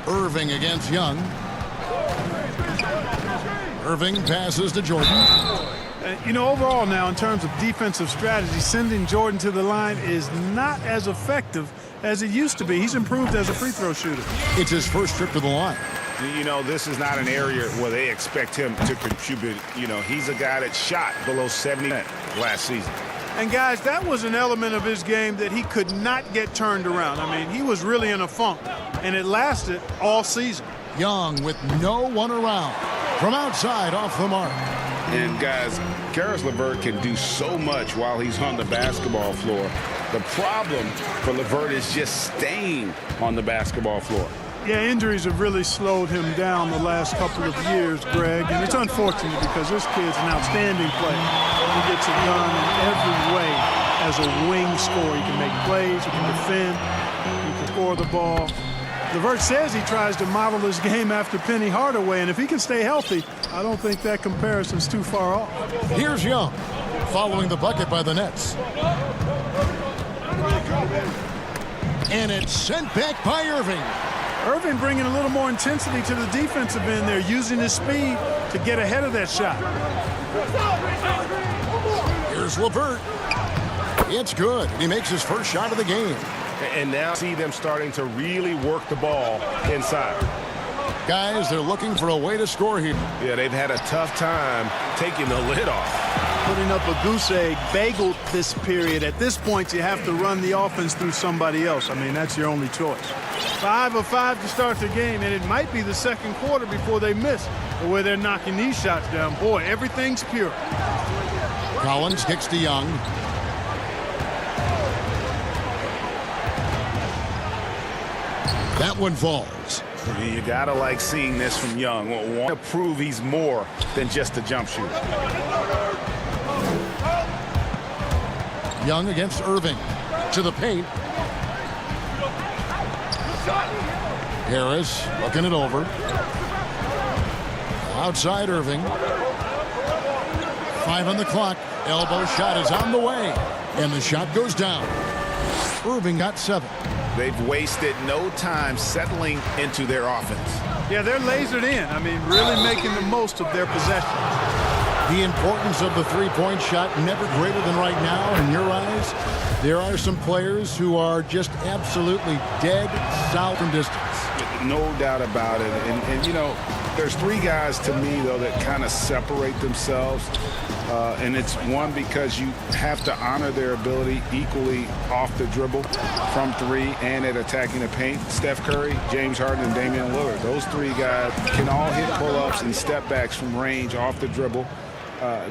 Irving against Young. Irving passes to Jordan. You know, overall now, in terms of defensive strategy, sending Jordan to the line is not as effective as it used to be. He's improved as a free throw shooter. It's his first trip to the line. You know, this is not an area where they expect him to contribute. You know, he's a guy that shot below 70% last season. And, guys, that was an element of his game that he could not get turned around. I mean, he was really in a funk, and it lasted all season. Young with no one around. From outside, off the mark. And, guys, Karis LeVert can do so much while he's on the basketball floor. The problem for LeVert is just staying on the basketball floor. Yeah, injuries have really slowed him down the last couple of years, Greg, and it's unfortunate because this kid's an outstanding player. He gets it done in every way as a wing scorer. He can make plays, he can defend, he can score the ball. LeVert says he tries to model his game after Penny Hardaway, and if he can stay healthy, I don't think that comparison's too far off. Here's Young, following the bucket by the Nets. And it's sent back by Irving. Irving bringing a little more intensity to the defensive end there, using his speed to get ahead of that shot. Here's LeVert. It's good. He makes his first shot of the game. And now see them starting to really work the ball inside. Guys, they're looking for a way to score here. Yeah, they've had a tough time taking the lid off. Putting up a goose egg, bageled this period. At this point, you have to run the offense through somebody else. I mean, that's your only choice. 5 of 5 to start the game, and it might be the second quarter before they miss the way they're knocking these shots down. Boy, everything's pure. Collins kicks to Young. That one falls. You gotta like seeing this from Young. Want to prove he's more than just a jump shooter. Young against Irving. To the paint. Harris looking it over. Outside Irving. 5 on the clock. Elbow shot is on the way. And the shot goes down. Irving got 7. They've wasted no time settling into their offense. Yeah, they're lasered in. I mean, really making the most of their possession. The importance of the three-point shot never greater than right now. In your eyes, there are some players who are just absolutely dead south from distance. No doubt about it. And you know, there's 3 guys to me, though, that kind of separate themselves. And it's one, because you have to honor their ability equally off the dribble, from 3, and at attacking the paint. Steph Curry, James Harden, and Damian Lillard. Those 3 guys can all hit pull-ups and step backs from range off the dribble.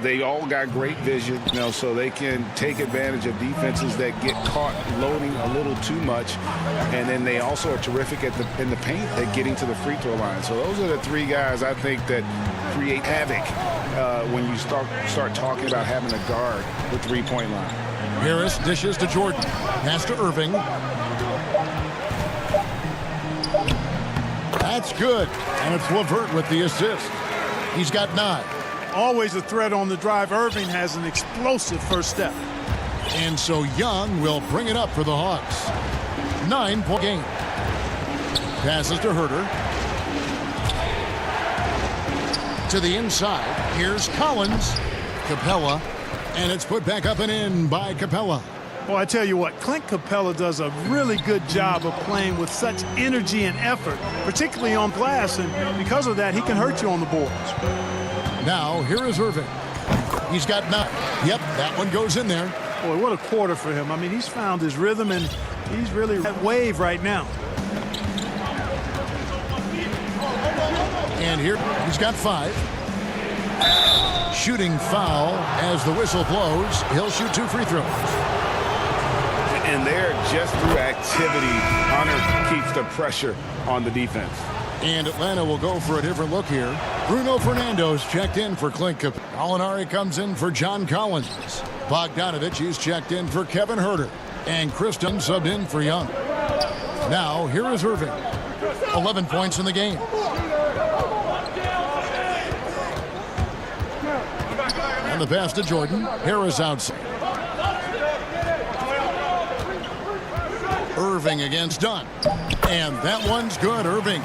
They all got great vision, you know, so they can take advantage of defenses that get caught loading a little too much. And then they also are terrific in the paint at getting to the free throw line. So those are the 3 guys I think that create havoc when you start talking about having a guard the three-point line. Harris dishes to Jordan. Pass to Irving. That's good. And it's LeVert with the assist. He's got 9. Always a threat on the drive. Irving has an explosive first step. And so Young will bring it up for the Hawks. 9-point game. Passes to Herter. To the inside. Here's Collins. Capella. And it's put back up and in by Capella. Well, I tell you what, Clint Capella does a really good job of playing with such energy and effort, particularly on glass, and because of that, he can hurt you on the boards. Now, here is Irving. He's got 9. Yep, that one goes in there. Boy, what a quarter for him. I mean, he's found his rhythm, and he's really that wave right now. And here, he's got 5. Shooting foul as the whistle blows. He'll shoot 2 free throws. And there, just through activity, Hunter keeps the pressure on the defense. And Atlanta will go for a different look here. Bruno Fernando's checked in for Clint Capella. Alinari comes in for John Collins. Bogdanovich is checked in for Kevin Herter. And Kristen subbed in for Young. Now, here is Irving. 11 points in the game. And the pass to Jordan. Harris outside. Irving against Dunn. And that one's good, Irving.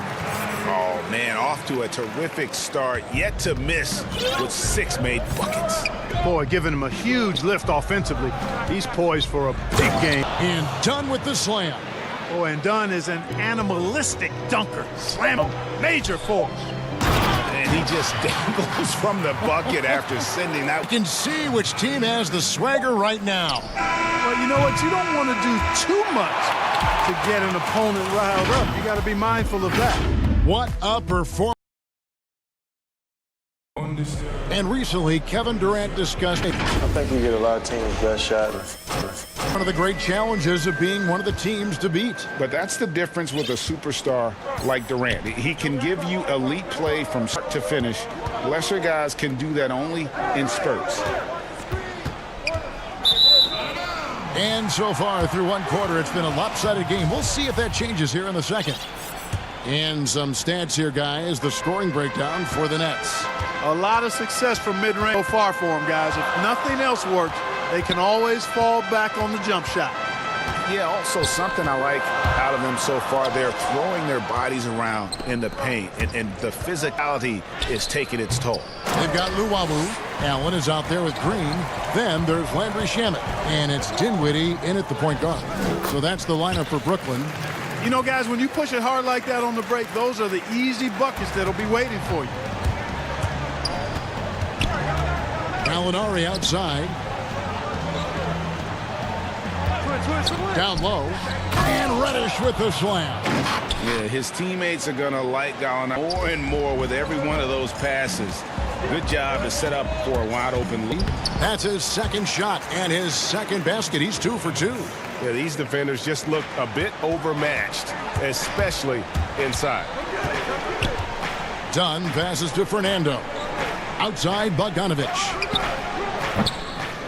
Oh, man, off to a terrific start, yet to miss with 6 made buckets. Boy, giving him a huge lift offensively. He's poised for a big game. And Dunn with the slam. Oh, and Dunn is an animalistic dunker. Slam him, major force. And he just dangles from the bucket after sending that. You can see which team has the swagger right now. Well, you know what? You don't want to do too much to get an opponent riled up. You got to be mindful of that. What a performance. And recently, Kevin Durant discussed I think we get a lot of teams' best shot. one of the great challenges of being one of the teams to beat. But that's the difference with a superstar like Durant. He can give you elite play from start to finish. Lesser guys can do that only in spurts. And so far through one quarter, it's been a lopsided game. We'll see if that changes here in the second. And some stats here, guys. The scoring breakdown for the Nets. A lot of success from mid-range so far for them, guys. If nothing else works, they can always fall back on the jump shot. Yeah, also something I like out of them so far, they're throwing their bodies around in the paint, and the physicality is taking its toll. They've got Luwawu. Allen is out there with Green. Then there's Landry Shamet. And it's Dinwiddie in at the point guard. So that's the lineup for Brooklyn. You know, guys, when you push it hard like that on the break, those are the easy buckets that'll be waiting for you. Gallinari outside. Down low. And Reddish with the slam. Yeah, his teammates are going to like Gallinari more and more with every one of those passes. Good job to set up for a wide-open lead. That's his second shot and his second basket. He's 2 for 2. Yeah, these defenders just look a bit overmatched, especially inside. Dunn passes to Fernando. Outside, Bogdanovich.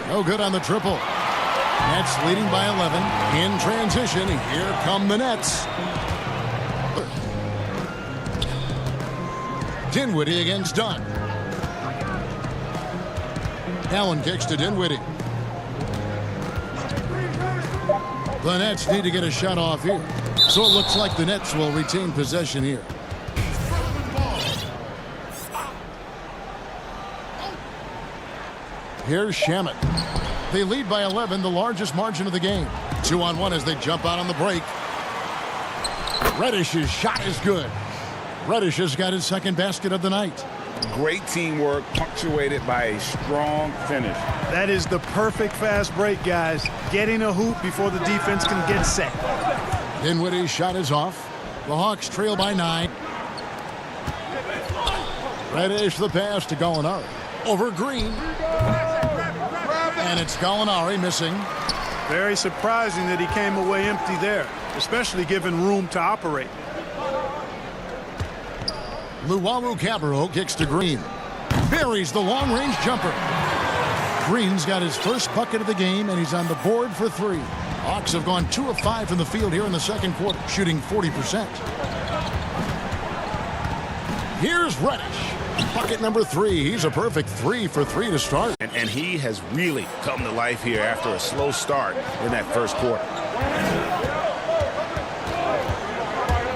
No good on the triple. Nets leading by 11. In transition, here come the Nets. Dinwiddie against Dunn. Allen kicks to Dinwiddie. The Nets need to get a shot off here. So it looks like the Nets will retain possession here. Here's Shamet. They lead by 11, the largest margin of the game. 2-on-1 as they jump out on the break. Reddish's shot is good. Reddish has got his second basket of the night. Great teamwork punctuated by a strong finish. That is the perfect fast break, guys. Getting a hoop before the defense can get set. Dinwiddie's shot is off. The Hawks trail by 9. Reddish the pass to Gallinari. Over Green. And it's Gallinari missing. Very surprising that he came away empty there, especially given room to operate. Luwawu-Cabarrot kicks to Green. Buries the long-range jumper. Green's got his first bucket of the game, and he's on the board for 3. Hawks have gone 2 of 5 from the field here in the second quarter, shooting 40%. Here's Reddish. Bucket number 3. He's a perfect 3 for 3 to start. And he has really come to life here after a slow start in that first quarter.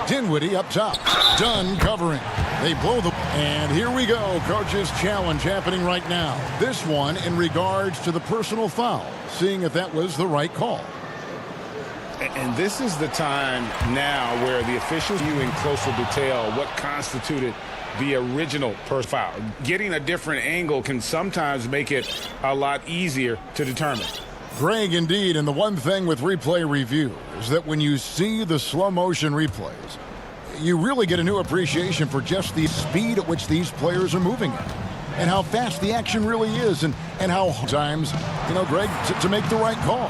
Dinwiddie up top. Dunn covering. They blow the... And here we go. Coach's challenge happening right now. This one in regards to the personal foul. Seeing if that was the right call. And this is the time now where the officials view in closer detail what constituted the original personal foul. Getting a different angle can sometimes make it a lot easier to determine. Greg, indeed, and the one thing with replay review is that when you see the slow motion replays, you really get a new appreciation for just the speed at which these players are moving at, and how fast the action really is, and how times, you know, Greg, to make the right call.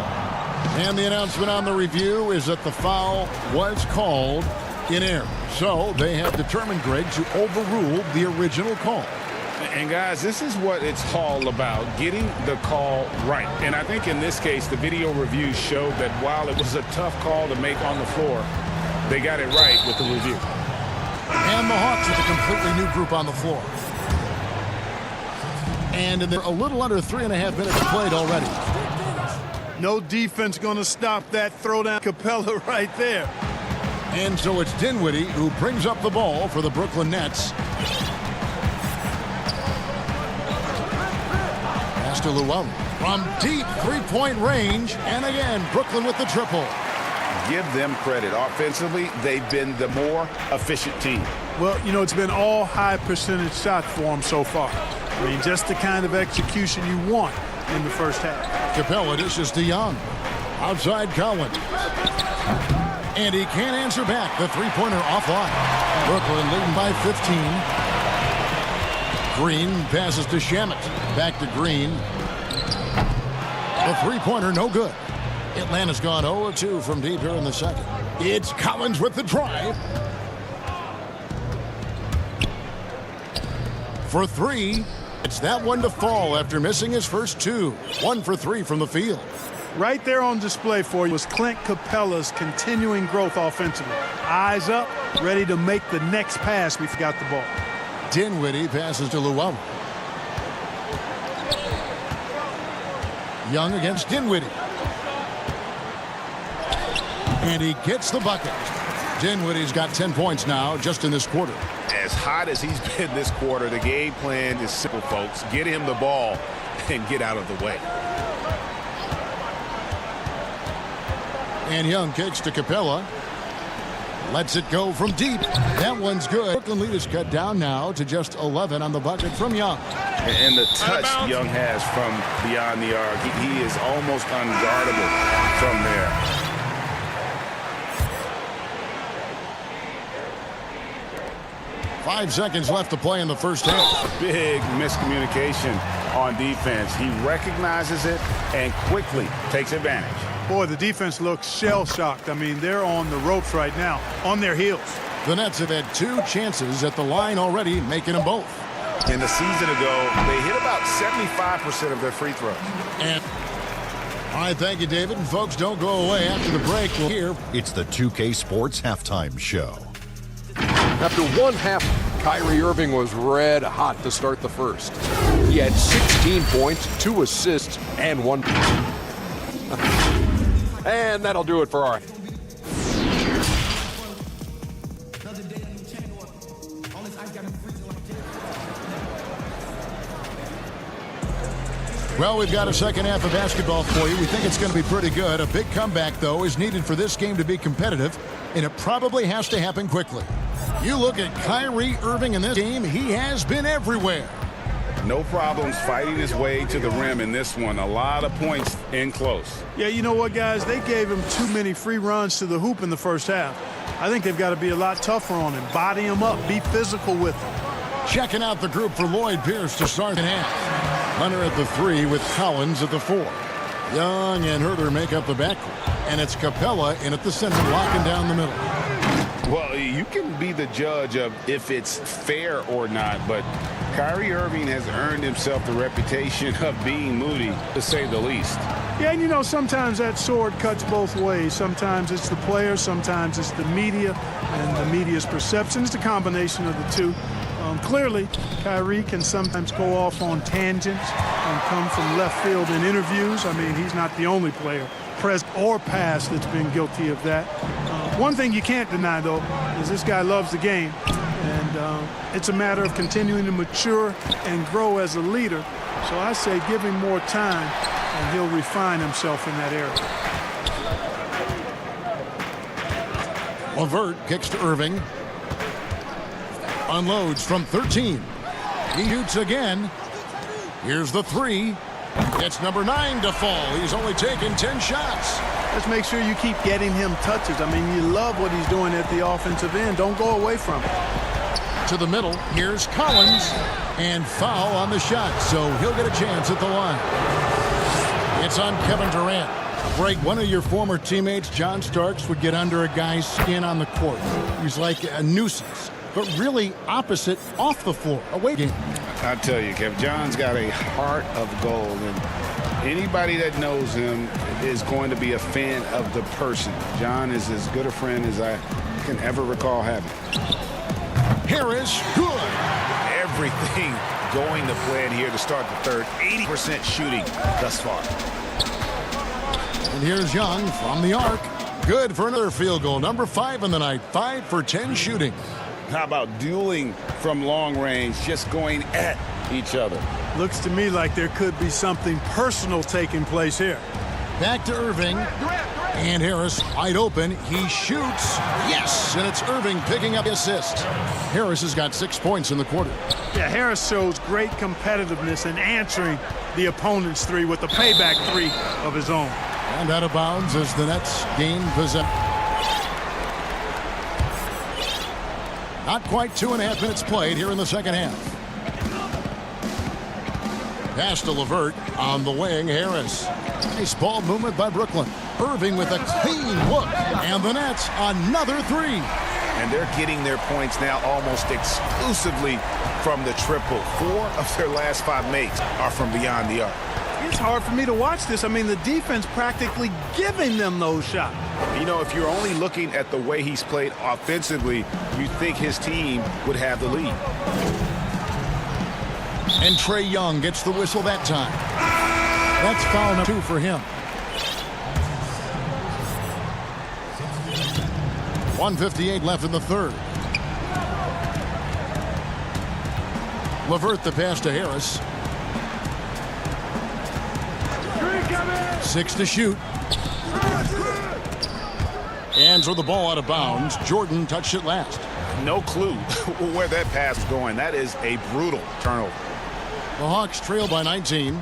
And the announcement on the review is that the foul was called in error. So they have determined, Greg, to overrule the original call. And guys, this is what it's all about, getting the call right. And I think in this case, the video review showed that while it was a tough call to make on the floor, they got it right with the review. And the Hawks with a completely new group on the floor. And in a little under 3.5 minutes played already. No defense going to stop that throwdown. Capella right there. And so it's Dinwiddie who brings up the ball for the Brooklyn Nets. Pass to Llewellyn from deep three-point range. And again, Brooklyn with the triple. Give them credit. Offensively, they've been the more efficient team. Well, you know, it's been all high percentage shots for them so far. I mean, just the kind of execution you want in the first half. Capella dishes to Young. Outside Collins. And he can't answer back. The three-pointer offline. Brooklyn leading by 15. Green passes to Shamet. Back to Green. The three-pointer no good. Atlanta's gone 0-2 from deep here in the second. It's Collins with the drive. For three. It's that one to fall after missing his first two. 1 for 3 from the field. Right there on display for you was Clint Capella's continuing growth offensively. Eyes up, ready to make the next pass. We forgot the ball. Dinwiddie passes to Llewellyn. Young against Dinwiddie. And he gets the bucket. Dinwiddie's got 10 points now just in this quarter. As hot as he's been this quarter, the game plan is simple, folks. Get him the ball and get out of the way. And Young kicks to Capella. Lets it go from deep. That one's good. Brooklyn lead is cut down now to just 11 on the bucket from Young. And the touch Young has from beyond the arc, he is almost unguardable from there. Five seconds left to play in the first half. Big miscommunication on defense. He recognizes it and quickly takes advantage. Boy, the defense looks shell-shocked. I mean, they're on the ropes right now, on their heels. The Nets have had 2 chances at the line already, making them both. In the season ago, they hit about 75% of their free throws. And all right, thank you, David. And folks, don't go away after the break. We'll hear. It's the 2K Sports Halftime Show. After one half, Kyrie Irving was red hot to start the first. He had 16 points, 2 assists, and 1. And that'll do it for our. Well, we've got a second half of basketball for you. We think it's going to be pretty good. A big comeback, though, is needed for this game to be competitive, and it probably has to happen quickly. You look at Kyrie Irving in this game, he has been everywhere. No problems fighting his way to the rim in this one. A lot of points in close. Yeah, you know what, guys? They gave him too many free runs to the hoop in the first half. I think they've got to be a lot tougher on him. Body him up. Be physical with him. Checking out the group for Lloyd Pierce to start the half. Hunter at the 3 with Collins at the 4. Young and Herter make up the backcourt. And it's Capella in at the center, locking down the middle. Well, you can be the judge of if it's fair or not, but Kyrie Irving has earned himself the reputation of being moody, to say the least. Yeah, and you know, sometimes that sword cuts both ways. Sometimes it's the player, sometimes it's the media, and the media's perception. It's a combination of the two. Clearly, Kyrie can sometimes go off on tangents and come from left field in interviews. I mean, he's not the only player, present or past, that's been guilty of that. One thing you can't deny, though, is this guy loves the game. And it's a matter of continuing to mature and grow as a leader. So I say give him more time, and he'll refine himself in that area. LeVert kicks to Irving. Unloads from 13. He shoots again. Here's the 3. It's number 9 to fall. He's only taken 10 shots. Let's make sure you keep getting him touches. I mean, you love what he's doing at the offensive end. Don't go away from it. To the middle. Here's Collins. And foul on the shot, so he'll get a chance at the line. It's on Kevin Durant. Greg, one of your former teammates, John Starks, would get under a guy's skin on the court. He's like a nuisance, but really opposite off the floor, away game. I tell you, Kev, John's got a heart of gold, and anybody that knows him is going to be a fan of the person. John is as good a friend as I can ever recall having. Harris, good. Everything going to plan here to start the third. 80% shooting thus far. And here's Young from the arc. Good for another field goal. Number 5 in the night. 5 for 10 shooting. How about dueling from long range, just going at each other? Looks to me like there could be something personal taking place here. Back to Irving. And Harris wide open. He shoots. Yes! And it's Irving picking up the assist. Harris has got 6 points in the quarter. Yeah, Harris shows great competitiveness in answering the opponent's three with a payback three of his own. And out of bounds as the Nets gain possession. Not quite 2.5 minutes played here in the second half. Pass to LeVert on the wing. Harris. Nice ball movement by Brooklyn. Irving with a clean look. And the Nets another three. And they're getting their points now almost exclusively from the triple. 4 of their last 5 makes are from beyond the arc. It's hard for me to watch this. I mean, the defense practically giving them those shots. You know, if you're only looking at the way he's played offensively, you think his team would have the lead. And Trae Young gets the whistle that time. That's foul number 2 for him. 1:58 left in the third. LeVert the pass to Harris. 6 to shoot. And throw the ball out of bounds. Jordan touched it last. No clue where that pass is going. That is a brutal turnover. The Hawks trail by 19.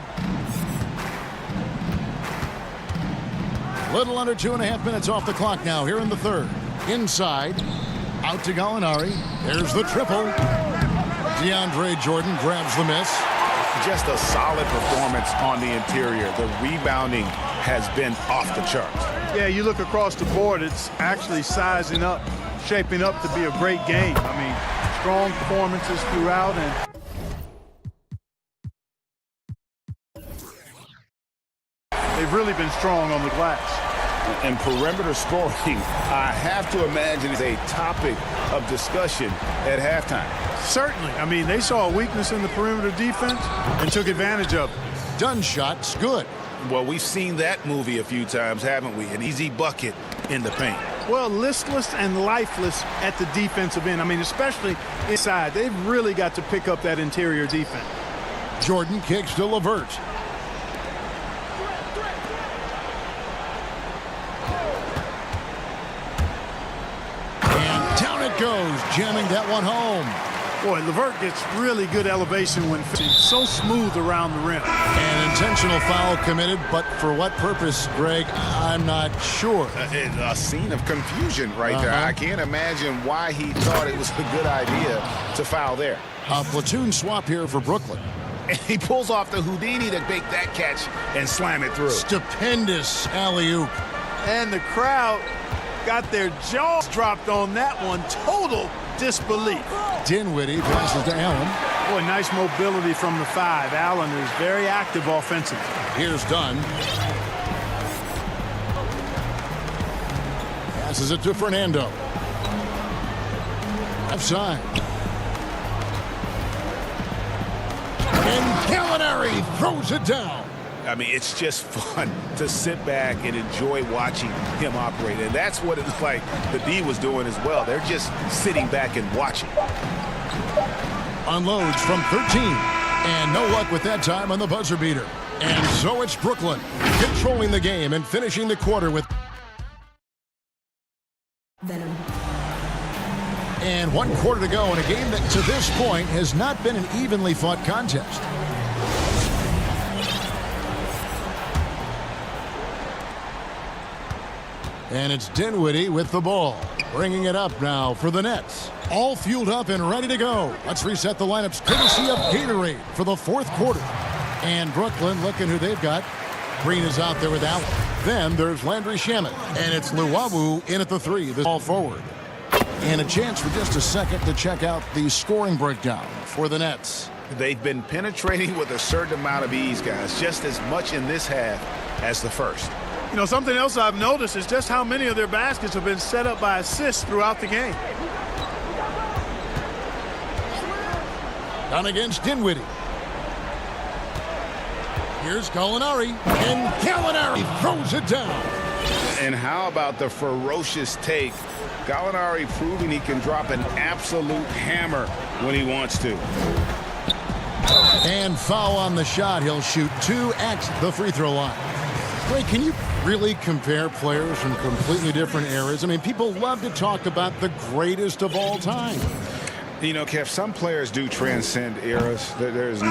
Little under 2.5 minutes off the clock now here in the third. Inside. Out to Gallinari. There's the triple. DeAndre Jordan grabs the miss. Just a solid performance on the interior. The rebounding has been off the charts. Yeah, you look across the board, it's actually sizing up, shaping up to be a great game. I mean, strong performances throughout, and they've really been strong on the glass. And perimeter scoring, I have to imagine, is a topic of discussion at halftime. Certainly. I mean, they saw a weakness in the perimeter defense and took advantage of it. Done shot's good. Well, we've seen that movie a few times, haven't we? An easy bucket in the paint. Well, listless and lifeless at the defensive end. I mean, especially inside. They've really got to pick up that interior defense. Jordan kicks to LeVert. And down it goes, jamming that one home. Boy, LeVert gets really good elevation when fishing. So smooth around the rim. An intentional foul committed, but for what purpose, Greg, I'm not sure. A scene of confusion right there. I can't imagine why he thought it was a good idea to foul there. A platoon swap here for Brooklyn. And he pulls off the Houdini to make that catch and slam it through. Stupendous alley-oop. And the crowd got their jaws dropped on that one. Total disbelief. Dinwiddie passes to Allen. Boy, nice mobility from the 5. Allen is very active offensively. Here's Dunn. Passes it to Fernando. Left side. And Gallinari throws it down. I mean, it's just fun to sit back and enjoy watching him operate. And that's what it's like the D was doing as well. They're just sitting back and watching. Unloads from 13. And no luck with that time on the buzzer beater. And so it's Brooklyn controlling the game and finishing the quarter with... Venom. And 1 quarter to go in a game that to this point has not been an evenly fought contest. And it's Dinwiddie with the ball. Bringing it up now for the Nets. All fueled up and ready to go. Let's reset the lineups courtesy of Gatorade for the 4th quarter. And Brooklyn looking who they've got. Green is out there with Allen. Then there's Landry Shamet. And it's Luwawu in at the 3. The ball forward. And a chance for just a second to check out the scoring breakdown for the Nets. They've been penetrating with a certain amount of ease, guys. Just as much in this half as the first. You know, something else I've noticed is just how many of their baskets have been set up by assists throughout the game. Down against Dinwiddie. Here's Gallinari, and Gallinari throws it down. And how about the ferocious take? Gallinari proving he can drop an absolute hammer when he wants to. And foul on the shot. He'll shoot 2 at the free throw line. Ray, can you really compare players from completely different eras? I mean, people love to talk about the greatest of all time. You know, Kev, some players do transcend eras. There's no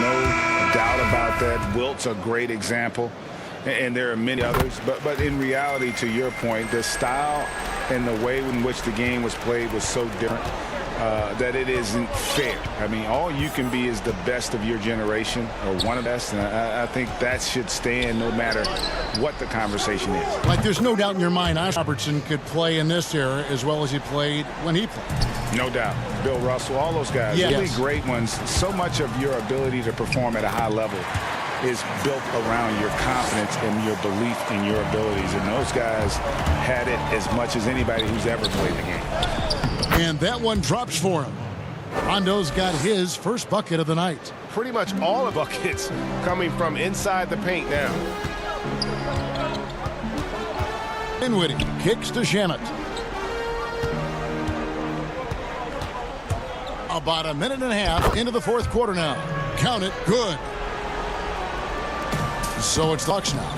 doubt about that. Wilt's a great example, and there are many others. But in reality, to your point, the style and the way in which the game was played was so different that it isn't fair. I mean, all you can be is the best of your generation, or one of the best, and I think that should stand no matter what the conversation is. Like, there's no doubt in your mind Oscar Robertson could play in this era as well as he played when he played. No doubt. Bill Russell, all those guys, really great ones. So much of your ability to perform at a high level is built around your confidence and your belief in your abilities. And those guys had it as much as anybody who's ever played the game. And that one drops for him. Rondo's got his first bucket of the night. Pretty much all the buckets coming from inside the paint now. Dinwiddie kicks to Shamet. About a minute and a half into the fourth quarter now. Count it, good. So it's the Bucks now.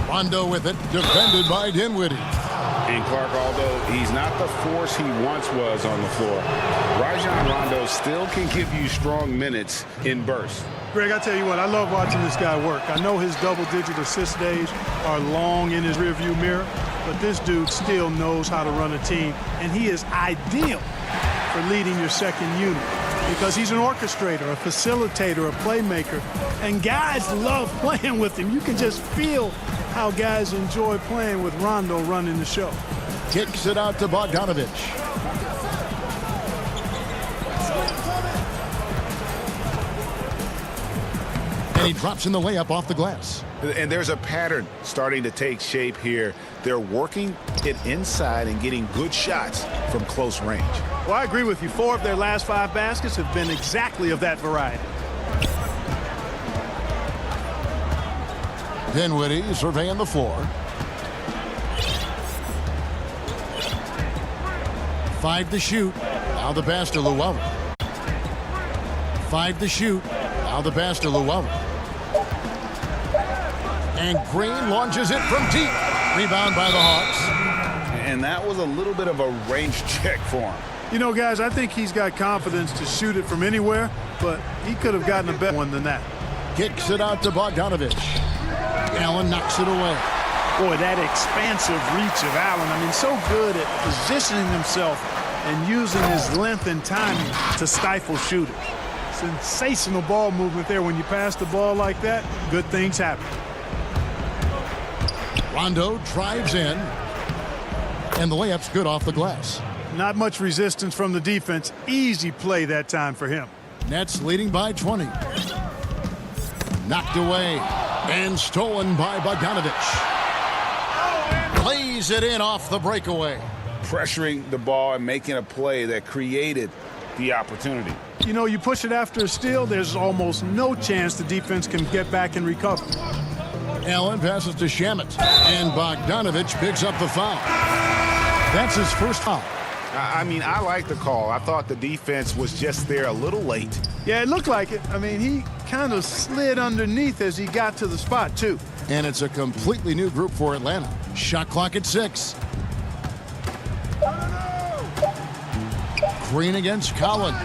Rondo with it, defended by Dinwiddie. And Clark, although he's not the force he once was on the floor, Rajon Rondo still can give you strong minutes in bursts. Greg, I tell you what, I love watching this guy work. I know his double-digit assist days are long in his rearview mirror, but this dude still knows how to run a team, and he is ideal for leading your second unit because he's an orchestrator, a facilitator, a playmaker, and guys love playing with him. You can just feel how guys enjoy playing with Rondo running the show. Kicks it out to Bogdanovich. And he drops in the layup off the glass. And there's a pattern starting to take shape here. They're working it inside and getting good shots from close range. Well, I agree with you. 4 of their last 5 baskets have been exactly of that variety. Dinwiddie surveying the floor. 5 to shoot. Now the pass to Llewellyn. 5 to shoot. Now the pass to Llewellyn. And Green launches it from deep. Rebound by the Hawks. And that was a little bit of a range check for him. You know, guys, I think he's got confidence to shoot it from anywhere, but he could have gotten a better one than that. Kicks it out to Bogdanovich. Allen knocks it away. Boy, that expansive reach of Allen. I mean, so good at positioning himself and using his length and timing to stifle shooters. Sensational ball movement there. When you pass the ball like that, good things happen. Rondo drives in, and the layup's good off the glass. Not much resistance from the defense. Easy play that time for him. Nets leading by 20. Knocked away and stolen by Bogdanovich. Plays it in off the breakaway. Pressuring the ball and making a play that created the opportunity. You know, you push it after a steal, there's almost no chance the defense can get back and recover. Allen passes to Shamet, and Bogdanovich picks up the foul. That's his first foul. I mean, I like the call. I thought the defense was just there a little late. Yeah, it looked like it. I mean, he kind of slid underneath as he got to the spot, too. And it's a completely new group for Atlanta. Shot clock at 6. Green against Collins.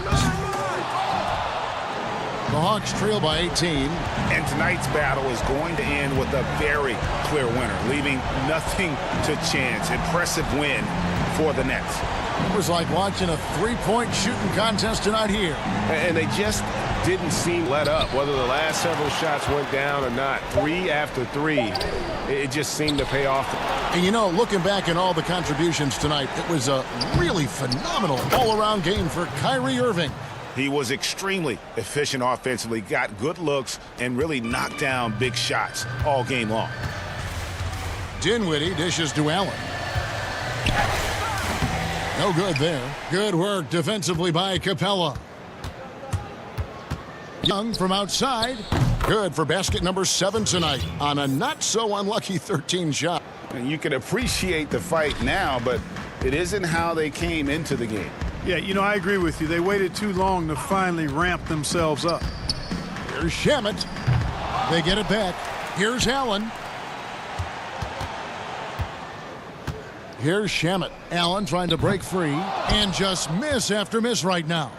The Hawks trail by 18. And tonight's battle is going to end with a very clear winner, leaving nothing to chance. Impressive win for the Nets. It was like watching a three-point shooting contest tonight here. And they just didn't seem let up, whether the last several shots went down or not. 3 after 3, it just seemed to pay off. And, you know, looking back at all the contributions tonight, it was a really phenomenal all-around game for Kyrie Irving. He was extremely efficient offensively, got good looks, and really knocked down big shots all game long. Dinwiddie dishes to Allen. No good there. Good work defensively by Capella. Young from outside. Good for basket number 7 tonight on a not-so-unlucky 13 shot. And you can appreciate the fight now, but it isn't how they came into the game. Yeah, you know, I agree with you. They waited too long to finally ramp themselves up. Here's Shamet. They get it back. Here's Allen. Here's Shamet. Allen trying to break free and just miss after miss right now.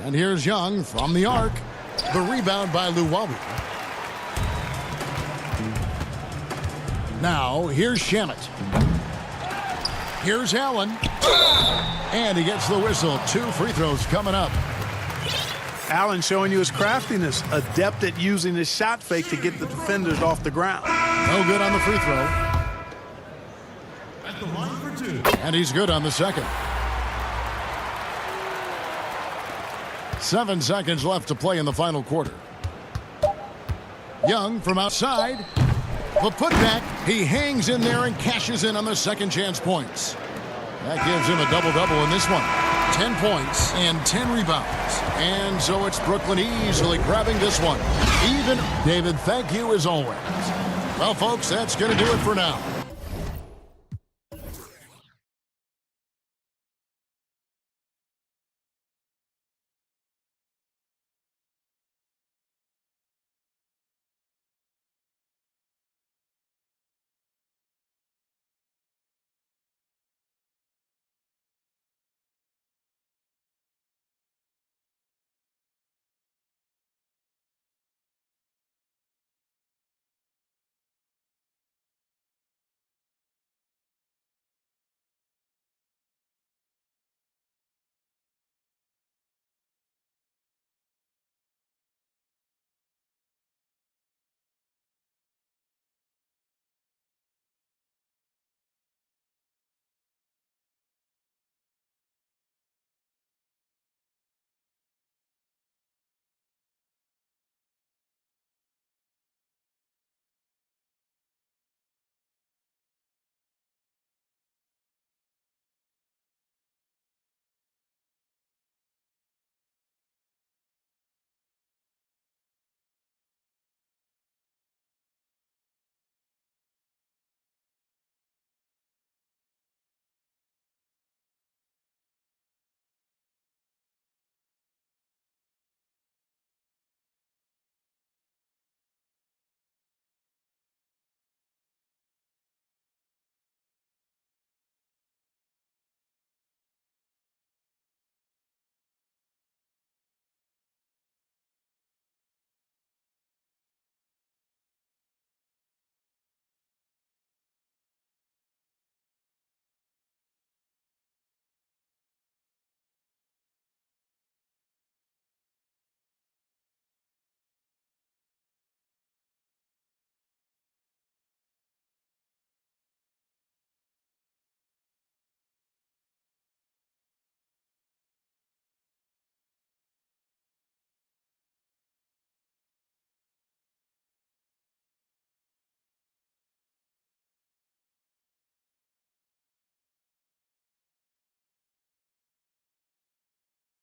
And here's Young from the arc. The rebound by Luwawu. Now, here's Shamet. Here's Allen. And he gets the whistle. 2 free throws coming up. Allen showing you his craftiness, adept at using his shot fake to get the defenders off the ground. No good on the free throw. At the line for 2. And he's good on the second. 7 seconds left to play in the final quarter. Young from outside. The putback. He hangs in there and cashes in on the second chance points. That gives him a double-double in this one. 10 points and 10 rebounds. And so it's Brooklyn easily grabbing this one. Even. David, thank you as always. Well, folks, that's going to do it for now.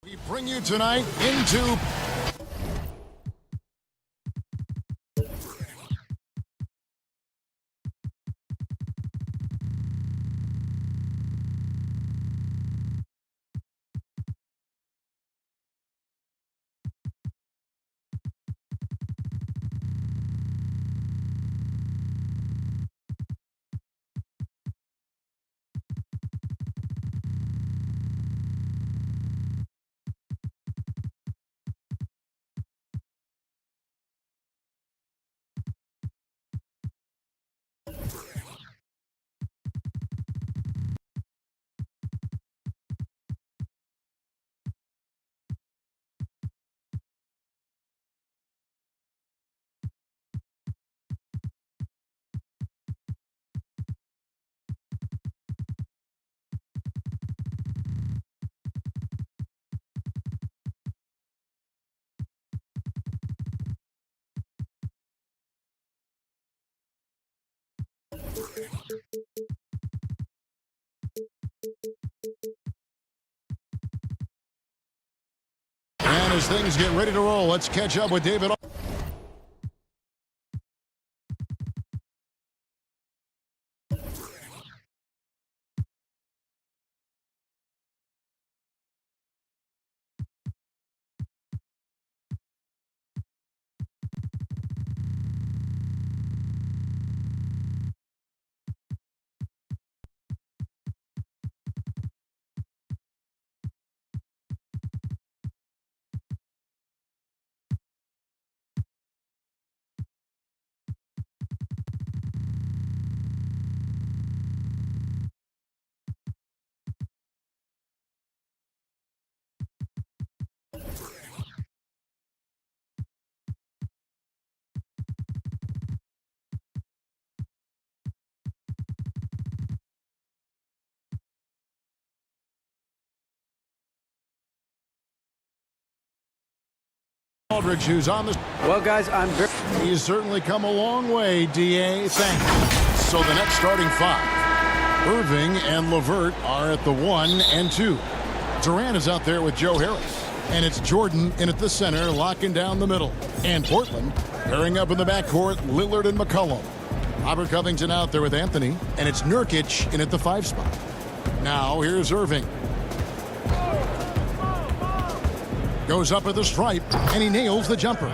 We bring you tonight into As things get ready to roll, let's catch up with David. Aldridge, who's on the... Well, guys, He's certainly come a long way, D.A. Thank you. So the next starting five. Irving and LeVert are at the 1 and 2. Durant is out there with Joe Harris. And it's Jordan in at the center, locking down the middle. And Portland pairing up in the backcourt, Lillard and McCollum. Robert Covington out there with Anthony. And it's Nurkic in at the 5 spot. Now here's Irving. Goes up at the stripe, and he nails the jumper.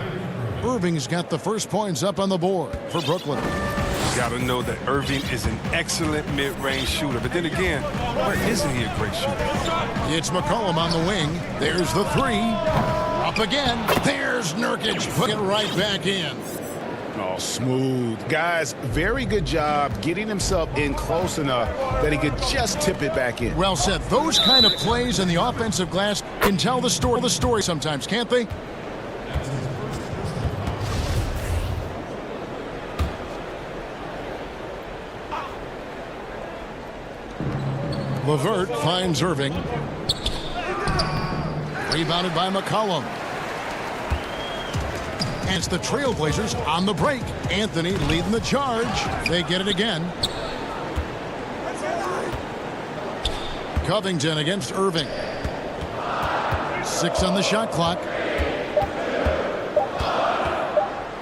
Irving's got the first points up on the board for Brooklyn. You got to know that Irving is an excellent mid-range shooter. But then again, where isn't he a great shooter? It's McCollum on the wing. There's the 3. Up again. There's Nurkic. Put it right back in. Oh, smooth. Guys, very good job getting himself in close enough that he could just tip it back in. Well said. Those kind of plays in the offensive glass can tell the story sometimes, can't they? LeVert finds Irving. Rebounded by McCollum. And it's the Trailblazers on the break. Anthony leading the charge. They get it again. Covington against Irving. 6 on the shot clock.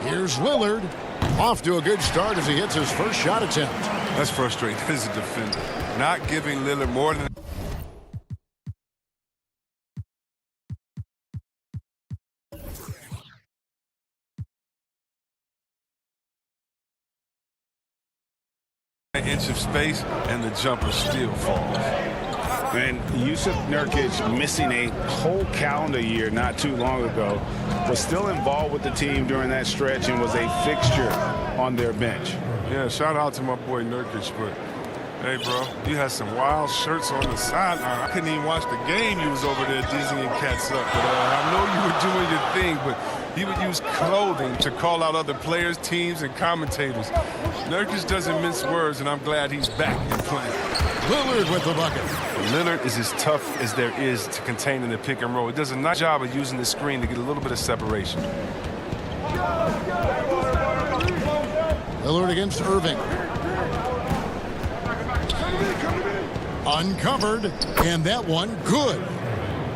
Here's Lillard. Off to a good start as he hits his first shot attempt. That's frustrating as a defender. Not giving Lillard more than... an inch of space, and the jumper still falls. And Yusuf Nurkic, missing a whole calendar year not too long ago, was still involved with the team during that stretch and was a fixture on their bench. Yeah, shout out to my boy Nurkic, but hey, bro, you had some wild shirts on the sideline. I couldn't even watch the game. You was over there dizzying cats up. But I know you were doing your thing, but he would use clothing to call out other players, teams, and commentators. Nurkic doesn't mince words, and I'm glad he's back and playing. Lillard with the bucket. Lillard is as tough as there is to contain in the pick and roll. He does a nice job of using the screen to get a little bit of separation. Lillard against Irving. Uncovered, and that one good.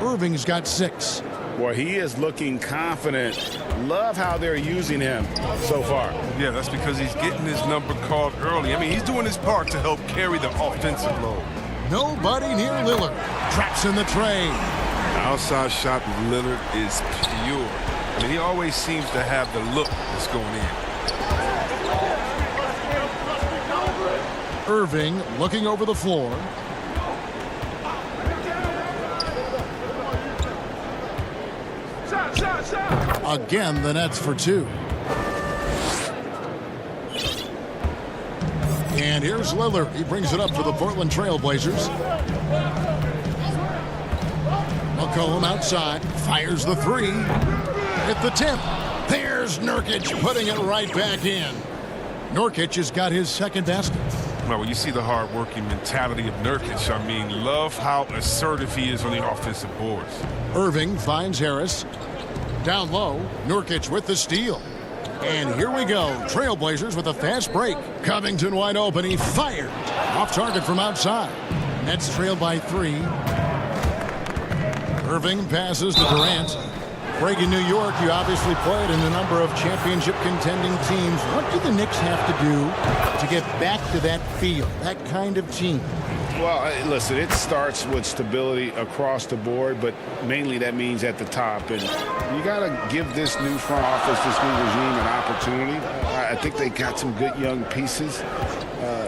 Irving's got 6. Well, he is looking confident. Love how they're using him so far. Yeah, that's because he's getting his number called early. I mean, he's doing his part to help carry the offensive load. Nobody near Lillard. Traps in the tray. The outside shot with Lillard is pure. I mean, he always seems to have the look that's going in. Irving looking over the floor. Again, the Nets for 2. And here's Lillard. He brings it up for the Portland Trailblazers. McCollum outside. Fires the 3. Hit the tip. There's Nurkic putting it right back in. Nurkic has got his second basket. Well, when you see the hard-working mentality of Nurkic, I mean, love how assertive he is on the offensive boards. Irving finds Harris. Down low, Nurkic with the steal. And here we go. Trailblazers with a fast break. Covington wide open. He fired. Off target from outside. Nets trailed by 3. Irving passes to Durant. Greg, in New York, you obviously played in a number of championship contending teams. What do the Knicks have to do to get back to that feel, that kind of team? Well, listen, it starts with stability across the board, but mainly that means at the top. And you got to give this new front office, this new regime, an opportunity. I think they got some good young pieces,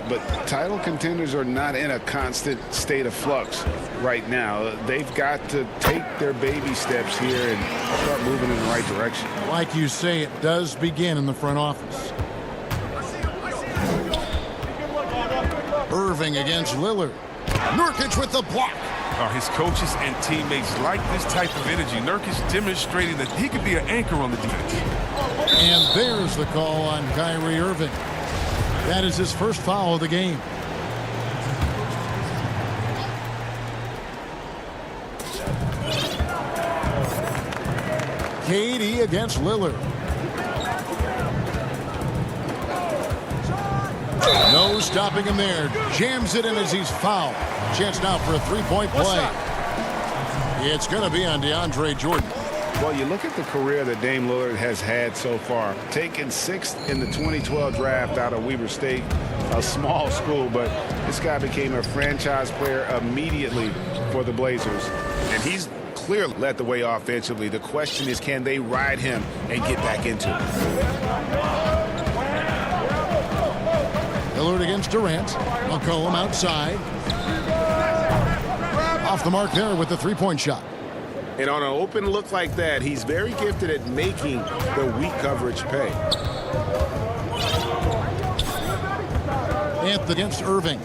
but title contenders are not in a constant state of flux right now. They've got to take their baby steps here and start moving in the right direction. Like you say, it does begin in the front office. Irving against Lillard. Nurkic with the block. His coaches and teammates like this type of energy. Nurkic demonstrating that he could be an anchor on the defense. And there's the call on Kyrie Irving. That is his first foul of the game. KD against Lillard. No stopping him there. Jams it in as he's fouled. Chance now for a three-point play. It's going to be on DeAndre Jordan. Well, you look at the career that Dame Lillard has had so far. Taken 6th in the 2012 draft out of Weber State, a small school, but this guy became a franchise player immediately for the Blazers. And he's clearly led the way offensively. The question is, can they ride him and get back into it? Lillard against Durant. McCollum outside. Off the mark there with the three-point shot. And on an open look like that, he's very gifted at making the weak coverage pay. Anthony against Irving.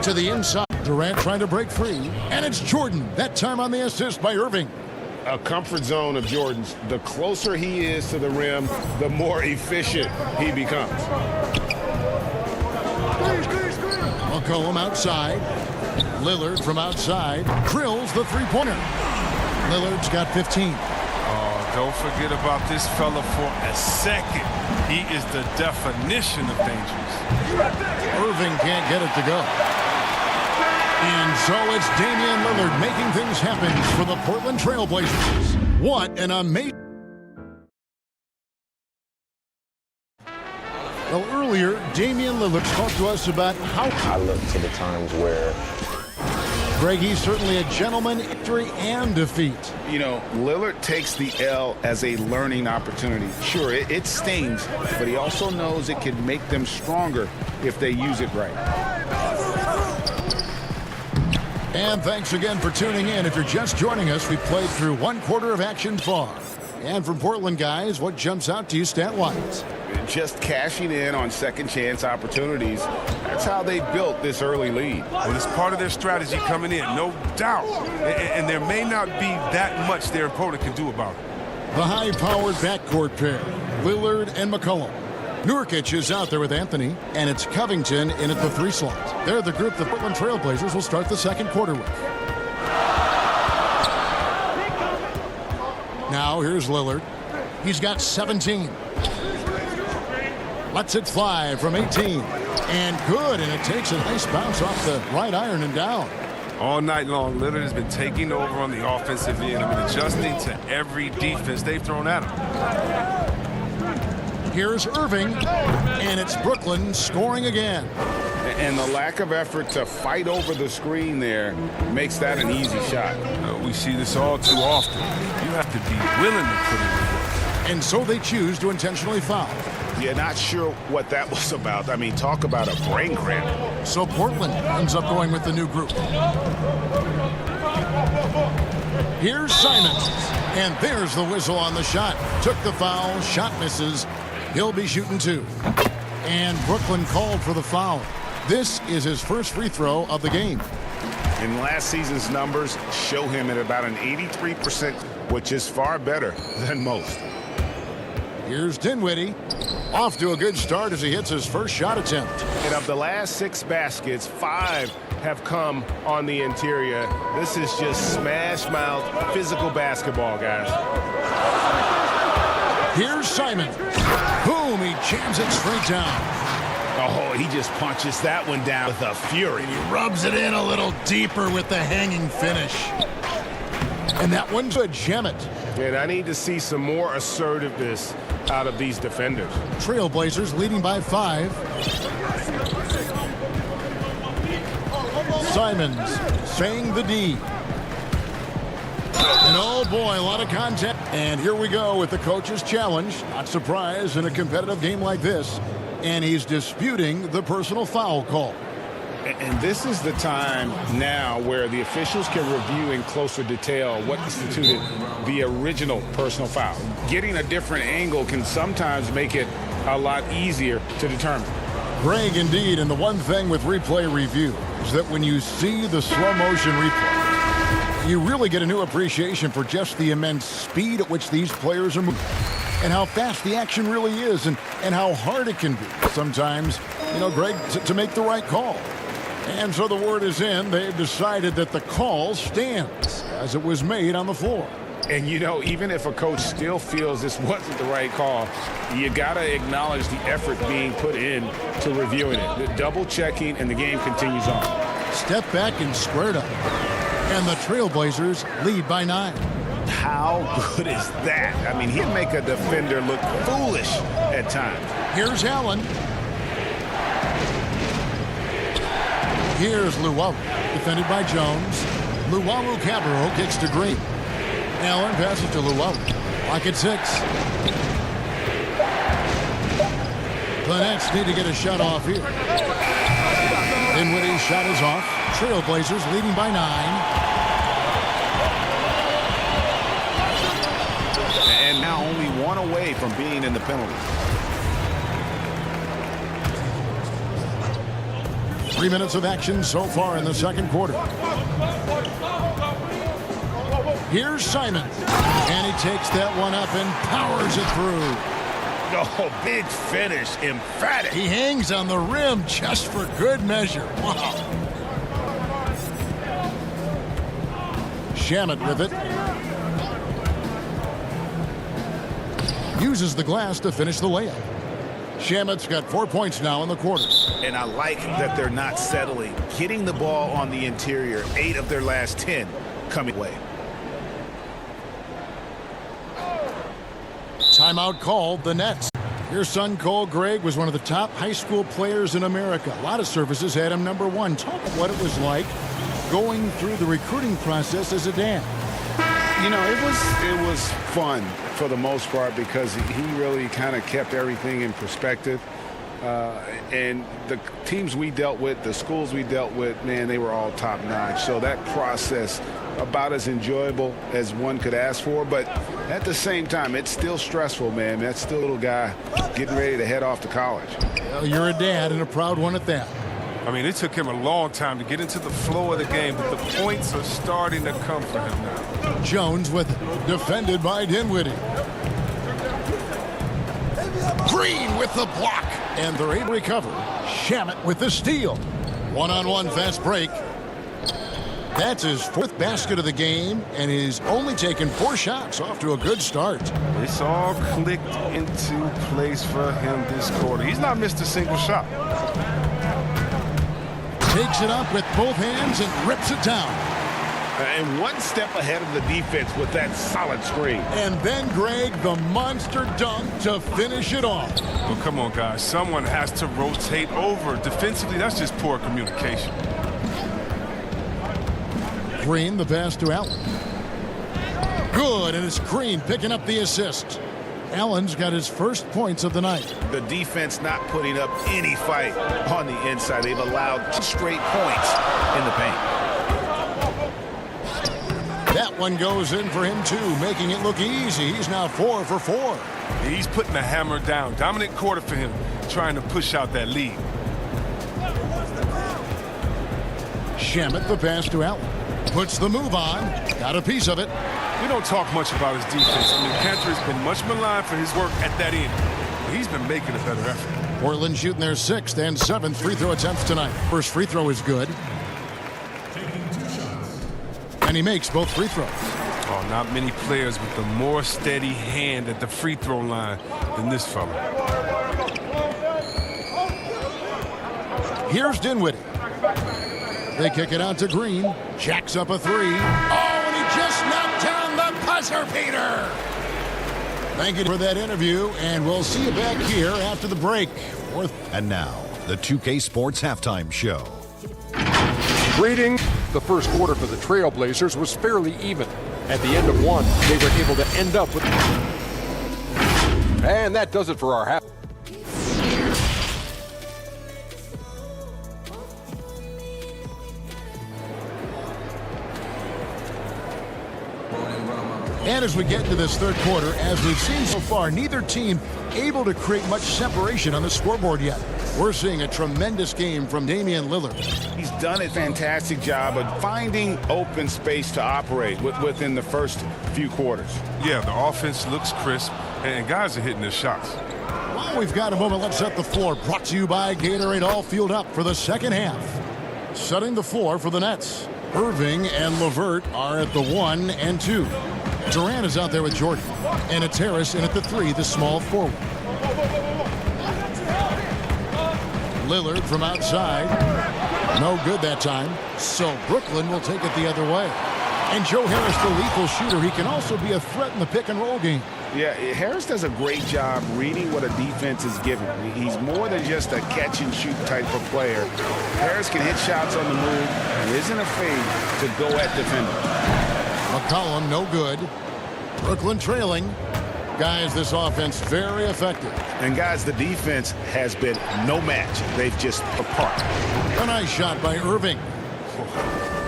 To the inside. Durant trying to break free. And it's Jordan. That time on the assist by Irving. A comfort zone of Jordan's. The closer he is to the rim, the more efficient he becomes. McCollum outside. Lillard from outside. Drills the three-pointer. Lillard's got 15. Oh, don't forget about this fella for a second. He is the definition of dangerous. Irving can't get it to go. And so it's Damian Lillard making things happen for the Portland Trail Blazers. What an amazing... Well, earlier, Damian Lillard talked to us about how... I look to the times where... Greg, he's certainly a gentleman, victory and defeat. You know, Lillard takes the L as a learning opportunity. Sure, it stings, but he also knows it can make them stronger if they use it right. And thanks again for tuning in. If you're just joining us, we played through one quarter of action far. And from Portland, guys, what jumps out to you stat-wise? Just cashing in on second chance opportunities. That's how they built this early lead. Well, it's part of their strategy coming in, no doubt. And there may not be that much their opponent can do about it. The high-powered backcourt pair, Lillard and McCollum. Nurkic is out there with Anthony, and it's Covington in at the 3 slot. They're the group the Portland Trail Blazers will start the second quarter with. Now here's Lillard. He's got 17. Lets it fly from 18. And good, and it takes a nice bounce off the right iron and down. All night long, Lillard has been taking over on the offensive end and adjusting to every defense they've thrown at him. Here's Irving, and it's Brooklyn scoring again. And the lack of effort to fight over the screen there makes that an easy shot. We see this all too often. You have to be willing to put it in work. And so they choose to intentionally foul. Yeah, not sure what that was about. I mean, talk about a brain cramp. So Portland ends up going with the new group. Here's Simons, and there's the whistle on the shot. Took the foul, shot misses. He'll be shooting 2. And Brooklyn called for the foul. This is his first free throw of the game. And last season's numbers show him at about an 83%, which is far better than most. Here's Dinwiddie. Off to a good start as he hits his first shot attempt. And of the last 6 baskets, 5 have come on the interior. This is just smash-mouth physical basketball, guys. Here's Simon. Boom, he jams it straight down. Oh, he just punches that one down with a fury. He rubs it in a little deeper with the hanging finish. And that one's a Shemet. And I need to see some more assertiveness out of these defenders. Trailblazers leading by 5. Simons saying the D. And oh boy, a lot of contact. And here we go with the coach's challenge. Not surprised in a competitive game like this. And he's disputing the personal foul call. And this is the time now where the officials can review in closer detail what constituted the original personal foul. Getting a different angle can sometimes make it a lot easier to determine. Greg, indeed, and the one thing with replay review is that when you see the slow motion replay, you really get a new appreciation for just the immense speed at which these players are moving and how fast the action really is and how hard it can be sometimes, Greg, to make the right call. And so the word is in. They've decided that the call stands as it was made on the floor. And, even if a coach still feels this wasn't the right call, you got to acknowledge the effort being put in to reviewing it. The double checking, and the game continues on. Step back and squared up. And the Trailblazers lead by 9. How good is that? I mean, he'll make a defender look foolish at times. Here's Allen. Here's Luwawu, defended by Jones. Luwawu Cabarro kicks to Green. Allen passes to Luwawu. Lock at 6. The Nets need to get a shot off here. Dinwiddie's shot is off. Trailblazers leading by 9. And now only one away from being in the penalty. 3 minutes of action so far in the second quarter. Here's Simon. And he takes that one up and powers it through. Oh, big finish. Emphatic. He hangs on the rim just for good measure. Wow. Shemet with it. Uses the glass to finish the layup. Shemet's got 4 points now in the quarter. And I like that they're not settling. Getting the ball on the interior, 8 of their last 10 coming away. Timeout called, the Nets. Your son, Cole Gregg, was one of the top high school players in America. A lot of services had him number 1. Talk about what it was like going through the recruiting process as a dad. It was fun for the most part because he really kind of kept everything in perspective. And the teams we dealt with, the schools we dealt with, man, they were all top-notch. So that process, about as enjoyable as one could ask for. But at the same time, it's still stressful, man. That's still a little guy getting ready to head off to college. Well, you're a dad and a proud one at that. I mean, it took him a long time to get into the flow of the game, but the points are starting to come for him now. Jones with it, defended by Dinwiddie. Green with the block, and they're able to recover. Shemet with the steal. One-on-one fast break. That's his 4th basket of the game, and he's only taken 4 shots. Off to a good start. It's all clicked into place for him this quarter. He's not missed a single shot. Takes it up with both hands and rips it down. And one step ahead of the defense with that solid screen. And then, Greg, the monster dunk to finish it off. Well, come on, guys. Someone has to rotate over. Defensively, that's just poor communication. Green, the pass to Allen. Good, and it's Green picking up the assist. Allen's got his first points of the night. The defense not putting up any fight on the inside. They've allowed 2 straight points in the paint. That one goes in for him, too, making it look easy. He's now 4 for 4. He's putting the hammer down. Dominant quarter for him, trying to push out that lead. Shemet, the pass to Allen. Puts the move on. Got a piece of it. We don't talk much about his defense. I mean, Cantor has been much maligned for his work at that end. But he's been making a better effort. Portland shooting their 6th and 7th free throw attempts tonight. First free throw is good. And he makes both free throws. Oh, not many players with a more steady hand at the free throw line than this fella. Here's Dinwiddie. They kick it out to Green. Jacks up a 3. Oh, and he just knocked down the buzzer beater. Thank you for that interview, and we'll see you back here after the break. And now, the 2K Sports Halftime Show. Greetings. The first quarter for the Trailblazers was fairly even. At the end of one, they were able to end up with... And that does it for our half. And as we get into this third quarter, as we've seen so far, neither team able to create much separation on the scoreboard yet. We're seeing a tremendous game from Damian Lillard. He's done a fantastic job of finding open space to operate within the first few quarters. Yeah, the offense looks crisp, and guys are hitting their shots. While we've got a moment, let's set the floor. Brought to you by Gatorade, all fueled up for the second half. Setting the floor for the Nets. Irving and LeVert are at the 1 and 2. Durant is out there with Jordan. And it's Harris in at the 3, the small forward. Lillard from outside. No good that time. So Brooklyn will take it the other way. And Joe Harris, the lethal shooter, he can also be a threat in the pick-and-roll game. Yeah, Harris does a great job reading what a defense is giving. He's more than just a catch-and-shoot type of player. Harris can hit shots on the move and isn't afraid to go at defenders. McCollum, no good. Brooklyn trailing. Guys, this offense very effective. And guys, the defense has been no match. They've just apart. A nice shot by Irving.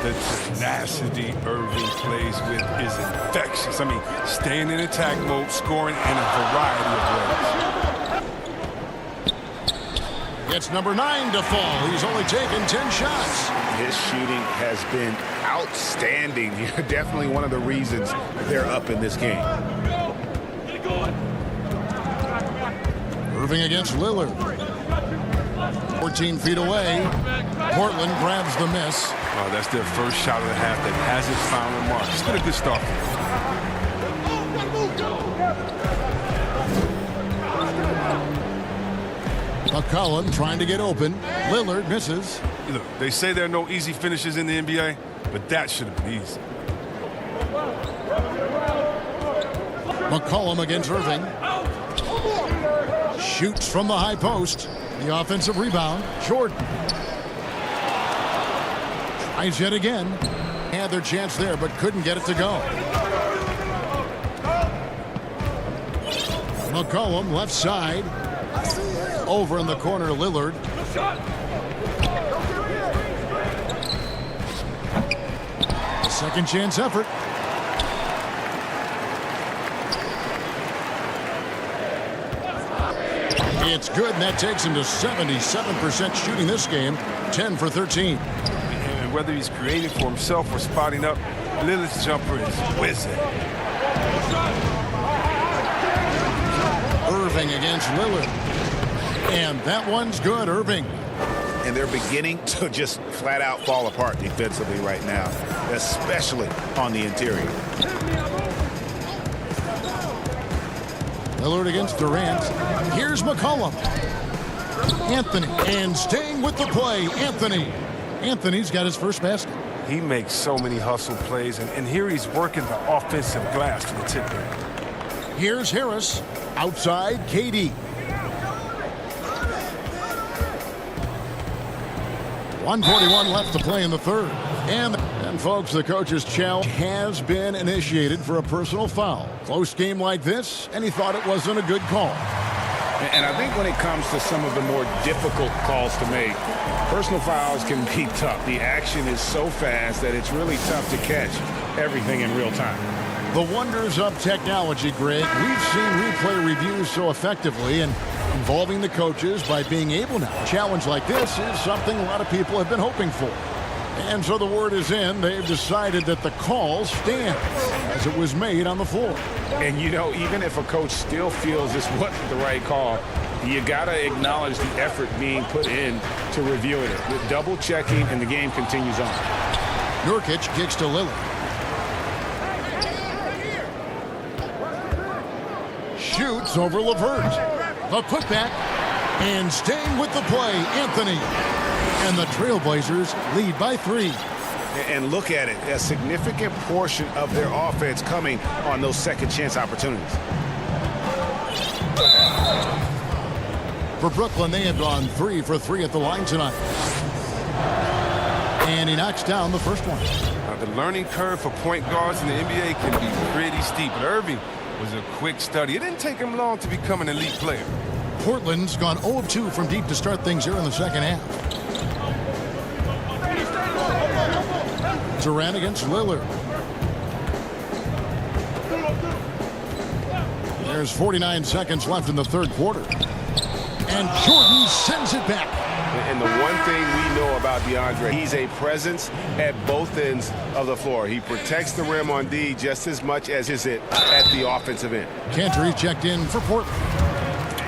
The tenacity Irving plays with is infectious. I mean, staying in attack mode, scoring in a variety of ways. Gets number 9 to fall. He's only taken 10 shots. His shooting has been outstanding. Definitely one of the reasons they're up in this game. Irving against Lillard. 14 feet away. Portland grabs the miss. Oh, that's their first shot of the half that hasn't found the mark. It's been a good start. McCollum trying to get open. Lillard misses. Look, they say there are no easy finishes in the NBA, but that should have been easy. McCollum against Irving. Shoots from the high post. The offensive rebound. Jordan. Tries yet again. Had their chance there, but couldn't get it to go. McCollum left side. Over in the corner, Lillard. Second chance effort. It's good, and that takes him to 77% shooting this game, 10 for 13. And whether he's creating for himself or spotting up, Lillard's jumper is whizzing. Irving against Lillard. And that one's good, Irving. And they're beginning to just flat out fall apart defensively right now, especially on the interior. Lillard against Durant. Here's McCollum. Anthony. And staying with the play, Anthony. Anthony's got his first basket. He makes so many hustle plays, and here he's working the offensive glass to the tip there. Here's Harris. Outside, KD. 1:41 left to play in the third. And folks, the coach's challenge has been initiated for a personal foul. Close game like this, and he thought it wasn't a good call. And I think when it comes to some of the more difficult calls to make, personal fouls can be tough. The action is so fast that it's really tough to catch everything in real time. The wonders of technology, Greg. We've seen replay reviews so effectively, and involving the coaches by being able now. A challenge like this is something a lot of people have been hoping for. And so the word is in. They've decided that the call stands as it was made on the floor. And, you know, even if a coach still feels this wasn't the right call, you got to acknowledge the effort being put in to reviewing it. With double checking, and the game continues on. Nurkic kicks to Lillard. Shoots over LeVert. The putback. And staying with the play, Anthony. And the Trailblazers lead by 3. And look at it, a significant portion of their offense coming on those second chance opportunities. For Brooklyn, they have gone 3 for 3 at the line tonight. And he knocks down the first one. Now, the learning curve for point guards in the NBA can be pretty steep, but Irving was a quick study. It didn't take him long to become an elite player. Portland's gone 0 of 2 from deep to start things here in the second half. Durant against Lillard. There's 49 seconds left in the third quarter. And Jordan sends it back. And the one thing we know about DeAndre, he's a presence at both ends of the floor. He protects the rim on D just as much as is it at the offensive end. Cantor checked in for Portland.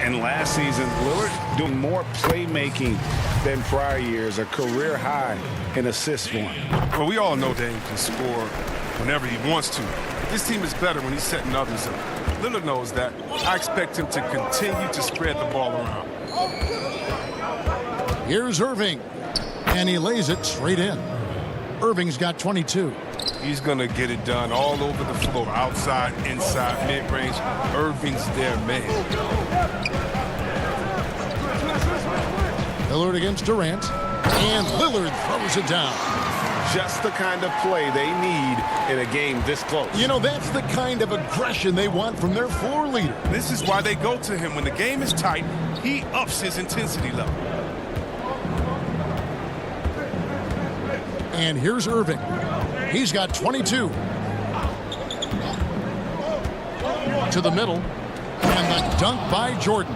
And last season, Lillard doing more playmaking than prior years, a career high in assists for him. Well, we all know Dame can score whenever he wants to. This team is better when he's setting others up. Lillard knows that. I expect him to continue to spread the ball around. Here's Irving, and he lays it straight in. Irving's got 22. He's going to get it done all over the floor, outside, inside, mid-range. Irving's their man. Lillard against Durant, and Lillard throws it down. Just the kind of play they need in a game this close. You know, that's the kind of aggression they want from their floor leader. This is why they go to him. When the game is tight, he ups his intensity level. And here's Irving. He's got 22. To the middle, and the dunk by Jordan.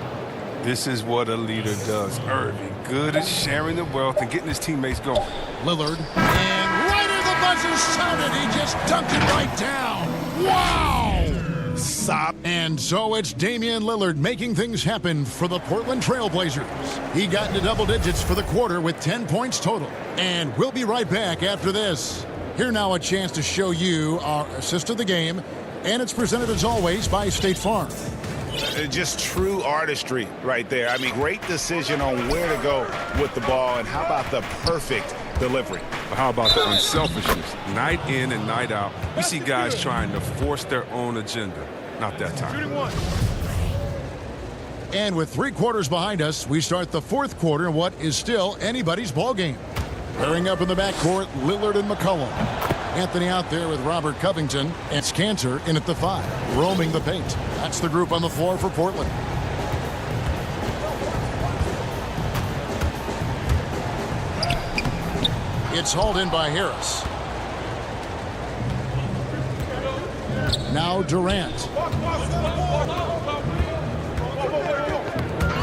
This is what a leader does. Irving, good at sharing the wealth and getting his teammates going. Lillard, and right as the buzzer sounded, he just dunked it right down. Wow! Stop. And so it's Damian Lillard making things happen for the Portland Trailblazers. He got into double digits for the quarter with 10 points total. And we'll be right back after this. Here now a chance to show you our assist of the game, and it's presented as always by State Farm. Just true artistry right there. I mean, great decision on where to go with the ball, and how about the perfect delivery? How about the unselfishness? Night in and night out, we see guys trying to force their own agenda. Not that time. And with 3 quarters behind us, we start the fourth quarter in what is still anybody's ball game. Pairing up in the backcourt, Lillard and McCollum. Anthony out there with Robert Covington, and Cantor in at the 5, roaming the paint. That's the group on the floor for Portland. It's hauled in by Harris. Now Durant.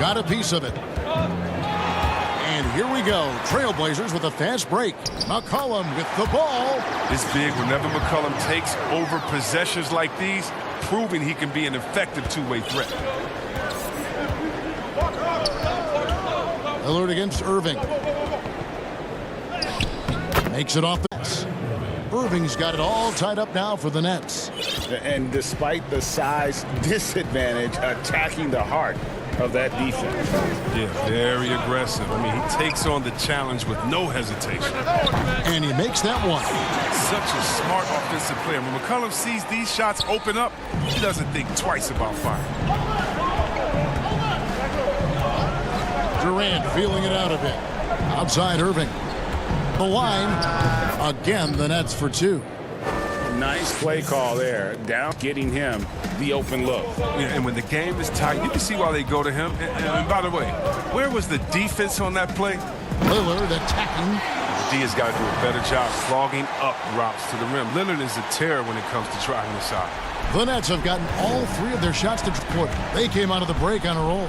Got a piece of it. And here we go. Trailblazers with a fast break. McCollum with the ball. It's big whenever McCollum takes over possessions like these, proving he can be an effective two-way threat. Lillard against Irving. Makes it off the Nets. Irving's got it all tied up now for the Nets. And despite the size disadvantage, attacking the heart of that defense. Yeah, very aggressive. I mean, he takes on the challenge with no hesitation. And he makes that one. Such a smart offensive player. When McCollum sees these shots open up, he doesn't think twice about firing. Durant feeling it out a bit. Outside Irving. The line. Again, the Nets for 2. Nice play call there. Down, getting him the open look. Yeah, and when the game is tight, you can see why they go to him. And by the way, where was the defense on that play? Lillard attacking. The D has got to do a better job clogging up routes to the rim. Lillard is a terror when it comes to trying the shot. The Nets have gotten all 3 of their shots to quarter. They came out of the break on a roll.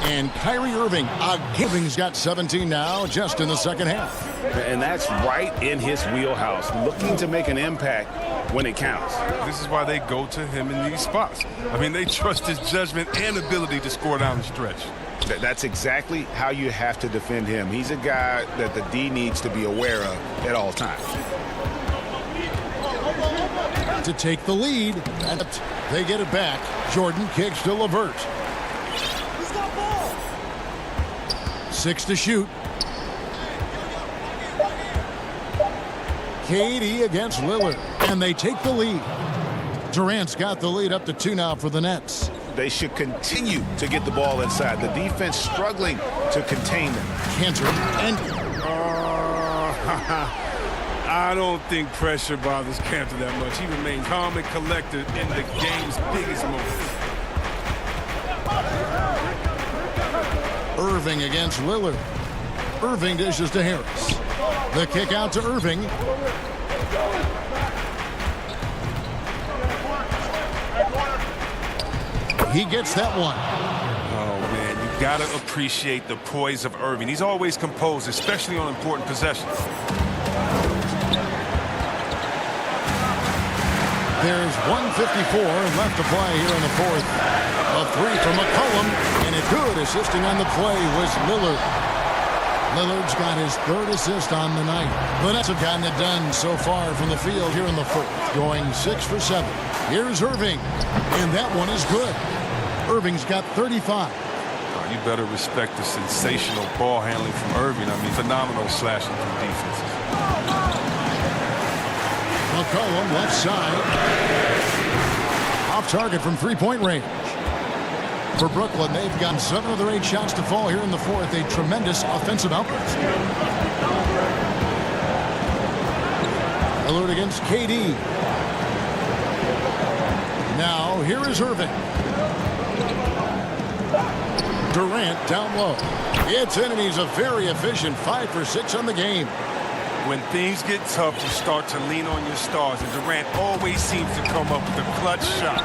And Kyrie Irving, Irving's got 17 now just in the second half. And that's right in his wheelhouse, looking to make an impact when it counts. This is why they go to him in these spots. I mean, they trust his judgment and ability to score down the stretch. That's exactly how you have to defend him. He's a guy that the D needs to be aware of at all times. To take the lead, and they get it back. Jordan kicks to LeVert. 6 to shoot. KD against Lillard, and they take the lead. Durant's got the lead up to 2 now for the Nets. They should continue to get the ball inside. The defense struggling to contain them. Cantor and I don't think pressure bothers Cantor that much. He remains calm and collected in the game's biggest moments. Irving against Lillard. Irving dishes to Harris. The kick out to Irving. He gets that one. Oh, man, you got to appreciate the poise of Irving. He's always composed, especially on important possessions. There's 1:54 left to play here in the fourth. A three from McCollum, and a good assisting on the play was Lillard. Lillard's got his 3rd assist on the night. The Nets have gotten it done so far from the field here in the fourth, going 6 for 7. Here's Irving, and that one is good. Irving's got 35. Oh, you better respect the sensational ball handling from Irving. I mean, phenomenal slashing through defenses. McCollum left side. Off target from three-point range. For Brooklyn, they've gotten 7 of their 8 shots to fall here in the fourth. A tremendous offensive outburst. Lillard against KD. Now, here is Irving. Durant down low. It's in, and he's a very efficient 5 for 6 on the game. When things get tough, you start to lean on your stars, and Durant always seems to come up with a clutch shot.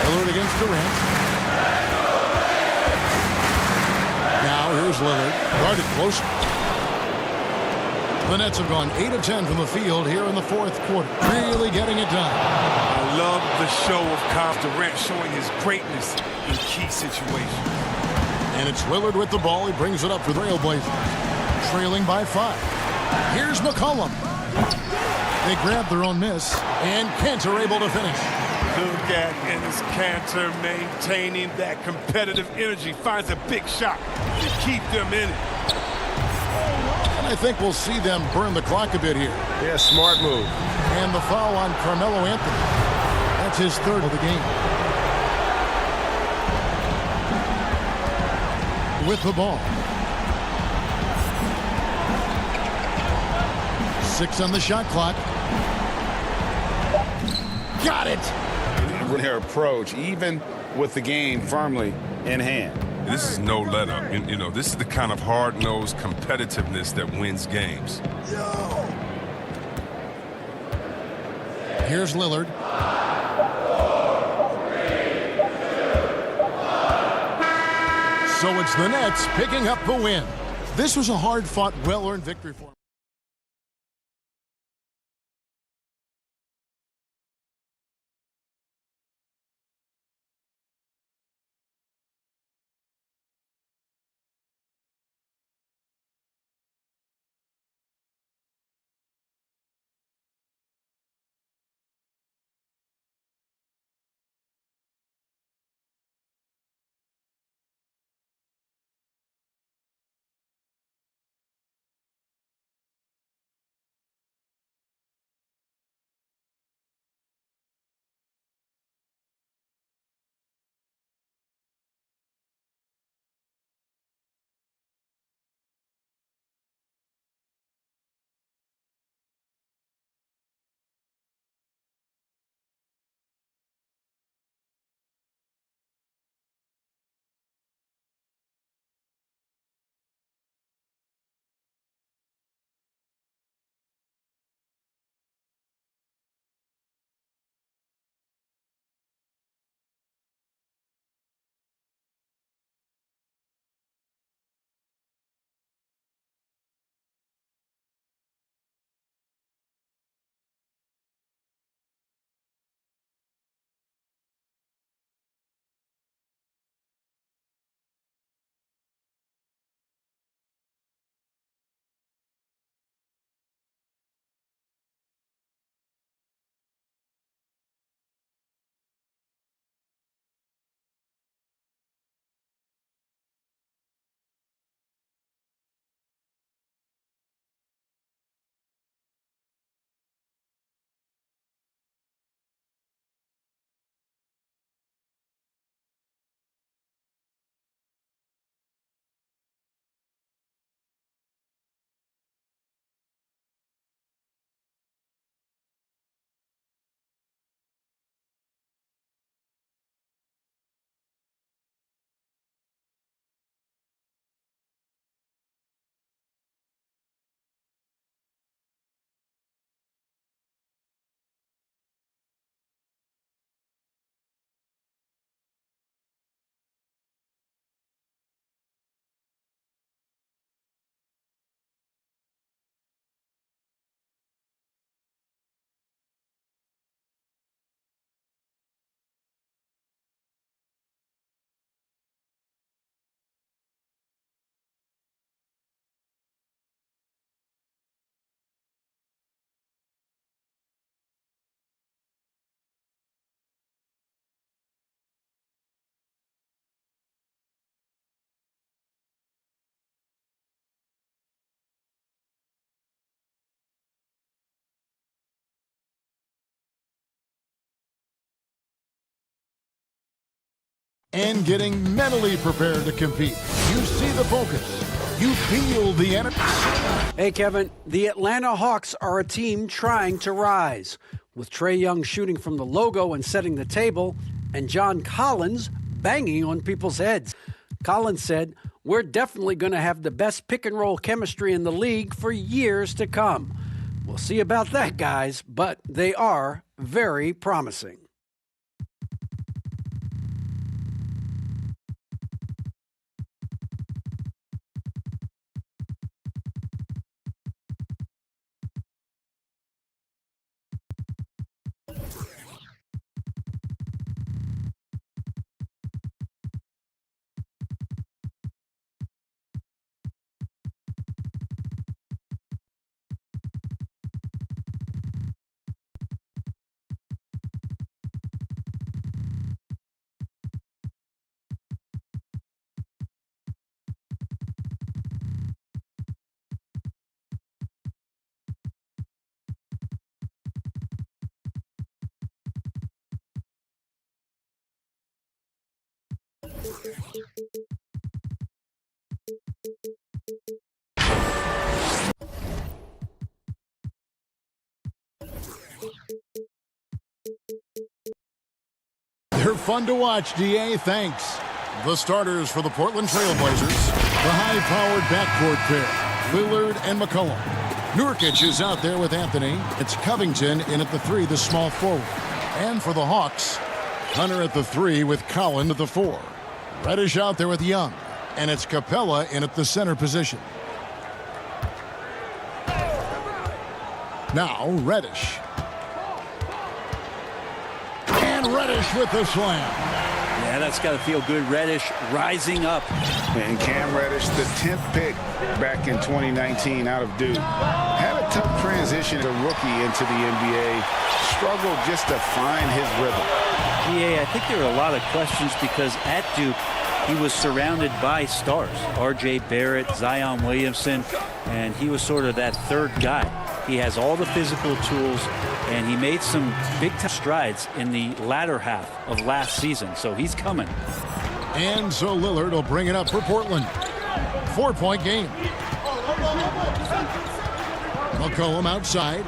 Lillard against Durant. Now here's Lillard. Guarded close. The Nets have gone 8 of 10 from the field here in the fourth quarter. Really getting it done. I love the show of Durant showing his greatness in key situations. And it's Lillard with the ball. He brings it up for the Trailblazers. Trailing by 5. Here's McCollum. They grab their own miss, and Cantor able to finish. Look at Enes Kanter maintaining that competitive energy. Finds a big shot to keep them in it. And I think we'll see them burn the clock a bit here. Yeah, smart move. And the foul on Carmelo Anthony. That's his 3rd of the game. With the ball. 6 on the shot clock. Got it! Their approach, even with the game firmly in hand. This is no let-up. You know, this is the kind of hard-nosed competitiveness that wins games. Here's Lillard. So it's the Nets picking up the win. This was a hard-fought, well-earned victory for them. and getting mentally prepared to compete. You see the focus. You feel the energy. Hey, Kevin, the Atlanta Hawks are a team trying to rise, with Trae Young shooting from the logo and setting the table, and John Collins banging on people's heads. Collins said, "We're definitely going to have the best pick-and-roll chemistry in the league for years to come." We'll see about that, guys, but they are very promising. They're fun to watch, DA. Thanks. The starters for the Portland Trail Blazers. The high-powered backcourt pair, Lillard and McCollum. Nurkic is out there with Anthony. It's Covington in at the 3, the small forward. And for the Hawks, Hunter at the 3 with Collin at the 4. Reddish out there with Young. And it's Capella in at the center position. Now, Reddish. And Reddish with the slam. Yeah, that's got to feel good. Reddish rising up. And Cam Reddish, the 10th pick back in 2019 out of Duke. Had a tough transition as a rookie into the NBA. Struggled just to find his rhythm. Yeah, I think there were a lot of questions because at Duke, he was surrounded by stars. R.J. Barrett, Zion Williamson, and he was sort of that third guy. He has all the physical tools, and he made some big-time strides in the latter half of last season, so he's coming. And so Lillard will bring it up for Portland. 4-point game. McCollum outside.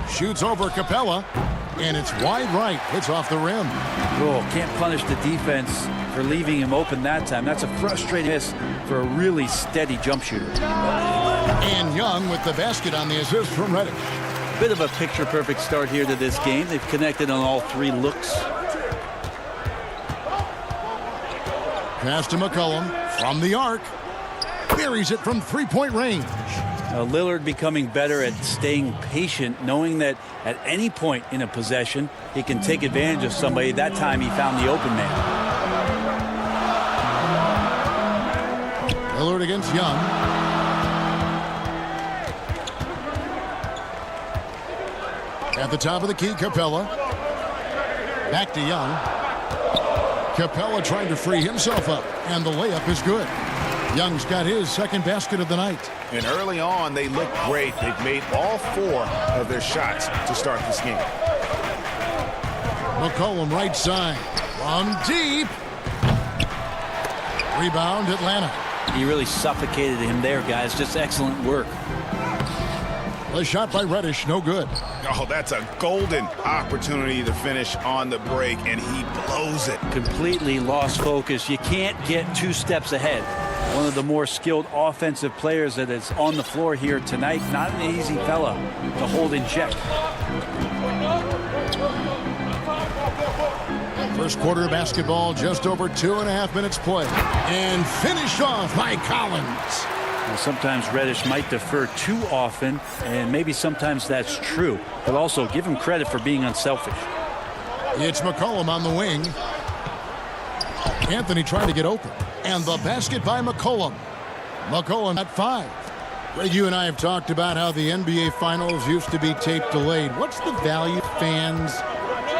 Shoots over Capella, and it's wide right. It's off the rim. Oh, can't punish the defense for leaving him open that time. That's a frustrating miss for a really steady jump shooter. And Young with the basket on the assist from Reddish. Bit of a picture-perfect start here to this game. They've connected on all 3 looks. Pass to McCollum from the arc. Buries it from 3-point range. Lillard becoming better at staying patient, knowing that at any point in a possession, he can take advantage of somebody. That time he found the open man. Lillard against Young. At the top of the key, Capella. Back to Young. Capella trying to free himself up, and the layup is good. Young's got his second basket of the night. And early on, they look great. They've made all 4 of their shots to start this game. McCollum right side. From deep. Rebound, Atlanta. He really suffocated him there, guys. Just excellent work. The shot by Reddish, no good. Oh, that's a golden opportunity to finish on the break, and he blows it. Completely lost focus. You can't get 2 steps ahead. One of the more skilled offensive players that is on the floor here tonight. Not an easy fella to hold in check. First quarter of basketball, just over 2.5 minutes play. And finished off by Collins. Well, sometimes Reddish might defer too often, and maybe sometimes that's true. But also give him credit for being unselfish. It's McCollum on the wing. Anthony trying to get open. And the basket by McCollum. McCollum at 5. Greg, you and I have talked about how the NBA Finals used to be tape delayed. What's the value of fans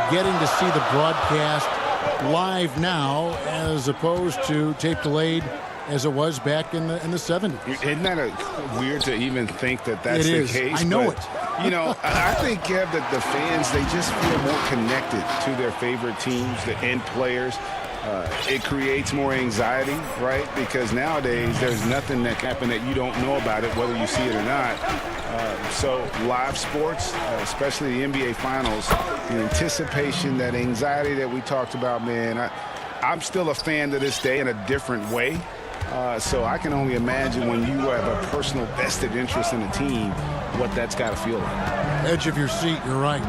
getting to see the broadcast live now as opposed to tape delayed as it was back in the 70s. Isn't that weird to even think that that's It the is. case? I know But, I think, Kev, that the fans, they just feel more connected to their favorite teams and players. It creates more anxiety, right? Because nowadays there's nothing that can happen that you don't know about it, whether you see it or not. So live sports, especially the NBA Finals, the anticipation, that anxiety that we talked about, man, I'm still a fan to this day in a different way. So I can only imagine when you have a personal vested interest in a team, what that's got to feel like. Edge of your seat, you're right.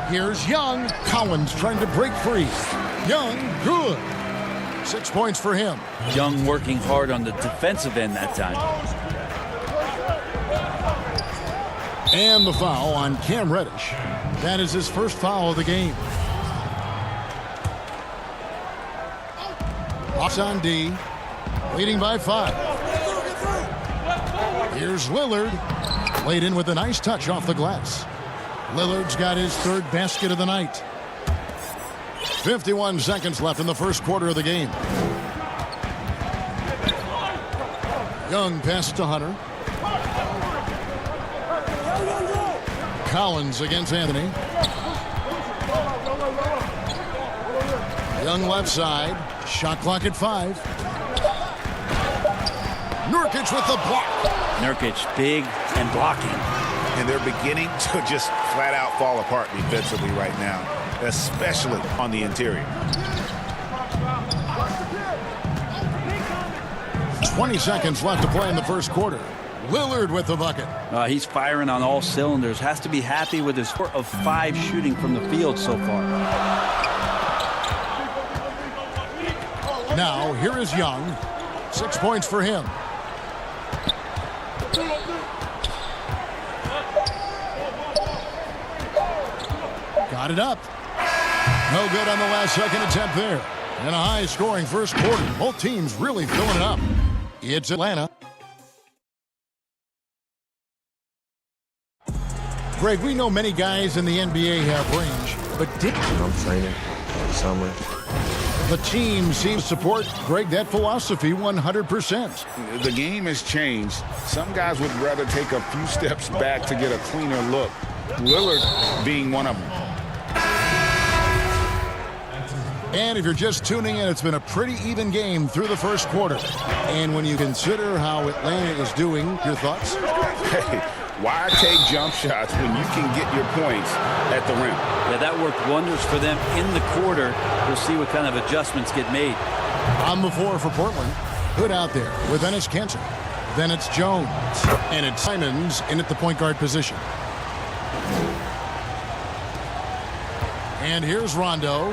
Here's Young. Collins trying to break free. Young, good. 6 points for him. Young working hard on the defensive end that time. And the foul on Cam Reddish. That is his first foul of the game. Hawks on D, leading by 5. Here's Lillard. Laid in with a nice touch off the glass. Lillard's got his third basket of the night. 51 seconds left in the first quarter of the game. Young passes to Hunter. Collins against Anthony. Young left side. Shot clock at 5. Nurkic with the block. Nurkic big and blocking. And they're beginning to just flat out fall apart defensively right now, especially on the interior. 20 seconds left to play in the first quarter. Lillard with the bucket. He's firing on all cylinders. Has to be happy with his 4 of 5 shooting from the field so far. Now, here is Young. 6 points for him. Got it up. No good on the last second attempt there. And a high-scoring first quarter. Both teams really filling it up. It's Atlanta. Greg, we know many guys in the NBA have range, but I'm training summer. the team seems to support, Greg, that philosophy 100%. The game has changed. Some guys would rather take a few steps back to get a cleaner look. Lillard being one of them. And if you're just tuning in, it's been a pretty even game through the first quarter. And when you consider how Atlanta is doing, your thoughts? Hey, why take jump shots when you can get your points at the rim? Yeah, that worked wonders for them in the quarter. We'll see what kind of adjustments get made. On the floor for Portland. Hood out there with Enes Kanter. Then it's Jones. And it's Simons in at the point guard position. And here's Rondo.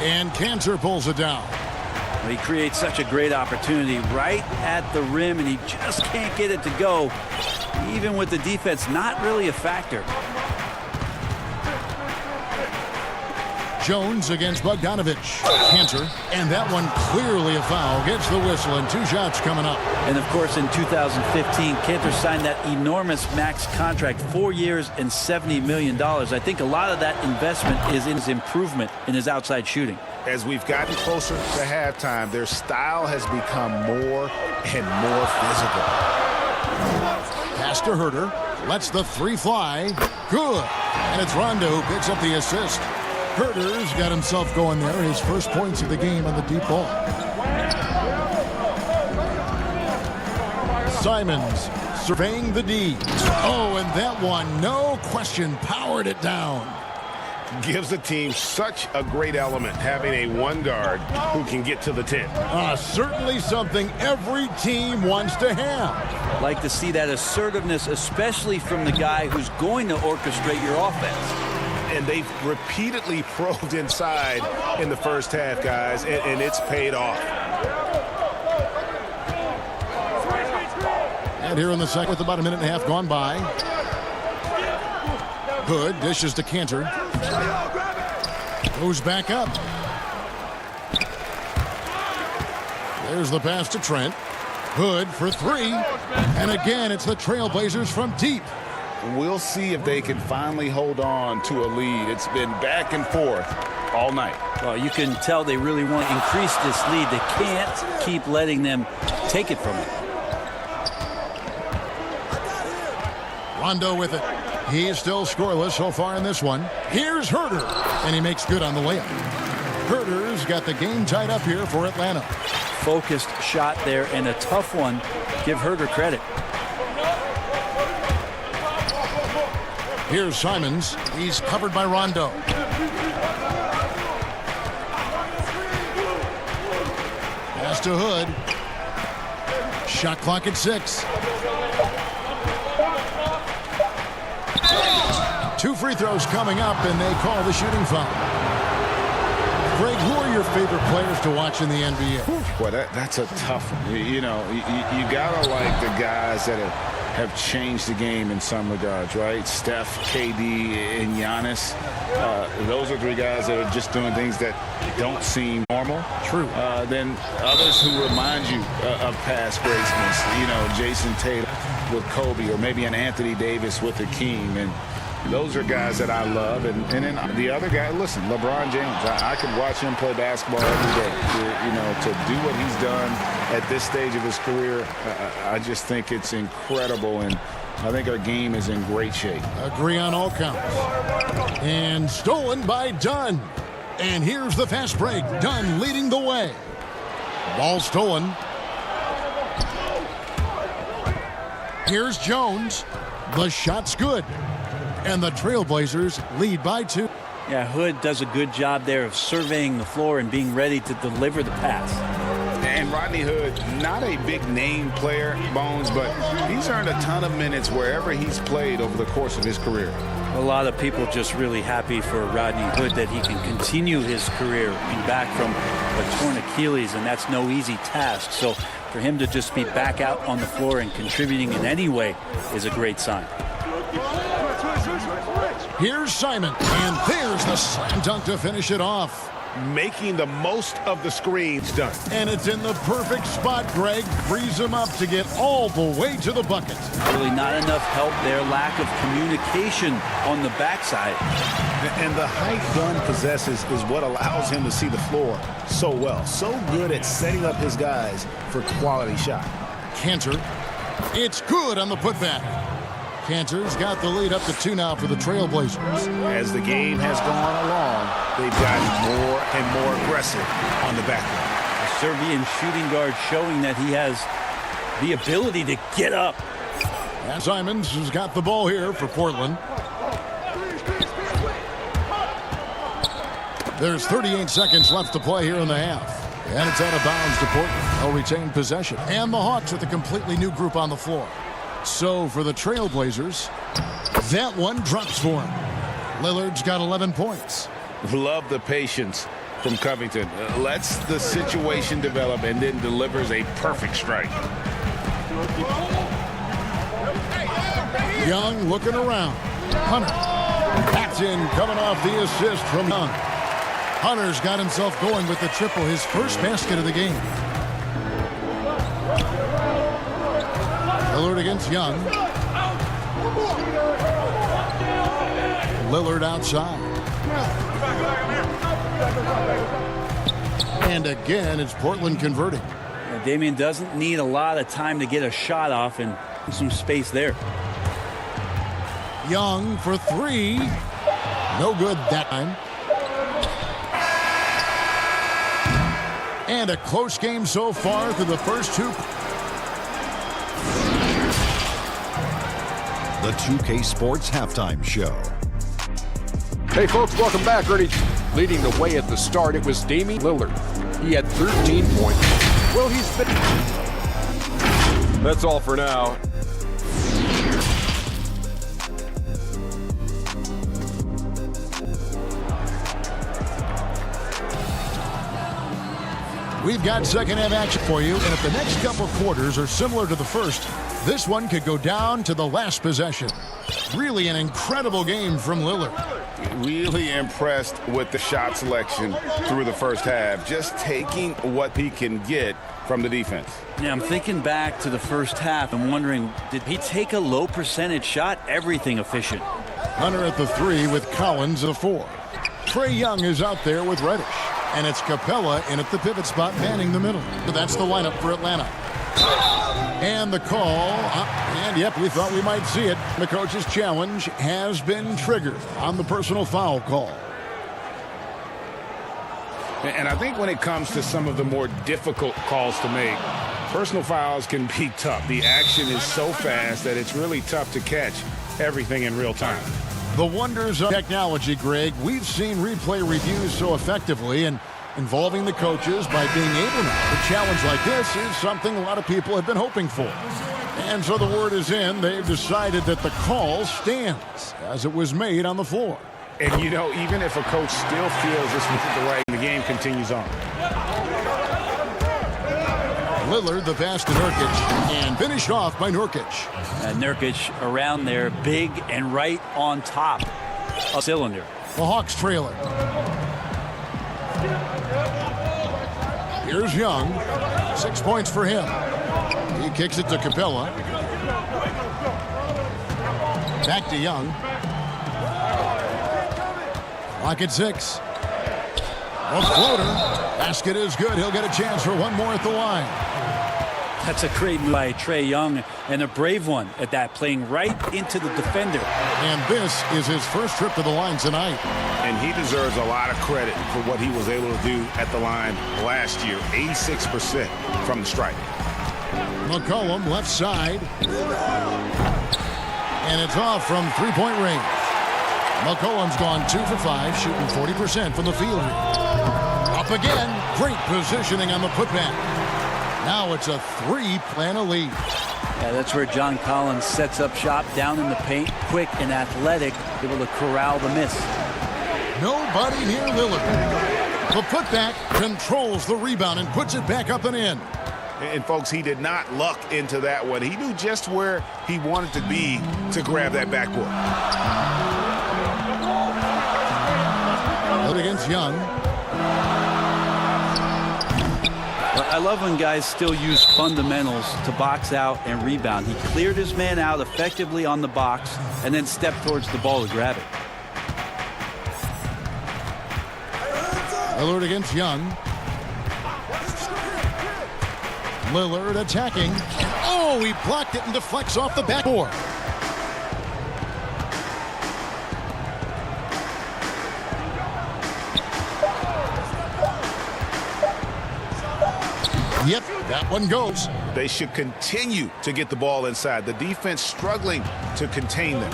And Kanter pulls it down. Well, he creates such a great opportunity right at the rim, and he just can't get it to go. Even with the defense not really a factor. Jones against Bogdanovic. Kanter, and that one clearly a foul. Gets the whistle, and 2 shots coming up. And of course, in 2015, Kanter signed that enormous max contract, 4 years and $70 million. I think a lot of that investment is in his improvement in his outside shooting. As we've gotten closer to halftime, their style has become more and more physical. Pass to Herter. Lets the 3 fly. Good. And it's Rondo who picks up the assist. Herter's got himself going there. His first points of the game on the deep ball. Simons surveying the D. Oh, and that one, no question, powered it down. Gives the team such a great element, having a one guard who can get to the 10. Certainly something every team wants to have. Like to see that assertiveness, especially from the guy who's going to orchestrate your offense. And they've repeatedly probed inside in the first half, guys, and it's paid off. And here in the second, with about a minute and a half gone by. Hood dishes to Kanter. Goes back up. There's the pass to Trent. Hood for 3. And again, it's the Trailblazers from deep. we'll see if they can finally hold on to a lead. It's been back and forth all night. Well, you can tell they really want to increase this lead. They can't keep letting them take it from them. Rondo with it. He's still scoreless so far in this one. Here's Herder, and he makes good on the layup. Herder's got the game tied up here for Atlanta. Focused shot there and a tough one. Give Herder credit. Here's Simons. He's covered by Rondo. Pass to Hood. Shot clock at 6. 2 free throws coming up, and they call the shooting foul. Greg, who are your favorite players to watch in the NBA? Boy, that's a tough one. You gotta like the guys that have changed the game in some regards, right? Steph, KD, and Giannis. Those are 3 guys that are just doing things that don't seem normal. True. Then others who remind you of past greatness. Jason Tatum with Kobe, or maybe an Anthony Davis with the King. And those are guys that I love. And then the other guy, listen, LeBron James. I could watch him play basketball every day. To do what he's done at this stage of his career, I just think it's incredible. And I think our game is in great shape. Agree on all counts. And stolen by Dunn. And here's the fast break. Dunn leading the way. Ball stolen. Here's Jones. The shot's good. And the Trailblazers lead by 2. Yeah, Hood does a good job there of surveying the floor and being ready to deliver the pass. And Rodney Hood, not a big name player, Bones, but he's earned a ton of minutes wherever he's played over the course of his career. A lot of people just really happy for Rodney Hood that he can continue his career back from a torn Achilles, and that's no easy task. So for him to just be back out on the floor and contributing in any way is a great sign. Here's Simon, and there's the slam dunk to finish it off. Making the most of the screens done. And it's in the perfect spot, Greg. Frees him up to get all the way to the bucket. Really not enough help there. Lack of communication on the backside. And the height Dunn possesses is what allows him to see the floor so well. So good at setting up his guys for quality shot. Cantor. It's good on the putback. Cantor's got the lead up to 2 now for the Trailblazers. As the game has gone along, they've gotten more and more aggressive on the back line. A Serbian shooting guard showing that he has the ability to get up. And Simons has got the ball here for Portland. There's 38 seconds left to play here in the half. And it's out of bounds to Portland. They'll retain possession. And the Hawks with a completely new group on the floor. So for the Trailblazers, that one drops for him. Lillard's got 11 points. Love the patience from Covington. Lets the situation develop and then delivers a perfect strike. Young looking around. Hunter. That's in, coming off the assist from Young. Hunter's got himself going with the triple, his first basket of the game. Lillard against Young. Lillard outside. And again, it's Portland converting. Damian doesn't need a lot of time to get a shot off and some space there. Young for 3. No good that time. And a close game so far through the first 2. The 2K Sports Halftime Show. Hey folks, welcome back. Leading the way at the start, it was Damian Lillard. He had 13 points. Well, he's finished. That's all for now. We've got second half action for you, and if the next couple quarters are similar to the first, this one could go down to the last possession. Really an incredible game from Lillard. Really impressed with the shot selection through the first half. Just taking what he can get from the defense. Yeah, I'm thinking back to the first half. I'm wondering, did he take a low percentage shot? Everything efficient. Hunter at the 3 with Collins at the 4. Trae Young is out there with Reddish. And it's Capella in at the pivot spot, manning the middle. That's the lineup for Atlanta. And the call, and yep, we thought we might see it. The coach's challenge has been triggered on the personal foul call. And I think when it comes to some of the more difficult calls to make, personal fouls can be tough. The action is so fast that it's really tough to catch everything in real time. The wonders of technology, Greg. We've seen replay reviews so effectively, and involving the coaches by being able now to challenge like this is something a lot of people have been hoping for. And so the word is in. They've decided that the call stands as it was made on the floor. And, you know, even if a coach still feels this was the right, the game continues on. Lillard, the pass to Nurkic, and finished off by Nurkic. Nurkic around there, big and right on top of cylinder. The Hawks trail it. Here's Young. 6 points for him. He kicks it to Capella. Back to Young. Clock at 6. A floater. Basket is good. He'll get a chance for one more at the line. That's a great move by Trae Young, and a brave one at that, playing right into the defender. And this is his first trip to the line tonight. And he deserves a lot of credit for what he was able to do at the line last year. 86% from the stripe. McCollum left side. And it's off from three-point range. McCollum's gone 2 for 5, shooting 40% from the field here. Up again. Great positioning on the putback. Now it's a 3-player lead. Yeah, that's where John Collins sets up shop down in the paint, quick and athletic, able to corral the miss. Nobody near Lillard. The putback controls the rebound and puts it back up and in. And folks, he did not luck into that one. He knew just where he wanted to be to grab that backboard. Out against Young. I love when guys still use fundamentals to box out and rebound. He cleared his man out effectively on the box and then stepped towards the ball to grab it. Lillard against Young. Lillard attacking. Oh, he blocked it and deflects off the backboard. Yep, that one goes. They should continue to get the ball inside. The defense struggling to contain them.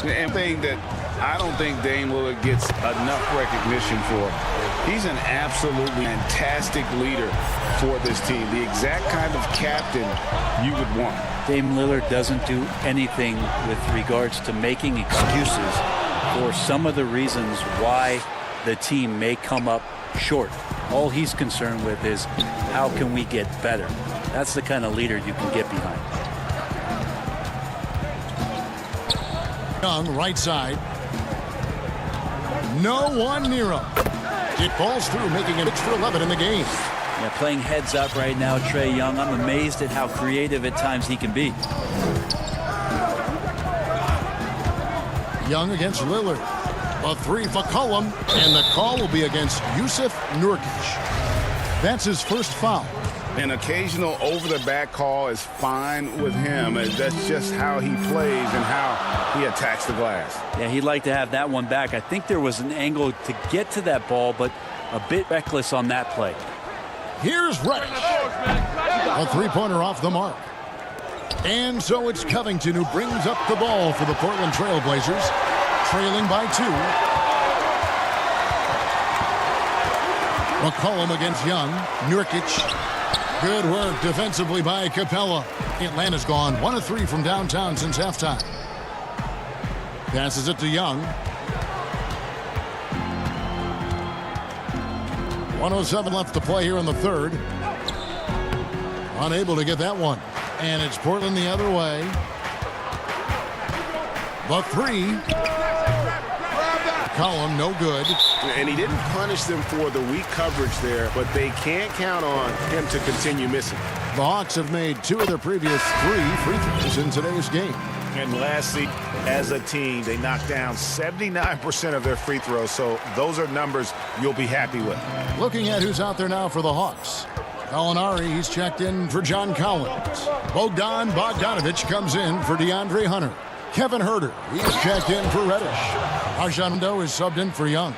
And thing that I don't think Dame Lillard gets enough recognition for. He's an absolutely fantastic leader for this team. The exact kind of captain you would want. Dame Lillard doesn't do anything with regards to making excuses for some of the reasons why the team may come up short. All he's concerned with is how can we get better. That's the kind of leader you can get behind. Young, right side. No one near him. It falls through, making it 6 for 11 in the game. Yeah, playing heads up right now, Trae Young. I'm amazed at how creative at times he can be. Young against Lillard. A 3 for Cullum, and the call will be against Yusuf Nurkic. That's his first foul. An occasional over-the-back call is fine with him. That's just how he plays and how he attacks the glass. Yeah, he'd like to have that one back. I think there was an angle to get to that ball, but a bit reckless on that play. Here's Reddish. A three-pointer off the mark. And so it's Covington who brings up the ball for the Portland Trail Blazers, trailing by 2. McCollum against Young. Nurkic. Good work defensively by Capella. Atlanta's gone 1 of 3 from downtown since halftime. Passes it to Young. 1:07 left to play here in the third. Unable to get that one. And it's Portland the other way. The 3. McCollum, no good. And he didn't punish them for the weak coverage there, but they can't count on him to continue missing. The Hawks have made 2 of their previous 3 free throws in today's game. And lastly, as a team, they knocked down 79% of their free throws, so those are numbers you'll be happy with. Looking at who's out there now for the Hawks. Gallinari, he's checked in for John Collins. Bogdanovich comes in for DeAndre Hunter. Kevin Herter, he's checked in for Reddish. Arjando is subbed in for Young.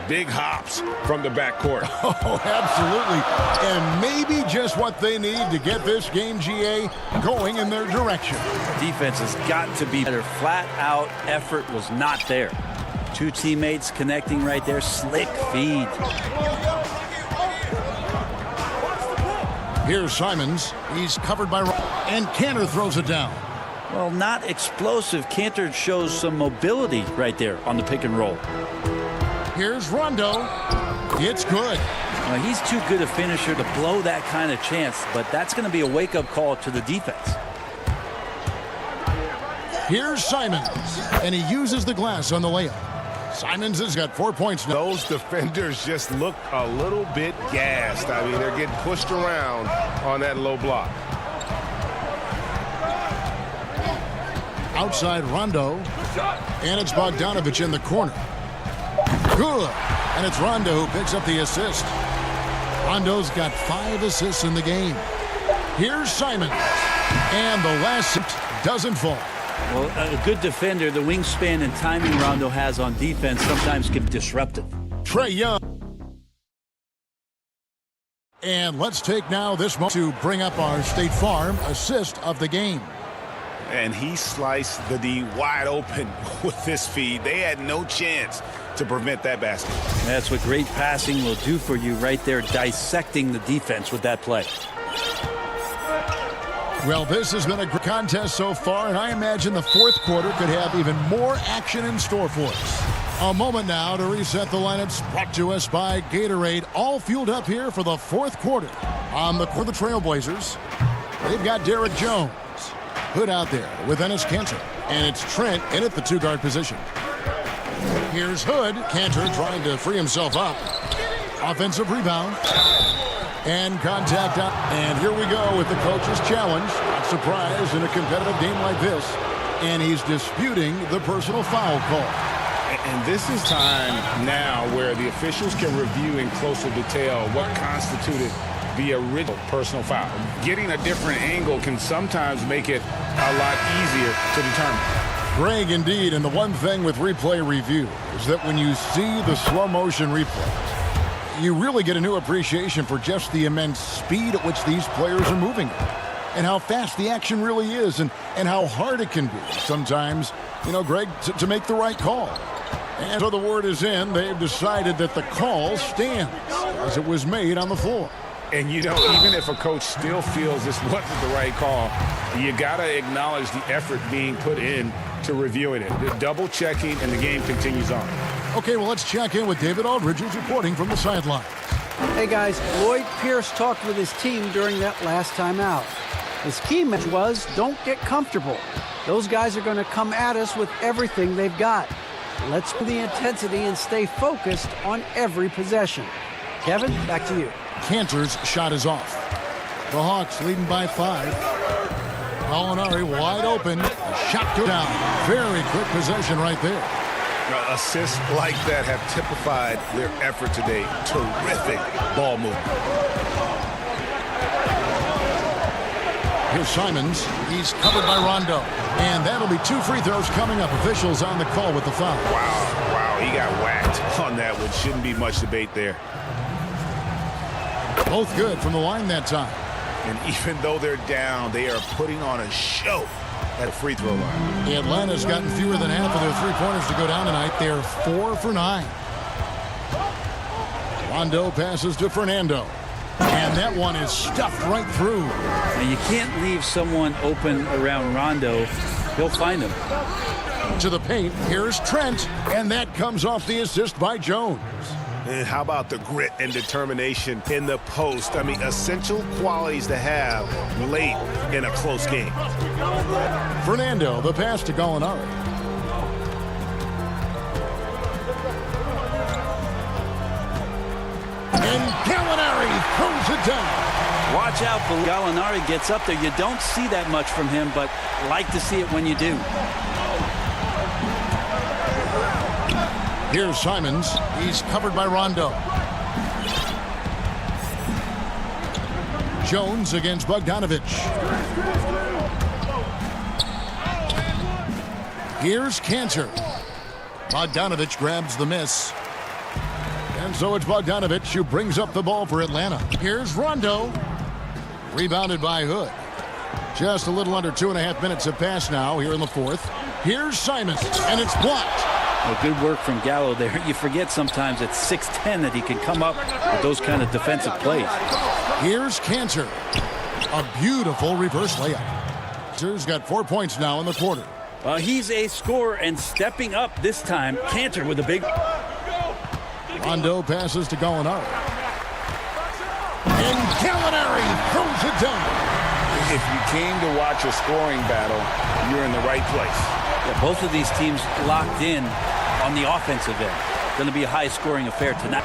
Big hops from the backcourt. Oh, absolutely. And maybe just what they need to get this game, GA, going in their direction. Defense has got to be better. Flat-out effort was not there. 2 teammates connecting right there. Slick feed. Here's Simons. He's covered by... And Cantor throws it down. Well, not explosive. Cantor shows some mobility right there on the pick and roll. Here's Rondo. It's good. Well, he's too good a finisher to blow that kind of chance, but that's going to be a wake-up call to the defense. Here's Simons, and he uses the glass on the layup. Simons has got 4 points now. Those defenders just look a little bit gassed. I mean, they're getting pushed around on that low block. Outside Rondo, and it's Bogdanovich in the corner. Good, and it's Rondo who picks up the assist. Rondo's got 5 assists in the game. Here's Simons, and the last doesn't fall. Well, a good defender, the wingspan and timing Rondo has on defense sometimes can be disruptive. Trae Young. And let's take now this moment to bring up our State Farm assist of the game. And he sliced the D wide open with this feed. They had no chance to prevent that basket. That's what great passing will do for you right there, dissecting the defense with that play. Well, this has been a great contest so far, and I imagine the fourth quarter could have even more action in store for us. A moment now to reset the lineups, brought to us by Gatorade, all fueled up here for the fourth quarter. On the court, the Trailblazers, they've got Derek Jones. Hood out there with Enes Kanter, and it's Trent in at the 2-guard position. Here's Hood. Kanter trying to free himself up. Offensive rebound. And contact out. And here we go with the coach's challenge. Not surprised in a competitive game like this. And he's disputing the personal foul call. And this is time now where the officials can review in closer detail what constituted the original personal foul. Getting a different angle can sometimes make it a lot easier to determine. Greg, indeed, and the one thing with replay review is that when you see the slow motion replay, you really get a new appreciation for just the immense speed at which these players are moving and how fast the action really is and how hard it can be sometimes, you know, Greg, to make the right call. And so the word is in. They've decided that the call stands as it was made on the floor. And, you know, even if a coach still feels this wasn't the right call, you got to acknowledge the effort being put in to reviewing it. The double checking, and the game continues on. Okay, well, let's check in with David Aldridge, who's reporting from the sidelines. Hey, guys, Lloyd Pierce talked with his team during that last time out. His key message was, don't get comfortable. Those guys are going to come at us with everything they've got. Let's put the intensity and stay focused on every possession. Kevin, back to you. Kanter's shot is off. The Hawks leading by 5. Gallinari wide open. Shot go down. Very quick possession right there. Assists like that have typified their effort today. Terrific ball movement. Here's Simons. He's covered by Rondo. And that'll be 2 free throws coming up. Officials on the call with the foul. Wow, he got whacked on that one. Shouldn't be much debate there. Both good from the line that time. And even though they're down, they are putting on a show at the free throw line. Atlanta's gotten fewer than half of their three-pointers to go down tonight. They're 4 for 9. Rondo passes to Fernando. And that one is stuffed right through. Now you can't leave someone open around Rondo. He'll find him. To the paint, here's Trent. And that comes off the assist by Jones. And how about the grit and determination in the post? I mean, essential qualities to have late in a close game. Fernando, the pass to Gallinari. it down. Watch out, Gallinari gets up there. You don't see that much from him, but like to see it when you do. Here's Simons. He's covered by Rondo. Jones against Bogdanovich. Here's Cantor. Bogdanovich grabs the miss. And so it's Bogdanovich who brings up the ball for Atlanta. Here's Rondo. Rebounded by Hood. Just a little under 2.5 minutes have passed now here in the fourth. Here's Simons, and it's blocked. Well, good work from Gallo there. You forget sometimes at 6'10" that he can come up with those kind of defensive plays. Here's Cantor. A beautiful reverse layup. Cantor's got 4 points now in the quarter. He's a scorer and stepping up this time. Cantor with a big... Rondo passes to Gallinari. And Gallinari throws it down. If you came to watch a scoring battle, you're in the right place. Yeah, both of these teams locked in on the offensive end. Going to be a high-scoring affair tonight.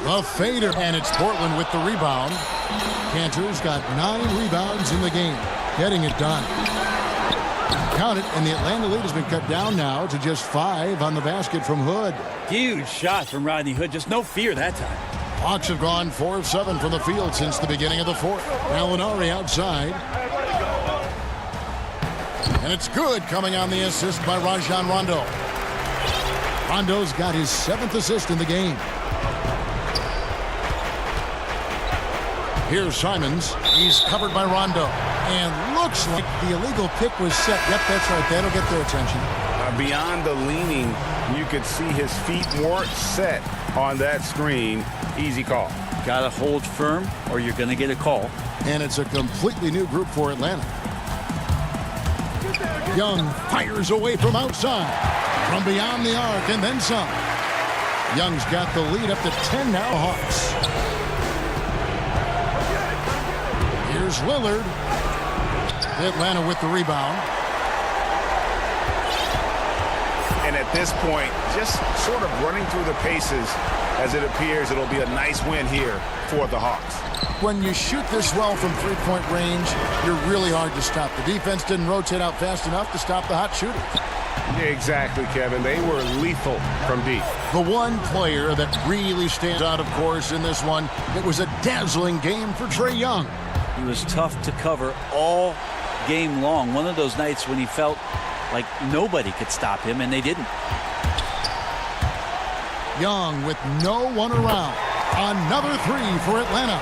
The fader, and it's Portland with the rebound. Cantor's got 9 rebounds in the game, getting it done. Count it, and the Atlanta lead has been cut down now to just 5 on the basket from Hood. Huge shot from Rodney Hood, just no fear that time. Hawks have gone 4 of 7 from the field since the beginning of the fourth. Gallinari outside. And it's good, coming on the assist by Rajon Rondo. Rondo's got his 7th assist in the game. Here's Simons. He's covered by Rondo. And looks like the illegal pick was set. Yep, that's right. That'll get their attention. Beyond the leaning, you could see his feet weren't set on that screen. Easy call. Got to hold firm or you're going to get a call. And it's a completely new group for Atlanta. Young fires away from outside. From beyond the arc and then some. Young's got the lead up to 10 now. Hawks. Here's Lillard. Atlanta with the rebound. And at this point, just sort of running through the paces as it appears it'll be a nice win here for the Hawks. When you shoot this well from three-point range, you're really hard to stop. The defense didn't rotate out fast enough to stop the hot shooters. Yeah, exactly, Kevin. They were lethal from deep. The one player that really stands out, of course, in this one, it was a dazzling game for Trae Young. He was tough to cover all game long. One of those nights when he felt like nobody could stop him, and they didn't. Young with no one around. Another 3 for Atlanta.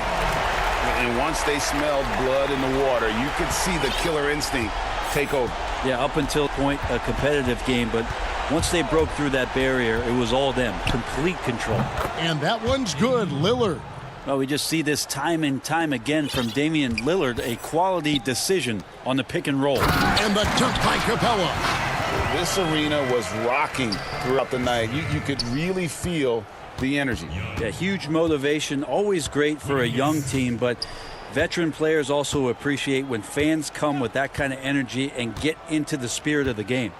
And once they smelled blood in the water, you could see the killer instinct take over. Yeah, up until point, a competitive game, but once they broke through that barrier, it was all them. Complete control. And that one's good, Lillard. Well, we just see this time and time again from Damian Lillard, a quality decision on the pick and roll. And the dunk by Capella. This arena was rocking throughout the night. You could really feel the energy. Yeah, huge motivation, always great for a young team, but veteran players also appreciate when fans come with that kind of energy and get into the spirit of the game.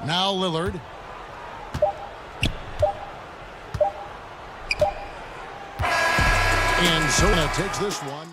Now Lillard. And Zona takes this one.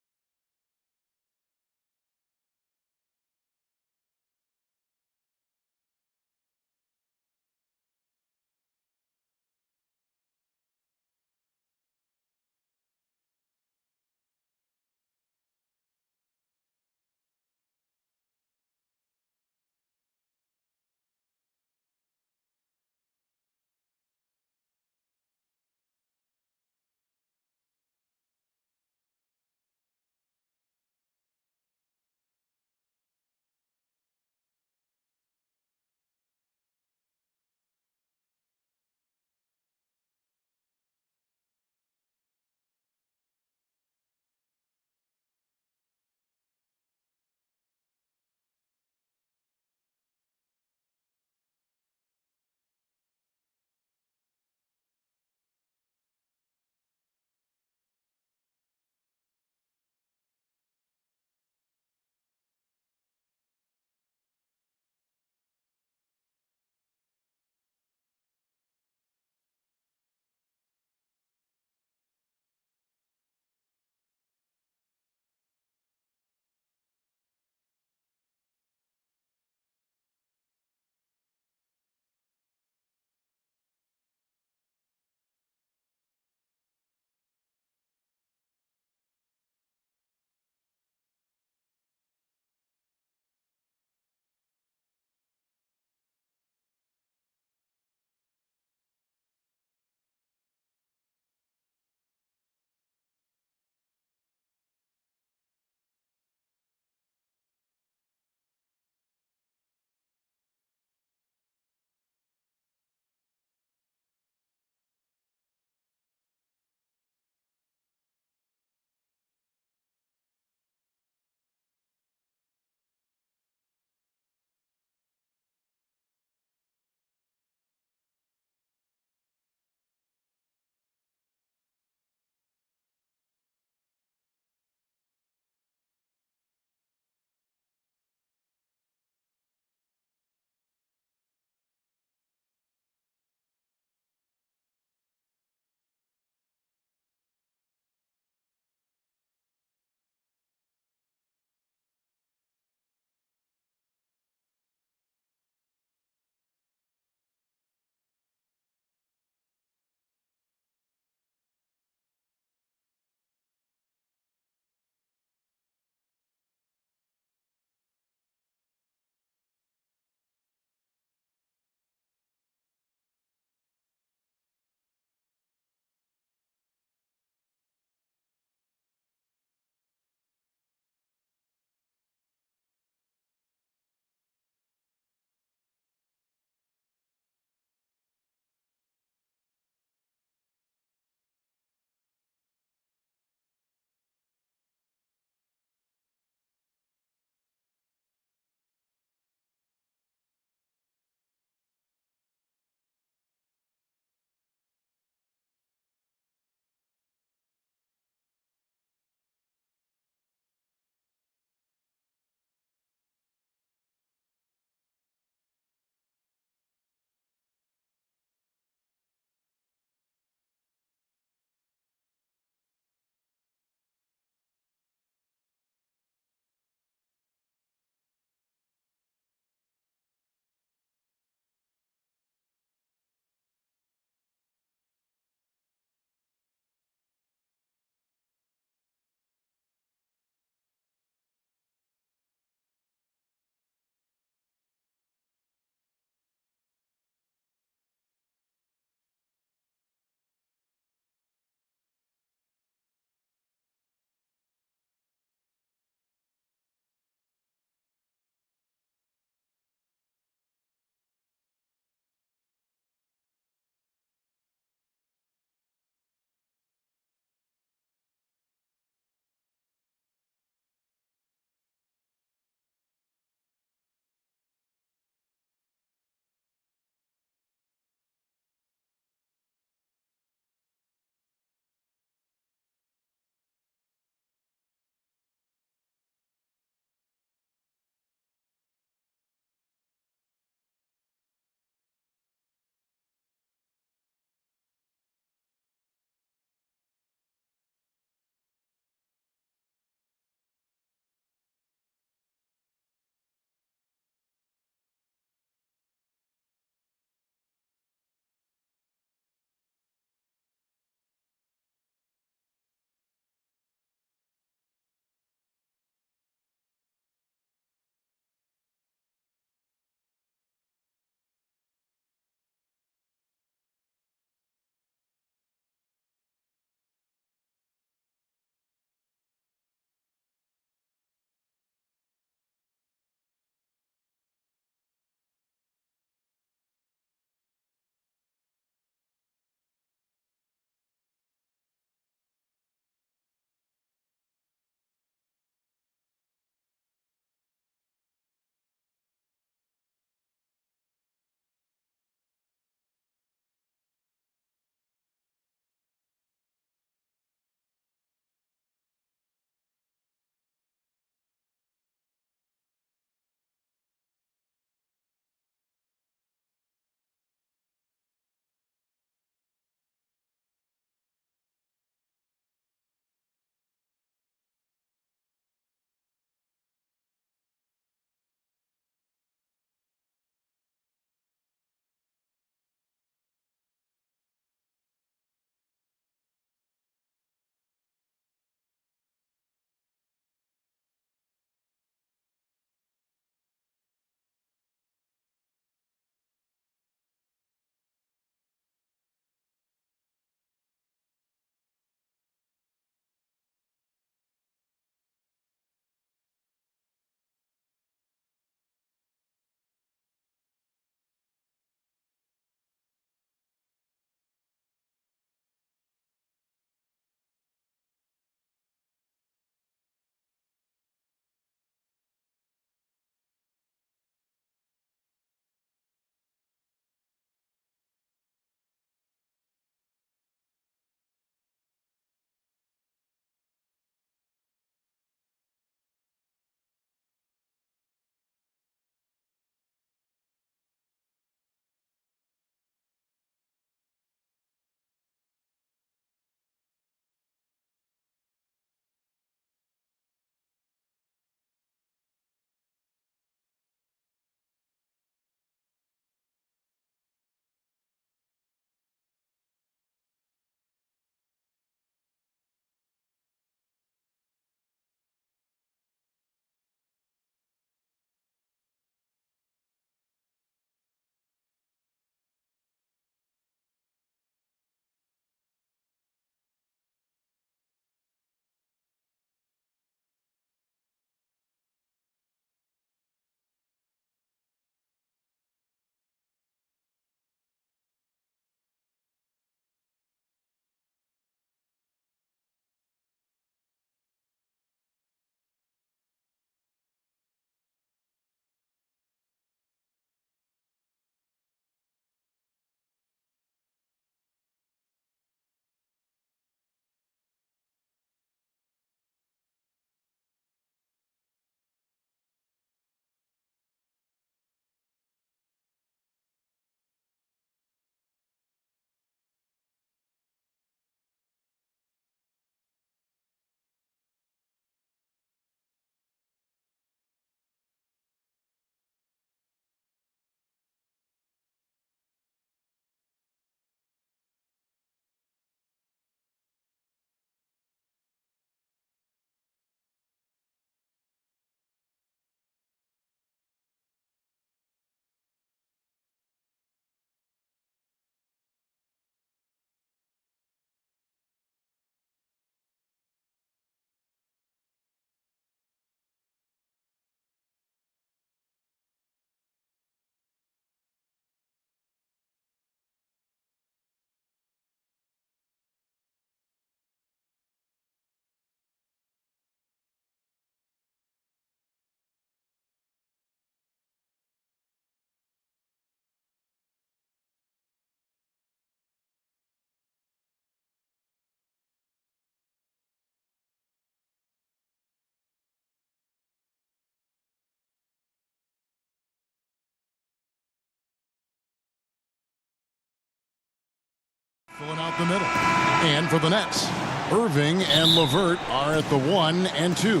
Filling out the middle. And for the Nets, Irving and LeVert are at the 1 and 2.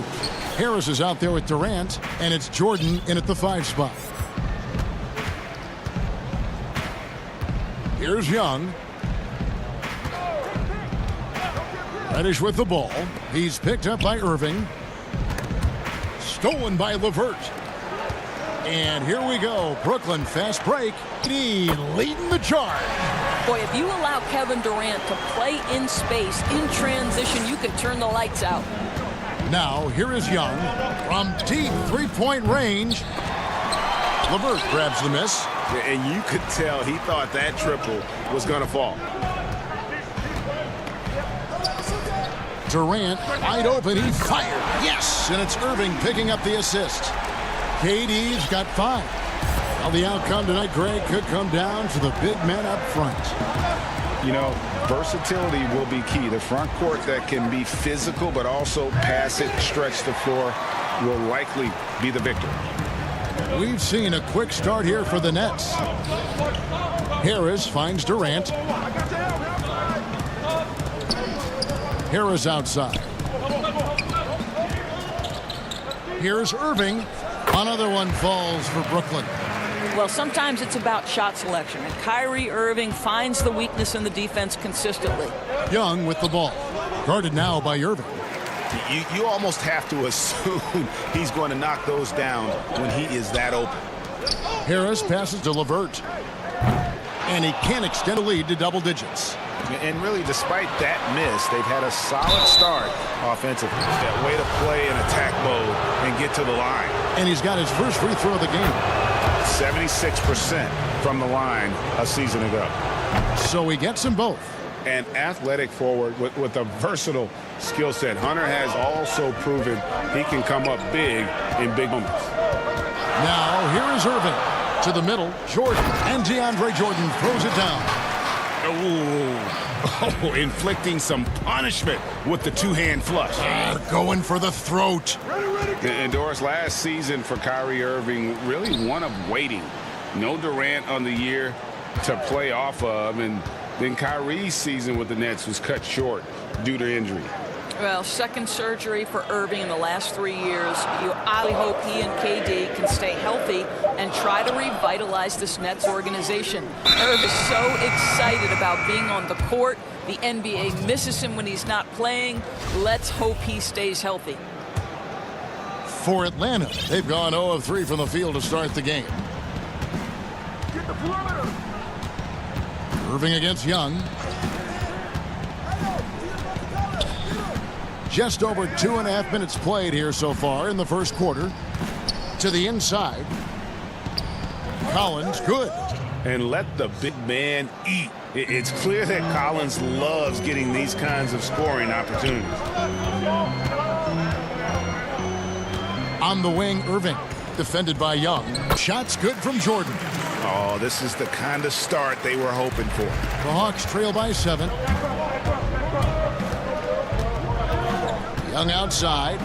Harris is out there with Durant, and it's Jordan in at the 5 spot. Here's Young. Reddish with the ball. He's picked up by Irving. Stolen by LeVert. And here we go. Brooklyn fast break. Leading the charge. Boy, if you allow Kevin Durant to play in space, in transition, you could turn the lights out. Now, here is Young from deep three-point range. LeVert grabs the miss. And you could tell he thought that triple was going to fall. Durant wide open. He fired. Yes! And it's Irving picking up the assist. KD's got 5. Well, the outcome tonight, Greg, could come down to the big men up front. You know, versatility will be key. The front court that can be physical but also pass it, stretch the floor, will likely be the victor. We've seen a quick start here for the Nets. Harris finds Durant. Harris outside. Here's Irving. Another one falls for Brooklyn. Well, sometimes it's about shot selection, and Kyrie Irving finds the weakness in the defense consistently. Young with the ball. Guarded now by Irving. You almost have to assume he's going to knock those down when he is that open. Harris passes to LeVert. And he can't extend the lead to double digits. And really, despite that miss, they've had a solid start offensively. That way to play in attack mode and get to the line. And he's got his first free throw of the game. 76% from the line a season ago. So he gets them both. An athletic forward with a versatile skill set. Hunter has also proven he can come up big in big moments. Now, here is Irving. To the middle, Jordan. And DeAndre Jordan throws it down. Oh, inflicting some punishment with the two-hand flush. Going for the throat. And Doris, last season for Kyrie Irving, really one of waiting. No Durant on the year to play off of, and then Kyrie's season with the Nets was cut short due to injury. Well, second surgery for Irving in the last 3 years. You obviously hope he and KD can stay healthy and try to revitalize this Nets organization. Irv is so excited about being on the court. The NBA misses him when he's not playing. Let's hope he stays healthy. For Atlanta, they've gone 0 of 3 from the field to start the game. Irving against Young. Just over 2.5 minutes played here so far in the first quarter. To the inside. Collins, good. And let the big man eat. It's clear that Collins loves getting these kinds of scoring opportunities. On the wing, Irving. Defended by Young. Shots good from Jordan. Oh, this is the kind of start they were hoping for. The Hawks trail by 7. Young outside.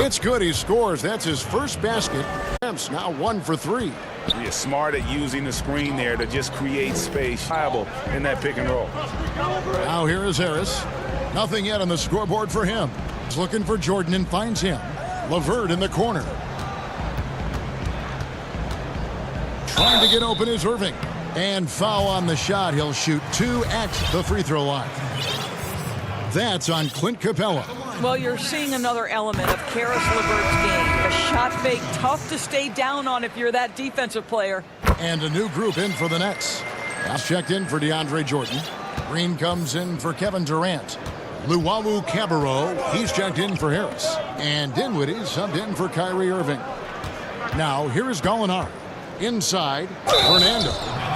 It's good. He scores. That's his first basket. Now 1 for 3. He's smart at using the screen there to just create space. Viable in that pick and roll. Now here is Harris. Nothing yet on the scoreboard for him. He's looking for Jordan and finds him. LeVert in the corner. Trying to get open is Irving. And foul on the shot. He'll shoot 2 at the free throw line. That's on Clint Capella. Well, you're seeing another element of Karis LeVert's game. The shot fake, tough to stay down on if you're that defensive player. And a new group in for the Nets. That's checked in for DeAndre Jordan. Green comes in for Kevin Durant. Luwawu Cabarro, he's checked in for Harris. And Dinwiddie subbed in for Kyrie Irving. Now, here is Gallinari. Inside, Fernando.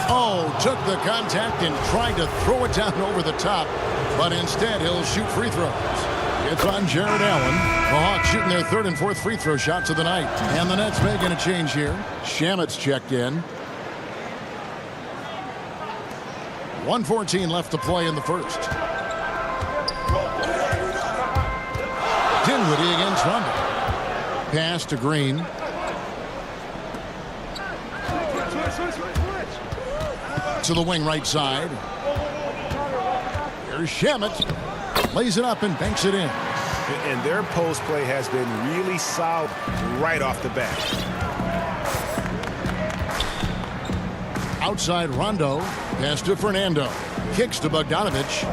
Oh, took the contact and tried to throw it down over the top. But instead, he'll shoot free throws. It's on Jared Allen. The Hawks shooting their 3rd and 4th free throw shots of the night. And the Nets making a change here. Shamit's checked in. 1:14 left to play in the first. Dinwiddie against Rondo. Pass to Green. To the wing right side. Here's Shamet. Lays it up and banks it in. And their post play has been really solid right off the bat. Outside Rondo. Pass to Fernando. Kicks to Bogdanovich.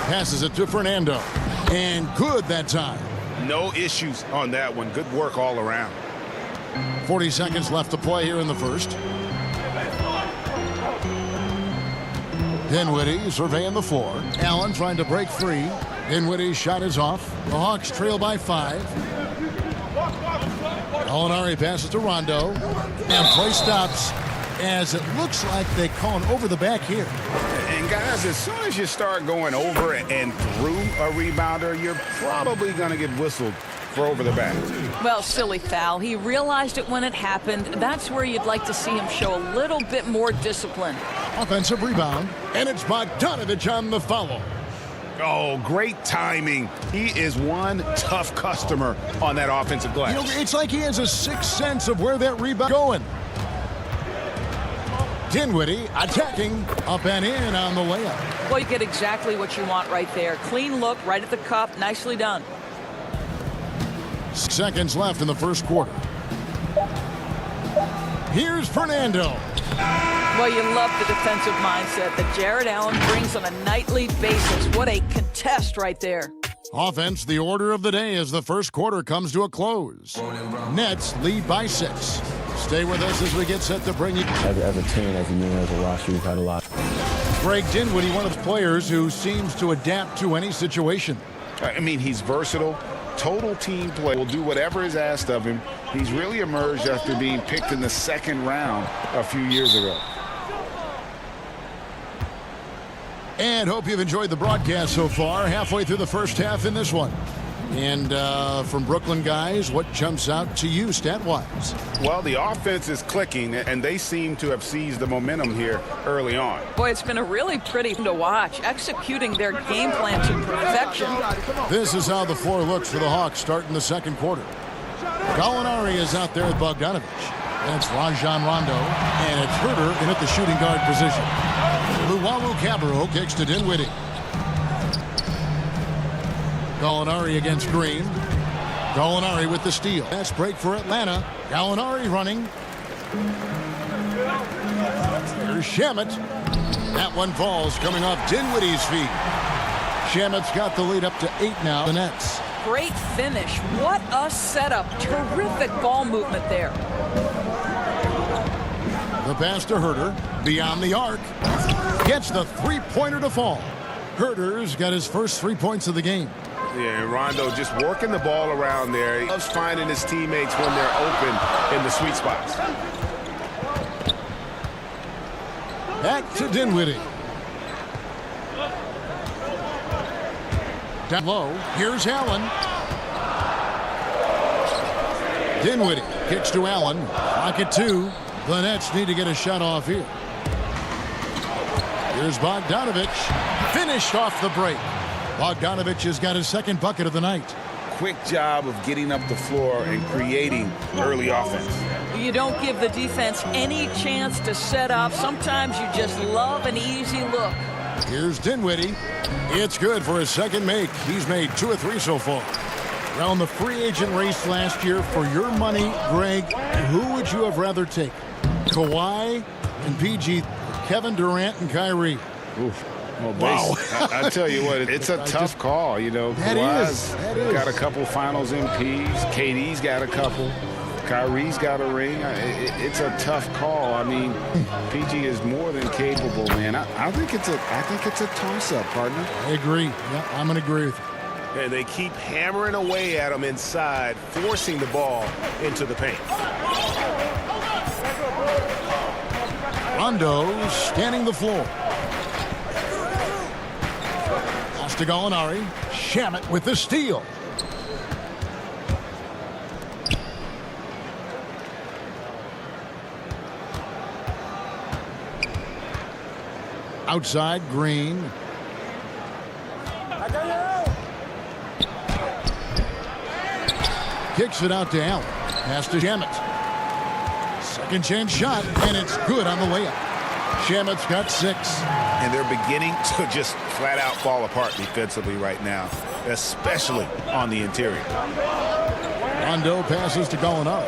Passes it to Fernando. And good that time. No issues on that one. Good work all around. 40 seconds left to play here in the first. Dinwiddie surveying the floor. Allen trying to break free. Dinwiddie's shot is off. The Hawks trail by 5. Gallinari passes to Rondo. And play stops as it looks like they call an over the back here. And guys, as soon as you start going over and through a rebounder, you're probably going to get whistled for over the back. Well, silly foul. He realized it when it happened. That's where you'd like to see him show a little bit more discipline. Offensive rebound, and it's Bogdanovich on the follow. Oh, great timing. He is one tough customer on that offensive glass. You know, it's like he has a sixth sense of where that rebound going. Dinwiddie attacking up and in on the layup. Well, you get exactly what you want right there. Clean look right at the cup. Nicely done. Seconds left in the first quarter. Here's Fernando. Well, you love the defensive mindset that Jared Allen brings on a nightly basis. What a contest right there. Offense, the order of the day as the first quarter comes to a close. Nets lead by 6. Stay with us as we get set to bring you. As a team, as a unit, as a roster, we've had a lot. Greg Dinwiddie, one of the players who seems to adapt to any situation. I mean, he's versatile. Total team play. Will do whatever is asked of him. He's really emerged after being picked in the second round a few years ago. And hope you've enjoyed the broadcast so far. Halfway through the first half in this one. And from Brooklyn guys, what jumps out to you stat-wise? Well, the offense is clicking, and they seem to have seized the momentum here early on. Boy, it's been a really pretty to watch, executing their game plan to perfection. This is how the floor looks for the Hawks starting the second quarter. Gallinari is out there with Bogdanovich. And it's Rajon Rondo, and it's Herter in at the shooting guard position. Luwawu Cabarro kicks to Dinwiddie. Gallinari against Green. Gallinari with the steal. Fast break for Atlanta. Gallinari running. Here's Shamet. That one falls coming off Dinwiddie's feet. Shamet's got the lead up to 8 now. The Nets. Great finish. What a setup. Terrific ball movement there. The pass to Herter. Beyond the arc. Gets the three-pointer to fall. Herter's got his first 3 points of the game. Yeah, and Rondo just working the ball around there. He loves finding his teammates when they're open in the sweet spots. Back to Dinwiddie. Down low. Here's Allen. Dinwiddie kicks to Allen. Clock at 2. The Nets need to get a shot off here. Here's Bogdanovich. Finished off the break. Bogdanovich has got his second bucket of the night. Quick job of getting up the floor and creating early offense. You don't give the defense any chance to set up. Sometimes you just love an easy look. Here's Dinwiddie. It's good for his second make. He's made 2 or 3 so far. Around the free agent race last year, for your money, Greg, who would you have rather take? Kawhi and PG, Kevin Durant and Kyrie? Oof. Well, wow. I tell you what, it's a tough call. You know, Kawhi's got a couple finals MPs. KD's got a couple. Kyrie's got a ring. It's a tough call. I mean, PG is more than capable, man. I think it's a toss-up, partner. I agree. Yeah, I'm going to agree with you. And they keep hammering away at him inside, forcing the ball into the paint. Rondo scanning the floor. Pass to Gallinari. Shamet with the steal. Outside, Green. Kicks it out to Allen. Pass to Shamet. Second chance shot, and it's good on the layup. Shamit's got 6. And they're beginning to just flat out fall apart defensively right now, especially on the interior. Rondo passes to Gallinari.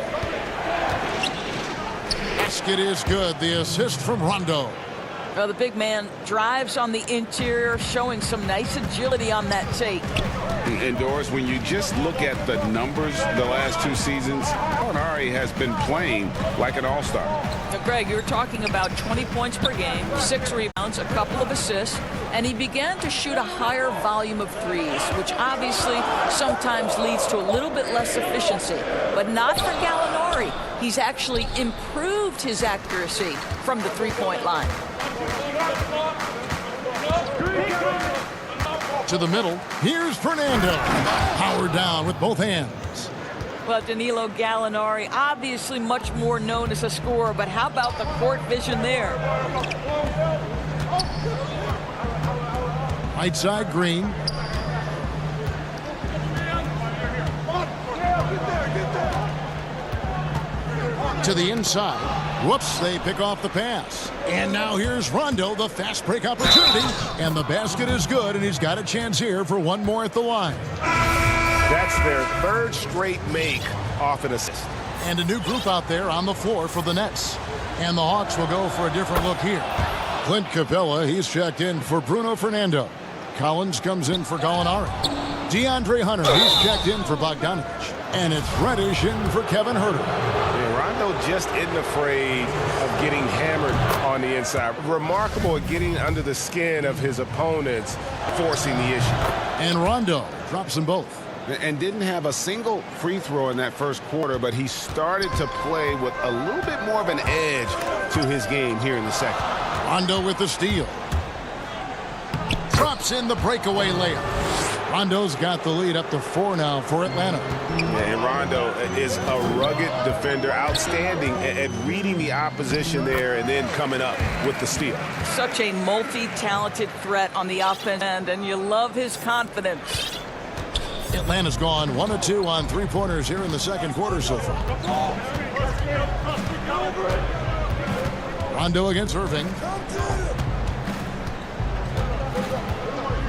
Basket is good. The assist from Rondo. Well, the big man drives on the interior, showing some nice agility on that take. And Doris, when you just look at the numbers the last 2 seasons, Gallinari has been playing like an all-star. Now, Greg, you were talking about 20 points per game, 6 rebounds, a couple of assists, and he began to shoot a higher volume of threes, which obviously sometimes leads to a little bit less efficiency. But not for Gallinari. He's actually improved his accuracy from the three-point line. To the middle. Here's Fernando. Power down with both hands. Well, Danilo Gallinari, obviously much more known as a scorer, but how about the court vision there? Right side, Green. To the inside. Whoops, they pick off the pass. And now here's Rondo, the fast break opportunity. And the basket is good, and he's got a chance here for one more at the line. That's their 3rd straight make off an assist. And a new group out there on the floor for the Nets. And the Hawks will go for a different look here. Clint Capella, he's checked in for Bruno Fernando. Collins comes in for Gallinari. DeAndre Hunter, he's checked in for Bogdanovich. And it's Reddish in for Kevin Huerter. Yeah, Rondo just isn't afraid of getting hammered on the inside. Remarkable at getting under the skin of his opponents, forcing the issue. And Rondo drops them both. And didn't have a single free throw in that first quarter, but he started to play with a little bit more of an edge to his game here in the second. Rondo with the steal. Drops in the breakaway layup. Rondo's got the lead up to 4 now for Atlanta. Yeah, and Rondo is a rugged defender, outstanding at reading the opposition there and then coming up with the steal. Such a multi-talented threat on the offense end, and you love his confidence. Atlanta's gone 1 of 2 on 3-pointers here in the second quarter so far. Rondo against Irving.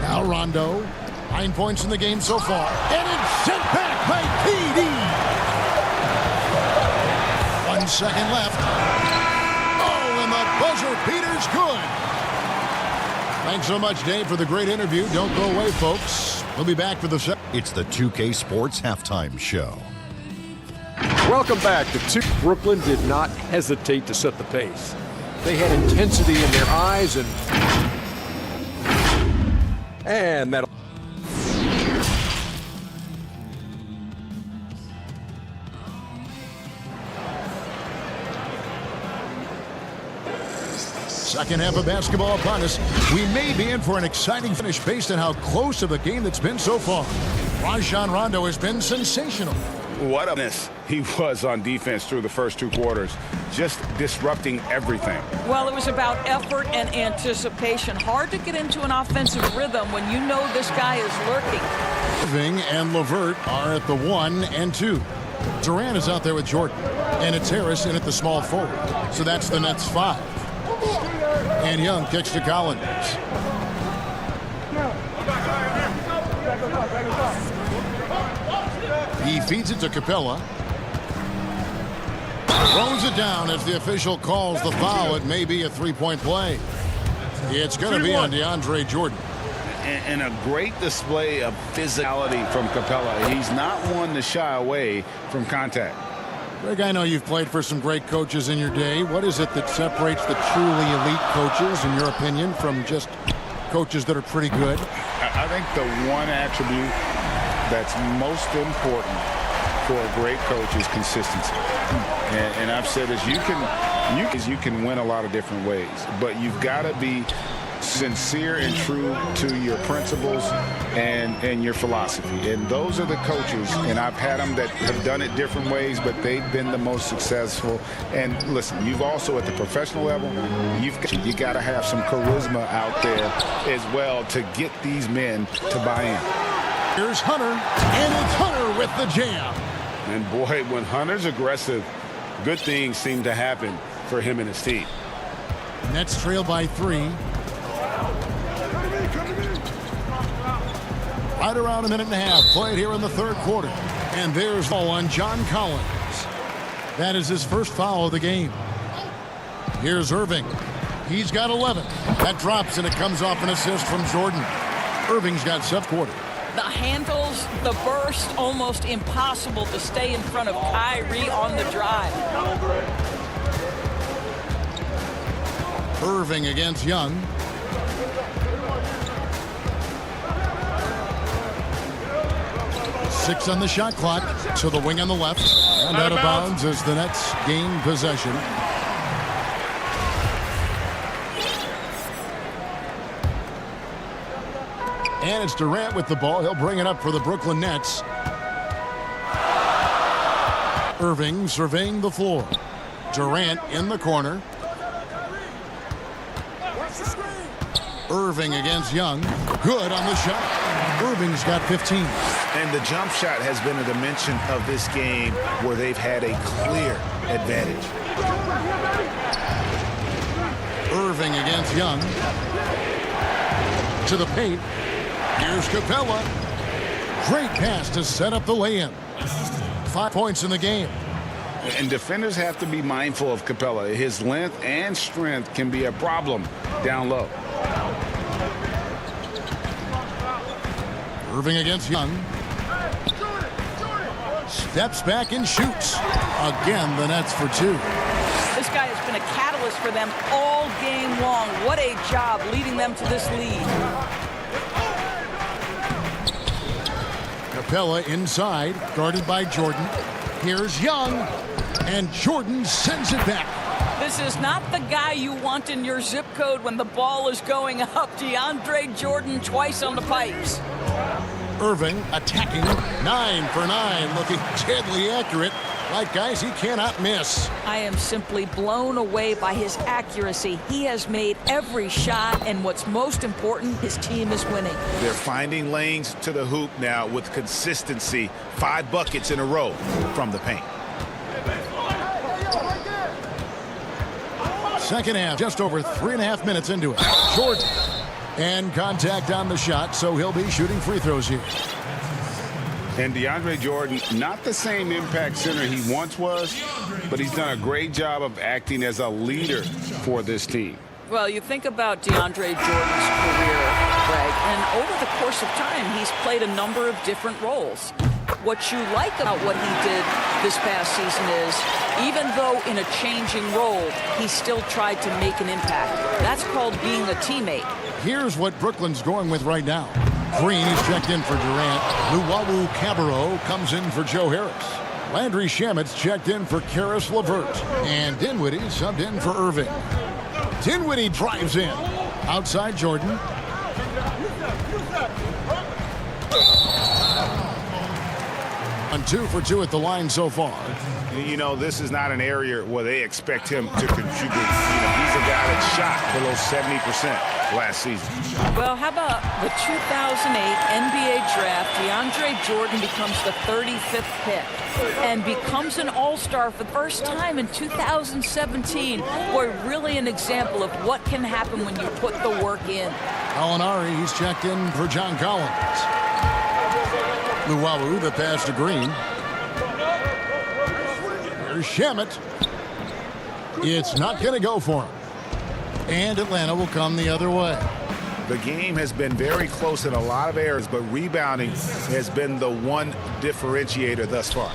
Now Rondo. 9 points in the game so far. And it's sent back by KD. 1 second left. Oh, and the buzzer beater's good. Thanks so much, Dave, for the great interview. Don't go away, folks. We'll be back for the second. It's the 2K Sports Halftime Show. Welcome back to 2. Brooklyn did not hesitate to set the pace. They had intensity in their eyes and that. Second half of basketball upon us. We may be in for an exciting finish based on how close to the game that's been so far. Rajon Rondo has been sensational. What a miss he was on defense through the first 2 quarters, just disrupting everything. Well, it was about effort and anticipation. Hard to get into an offensive rhythm when you know this guy is lurking. Irving and LeVert are at the 1 and 2. Durant is out there with Jordan, and it's Harris in at the small forward. So that's the Nets 5. And Young kicks to Collins. He feeds it to Capella. Throws it down as the official calls the foul. It may be a 3-point play. It's going to be on DeAndre Jordan. And a great display of physicality from Capella. He's not one to shy away from contact. Greg, I know you've played for some great coaches in your day. What is it that separates the truly elite coaches, in your opinion, from just coaches that are pretty good? I think the one attribute that's most important for a great coach is consistency. And I've said this, you can win a lot of different ways, but you've got to be sincere and true to your principles and your philosophy. And those are the coaches, and I've had them that have done it different ways, but they've been the most successful. And listen, you've also at the professional level, you got to have some charisma out there as well to get these men to buy in. Here's Hunter, and it's Hunter with the jam. And boy, when Hunter's aggressive, good things seem to happen for him and his team. Nets trail by 3. Right around a minute and a half played here in the third quarter. And there's the ball on John Collins. That is his first foul of the game. Here's Irving. He's got 11. That drops, and it comes off an assist from Jordan. Irving's got sub-quarter. The handles, the burst, almost impossible to stay in front of Kyrie on the drive. Irving against Young. Six on the shot clock. To the wing on the left. And out of bounds as the Nets gain possession. And it's Durant with the ball. He'll bring it up for the Brooklyn Nets. Irving surveying the floor. Durant in the corner. Irving against Young. Good on the shot. Irving's got 15. And the jump shot has been a dimension of this game where they've had a clear advantage. Irving against Young. To the paint. Here's Capella. Great pass to set up the lay-in. 5 points in the game. And defenders have to be mindful of Capella. His length and strength can be a problem down low. Irving against Young. Steps back and shoots. Again, the Nets for 2. This guy has been a catalyst for them all game long. What a job leading them to this lead. Capella inside, guarded by Jordan. Here's Young, and Jordan sends it back. This is not the guy you want in your zip code when the ball is going up. DeAndre Jordan twice on the pipes. Irving attacking, 9 for 9, looking deadly accurate. Like guys he cannot miss. I am simply blown away by his accuracy. He has made every shot, and what's most important, his team is winning. They're finding lanes to the hoop now with consistency. 5 buckets in a row from the paint. Second half, just over 3.5 minutes into it. Jordan. And contact on the shot, so he'll be shooting free throws here. And DeAndre Jordan, not the same impact center he once was, but he's done a great job of acting as a leader for this team. Well, you think about DeAndre Jordan's career, Greg, and over the course of time, he's played a number of different roles. What you like about what he did this past season is, even though in a changing role, he still tried to make an impact. That's called being a teammate. Here's what Brooklyn's going with right now. Green is checked in for Durant. Luwawu Cabarro comes in for Joe Harris. Landry Shamit's checked in for Karis LeVert. And Dinwiddie subbed in for Irving. Dinwiddie drives in. Outside Jordan. And 2 for 2 at the line so far. You know, this is not an area where they expect him to contribute. He's a guy that shot below 70% last season. Well, how about the 2008 NBA draft? DeAndre Jordan becomes the 35th pick and becomes an all-star for the first time in 2017. Boy, really an example of what can happen when you put the work in. Alinari, he's checked in for John Collins. Luwawu, the pass to Green. Here's Shamit. It's not going to go for him. And Atlanta will come the other way. The game has been very close in a lot of areas, but rebounding has been the one differentiator thus far.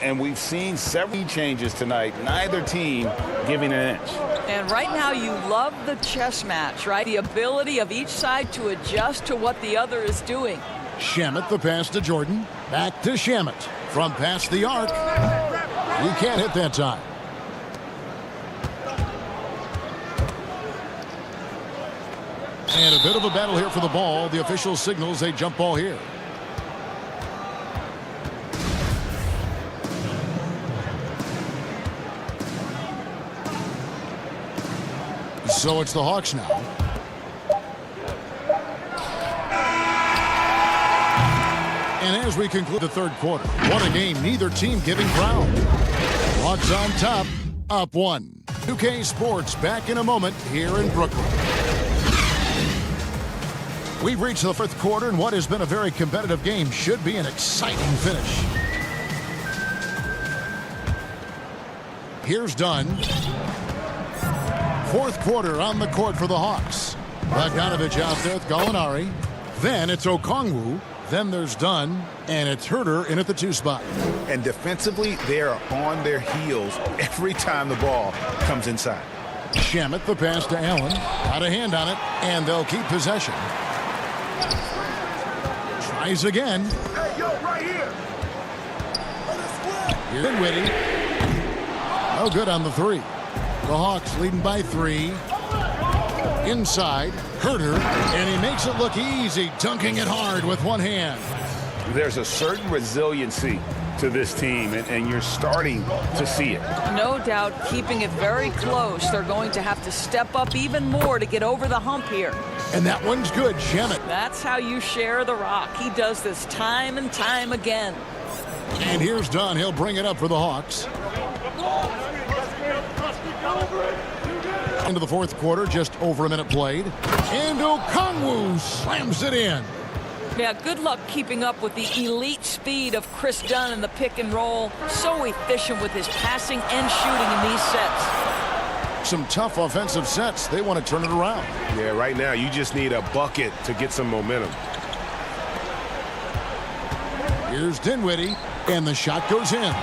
And we've seen several changes tonight, neither team giving an inch. And right now you love the chess match, right? The ability of each side to adjust to what the other is doing. Shamit, the pass to Jordan. Back to Shamit. From past the arc. He can't hit that time. And a bit of a battle here for the ball. The official signals a jump ball here. So it's the Hawks now. And as we conclude the third quarter, what a game, neither team giving ground. Hawks on top, up 1. 2K Sports back in a moment here in Brooklyn. We've reached the 4th quarter, and what has been a very competitive game should be an exciting finish. Here's Dunn. 4th quarter on the court for the Hawks. Bogdanovich out there with Gallinari. Then it's Okongwu. Then there's Dunn, and it's Herter in at the 2 spot. And defensively, they are on their heels every time the ball comes inside. Shamet, the pass to Allen. Got a hand on it, and they'll keep possession. Tries again. Hey, yo, right here. Here's Dinwiddie. No good on the 3. The Hawks leading by 3. Inside, Herter, and he makes it look easy, dunking it hard with one hand. There's a certain resiliency to this team, and you're starting to see it. No doubt, keeping it very close. They're going to have to step up even more to get over the hump here. And that one's good, Shamet. That's how you share the rock. He does this time and time again. And here's Dunn. He'll bring it up for the Hawks. Into the 4th quarter, just over a minute played. And Okongwu slams it in. Yeah, good luck keeping up with the elite speed of Chris Dunn in the pick and roll. So efficient with his passing and shooting in these sets. Some tough offensive sets. They want to turn it around. Yeah, right now you just need a bucket to get some momentum. Here's Dinwiddie, and the shot goes in.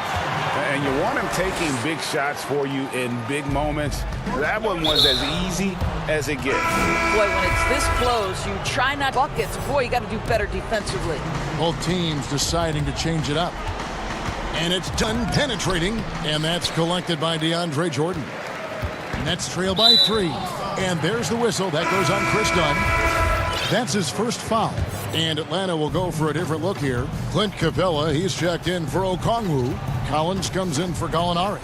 And you want him taking big shots for you in big moments. That one was as easy as it gets. Boy, when it's this close, you try not buckets. Boy, you got to do better defensively. Both teams deciding to change it up. And it's Dunn penetrating, and that's collected by DeAndre Jordan. Nets trail by 3. And there's the whistle. That goes on Chris Dunn. That's his first foul. And Atlanta will go for a different look here. Clint Capella, he's checked in for Okongwu. Collins comes in for Gallinari.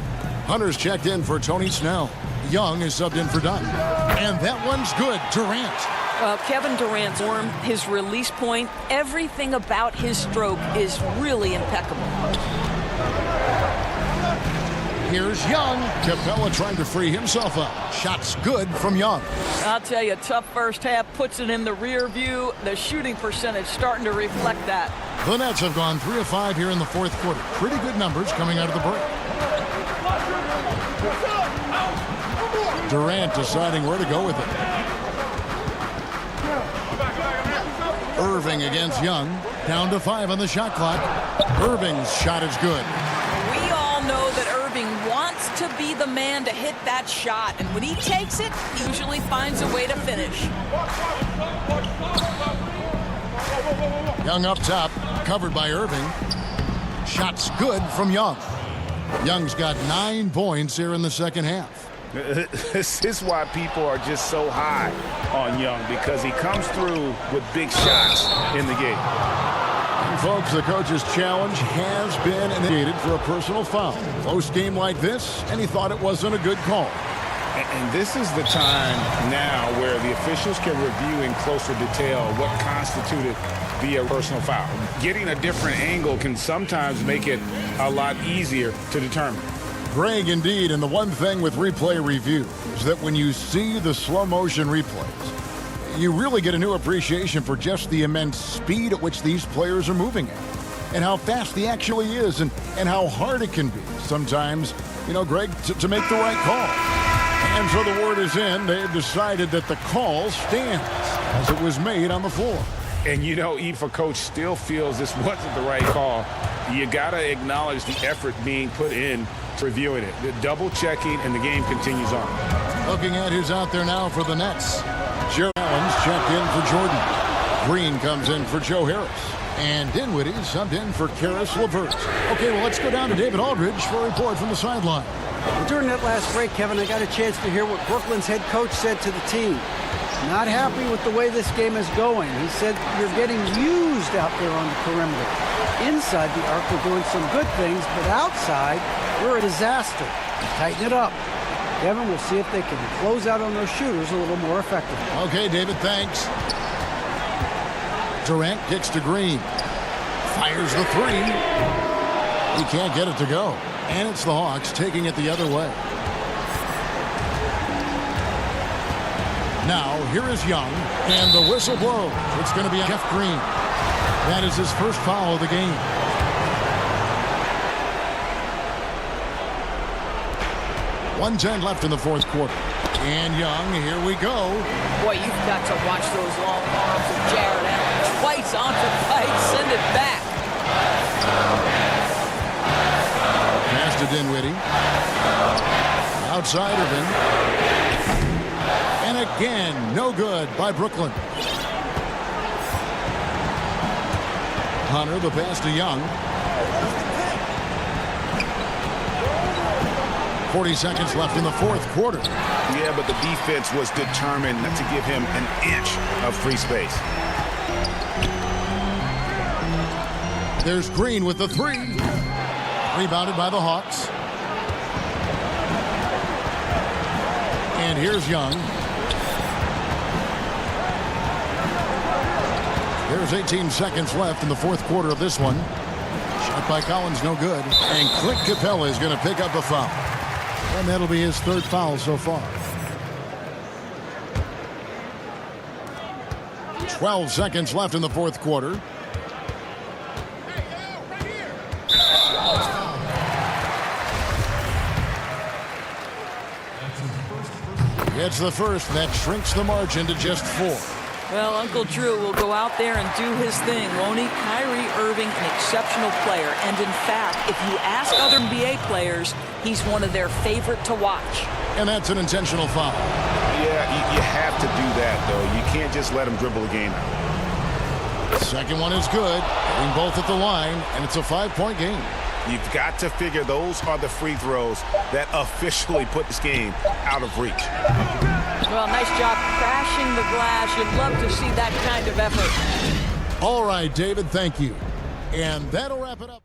Hunter's checked in for Tony Snell. Young is subbed in for Dunn. And that one's good. Durant. Kevin Durant's form, his release point, everything about his stroke is really impeccable. Here's Young. Capella trying to free himself up. Shot's good from Young. I'll tell you, tough first half puts it in the rear view. The shooting percentage starting to reflect that. The Nets have gone 3 of 5 here in the 4th quarter. Pretty good numbers coming out of the break. Durant deciding where to go with it. Irving against Young. Down to 5 on the shot clock. Irving's shot is good. We all know that Irving wants to be the man to hit that shot, and when he takes it, he usually finds a way to finish. Young up top, covered by Irving. Shot's good from Young. Young's got 9 points here in the 2nd half. This is why people are just so high on Young, because he comes through with big shots in the game. And folks, the coach's challenge has been initiated for a personal foul. Close game like this, and he thought it wasn't a good call. And this is the time now where the officials can review in closer detail what constituted the personal foul. Getting a different angle can sometimes make it a lot easier to determine. Greg, indeed, and the one thing with replay review is that when you see the slow motion replays, you really get a new appreciation for just the immense speed at which these players are moving at, and how fast he actually is, and how hard it can be sometimes, you know, Greg, to make the right call. And so the word is in. They've decided that the call stands as it was made on the floor. And, you know, if a coach still feels this wasn't the right call, you got to acknowledge the effort being put in to reviewing it. The double checking, and the game continues on. Looking at who's out there now for the Nets. Joe Allen's checked in for Jordan. Green comes in for Joe Harris. And Dinwiddie subbed in for Karis LeVert. Okay, well, let's go down to David Aldridge for a report from the sideline. During that last break, Kevin, I got a chance to hear what Brooklyn's head coach said to the team. Not happy with the way this game is going. He said, you're getting used out there on the perimeter. Inside the arc, we're doing some good things, but outside, we're a disaster. Tighten it up. Kevin, we'll see if they can close out on those shooters a little more effectively. Okay, David, thanks. Durant kicks to Green. Fires the 3. He can't get it to go. And it's the Hawks taking it the other way. Now, here is Young, and the whistle blows. It's going to be Jeff Green. That is his first foul of the game. .110 left in the fourth quarter. And Young, here we go. Boy, you've got to watch those long arms of Jared Allen. Twice onto Pike, send it back. Pass to Dinwiddie. Outside of him. And again, no good by Brooklyn. Hunter, the pass to Young. 40 seconds left in the fourth quarter. Yeah, but the defense was determined not to give him an inch of free space. There's Green with the three. Rebounded by the Hawks. And here's Young. There's 18 seconds left in the fourth quarter of this one. Shot by Collins, no good. And Clint Capella is going to pick up a foul. And that'll be his third foul so far. 12 seconds left in the fourth quarter. It's the first. That shrinks the margin to just 4. Well, Uncle Drew will go out there and do his thing, won't he? Kyrie Irving, an exceptional player. And in fact, if you ask other NBA players, he's one of their favorite to watch. And that's an intentional foul. Yeah, you have to do that, though. You can't just let him dribble the game out. Second one is good. Hitting both at the line, and it's a 5-point game. You've got to figure those are the free throws that officially put this game out of reach. Well, nice job crashing the glass. You'd love to see that kind of effort. All right, David, thank you. And that'll wrap it up.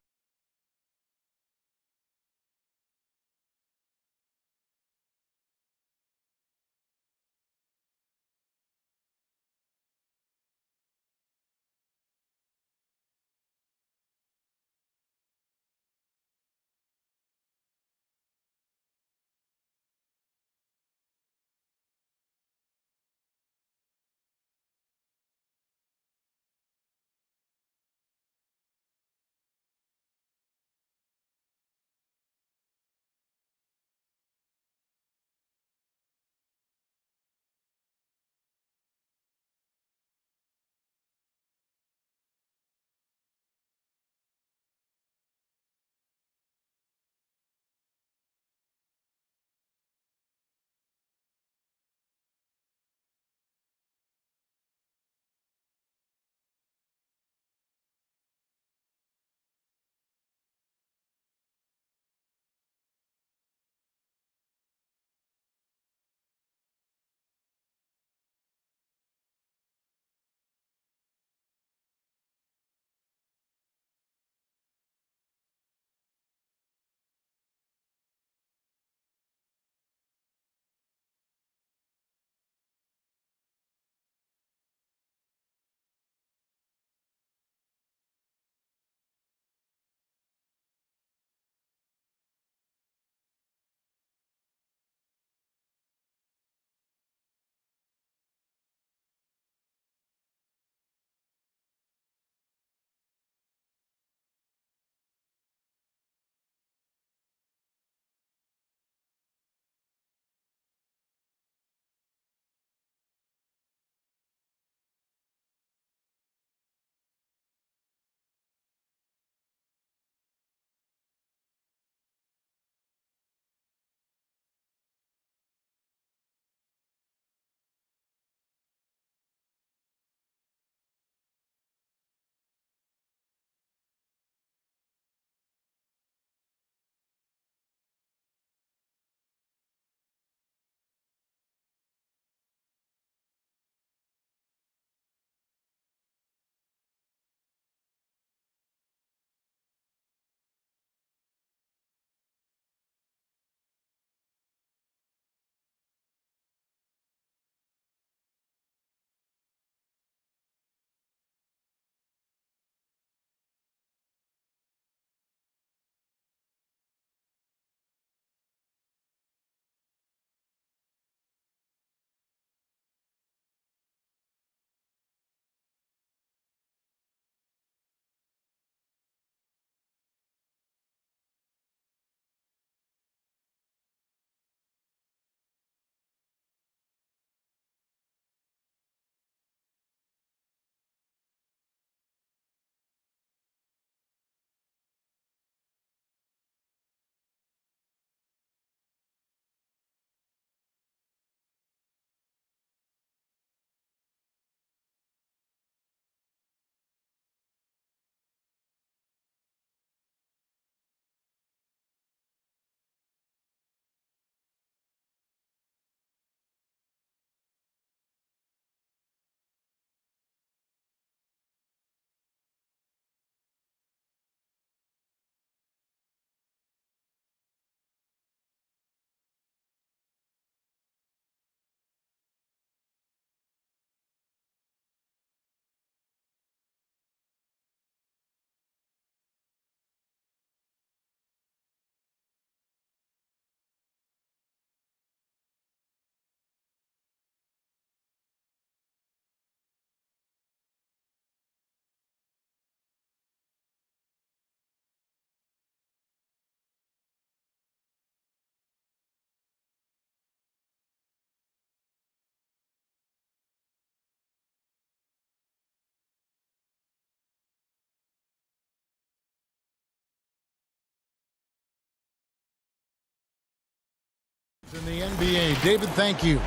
In the NBA, David, thank you.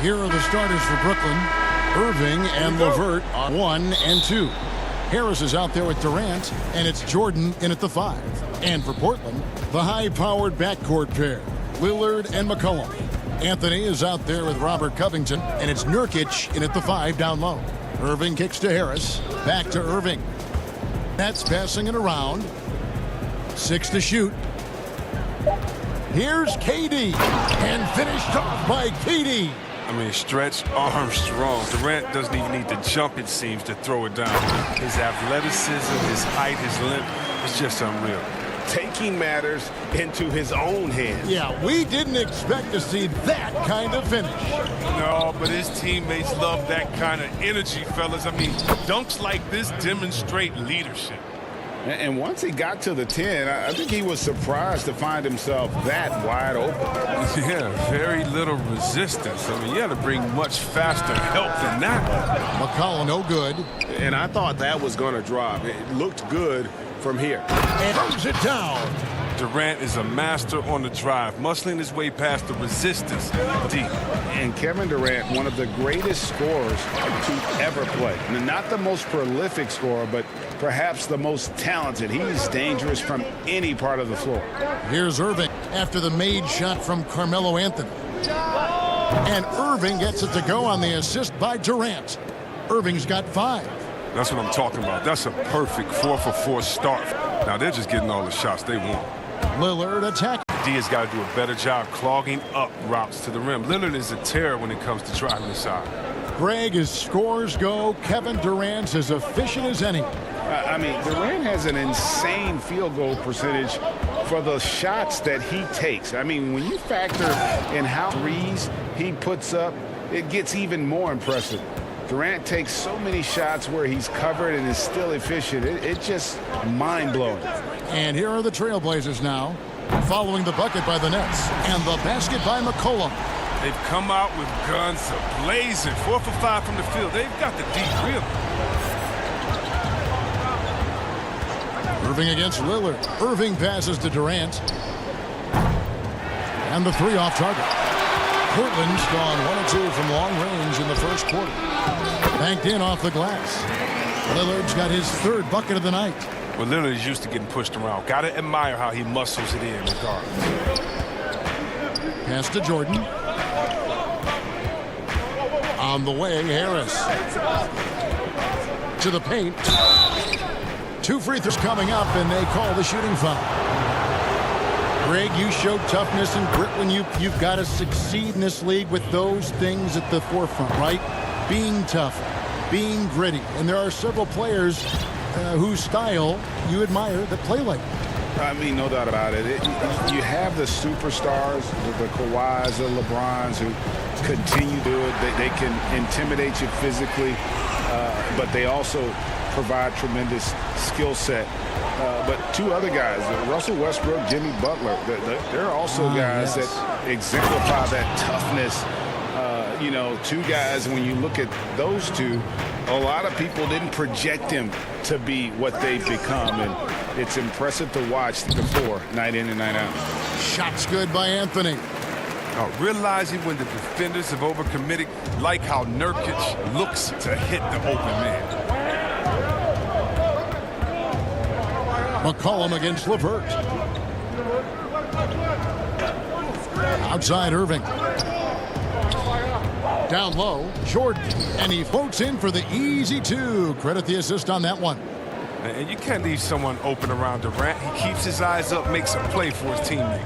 Here are the starters for Brooklyn. Irving and LeVert on 1 and 2. Harris is out there with Durant, and it's Jordan in at the 5. And for Portland, the high-powered backcourt pair, Lillard and McCollum. Anthony is out there with Robert Covington, and it's Nurkic in at the 5 down low. Irving kicks to Harris. Back to Irving. That's passing it around. 6 to shoot. Here's KD, and finished off by KD. I mean, stretch, Armstrong. Durant doesn't even need to jump, it seems, to throw it down. His athleticism, his height, his length, it's just unreal. Taking matters into his own hands. Yeah, we didn't expect to see that kind of finish. No, but his teammates love that kind of energy, fellas. I mean, dunks like this demonstrate leadership. And once he got to the 10, I think he was surprised to find himself that wide open. Yeah, very little resistance. I mean, you had to bring much faster help than that. McCollum, no good. And I thought that was going to drop. It looked good from here. And throws it down. Durant is a master on the drive, muscling his way past the resistance deep. And Kevin Durant, one of the greatest scorers to ever play. And not the most prolific scorer, but perhaps the most talented. He's dangerous from any part of the floor. Here's Irving after the made shot from Carmelo Anthony. And Irving gets it to go on the assist by Durant. Irving's got 5. That's what I'm talking about. That's a perfect 4-for-4 start. Now they're just getting all the shots they want. Lillard attacking. D has got to do a better job clogging up routes to the rim. Lillard is a terror when it comes to driving inside. Greg, as scores go, Kevin Durant's as efficient as any. I mean, Durant has an insane field goal percentage for the shots that he takes. I mean, when you factor in how threes he puts up, it gets even more impressive. Durant takes so many shots where he's covered and is still efficient. It's just mind-blowing. And here are the Trailblazers now, following the bucket by the Nets, and the basket by McCollum. They've come out with guns blazing. 4 for 5 from the field. They've got the deep rim. Irving against Lillard. Irving passes to Durant. And the 3 off target. Portland's gone 1 of 2 from long range in the first quarter. Banked in off the glass. Lillard's got his 3rd bucket of the night. Well, Lillard is used to getting pushed around. Got to admire how he muscles it in regardless. Pass to Jordan. On the way, Harris. To the paint. 2 free throws coming up, and they call the shooting foul. Greg, you showed toughness and grit when you've got to succeed in this league with those things at the forefront, right? Being tough, being gritty. And there are several players whose style you admire that play like that. I mean, no doubt about it. You have the superstars, the Kawhis, the LeBrons, who continue to do it. They can intimidate you physically, but they also provide tremendous skill set. But 2 other guys, Russell Westbrook, Jimmy Butler, they're also guys that exemplify that toughness. You know, 2 guys, when you look at those 2, a lot of people didn't project them to be what they've become, and it's impressive to watch the 4 night in and night out. Shots good by Anthony. Realizing when the defenders have overcommitted, like how Nurkic looks to hit the open man. McCollum against LeVert. Outside Irving. Down low, Jordan. And he floats in for the easy 2. Credit the assist on that one. And you can't leave someone open around Durant. He keeps his eyes up, makes a play for his teammate.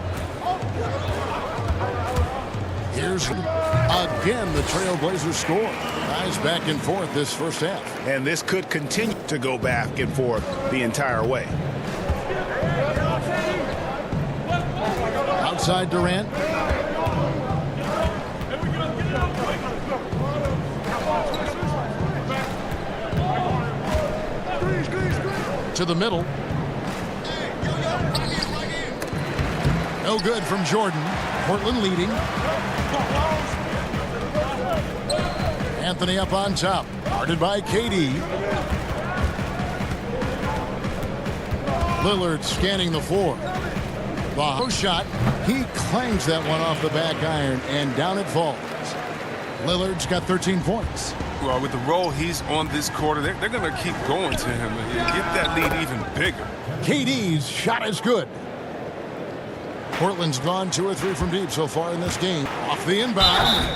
Here's again the Trailblazers score. Guys back and forth this first half. And this could continue to go back and forth the entire way. Outside Durant. To the middle. No good from Jordan. Portland leading. Anthony up on top. Guarded by KD. Lillard scanning the floor. The shot, he clangs that one off the back iron, and down it falls. Lillard's got 13 points. Well, with the role he's on this quarter, they're going to keep going to him and get that lead even bigger. KD's shot is good. Portland's gone 2 or 3 from deep so far in this game. Off the inbound.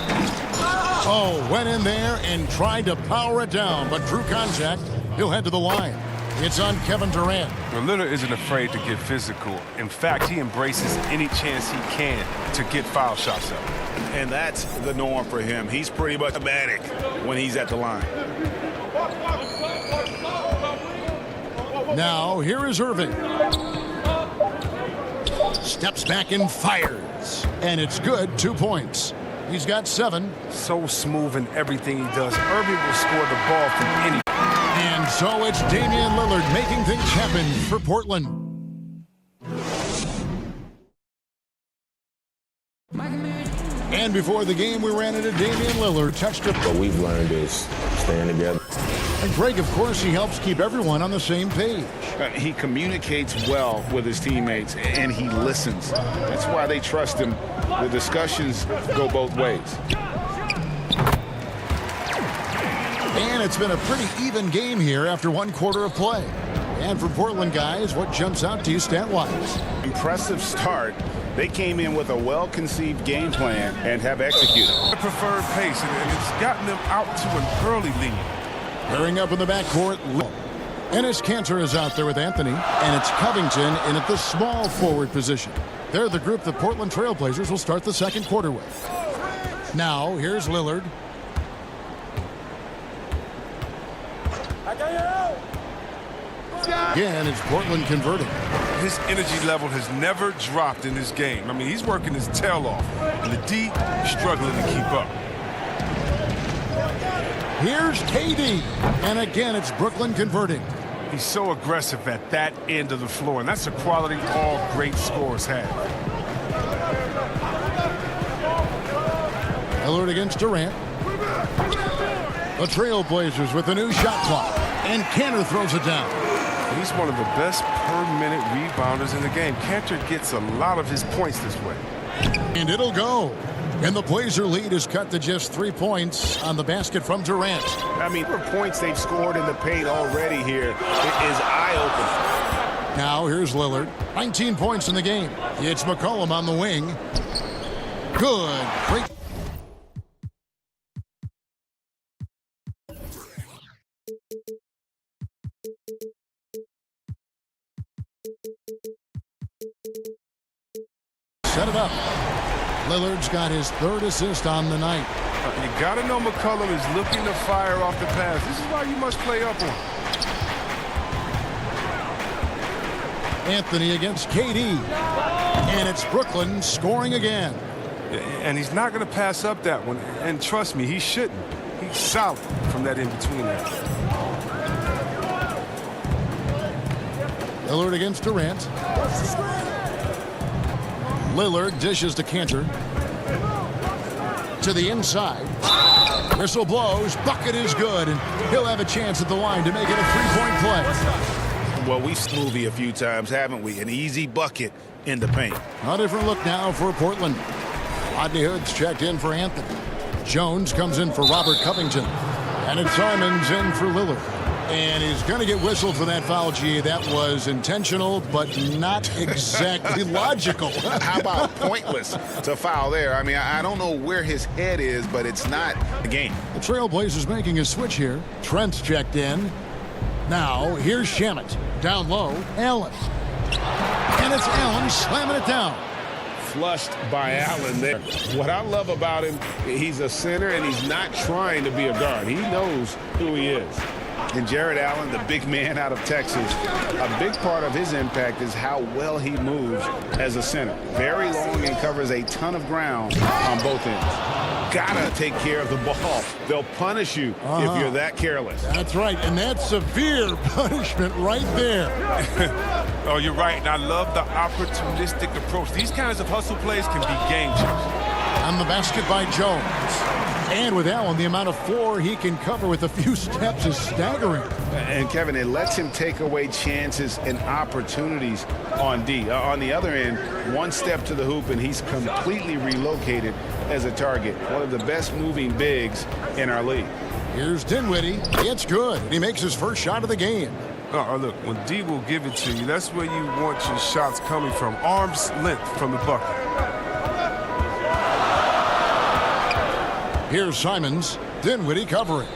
Oh, went in there and tried to power it down, but through contact, he'll head to the line. It's on Kevin Durant. Well, Lillard isn't afraid to get physical. In fact, he embraces any chance he can to get foul shots up. And that's the norm for him. He's pretty much automatic when he's at the line. Now, here is Irving. Steps back and fires. And it's good, 2 points. He's got 7. So smooth in everything he does. Irving will score the ball from any. And so it's Damian Lillard making things happen for Portland. And before the game, we ran into Damian Lillard. Touched it. What we've learned is staying together. And Greg, of course, he helps keep everyone on the same page. He communicates well with his teammates, and he listens. That's why they trust him. The discussions go both ways. And it's been a pretty even game here after 1 quarter of play. And for Portland guys, what jumps out to you stat-wise? Impressive start. They came in with a well-conceived game plan and have executed. The preferred pace, and it's gotten them out to an early lead. Pairing up in the backcourt, Enes Kanter is out there with Anthony, and it's Covington in at the small forward position. They're the group the Portland Trailblazers will start the second quarter with. Now, here's Lillard. Again, it's Portland converting. His energy level has never dropped in this game. I mean, he's working his tail off, and the D struggling to keep up. Here's KD, and again, it's Brooklyn converting. He's so aggressive at that end of the floor, and that's a quality all great scorers have. Lillard against Durant. The Trailblazers with the new shot clock, and Kanter throws it down. He's one of the best per-minute rebounders in the game. Kanter gets a lot of his points this way. And it'll go. And the Blazer lead is cut to just 3 points on the basket from Durant. I mean, the points they've scored in the paint already here is eye-opening. Now here's Lillard. 19 points in the game. It's McCollum on the wing. Good. Great. Set it up. Lillard's got his 3rd assist on the night. You got to know McCollum is looking to fire off the pass. This is why you must play up on. Anthony against KD. And it's Brooklyn scoring again. And he's not going to pass up that one. And trust me, he shouldn't. He's solid from that in-between there. Lillard against Durant. Lillard dishes to Kanter. To the inside. Whistle blows. Bucket is good. And he'll have a chance at the line to make it a 3-point play. Well, we've smoothie a few times, haven't we? An easy bucket in the paint. A different look now for Portland. Rodney Hood's checked in for Anthony. Jones comes in for Robert Covington. And it's Simons in for Lillard. And he's going to get whistled for that foul, G. That was intentional, but not exactly logical. How about pointless to foul there? I mean, I don't know where his head is, but it's not the game. The Trailblazers making a switch here. Trent's checked in. Now, here's Shamet. Down low, Allen. And it's Allen slamming it down. Flushed by Allen there. What I love about him, he's a center, and he's not trying to be a guard. He knows who he is. And Jared Allen, the big man out of Texas, a big part of his impact is how well he moves as a center. Very long and covers a ton of ground on both ends. Gotta take care of the ball. They'll punish you if you're that careless. That's right, and that's severe punishment right there. Oh, you're right, and I love the opportunistic approach. These kinds of hustle plays can be game changers. On the basket by Jones. And with Allen, the amount of floor he can cover with a few steps is staggering. And, Kevin, it lets him take away chances and opportunities on D. On the other end, one step to the hoop, and he's completely relocated as a target. One of the best moving bigs in our league. Here's Dinwiddie. It's good. He makes his first shot of the game. Look, when D will give it to you, that's where you want your shots coming from. Arm's length from the bucket. Here's Simons. Dinwiddie covering.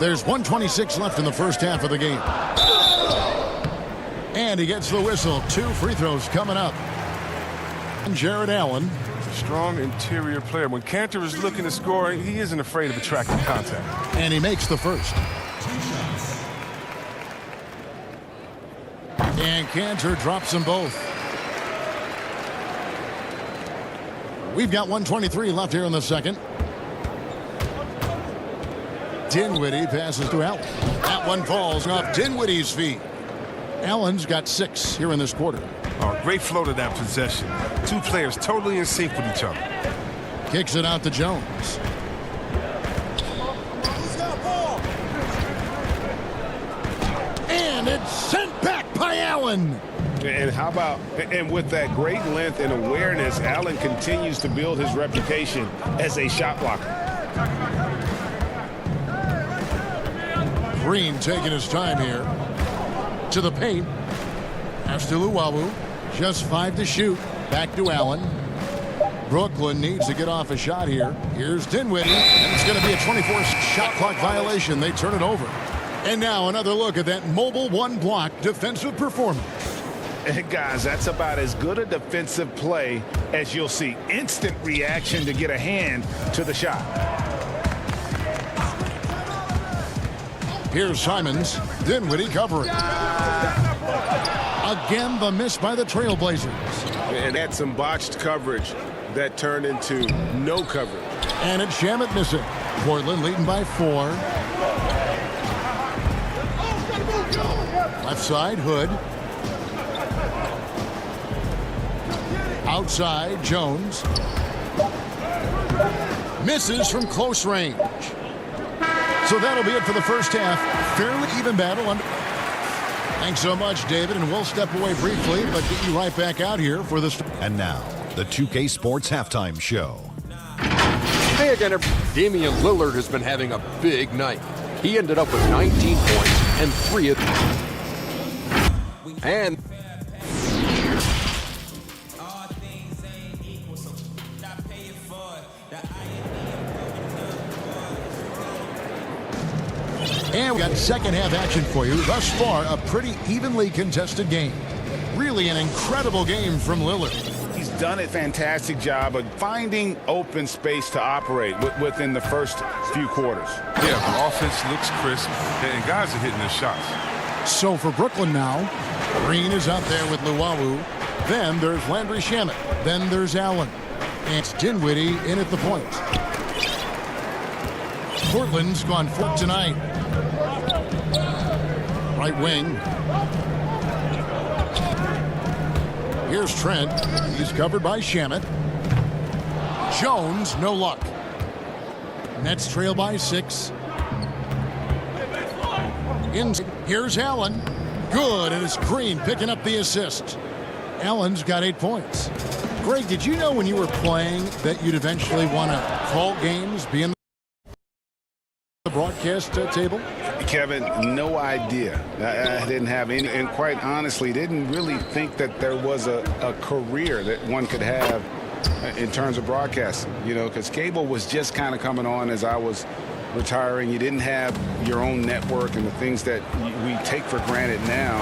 There's 1:26 left in the first half of the game. And he gets the whistle. 2 free throws coming up. And Jared Allen. Strong interior player. When Cantor is looking to score, he isn't afraid of attracting contact. And he makes the first. And Cantor drops them both. We've got 1:23 left here in the second. Dinwiddie passes to Allen. That one falls off Dinwiddie's feet. Allen's got 6 here in this quarter. Oh, great flow to that possession. 2 players totally in sync with each other. Kicks it out to Jones. And it's sent back by Allen. And how about, and with that great length and awareness, Allen continues to build his reputation as a shot blocker. Green taking his time here. To the paint. Pass to Luwawu. Just 5 to shoot. Back to Allen. Brooklyn needs to get off a shot here. Here's Dinwiddie. And it's going to be a 24 shot clock violation. They turn it over. And now another look at that mobile one-block defensive performance. And guys, that's about as good a defensive play as you'll see. Instant reaction to get a hand to the shot. Here's Simons. Dinwiddie covering. Again, the miss by the Trailblazers. And had some botched coverage that turned into no coverage. And it's Shamet missing. Portland leading by 4. Left side, Hood. Outside, Jones. Misses from close range. So that'll be it for the first half. Fairly even battle. Thanks so much, David, and we'll step away briefly, but get you right back out here for this. And now, the 2K Sports Halftime Show. Hey again, Damian Lillard has been having a big night. He ended up with 19 points and 3 and And we got second half action for you. Thus far, a pretty evenly contested game. Really an incredible game from Lillard. He's done a fantastic job of finding open space to operate within the first few quarters. Yeah, the offense looks crisp, and guys are hitting their shots. So for Brooklyn now, Green is out there with Luwawu. Then there's Landry Shamet. Then there's Allen. And it's Dinwiddie in at the point. Portland's gone 4 tonight. Right wing. Here's Trent. He's covered by Shamet. Jones, no luck. Nets trail by 6. Here's Allen. Good, and it's Green picking up the assist. Allen's got 8 points. Greg, did you know when you were playing that you'd eventually want to call games, be in the broadcast table? Kevin, no idea. I didn't have any, and quite honestly, didn't really think that there was a career that one could have in terms of broadcasting, you know, because cable was just kind of coming on as I was retiring. You didn't have your own network and the things that we take for granted now.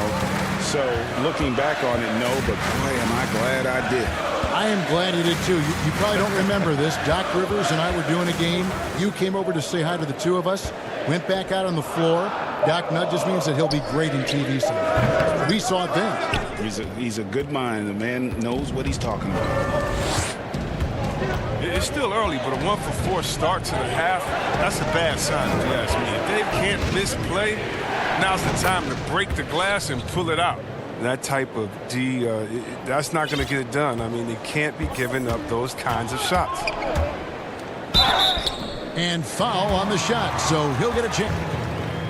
So looking back on it, no, but boy, am I glad I did. I am glad you did too. You probably don't remember this. Doc Rivers and I were doing a game. You came over to say hi to the 2 of us. Went back out on the floor. Doc nudges means that he'll be great in TV someday. We saw it then. He's a good mind. The man knows what he's talking about. It's still early, but a 1-for-4 start to the half, that's a bad sign if you ask me. If they can't miss play, now's the time to break the glass and pull it out. that type of D, that's not going to get it done. I mean, they can't be giving up those kinds of shots. And foul on the shot, so he'll get a chance.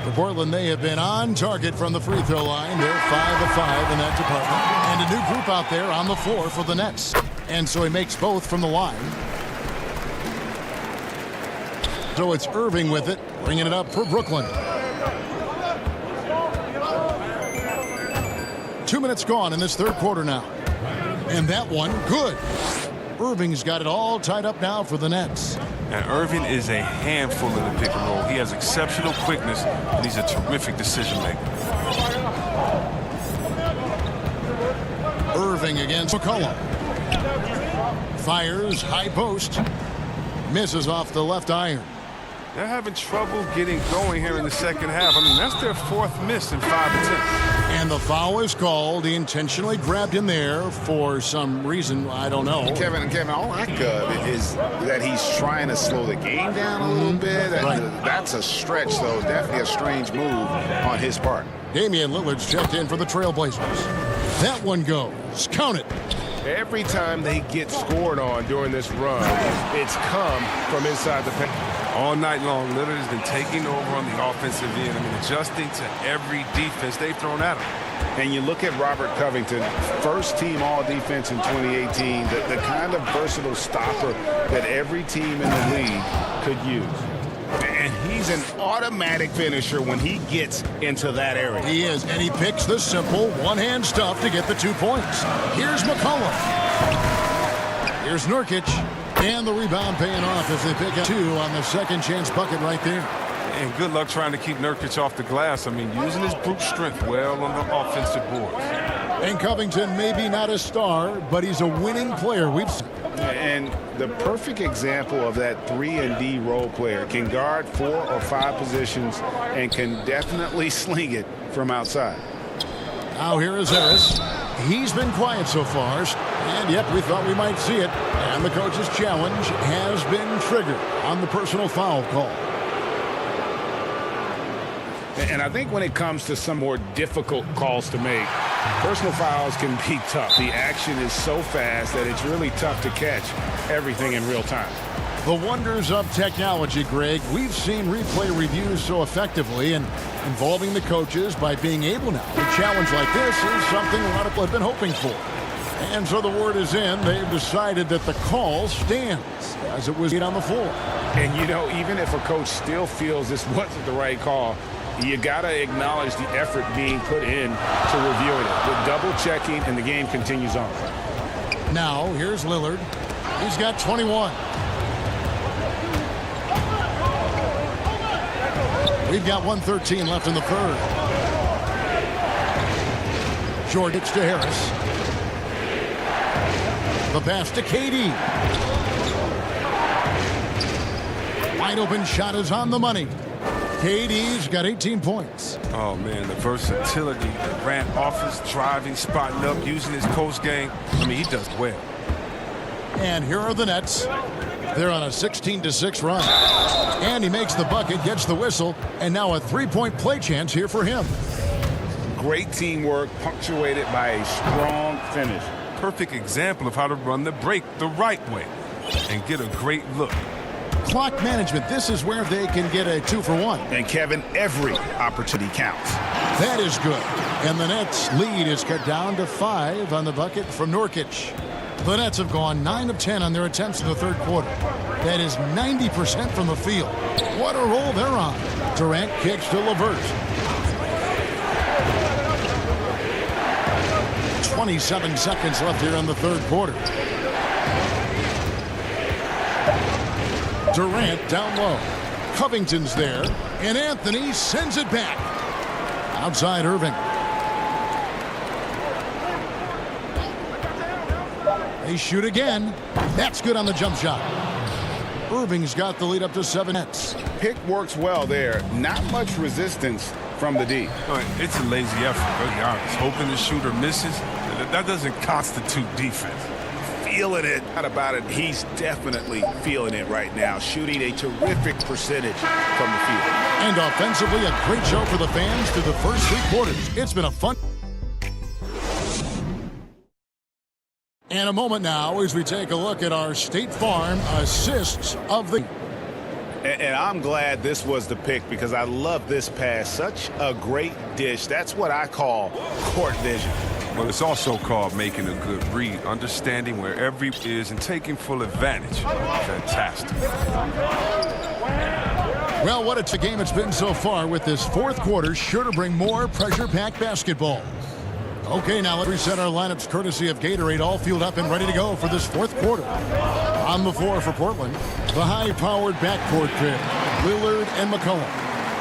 For Portland, they have been on target from the free throw line. They're 5 of 5 in that department. And a new group out there on the floor for the Nets. And so he makes both from the line. So it's Irving with it, bringing it up for Brooklyn. 2 minutes gone in this third quarter now. And that one, good. Irving's got it all tied up now for the Nets. And Irving is a handful in the pick and roll. He has exceptional quickness, and he's a terrific decision maker. Irving against McCollum. Fires, high post. Misses off the left iron. They're having trouble getting going here in the second half. I mean, that's their fourth miss in 5 attempts. And the foul is called. He intentionally grabbed him there for some reason. I don't know. Kevin, all I got is that he's trying to slow the game down a little bit. Right. That's a stretch, though. Definitely a strange move on his part. Damian Lillard's checked in for the Trailblazers. That one goes. Count it. Every time they get scored on during this run, it's come from inside the paint. All night long, Lillard has been taking over on the offensive end. I mean, adjusting to every defense they've thrown at him. And you look at Robert Covington, first team all-defense in 2018, the kind of versatile stopper that every team in the league could use. And he's an automatic finisher when he gets into that area. He is, and he picks the simple one-hand stuff to get the 2 points. Here's McCollum. Here's Nurkic. And the rebound paying off as they pick up 2 on the second chance bucket right there. And good luck trying to keep Nurkic off the glass. I mean, using his brute strength well on the offensive boards. And Covington, maybe not a star, but he's a winning player. We've seen. And the perfect example of that 3-and-D role player can guard 4 or 5 positions and can definitely sling it from outside. Now here is Harris. He's been quiet so far, and yet we thought we might see it. And the coach's challenge has been triggered on the personal foul call. And I think when it comes to some more difficult calls to make, personal fouls can be tough. The action is so fast that it's really tough to catch everything in real time. The wonders of technology, Greg. We've seen replay reviews so effectively, and involving the coaches by being able now to challenge like this is something a lot of people have been hoping for. And so the word is in. They've decided that the call stands as it was on the floor. And, you know, even if a coach still feels this wasn't the right call, you got to acknowledge the effort being put in to reviewing it. With double checking, and the game continues on. Now, here's Lillard. He's got 21. We've got 1:13 left in the third. Jordan to Harris. The pass to KD. Wide open shot is on the money. KD's got 18 points. Oh, man, the versatility that Grant offers, driving, spotting up, using his post game. I mean, he does well. And here are the Nets. They're on a 16-6 run. And he makes the bucket, gets the whistle, and now a three-point play chance here for him. Great teamwork, punctuated by a strong finish. Perfect example of how to run the break the right way and get a great look. Clock management, this is where they can get a 2-for-1. And Kevin, every opportunity counts. That is good. And the Nets' lead is cut down to 5 on the bucket from Nurkic. The Nets have gone 9 of 10 on their attempts in the third quarter. That is 90% from the field. What a roll they're on. Durant kicks to LeVert. 27 seconds left here in the third quarter. Durant down low. Covington's there. And Anthony sends it back. Outside Irving. They shoot again. That's good on the jump shot. Irving's got the lead up to 7 Nets. Pick works well there. Not much resistance from the D. It's a lazy effort, really honest. Hoping the shooter misses, that doesn't constitute defense. Feeling it. Not about it. He's definitely feeling it right now. Shooting a terrific percentage from the field. And offensively, a great show for the fans through the first 3 quarters. It's been a fun. And a moment now as we take a look at our State Farm assists of the... And I'm glad this was the pick because I love this pass. Such a great dish. That's what I call court vision. Well, it's also called making a good read, understanding where every is and taking full advantage. Fantastic. Well, what a game it's been so far with this fourth quarter. Sure to bring more pressure-packed basketball. Okay, now let's reset our lineups courtesy of Gatorade, all fueled up and ready to go for this fourth quarter. On the floor for Portland, the high-powered backcourt pair, Lillard and McCollum.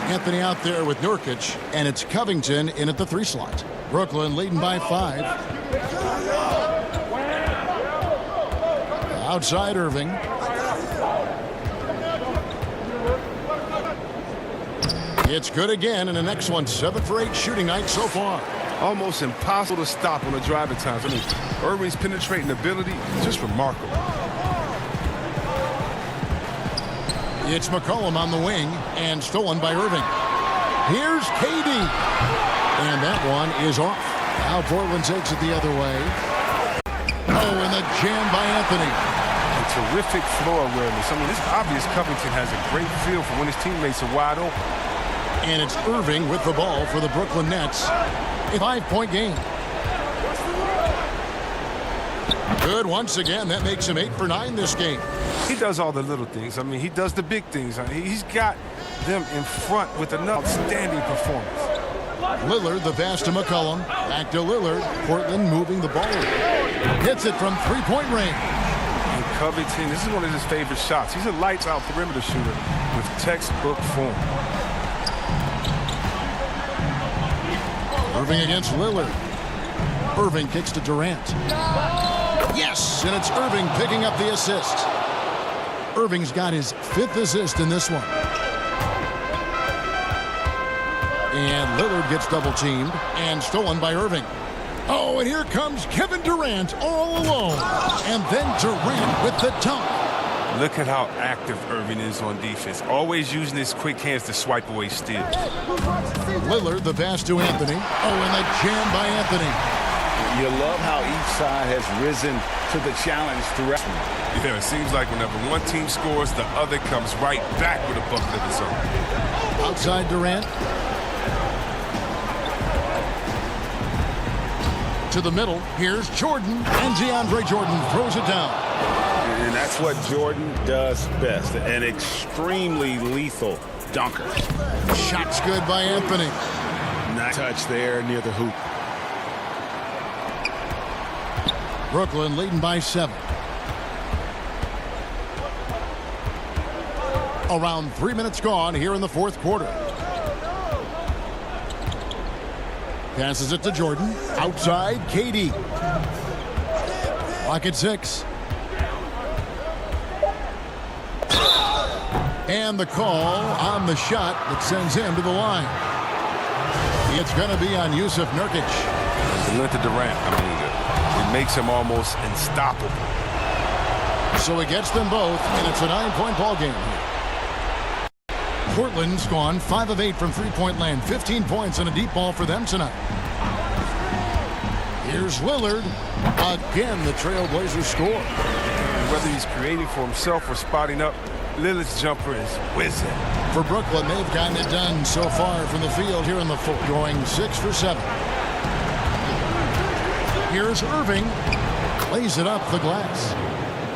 Anthony out there with Nurkic, and it's Covington in at the 3 slot. Brooklyn leading by 5. Outside Irving. It's good again, and the next one 7 for 8 shooting night so far. Almost impossible to stop on the driving times. I mean, Irving's penetrating ability, just remarkable. It's McCollum on the wing and stolen by Irving. Here's KD. And that one is off. Now Portland takes it the other way. Oh, and the jam by Anthony. A terrific floor awareness. I mean, it's obvious Covington has a great feel for when his teammates are wide open. And it's Irving with the ball for the Brooklyn Nets. A 5-point game. Good once again. That makes him 8 for 9 this game. He does all the little things. I mean, he does the big things. He's got them in front with an outstanding performance. Lillard, the pass to McCollum. Back to Lillard. Portland moving the ball. Hits it from 3-point range. And Covington, this is one of his favorite shots. He's a lights-out perimeter shooter with textbook form. Irving against Lillard. Irving kicks to Durant. Yes, and it's Irving picking up the assist. Irving's got his 5th assist in this one. And Lillard gets double-teamed and stolen by Irving. Oh, and here comes Kevin Durant all alone. And then Durant with the dunk. Look at how active Irving is on defense. Always using his quick hands to swipe away steals. Lillard, the pass to Anthony. Oh, and the jam by Anthony. You love how each side has risen to the challenge throughout. Yeah, it seems like whenever one team scores, the other comes right back with a bucket of its own. Outside Durant. To the middle. Here's Jordan. And DeAndre Jordan throws it down. And that's what Jordan does best. An extremely lethal dunker. Shot's good by Anthony. Nice touch there near the hoop. Brooklyn leading by 7. Around 3 minutes gone here in the fourth quarter. Passes it to Jordan. Outside, KD. Clock at 6. And the call on the shot that sends him to the line. It's going to be on Yusuf Nurkic. The length of Durant, it makes him almost unstoppable. So he gets them both, and it's a 9-point ball game here. Portland's gone 5 of 8 from 3-point land. 15 points and a deep ball for them tonight. Here's Lillard. Again, the Trailblazers score. Whether he's creating for himself or spotting up, Lillard's jumper is whizzing. For Brooklyn, they've gotten it done so far from the field here in the fourth, going 6 for 7. Here's Irving. Lays it up the glass.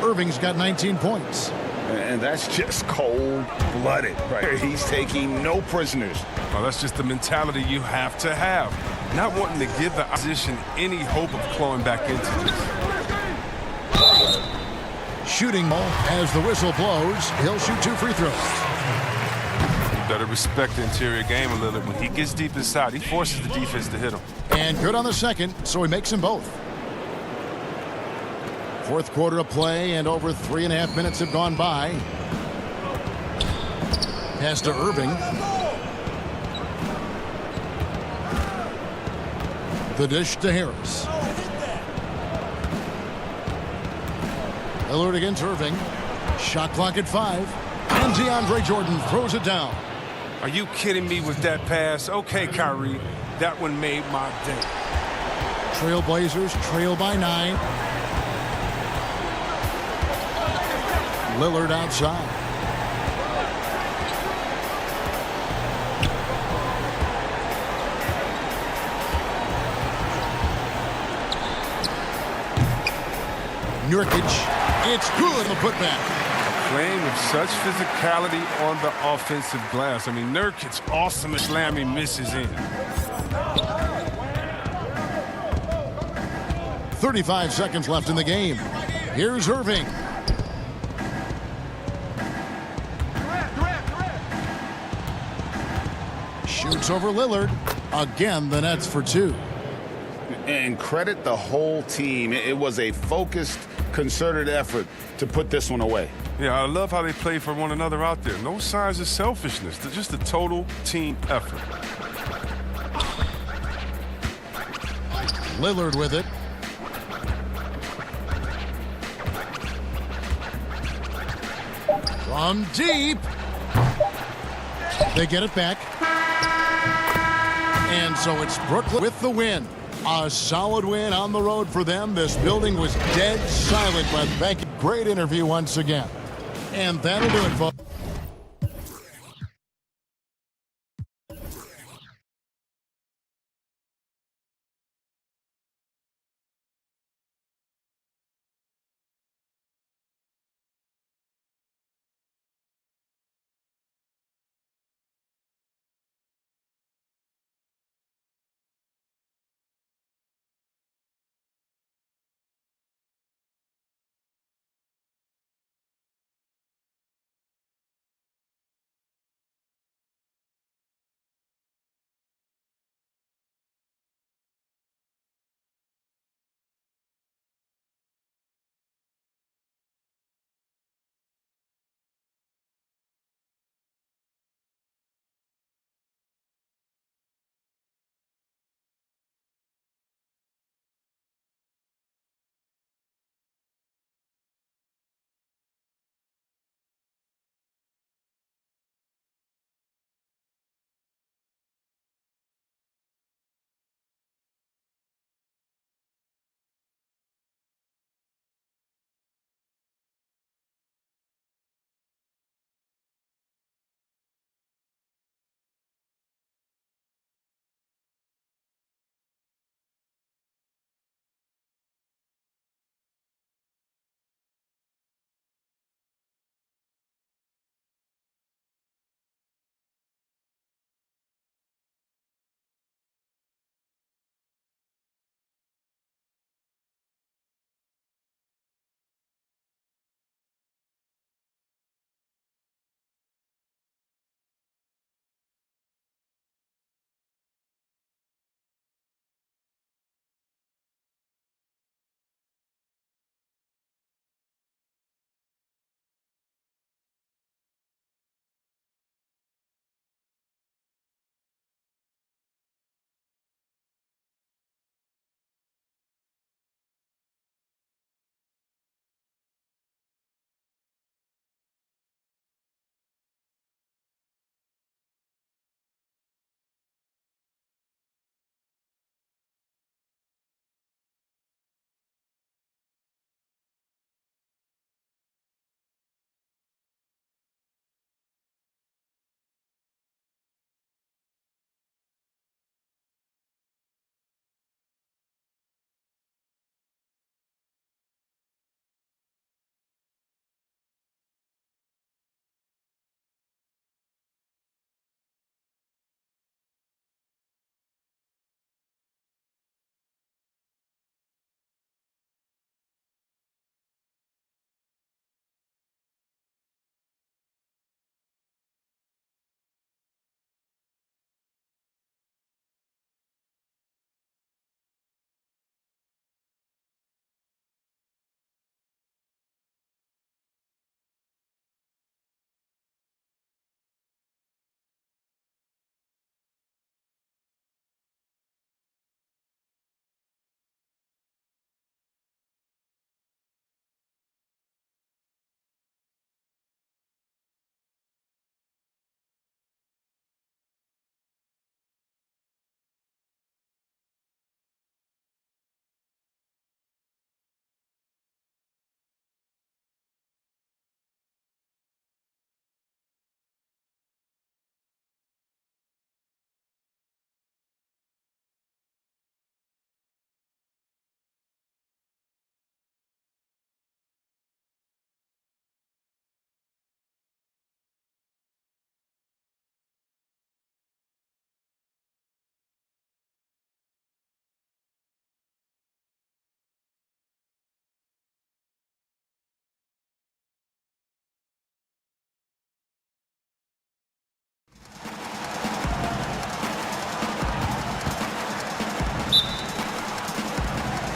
Irving's got 19 points. And that's just cold-blooded right. He's taking no prisoners. Well, that's just the mentality you have to have. Not wanting to give the opposition any hope of clawing back into this. Shooting ball as the whistle blows. He'll shoot 2 free throws. You better respect the interior game a little. When he gets deep inside, he forces the defense to hit him. And good on the second, so he makes them both. Fourth quarter of play, and over 3.5 minutes have gone by. Pass to Irving. The dish to Harris. Lillard against Irving. Shot clock at 5. And DeAndre Jordan throws it down. Are you kidding me with that pass? Okay, Kyrie. That one made my day. Trailblazers trail by 9. Lillard outside. Nurkic. It's good, the putback. Playing with such physicality on the offensive glass. I mean, Nurkic, awesome at slamming, misses in. 35 seconds left in the game. Here's Irving. Shoots over Lillard. Again, the Nets for two. And credit the whole team. It was a focused, concerted effort to put this one away. Yeah, I love how they play for one another out there. No signs of selfishness. They're just a total team effort. Lillard with it. From deep. They get it back. And so it's Brooklyn with the win. A solid win on the road for them. This building was dead silent, but thank you. Great interview once again. And that'll do it, folks.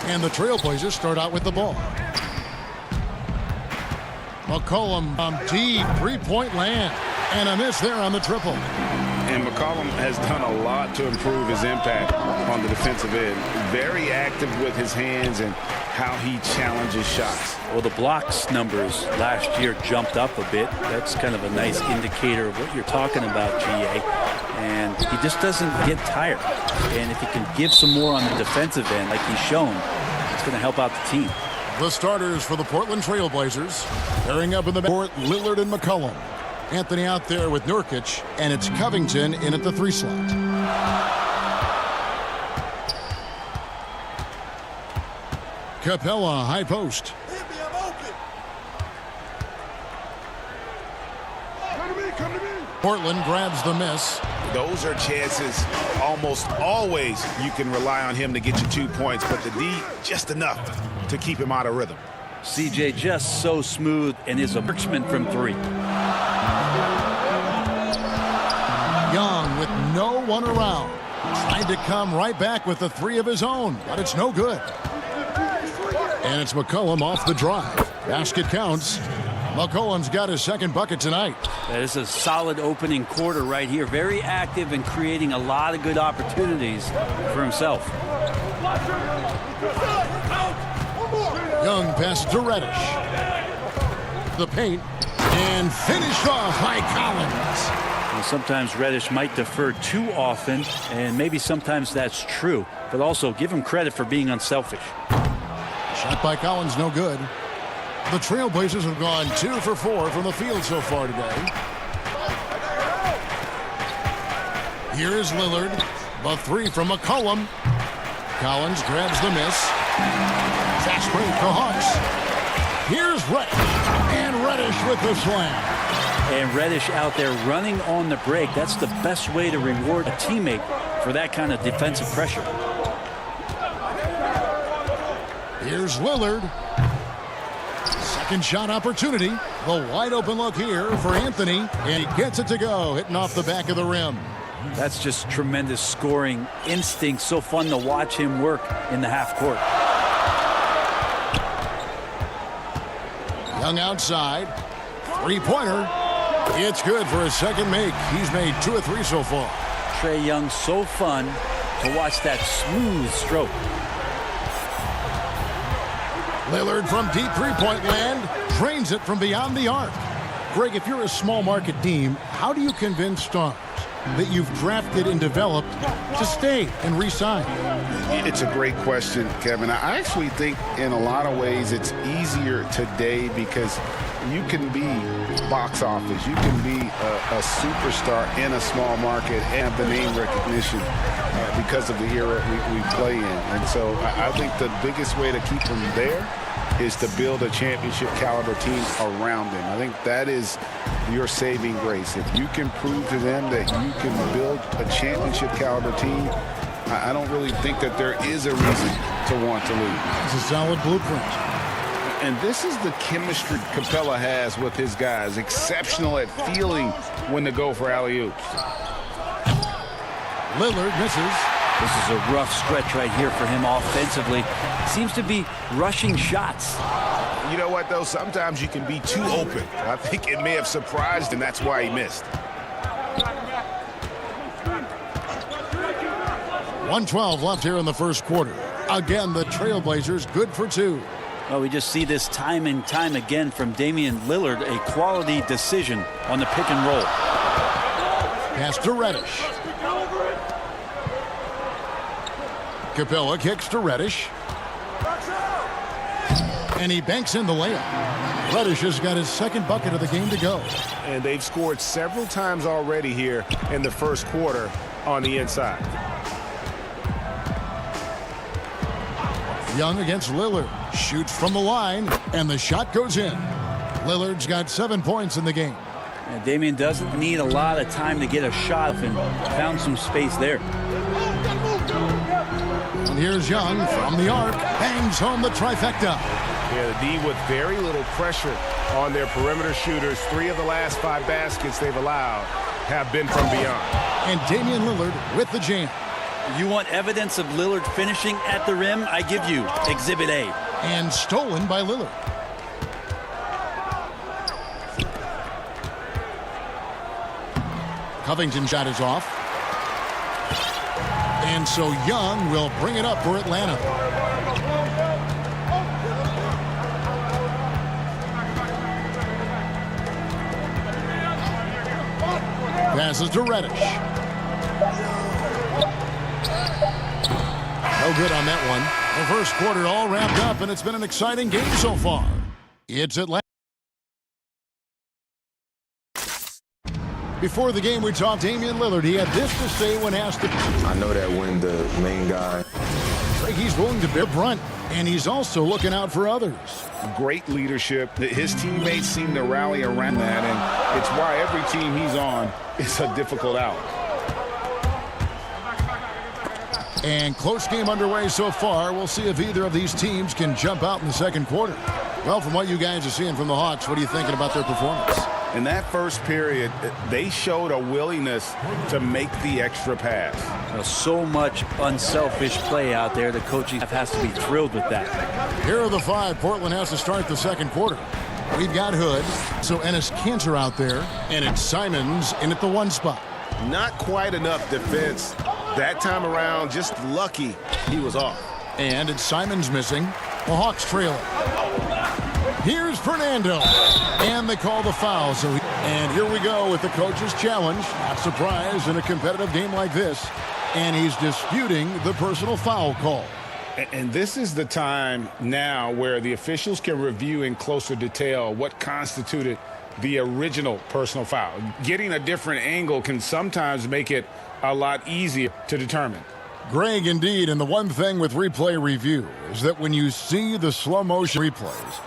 And the Trailblazers start out with the ball. McCollum deep, three-point land. And a miss there on the triple. And McCollum has done a lot to improve his impact on the defensive end. Very active with his hands and how he challenges shots. Well, the blocks numbers last year jumped up a bit. That's kind of a nice indicator of what you're talking about, GA. And he just doesn't get tired. And if he can give some more on the defensive end like he's shown, it's going to help out the team. The starters for the Portland Trailblazers. Pairing up in the court, Lillard and McCollum. Anthony out there with Nurkic, and it's Covington in at the 3 slot. Capella, high post. Portland grabs the miss. Those are chances almost always you can rely on him to get you 2 points, but the D just enough to keep him out of rhythm. CJ just so smooth and is a marksman from 3. Young with no one around. Tried to come right back with the 3 of his own, but it's no good. And it's McCollum off the drive. Basket counts. McCollum's got his second bucket tonight. That is a solid opening quarter right here. Very active and creating a lot of good opportunities for himself. Young passes to Reddish. The paint. And finished off by Collins. And sometimes Reddish might defer too often, and maybe sometimes that's true. But also give him credit for being unselfish. Shot by Collins, no good. The Trailblazers have gone 2 for 4 from the field so far today. Here is Lillard. The 3 from McCollum. Collins grabs the miss. Fast break for Hawks. Here's Reddish. And Reddish with the slam. And Reddish out there running on the break. That's the best way to reward a teammate for that kind of defensive pressure. Here's Lillard. Second shot opportunity. The wide open look here for Anthony. And he gets it to go, hitting off the back of the rim. That's just tremendous scoring instinct. So fun to watch him work in the half court. Young outside. Three-pointer. It's good for his second make. He's made 2 of 3 so far. Trae Young, so fun to watch that smooth stroke. Lillard from deep three-point land drains it from beyond the arc. Greg, if you're a small market team, how do you convince stars that you've drafted and developed to stay and re-sign? It's a great question, Kevin. I actually think in a lot of ways it's easier today because you can be box office. You can be a superstar in a small market and have the name recognition because of the era we play in. And so I think the biggest way to keep them there is to build a championship caliber team around them. I think that is your saving grace. If you can prove to them that you can build a championship caliber team, I don't really think that there is a reason to want to leave. It's a solid blueprint. And this is the chemistry Capella has with his guys. Exceptional at feeling when to go for alley-oops. Lillard misses. This is a rough stretch right here for him offensively. Seems to be rushing shots. You know what, though? Sometimes you can be too open. I think it may have surprised him. That's why he missed. 1:12 left here in the first quarter. Again, the Trailblazers good for 2. Well, we just see this time and time again from Damian Lillard, a quality decision on the pick and roll. Pass to Reddish. Capella kicks to Reddish. And he banks in the layup. Reddish has got his second bucket of the game to go. And they've scored several times already here in the first quarter on the inside. Young against Lillard. Shoots from the line, and the shot goes in. Lillard's got 7 points in the game. And Damian doesn't need a lot of time to get a shot and found some space there. And here's Young from the arc. Bangs home the trifecta. Yeah, the D with very little pressure on their perimeter shooters. 3 of the last 5 baskets they've allowed have been from beyond. And Damian Lillard with the jam. You want evidence of Lillard finishing at the rim? I give you Exhibit A. And stolen by Lillard. Covington's shot is off. And so Young will bring it up for Atlanta. Passes to Reddish. No good on that one. The first quarter all wrapped up, and it's been an exciting game so far. It's Atlanta. Before the game, we talked Damian Lillard. He had this to say when asked to... I know that when the main guy... He's willing to bear brunt, and he's also looking out for others. Great leadership. His teammates seem to rally around that, and it's why every team he's on is a difficult out. And close game underway so far. We'll see if either of these teams can jump out in the second quarter. Well, from what you guys are seeing from the Hawks, what are you thinking about their performance? In that first period, they showed a willingness to make the extra pass. So much unselfish play out there. The coaching staff has to be thrilled with that. Here are the five. Portland has to start the second quarter. We've got Hood, so Enes Kanter out there, and it's Simons in at the one spot. Not quite enough defense that time around. Just lucky he was off. And it's Simons missing. The Hawks trailing. Here's Fernando. And they call the foul. And here we go with the coach's challenge. Not surprised in a competitive game like this. And he's disputing the personal foul call. And this is the time now where the officials can review in closer detail what constituted the original personal foul. Getting a different angle can sometimes make it a lot easier to determine. Greg, indeed, and the one thing with replay review is that when you see the slow motion replays,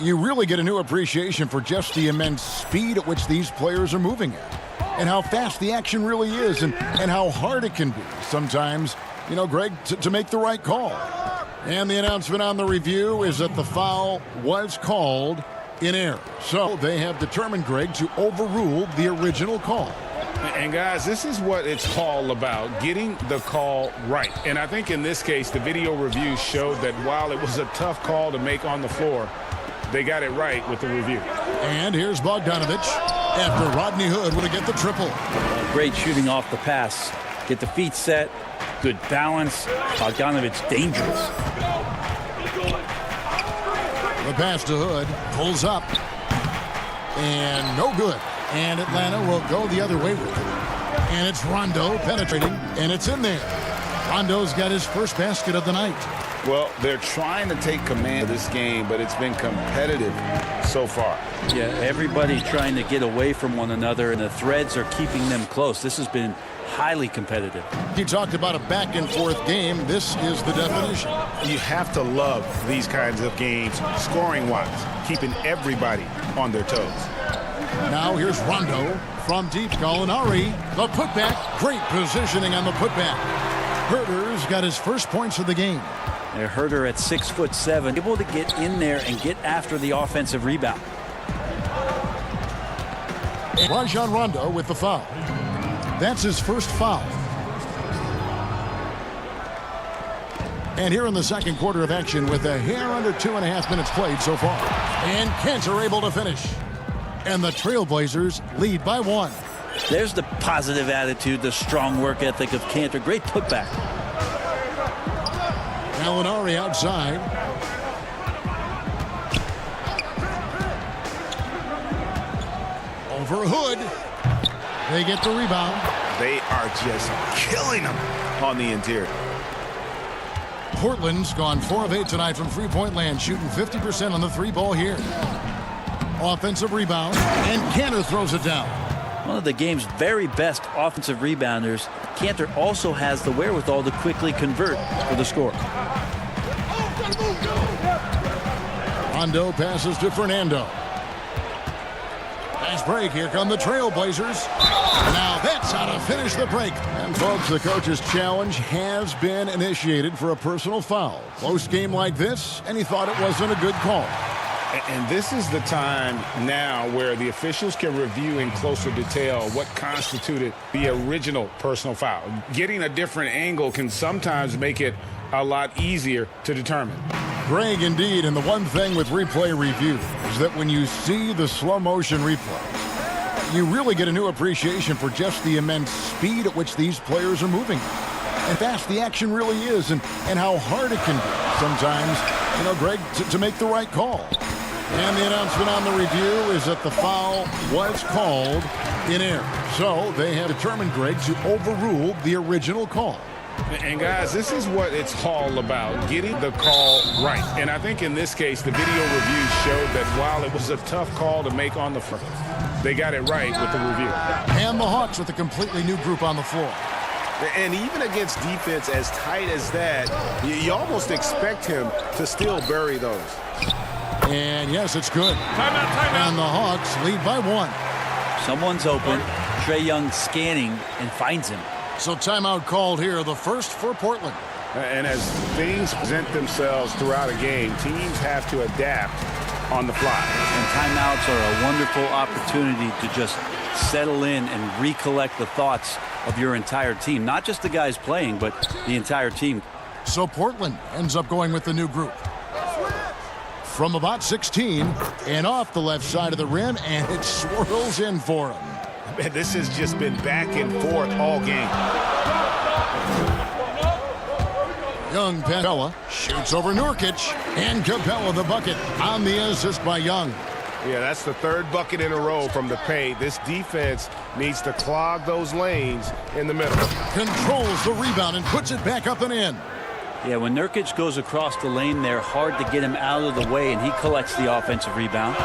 you really get a new appreciation for just the immense speed at which these players are moving at, and how fast the action really is, and how hard it can be sometimes, you know, Greg, to make the right call. And the announcement on the review is that the foul was called in error. So they have determined, Greg, to overrule the original call. And guys, this is what it's all about, getting the call right. And I think in this case, the video review showed that while it was a tough call to make on the floor, they got it right with the review. And here's Bogdanovich after Rodney Hood would get the triple. Great shooting off the pass. Get the feet set. Good balance. Bogdanovich dangerous. The pass to Hood. Pulls up. And no good. And Atlanta will go the other way with it. And it's Rondo penetrating. And it's in there. Rondo's got his first basket of the night. Well, they're trying to take command of this game, but it's been competitive so far. Yeah, everybody trying to get away from one another, and the threads are keeping them close. This has been highly competitive. He talked about a back-and-forth game. This is the definition. You have to love these kinds of games, scoring-wise, keeping everybody on their toes. Now here's Rondo from deep. Gallinari, the putback. Great positioning on the putback. Herter's got his first points of the game. Herter at 6'7", able to get in there and get after the offensive rebound. Rajon Rondo with the foul. That's his first foul. And here in the second quarter of action with a hair under 2.5 minutes played so far. And Kanter able to finish. And the Trailblazers lead by 1. There's the positive attitude, the strong work ethic of Kanter. Great putback. Gallinari outside. Over Hood. They get the rebound. They are just killing them on the interior. Portland's gone 4 of 8 tonight from three-point land, shooting 50% on the three ball here. Offensive rebound, and Kanter throws it down. One of the game's very best offensive rebounders. Kanter also has the wherewithal to quickly convert for the score. Rondo passes to Fernando. Nice break. Here come the Trailblazers. Now that's how to finish the break. And folks, the coach's challenge has been initiated for a personal foul. Close game like this, and he thought it wasn't a good call. And this is the time now where the officials can review in closer detail what constituted the original personal foul. Getting a different angle can sometimes make it a lot easier to determine. Greg, indeed, and the one thing with replay review is that when you see the slow motion replay, you really get a new appreciation for just the immense speed at which these players are moving. And fast the action really is, and how hard it can be sometimes, Greg, to make the right call. And the announcement on the review is that the foul was called in error. So they have determined, Greg, to overrule the original call. And guys, this is what it's all about, getting the call right. And I think in this case, the video review showed that while it was a tough call to make on the front, they got it right with the review. And the Hawks with a completely new group on the floor. And even against defense as tight as that, you almost expect him to still bury those. And yes, it's good. Timeout. And the Hawks lead by 1. Someone's open. Trae Young scanning and finds him. So timeout called here, the first for Portland. And as things present themselves throughout a game, teams have to adapt on the fly. And timeouts are a wonderful opportunity to just settle in and recollect the thoughts of your entire team. Not just the guys playing, but the entire team. So Portland ends up going with the new group. From about 16 and off the left side of the rim, and it swirls in for him. Man, this has just been back and forth all game. Young Capella shoots over Nurkic, and Capella the bucket on the assist by Young. Yeah, that's the third bucket in a row from the paint. This defense needs to clog those lanes in the middle. Controls the rebound and puts it back up and in. Yeah, when Nurkic goes across the lane, they're hard to get him out of the way, and he collects the offensive rebound.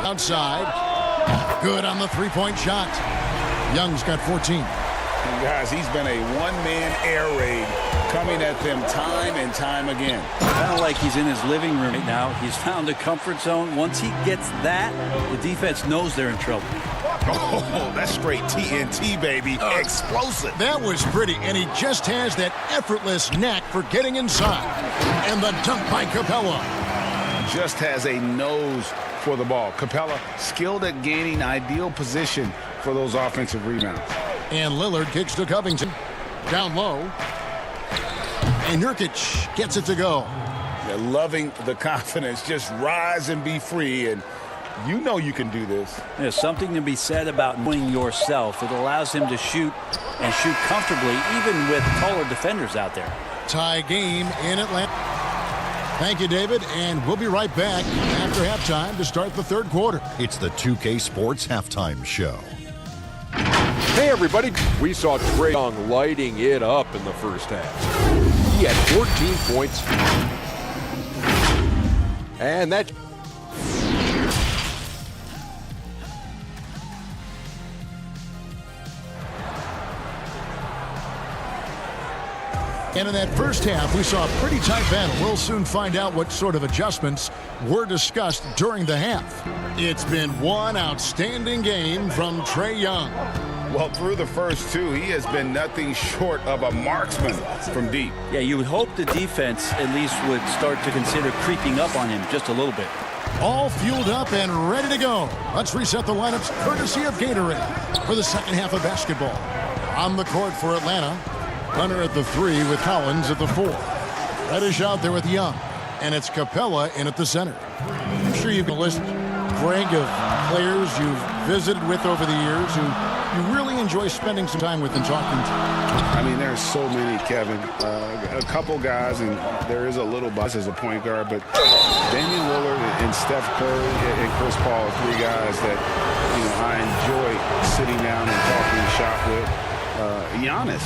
Outside. Good on the three-point shot. Young's got 14. And guys, he's been a one-man air raid coming at them time and time again. Kind of like he's in his living room right now. He's found a comfort zone. Once he gets that, the defense knows they're in trouble. Oh, that's straight TNT, baby. Explosive. That was pretty, and he just has that effortless knack for getting inside. And the dunk by Capella. Just has a nose for the ball. Capella skilled at gaining ideal position for those offensive rebounds. And Lillard kicks to Covington. Down low. And Nurkic gets it to go. They're loving the confidence. Just rise and be free. And you know you can do this. There's something to be said about knowing yourself. It allows him to shoot and shoot comfortably, even with taller defenders out there. Tie game in Atlanta. Thank you, David, and we'll be right back after halftime to start the third quarter. It's the 2K Sports Halftime Show. Hey, everybody. We saw Trae Young lighting it up in the first half. He had 14 points. And that... And in that first half, we saw a pretty tight battle. We'll soon find out what sort of adjustments were discussed during the half. It's been one outstanding game from Trae Young. Well, through the first two, he has been nothing short of a marksman from deep. Yeah, you would hope the defense at least would start to consider creeping up on him just a little bit. All fueled up and ready to go. Let's reset the lineups courtesy of Gatorade for the second half of basketball. On the court for Atlanta, Hunter at the 3 with Collins at the 4. Reddish out there with Young, and it's Capella in at the center. I'm sure you've been listening, Greg, of players you've visited with over the years who you really enjoy spending some time with and talking to. I mean, there's so many, Kevin. A couple guys, and there is a little buzz as a point guard, but Damian Lillard and Steph Curry and Chris Paul are three guys that, I enjoy sitting down and talking shop with. Giannis,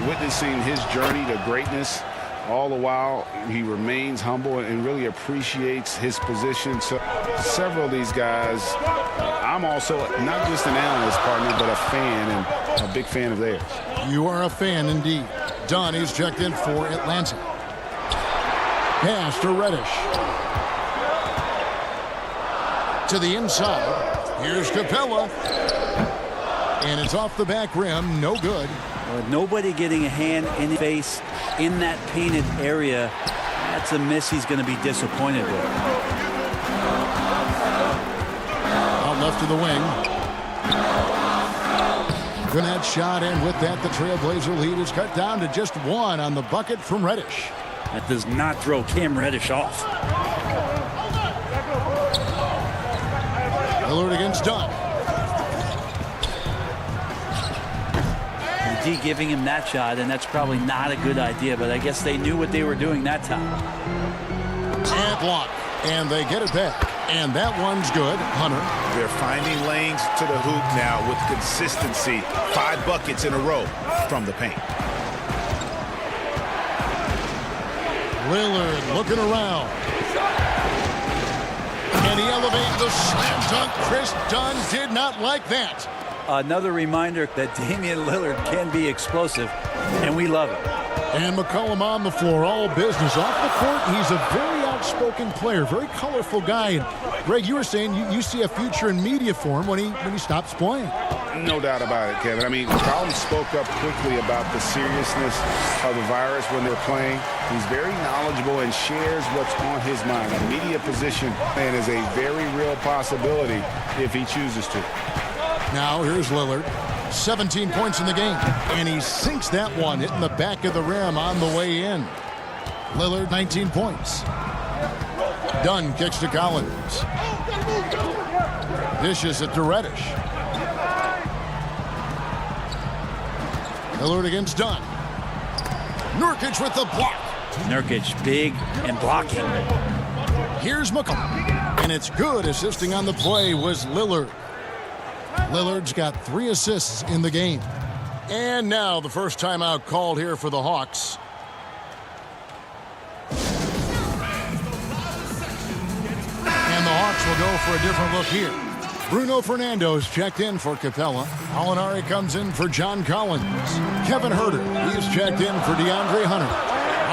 witnessing his journey to greatness, all the while he remains humble and really appreciates his position. So several of these guys, I'm also not just an analyst partner, but a fan and a big fan of theirs. You are a fan indeed. Donnie's checked in for Atlanta. Pass to Reddish. To the inside. Here's Capella. And it's off the back rim. No good. Nobody getting a hand in the face in that painted area That's a miss he's going to be disappointed with. Out left to the wing. Gwinnett shot, and with that, the Trailblazer lead is cut down to just one on the bucket from Reddish. That does not throw Cam Reddish off. Lillard against Dunn. The D giving him that shot, and that's probably not a good idea, but I guess they knew what they were doing that time. And block, and they get it back. And that one's good. Hunter. They're finding lanes to the hoop now with consistency. 5 buckets in a row from the paint. Lillard looking around. And he elevated the slam dunk. Chris Dunn did not like that. Another reminder that Damian Lillard can be explosive, and we love it. And McCollum on the floor, all business. Off the court, he's a very outspoken player, very colorful guy. And Greg, you were saying you see a future in media for him when he stops playing. No doubt about it, Kevin. I mean, McCollum spoke up quickly about the seriousness of the virus when they're playing. He's very knowledgeable and shares what's on his mind. A media position and is a very real possibility if he chooses to. Now here's Lillard. 17 points in the game, and he sinks that one, hitting the back of the rim on the way in. Lillard, 19 points. Dunn kicks to Collins. Dishes it to Reddish. Lillard against Dunn. Nurkic with the block. Nurkic big and blocking. Here's McCollum, and it's good. Assisting on the play was Lillard. Lillard's got 3 assists in the game. And now the first timeout called here for the Hawks. And the Hawks will go for a different look here. Bruno Fernando's checked in for Capella. Alinari comes in for John Collins. Kevin Huerter, he's checked in for DeAndre Hunter.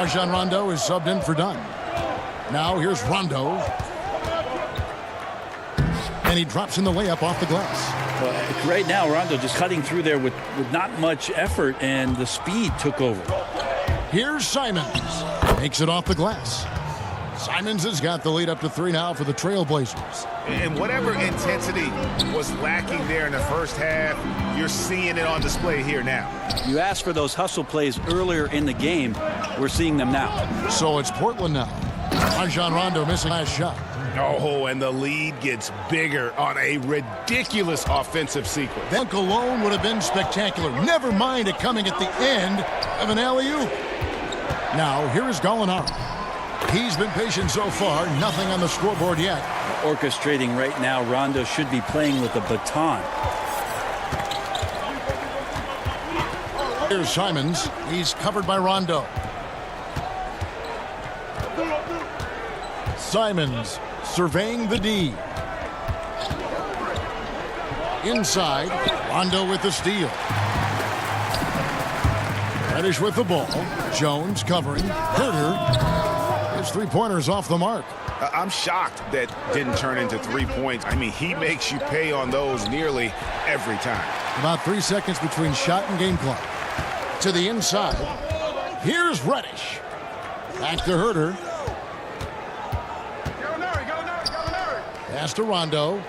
Rajon Rondo is subbed in for Dunn. Now here's Rondo. And he drops in the layup off the glass. Right now, Rondo just cutting through there with not much effort, and the speed took over. Here's Simons. Makes it off the glass. Simons has got the lead up to 3 now for the Trailblazers. And whatever intensity was lacking there in the first half, you're seeing it on display here now. You asked for those hustle plays earlier in the game. We're seeing them now. So it's Portland now. Rajon Rondo missing last shot. Oh, and the lead gets bigger on a ridiculous offensive sequence. Dunk alone would have been spectacular. Never mind it coming at the end of an alley-oop. Now, here is Gallinari. He's been patient so far. Nothing on the scoreboard yet. Orchestrating right now. Rondo should be playing with a baton. Here's Simons. He's covered by Rondo. Simons surveying the D. Inside, Rondo with the steal. Reddish with the ball. Jones covering. Huerter. His 3-pointers off the mark. I'm shocked that didn't turn into 3 points. I mean, he makes you pay on those nearly every time. About 3 seconds between shot and game clock. To the inside. Here's Reddish. Back to Huerter. Pass to Rondo.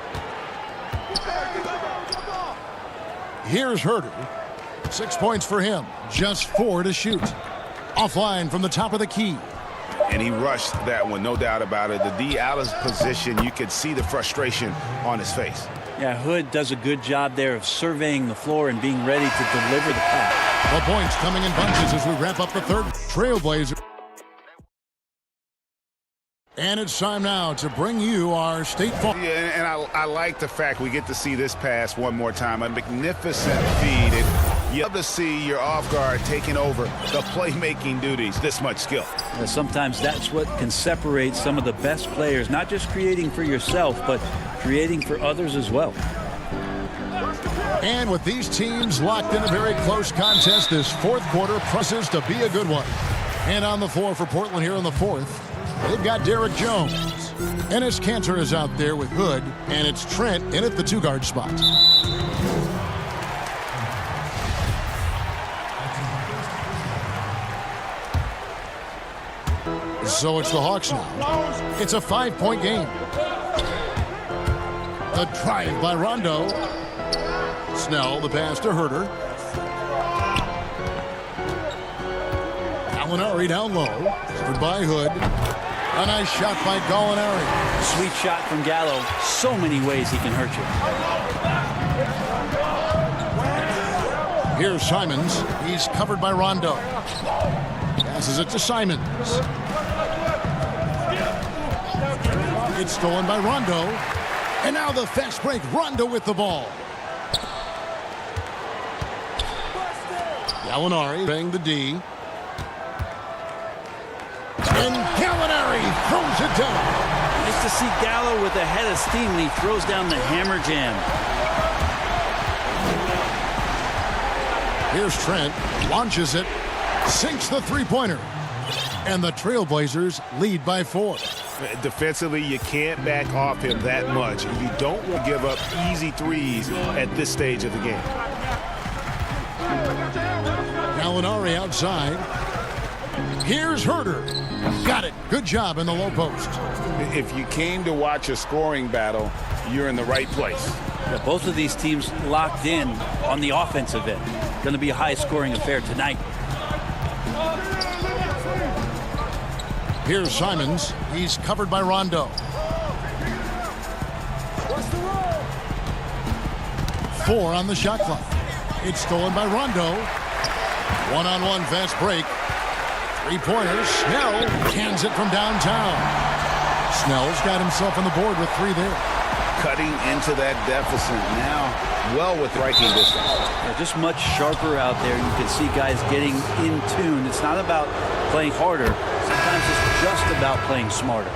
Here's Huerter. 6 points for him. Just 4 to shoot. Offline from the top of the key. And he rushed that one, no doubt about it. The D out of position, you could see the frustration on his face. Yeah, Hood does a good job there of surveying the floor and being ready to deliver the pass. The points coming in bunches as we wrap up the third. Trailblazer. And it's time now to bring you our State Farm. Yeah, and I like the fact we get to see this pass one more time. A magnificent feed. And you love to see your off guard taking over the playmaking duties. This much skill. Sometimes that's what can separate some of the best players, not just creating for yourself, but creating for others as well. And with these teams locked in a very close contest, this fourth quarter promises to be a good one. And on the floor for Portland here in the fourth, they've got Derek Jones. Enes Kanter is out there with Hood, and it's Trent in at the 2-guard spot. So it's the Hawks now. It's a 5-point game. The drive by Rondo. Snell, the pass to Herter. Gallinari down low. Covered by Hood. A nice shot by Gallinari. Sweet shot from Gallo. So many ways he can hurt you. Here's Simons. He's covered by Rondo. Passes it to Simons. It's stolen by Rondo. And now the fast break. Rondo with the ball. Gallinari playing the D. And Gallinari throws it down. Nice to see Gallo with a head of steam when he throws down the hammer jam. Here's Trent. Launches it. Sinks the three-pointer. And the Trailblazers lead by 4. Defensively, you can't back off him that much. You don't want to give up easy threes at this stage of the game. Gallinari outside. Here's Herter. Got it. Good job in the low post. If you came to watch a scoring battle, you're in the right place. Yeah, both of these teams locked in on the offensive end. Going to be a high-scoring affair tonight. Here's Simons. He's covered by Rondo. 4 on the shot clock. It's stolen by Rondo. One-on-one fast break. Three-pointers. Snell cans it from downtown. Snell's got himself on the board with 3 there. Cutting into that deficit now. Well with striking distance. Yeah, just much sharper out there. You can see guys getting in tune. It's not about playing harder. Sometimes it's just about playing smarter.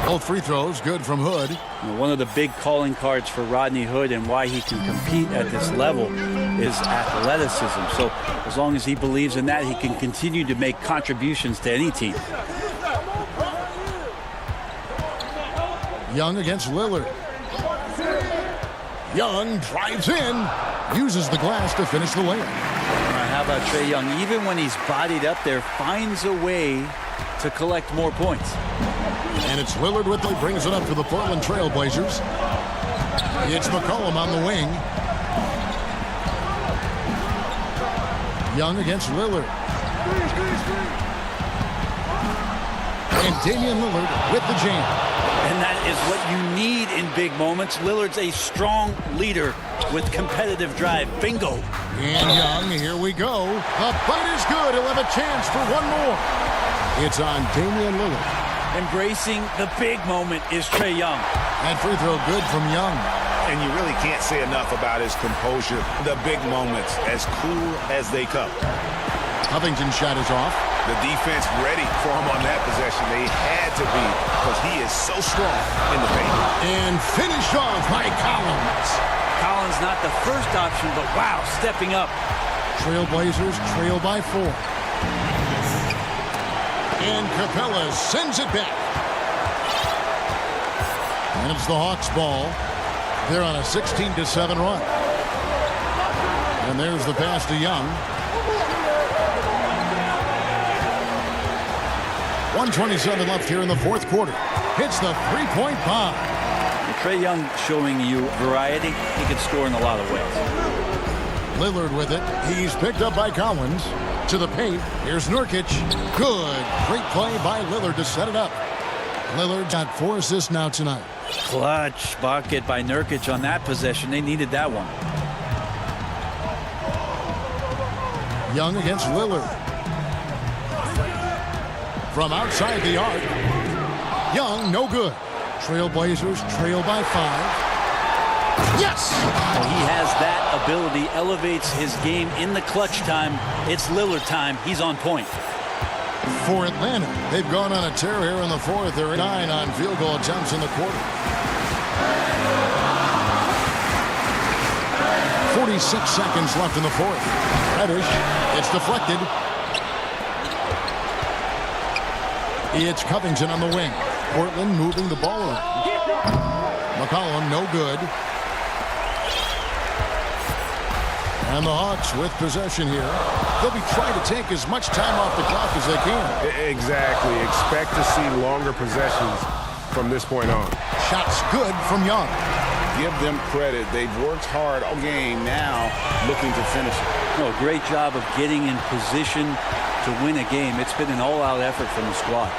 Both free throws good from Hood. One of the big calling cards for Rodney Hood and why he can compete at this level is athleticism. So as long as he believes in that, he can continue to make contributions to any team. Young against Lillard. Young drives in. Uses the glass to finish the layup. How about Trae Young? Even when he's bodied up there, finds a way to collect more points. And it's Lillard with it. Brings it up to the Portland Trailblazers. It's McCollum on the wing. Young against Lillard. And Damian Lillard with the jam. And that is what you need in big moments. Lillard's a strong leader with competitive drive. Bingo. And Young, here we go. The bite is good. He'll have a chance for one more. It's on Damian Lillard. Embracing the big moment is Trae Young. And free throw good from Young. And you really can't say enough about his composure. The big moments, as cool as they come. Covington's shot is off. The defense ready for him on that possession. They had to be, because he is so strong in the paint. And finished off by Collins. Collins not the first option, but wow, stepping up. Trailblazers trail by 4. And Capella sends it back. And it's the Hawks ball. They're on a 16-7 run. And there's the pass to Young. 1:27 left here in the fourth quarter. Hits the three-point bomb. Trae Young showing you variety. He can score in a lot of ways. Lillard with it. He's picked up by Collins. To the paint. Here's Nurkic. Good. Great play by Lillard to set it up. Lillard got 4 assists now tonight. Clutch bucket by Nurkic on that possession. They needed that one. Young against Lillard. From outside the arc. Young, no good. Trailblazers trail by 5. Yes! Well, he has that ability, elevates his game in the clutch time. It's Lillard time. He's on point. For Atlanta, they've gone on a tear here in the fourth. They're at 9 on field goal attempts in the quarter. 46 seconds left in the fourth. Reddish, it's deflected. It's Covington on the wing. Portland moving the ball around. McCollum, no good. And the Hawks with possession here. They'll be trying to take as much time off the clock as they can. Exactly. Expect to see longer possessions from this point on. Shots good from Young. Give them credit. They've worked hard all game, now looking to finish it. No, great job of getting in position to win a game. It's been an all-out effort from the squad.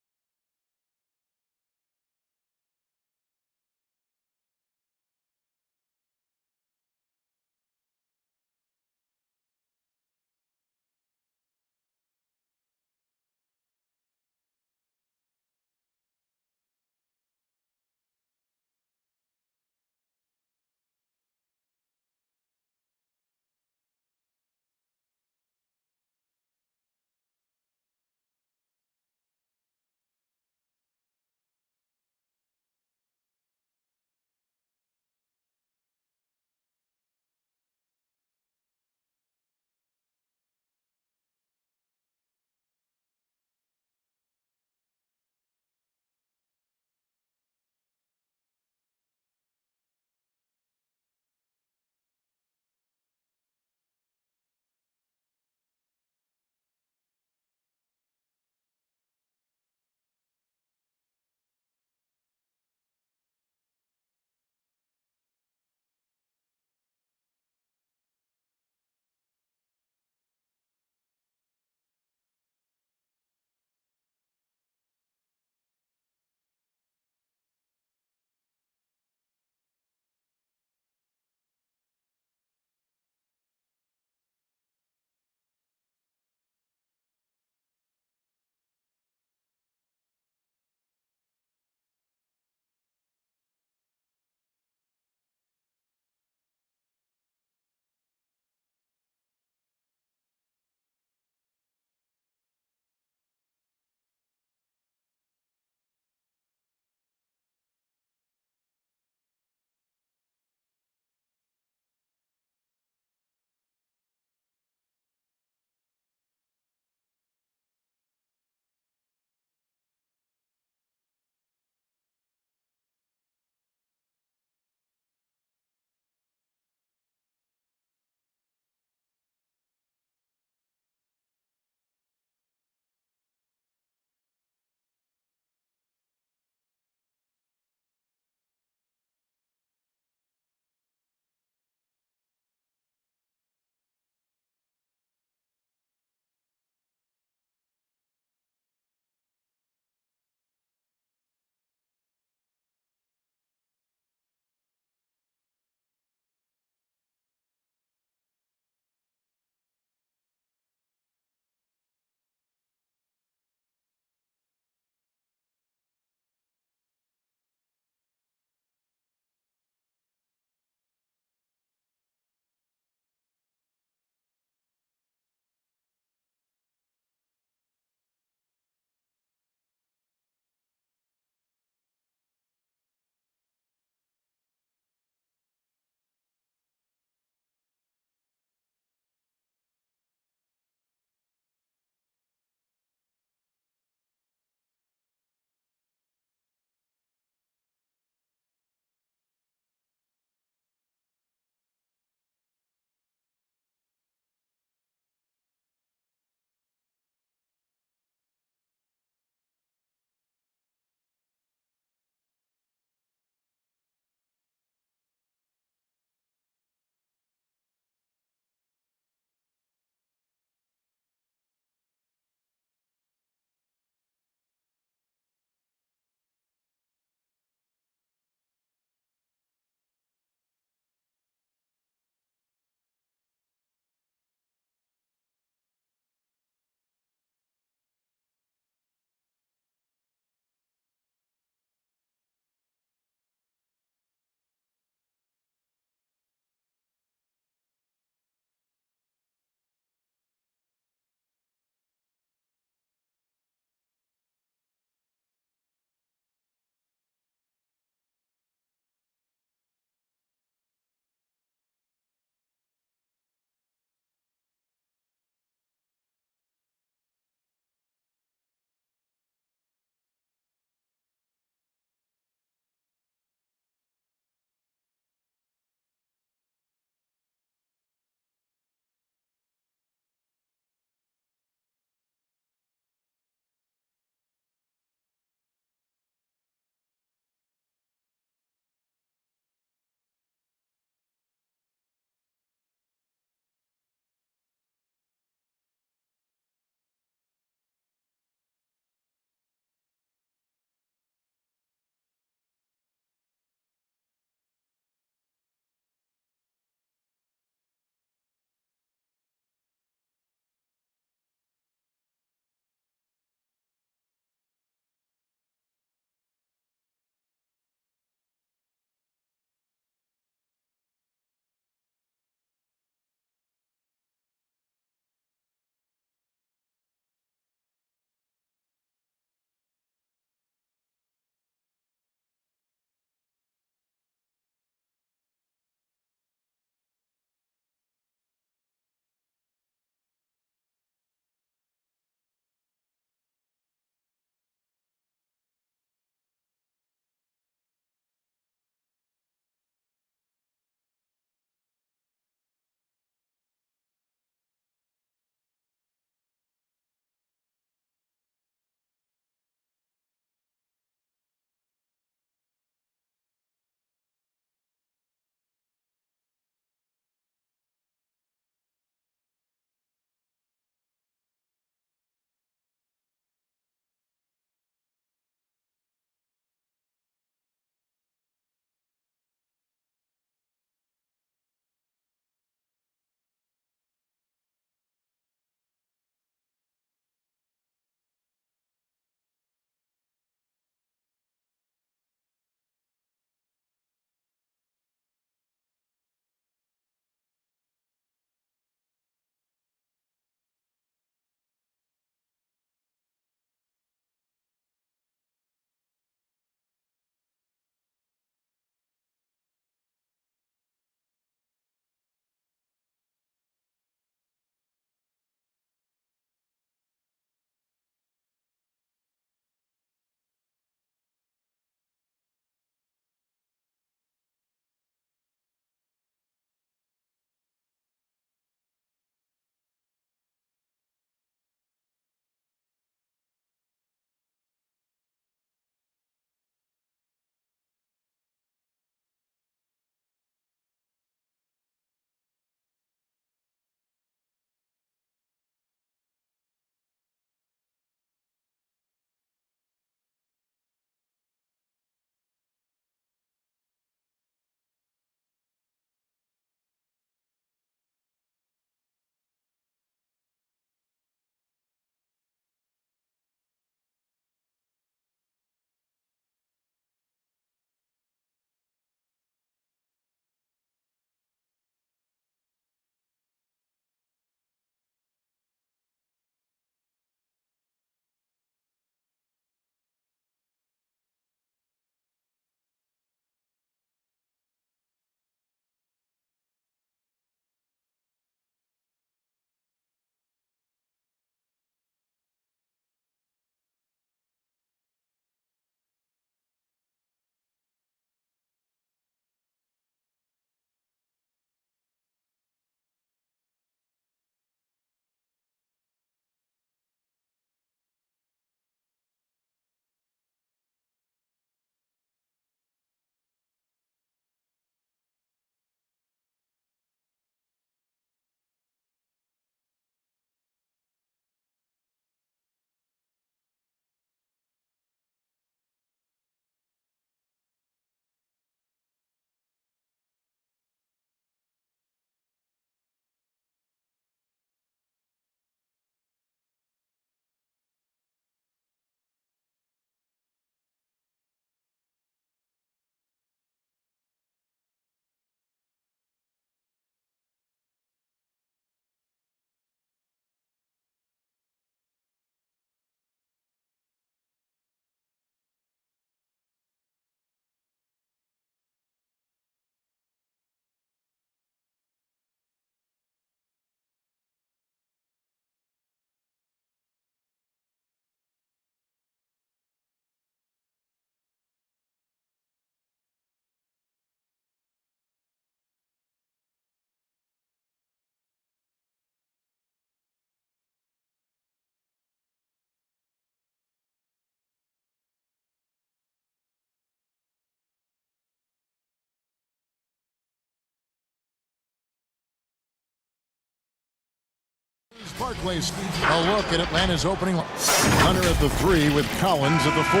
Barclays. A look at Atlanta's opening. Hunter at the 3 with Collins at the 4.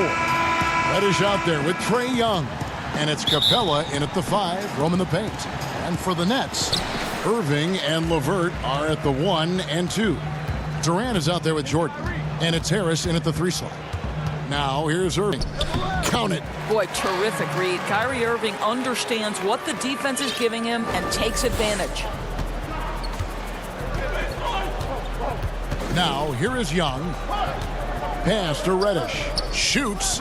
Reddish out there with Trae Young. And it's Capella in at the 5, roaming the paint. And for the Nets, Irving and LeVert are at the 1 and 2. Durant is out there with Jordan. And it's Harris in at the 3 slot. Now here's Irving. Count it. Boy, terrific read. Kyrie Irving understands what the defense is giving him and takes advantage. Now here is Young. Pass to Reddish. Shoots.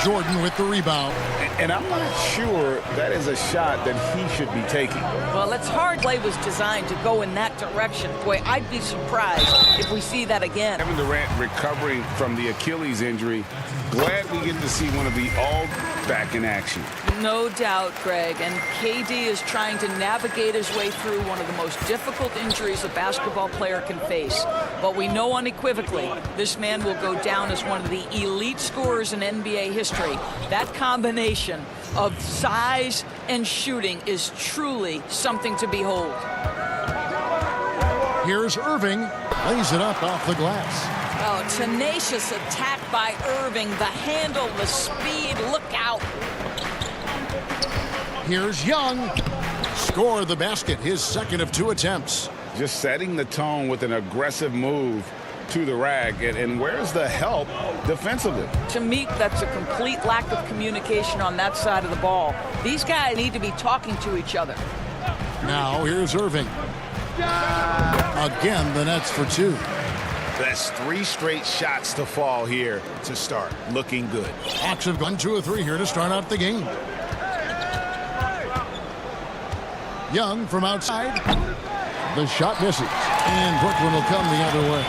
Jordan with the rebound. And I'm not sure that is a shot that he should be taking. Well, it's hard. Play was designed to go in that direction. Boy, I'd be surprised if we see that again. Kevin Durant recovering from the Achilles injury. Glad we get to see one of the all back in action. No doubt, Greg. And KD is trying to navigate his way through one of the most difficult injuries a basketball player can face. But we know unequivocally this man will go down as one of the elite scorers in NBA history. That combination of size and shooting is truly something to behold. Here's Irving. Lays it up off the glass. Oh, tenacious attack by Irving. The handle, the speed. Look out. Here's Young. Score the basket. His second of 2 attempts. Just setting the tone with an aggressive move to the rack. And where's the help defensively? To me, that's a complete lack of communication on that side of the ball. These guys need to be talking to each other. Now here's Irving. Again, the Nets for 2. That's 3 straight shots to fall here to start. Looking good. Hawks have gone 2 of 3 here to start out the game. Young from outside. The shot misses. And Brooklyn will come the other way.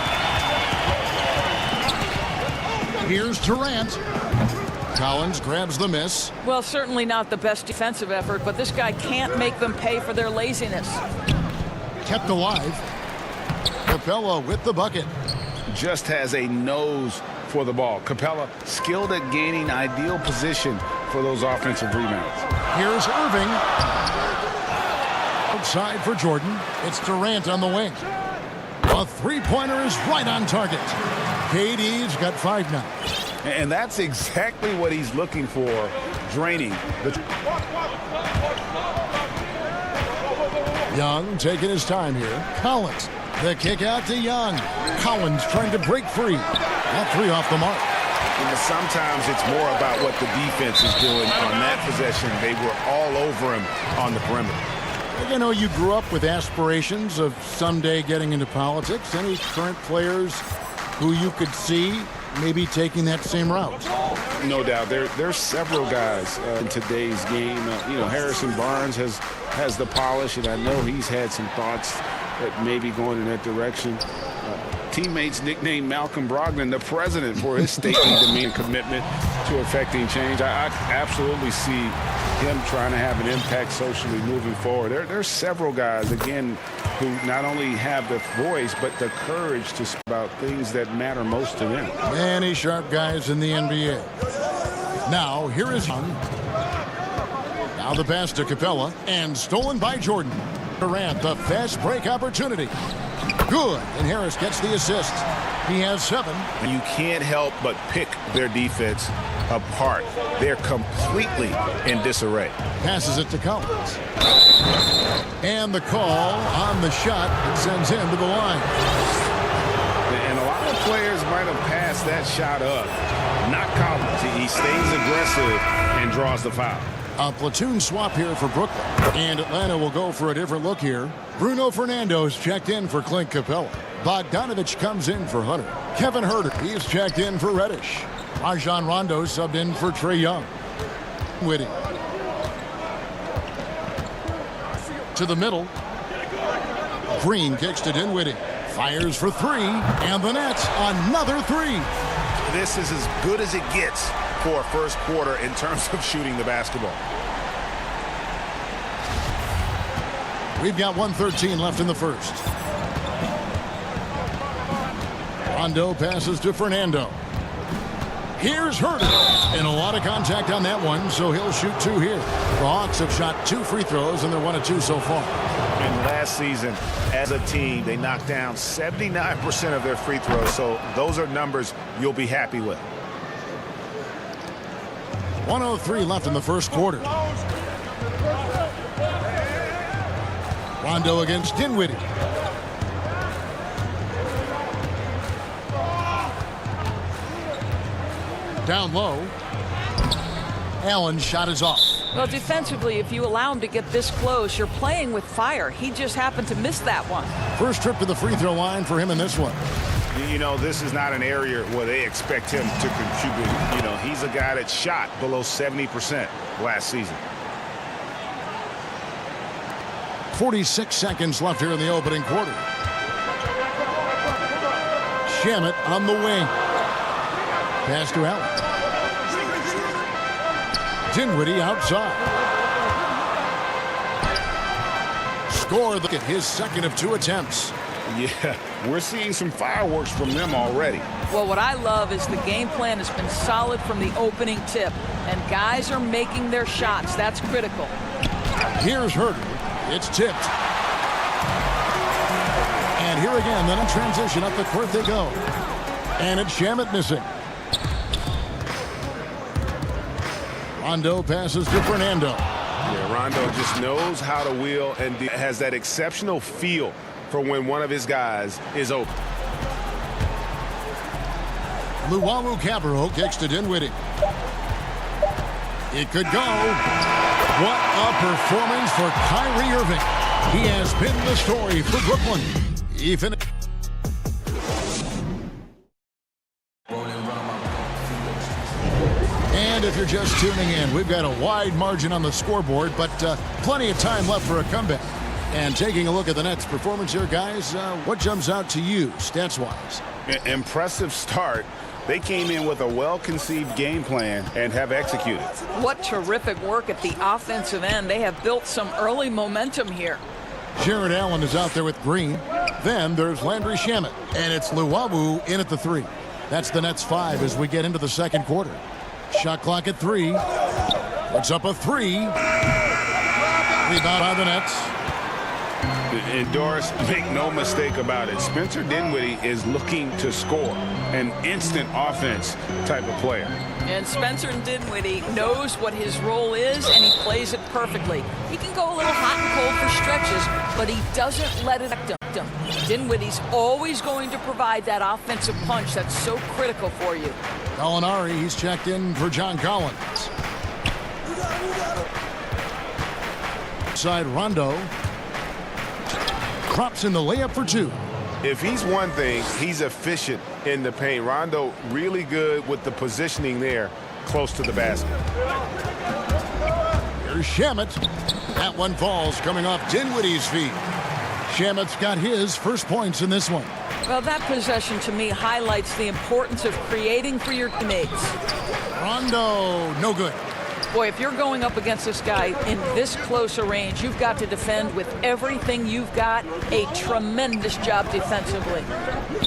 Here's Durant. Collins grabs the miss. Well, certainly not the best defensive effort, but this guy can't make them pay for their laziness. Kept alive. Capella with the bucket. Just has a nose for the ball. Capella skilled at gaining ideal position for those offensive rebounds. Here's Irving. Outside for Jordan. It's Durant on the wing. A 3-pointer is right on target. KD's got 5 now. And that's exactly what he's looking for, draining the... Young taking his time here. Collins. The kick out to Young. Collins trying to break free. That 3 off the mark. And sometimes it's more about what the defense is doing on that possession. They were all over him on the perimeter. You know, you grew up with aspirations of someday getting into politics. Any current players who you could see maybe taking that same route? No doubt. There's several guys in today's game. Harrison Barnes has the polish, and I know he's had some thoughts that maybe going in that direction. Teammates nicknamed Malcolm Brogdon the president for his statement demeanor commitment to affecting change. I absolutely see him trying to have an impact socially moving forward. There's several guys, again, who not only have the voice, but the courage to speak about things that matter most to them. Many sharp guys in the NBA. Now, here is Young. Now the pass to Capella, and stolen by Jordan. Durant, the fast break opportunity. Good, and Harris gets the assist. He has 7. You can't help but pick their defense apart. They're completely in disarray. Passes it to Collins. And the call on the shot sends him to the line. And a lot of players might have passed that shot up. Not Collins. He stays aggressive and draws the foul. A platoon swap here for Brooklyn. And Atlanta will go for a different look here. Bruno Fernando's checked in for Clint Capella. Bogdanovich comes in for Hunter. Kevin Huerter, he's checked in for Reddish. Rajon Rondo subbed in for Trae Young. Whitty. To the middle. Green kicks to Dinwiddie. Fires for 3. And the Nets, another 3. This is as good as it gets for a first quarter in terms of shooting the basketball. We've got 1:13 left in the first. Rondo passes to Fernando. Here's Herder. And a lot of contact on that one, so he'll shoot 2 here. The Hawks have shot 2 free throws, and they're 1 of 2 so far. And last season, as a team, they knocked down 79% of their free throws, so those are numbers you'll be happy with. 1:03 left in the first quarter. Rondo against Dinwiddie. Down low. Allen's shot is off. Well, defensively, if you allow him to get this close, you're playing with fire. He just happened to miss that one. First trip to the free throw line for him in this one. You know, this is not an area where they expect him to contribute. You know, he's a guy that shot below 70% last season. 46 seconds left here in the opening quarter. Shamet on the wing. Pass to Allen. Dinwiddie outside. Score at his second of 2 attempts. Yeah, we're seeing some fireworks from them already. Well, what I love is the game plan has been solid from the opening tip, and guys are making their shots. That's critical. Here's Herder. It's tipped. And here again, then in transition, up the court they go. And it's Shamet missing. Rondo passes to Fernando. Yeah, Rondo just knows how to wheel and has that exceptional feel for when one of his guys is open. Luwawu Cabarro kicks to Dinwiddie. It could go. What a performance for Kyrie Irving. He has been the story for Brooklyn. Even and if you're just tuning in, we've got a wide margin on the scoreboard, but plenty of time left for a comeback. And taking a look at the Nets' performance here, guys, what jumps out to you, stats-wise? Impressive start. They came in with a well-conceived game plan and have executed. What terrific work at the offensive end. They have built some early momentum here. Jared Allen is out there with Green. Then there's Landry Shamet. And it's Luwawu in at the 3. That's the Nets 5 as we get into the second quarter. Shot clock at 3. Puts up a 3. Rebound by the Nets. And Doris, make no mistake about it, Spencer Dinwiddie is looking to score, an instant offense type of player. And Spencer Dinwiddie knows what his role is, and he plays it perfectly. He can go a little hot and cold for stretches, but he doesn't let it affect him. Dinwiddie's always going to provide that offensive punch that's so critical for you. Gallinari, he's checked in for John Collins. Side Rondo. Drops in the layup for 2. If he's one thing, he's efficient in the paint. Rondo really good with the positioning there close to the basket. Here's Shamet. That one falls coming off Dinwiddie's feet. Shamet's got his first points in this one. Well, that possession to me highlights the importance of creating for your teammates. Rondo, no good. Boy, if you're going up against this guy in this close a range, you've got to defend with everything you've got. A tremendous job defensively.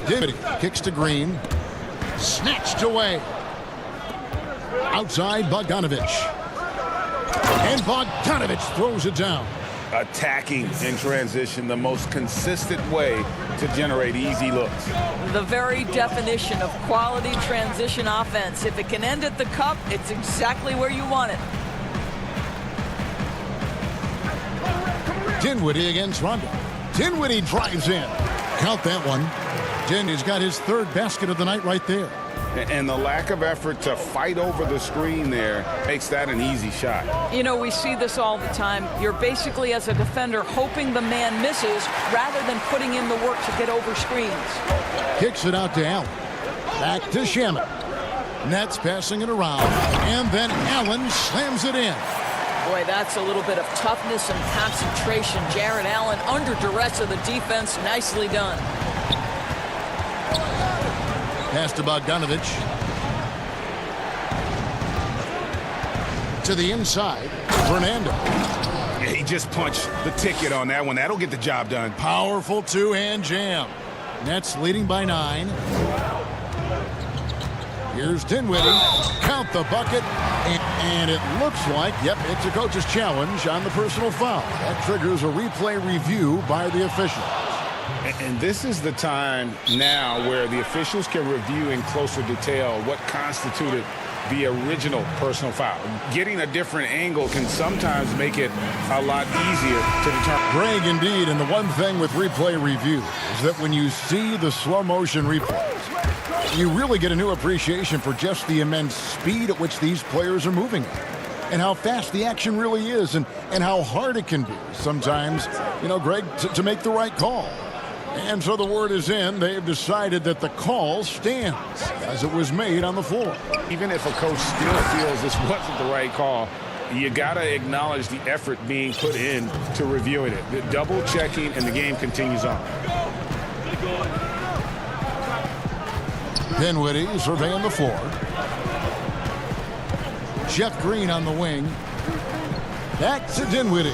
Dinwiddie kicks to Green. Snatched away. Outside Bogdanovich. And Bogdanovich throws it down. Attacking in transition, the most consistent way to generate easy looks. The very definition of quality transition offense. If it can end at the cup, it's exactly where you want it. Dinwiddie against Rondo. Dinwiddie drives in. Count that one. Dinwiddie's got his 3rd basket of the night right there. And the lack of effort to fight over the screen there makes that an easy shot. You know, we see this all the time. You're basically, as a defender, hoping the man misses rather than putting in the work to get over screens. Kicks it out to Allen. Back to Shamet. Nets passing it around. And then Allen slams it in. Boy, that's a little bit of toughness and concentration. Jared Allen under duress of the defense. Nicely done. Pass to Bogdanovich. To the inside, Fernando. Yeah, he just punched the ticket on that one. That'll get the job done. Powerful 2-hand jam. Nets leading by 9. Here's Dinwiddie. Count the bucket. And it looks like, yep, it's a coach's challenge on the personal foul. That triggers a replay review by the officials. And this is the time now where the officials can review in closer detail what constituted the original personal foul. Getting a different angle can sometimes make it a lot easier to determine. Greg, indeed, and the one thing with replay review is that when you see the slow motion replays, you really get a new appreciation for just the immense speed at which these players are moving at, and how fast the action really is, and how hard it can be sometimes, you know, Greg, to make the right call. And so the word is in. They've decided that the call stands as it was made on the floor. Even if a coach still feels this wasn't the right call, you got to acknowledge the effort being put in to reviewing it. The double checking, and the game continues on. Dinwiddie surveying the floor. Jeff Green on the wing. Back to Dinwiddie.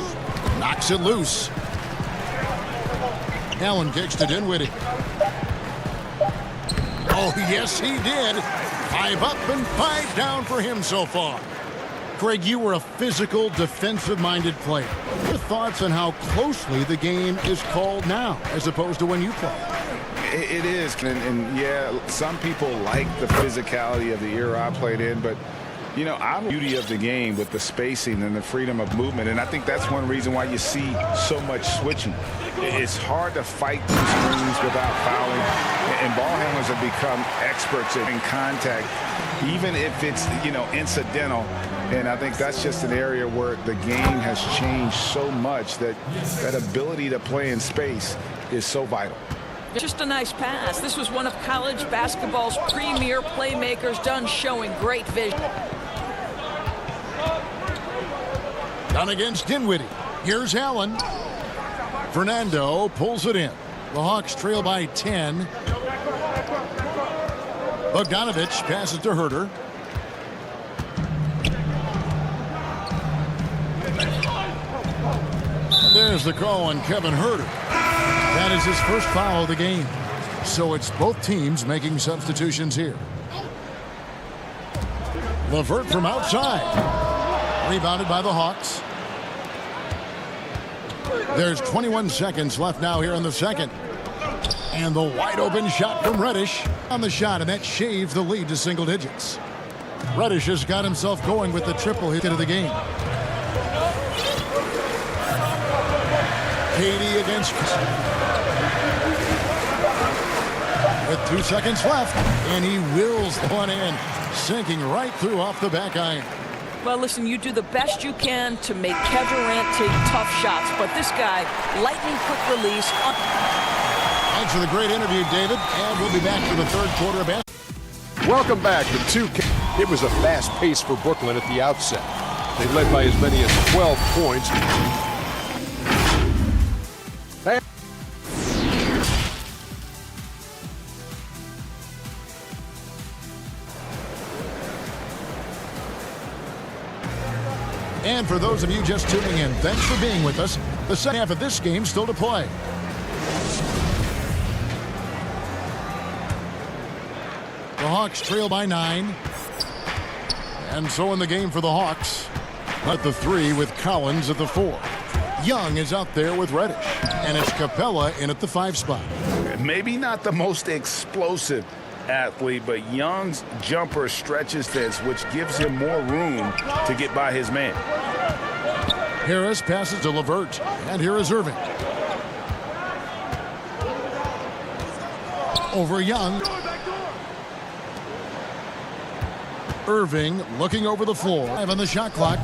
Knocks it loose. Allen kicks to Dinwiddie. Oh, yes, he did. 5 up and 5 down for him so far. Greg, you were a physical, defensive-minded player. Your thoughts on how closely the game is called now as opposed to when you played? It is, and yeah, some people like the physicality of the era I played in, but you know, I'm the beauty of the game with the spacing and the freedom of movement, and I think that's one reason why you see so much switching. It's hard to fight these screens without fouling, and ball handlers have become experts in contact, even if it's, you know, incidental. And I think that's just an area where the game has changed so much that that ability to play in space is so vital. Just a nice pass. This was one of college basketball's premier playmakers, done showing great vision. Down against Dinwiddie. Here's Allen. Fernando pulls it in. The Hawks trail by 10. Bogdanovich passes to Herter. There's the call on Kevin Herter. That is his first foul of the game. So it's both teams making substitutions here. LeVert from outside. Rebounded by the Hawks. There's 21 seconds left now here in the second. And the wide open shot from Reddish on the shot, and that shaves the lead to single digits. Reddish has got himself going with the triple hit of the game. KD against. With 2 seconds left, and he wills one in, sinking right through off the back iron. Well, listen, you do the best you can to make Kevin Durant take tough shots, but this guy, lightning quick release. Thanks for the great interview, David, and we'll be back for the third quarter of basketball. Welcome back to 2K. It was a fast pace for Brooklyn at the outset. They led by as many as 12 points. And for those of you just tuning in, thanks for being with us. The second half of this game still to play. The Hawks trail by 9. And so in the game for the Hawks, at the 3 with Collins at the 4. Young is out there with Reddish, and it's Capella in at the 5 spot. Maybe not the most explosive athlete, but Young's jumper stretches this, which gives him more room to get by his man. Harris passes to LeVert, and here is Irving. Over Young. Irving looking over the floor. 5 on the shot clock,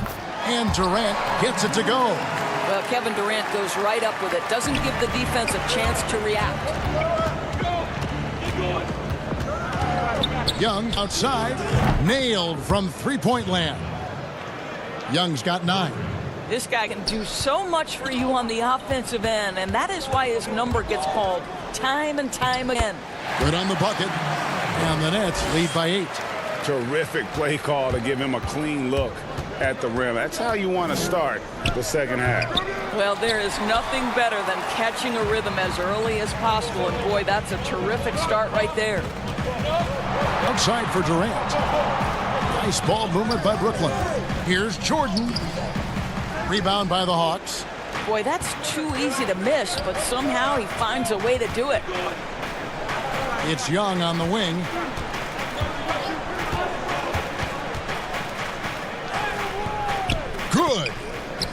and Durant gets it to go. Well, Kevin Durant goes right up with it. Doesn't give the defense a chance to react. Young outside, nailed from three-point land. Young's got 9. This guy can do so much for you on the offensive end, and that is why his number gets called time and time again. Good on the bucket, and the Nets lead by 8. Terrific play call to give him a clean look at the rim. That's how you want to start the second half. Well, there is nothing better than catching a rhythm as early as possible, and boy, that's a terrific start right there. Outside for Durant. Nice ball movement by Brooklyn. Here's Jordan. Rebound by the Hawks. Boy, that's too easy to miss, but somehow he finds a way to do it. It's Young on the wing. Good.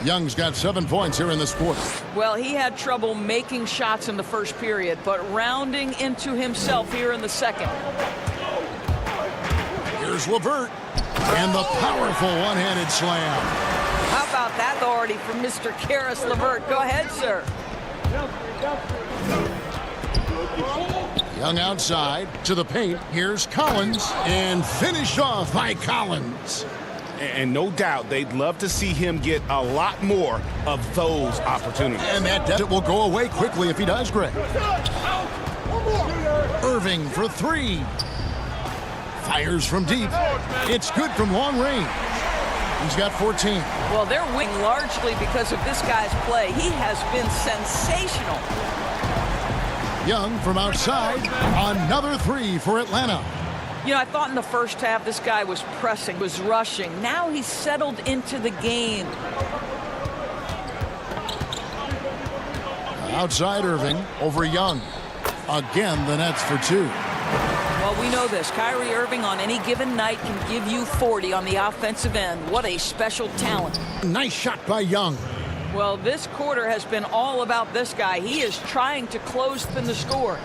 Young's got 7 points here in this quarter. Well, he had trouble making shots in the first period, but rounding into himself here in the second. Here's LeVert. And the powerful one-handed slam. How about that authority from Mr. Karis LeVert? Go ahead, sir. Young outside to the paint. Here's Collins. And finished off by Collins. And no doubt they'd love to see him get a lot more of those opportunities. And that deficit will go away quickly if he does, Greg. Irving for three. Fires from deep. It's good from long range. He's got 14. Well, they're winning largely because of this guy's play. He has been sensational. Young from outside. Another three for Atlanta. You know, I thought in the first half this guy was pressing, was rushing. Now he's settled into the game. Outside Irving over Young. Again, the Nets for two. Well, we know this. Kyrie Irving on any given night can give you 40 on the offensive end. What a special talent. Nice shot by Young. Well, this quarter has been all about this guy. He is trying to close the score.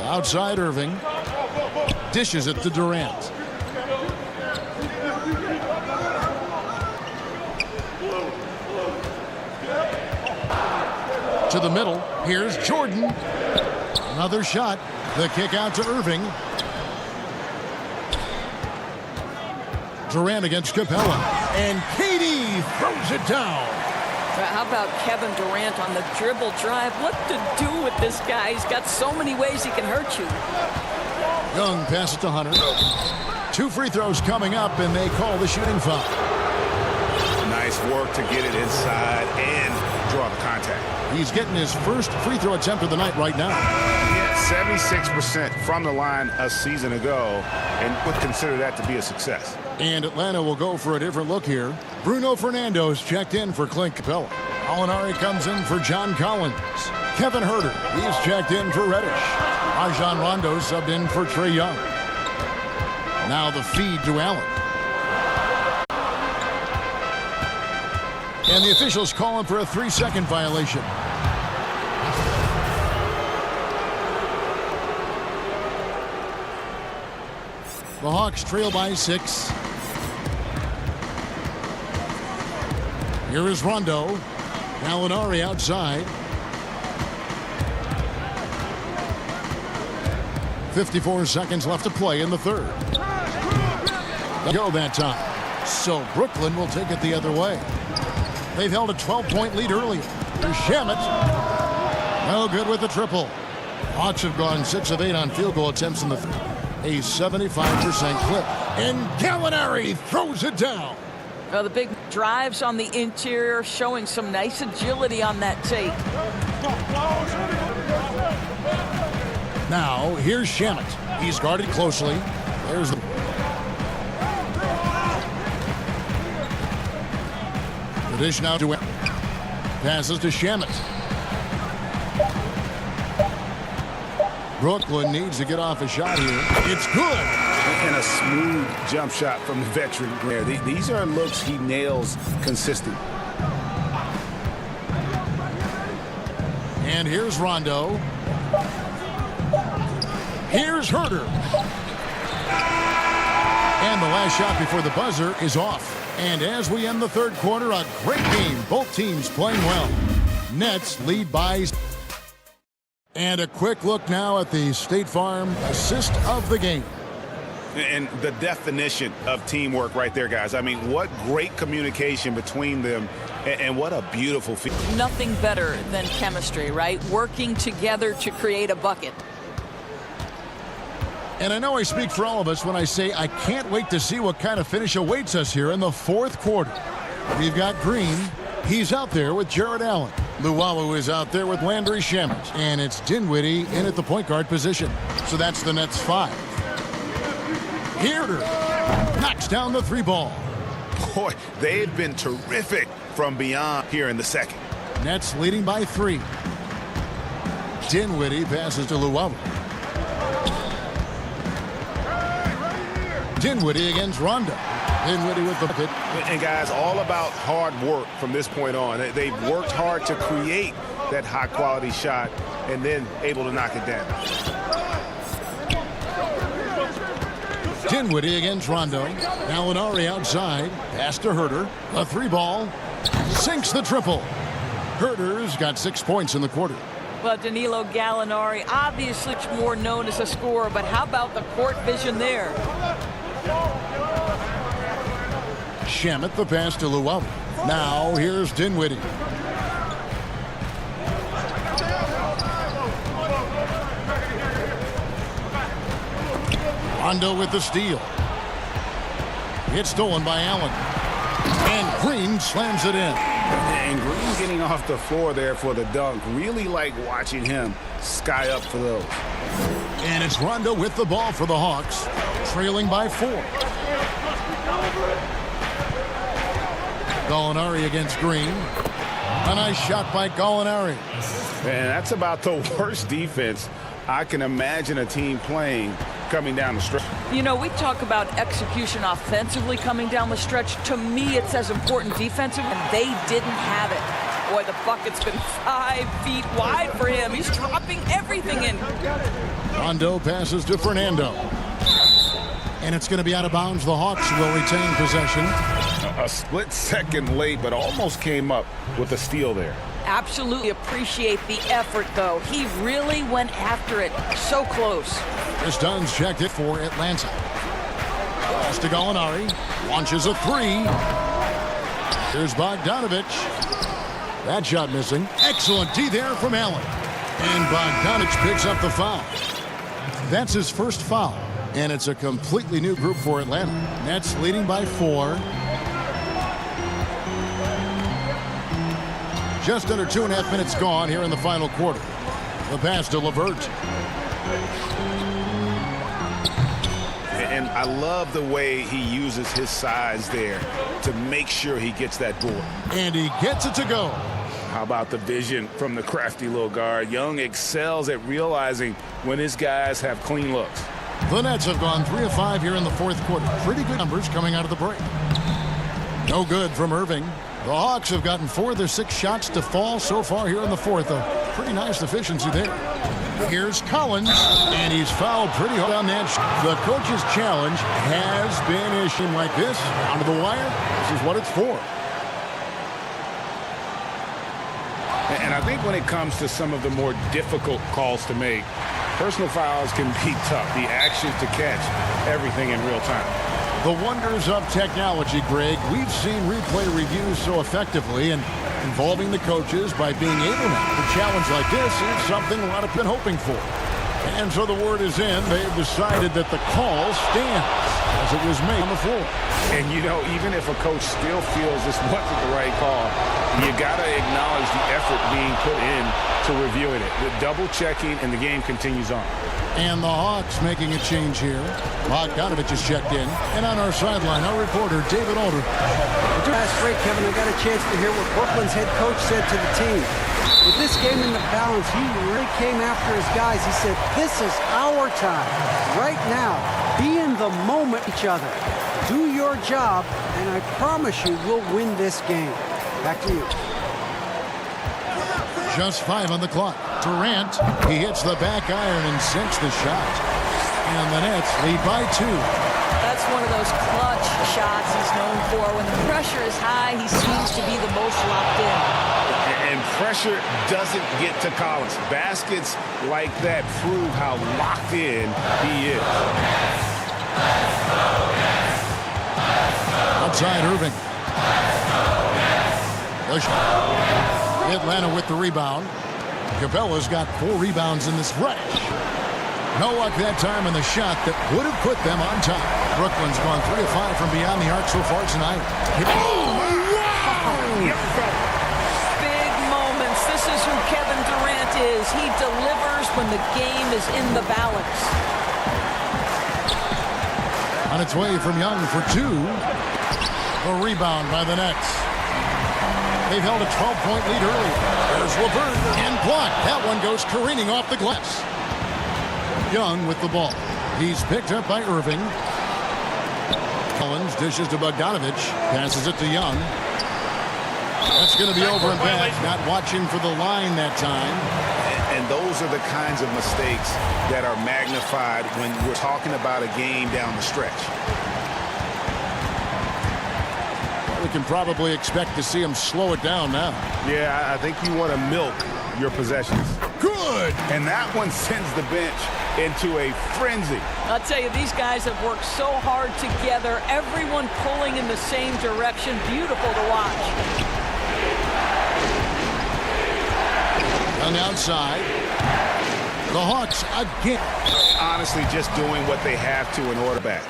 Outside Irving. Dishes it to Durant. To the middle. Here's Jordan. Another shot. The kick out to Irving. Durant against Capella. And KD throws it down. How about Kevin Durant on the dribble drive? What to do with this guy? He's got so many ways he can hurt you. Young passes to Hunter. 2 free throws coming up, and they call the shooting foul. Nice work to get it inside and draw the contact. He's getting his first free throw attempt of the night right now. Yeah, 76% from the line a season ago, and would consider that to be a success. And Atlanta will go for a different look here. Bruno Fernando's checked in for Clint Capella. Alinari comes in for John Collins. Kevin Herter, he's checked in for Reddish. Rajon Rondo subbed in for Trae Young. Now the feed to Allen. And the officials call him for a 3-second violation. The Hawks trail by 6. Here is Rondo. Alinari outside. 54 seconds left to play in the third. Go that time. So Brooklyn will take it the other way. They've held a 12-point lead earlier. Here's Shamet. No good with the triple. Hawks have gone 6 of 8 on field goal attempts in the third. A 75% clip. And Gallinari throws it down. Well, the big drives on the interior showing some nice agility on that tape. Now, here's Shamet. He's guarded closely. There's the... The dish now to... Passes to Shamet. Brooklyn needs to get off a shot here. It's good. And a smooth jump shot from the veteran Greer. These are looks he nails consistently. And here's Rondo. Here's Herter. And the last shot before the buzzer is off. And as we end the third quarter, a great game. Both teams playing well. Nets lead by... And a quick look now at the State Farm assist of the game. And the definition of teamwork right there, guys. I mean, what great communication between them, and what a beautiful feat. Nothing better than chemistry, right? Working together to create a bucket. And I know I speak for all of us when I say I can't wait to see what kind of finish awaits us here in the fourth quarter. We've got Green. He's out there with Jared Allen. Luwawu is out there with Landry Shamet, and it's Dinwiddie in at the point guard position. So that's the Nets 5. Herder knocks down the 3 ball. Boy, they've been terrific from beyond here in the second. Nets leading by 3. Dinwiddie passes to Luwawu. Dinwiddie against Rondo. Dinwiddie with the bucket. And guys, all about hard work from this point on. They've worked hard to create that high-quality shot and then able to knock it down. Dinwiddie against Rondo. Gallinari outside. Pass to Herder. A 3 ball. Sinks the triple. Herder's got 6 points in the quarter. Well, Danilo Gallinari, obviously more known as a scorer, but how about the court vision there? Shamet the pass to Luwawu. Now here's Dinwiddie. Rondo with the steal. It's stolen by Allen. And Green slams it in. And Green getting off the floor there for the dunk. Really like watching him sky up for those. And it's Rondo with the ball for the Hawks, trailing by 4. Gallinari against Green. A nice shot by Gallinari. Man, that's about the worst defense I can imagine a team playing coming down the stretch. You know, we talk about execution offensively coming down the stretch. To me, it's as important defensively, and they didn't have it. Boy, the bucket's been 5 feet wide for him. He's dropping everything in. Rondo passes to Fernando. And it's going to be out of bounds. The Hawks will retain possession. A split second late, but almost came up with a steal there. Absolutely appreciate the effort, though. He really went after it. So close. Chris Dunn's checked it for Atlanta. Pass to Gallinari. Launches a 3. Here's Bogdanovich. That shot missing. Excellent D there from Allen. And Bogdanovich picks up the foul. That's his first foul. And it's a completely new group for Atlanta. Nets leading by 4. Just under 2.5 minutes gone here in the final quarter. The pass to LeVert. And I love the way he uses his size there to make sure he gets that board. And he gets it to go. How about the vision from the crafty little guard? Young excels at realizing when his guys have clean looks. The Nets have gone 3 of 5 here in the fourth quarter. Pretty good numbers coming out of the break. No good from Irving. The Hawks have gotten 4 of their 6 shots to fall so far here in the fourth. A pretty nice efficiency there. Here's Collins, and he's fouled pretty hard on that. The coach's challenge has been issued like this. Onto the wire. This is what it's for. And I think when it comes to some of the more difficult calls to make, personal fouls can be tough. The action to catch everything in real time. The wonders of technology, Greg. We've seen replay reviews so effectively, and involving the coaches by being able to challenge like this is something a lot have been hoping for. And so the word is in. They've decided that the call stands as it was made on the floor. And, you know, even if a coach still feels this wasn't the right call, you got to acknowledge the effort being put in to reviewing it. The double checking, and the game continues on. And the Hawks making a change here. Bogdanovich is checked in. And on our sideline, our reporter, David Alder. Last break, Kevin, I got a chance to hear what Brooklyn's head coach said to the team. With this game in the balance, he really came after his guys. He said, this is our time. Right now, be in the moment each other. Do your job, and I promise you we'll win this game. Back to you. Just 5 on the clock. Durant, he hits the back iron and sinks the shot. And the Nets lead by 2. That's one of those clutch shots he's known for. When the pressure is high, he seems to be the most locked in. And pressure doesn't get to Collins. Baskets like that prove how locked in he is. Outside Irving. Atlanta with the rebound. Capella's got 4 rebounds in this rush. No luck that time in the shot that would have put them on top. Brooklyn's gone 3 of 5 from beyond the arc so far tonight. Oh, wow! Big moments. This is he delivers when the game is in the balance. On its way from Young for two. The rebound by the Nets. They've held a 12-point lead early. There's LeVert and blocked. That one goes careening off the glass. Young with the ball. He's picked up by Irving. Collins dishes to Bogdanovich. Passes it to Young. That's going to be over and back. Not watching for the line that time. And those are the kinds of mistakes that are magnified when we're talking about a game down the stretch. We can probably expect to see him slow it down now. Yeah, I think you want to milk your possessions. Good! And that one sends the bench into a frenzy. I'll tell you, these guys have worked so hard together. Everyone pulling in the same direction. Beautiful to watch. On the outside. The Hawks again. Honestly, just doing what they have to in order back.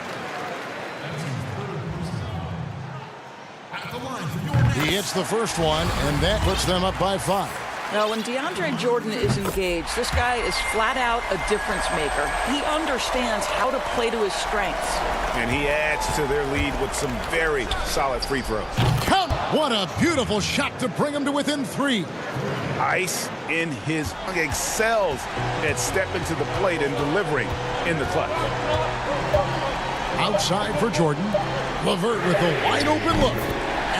He hits the first one, and that puts them up by 5. Now, when DeAndre Jordan is engaged, this guy is flat out a difference maker. He understands how to play to his strengths. And he adds to their lead with some very solid free throws. Count! What a beautiful shot to bring him to within 3. Ice in his excels at stepping to the plate and delivering in the clutch. Outside for Jordan. LeVert with a wide open look.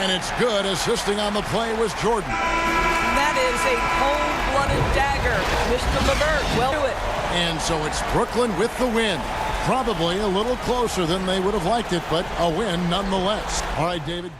And it's good. Assisting on the play was Jordan. That is a cold-blooded dagger. Mr. LeVert, well do it. And so it's Brooklyn with the win. Probably a little closer than they would have liked it, but a win nonetheless. All right, David.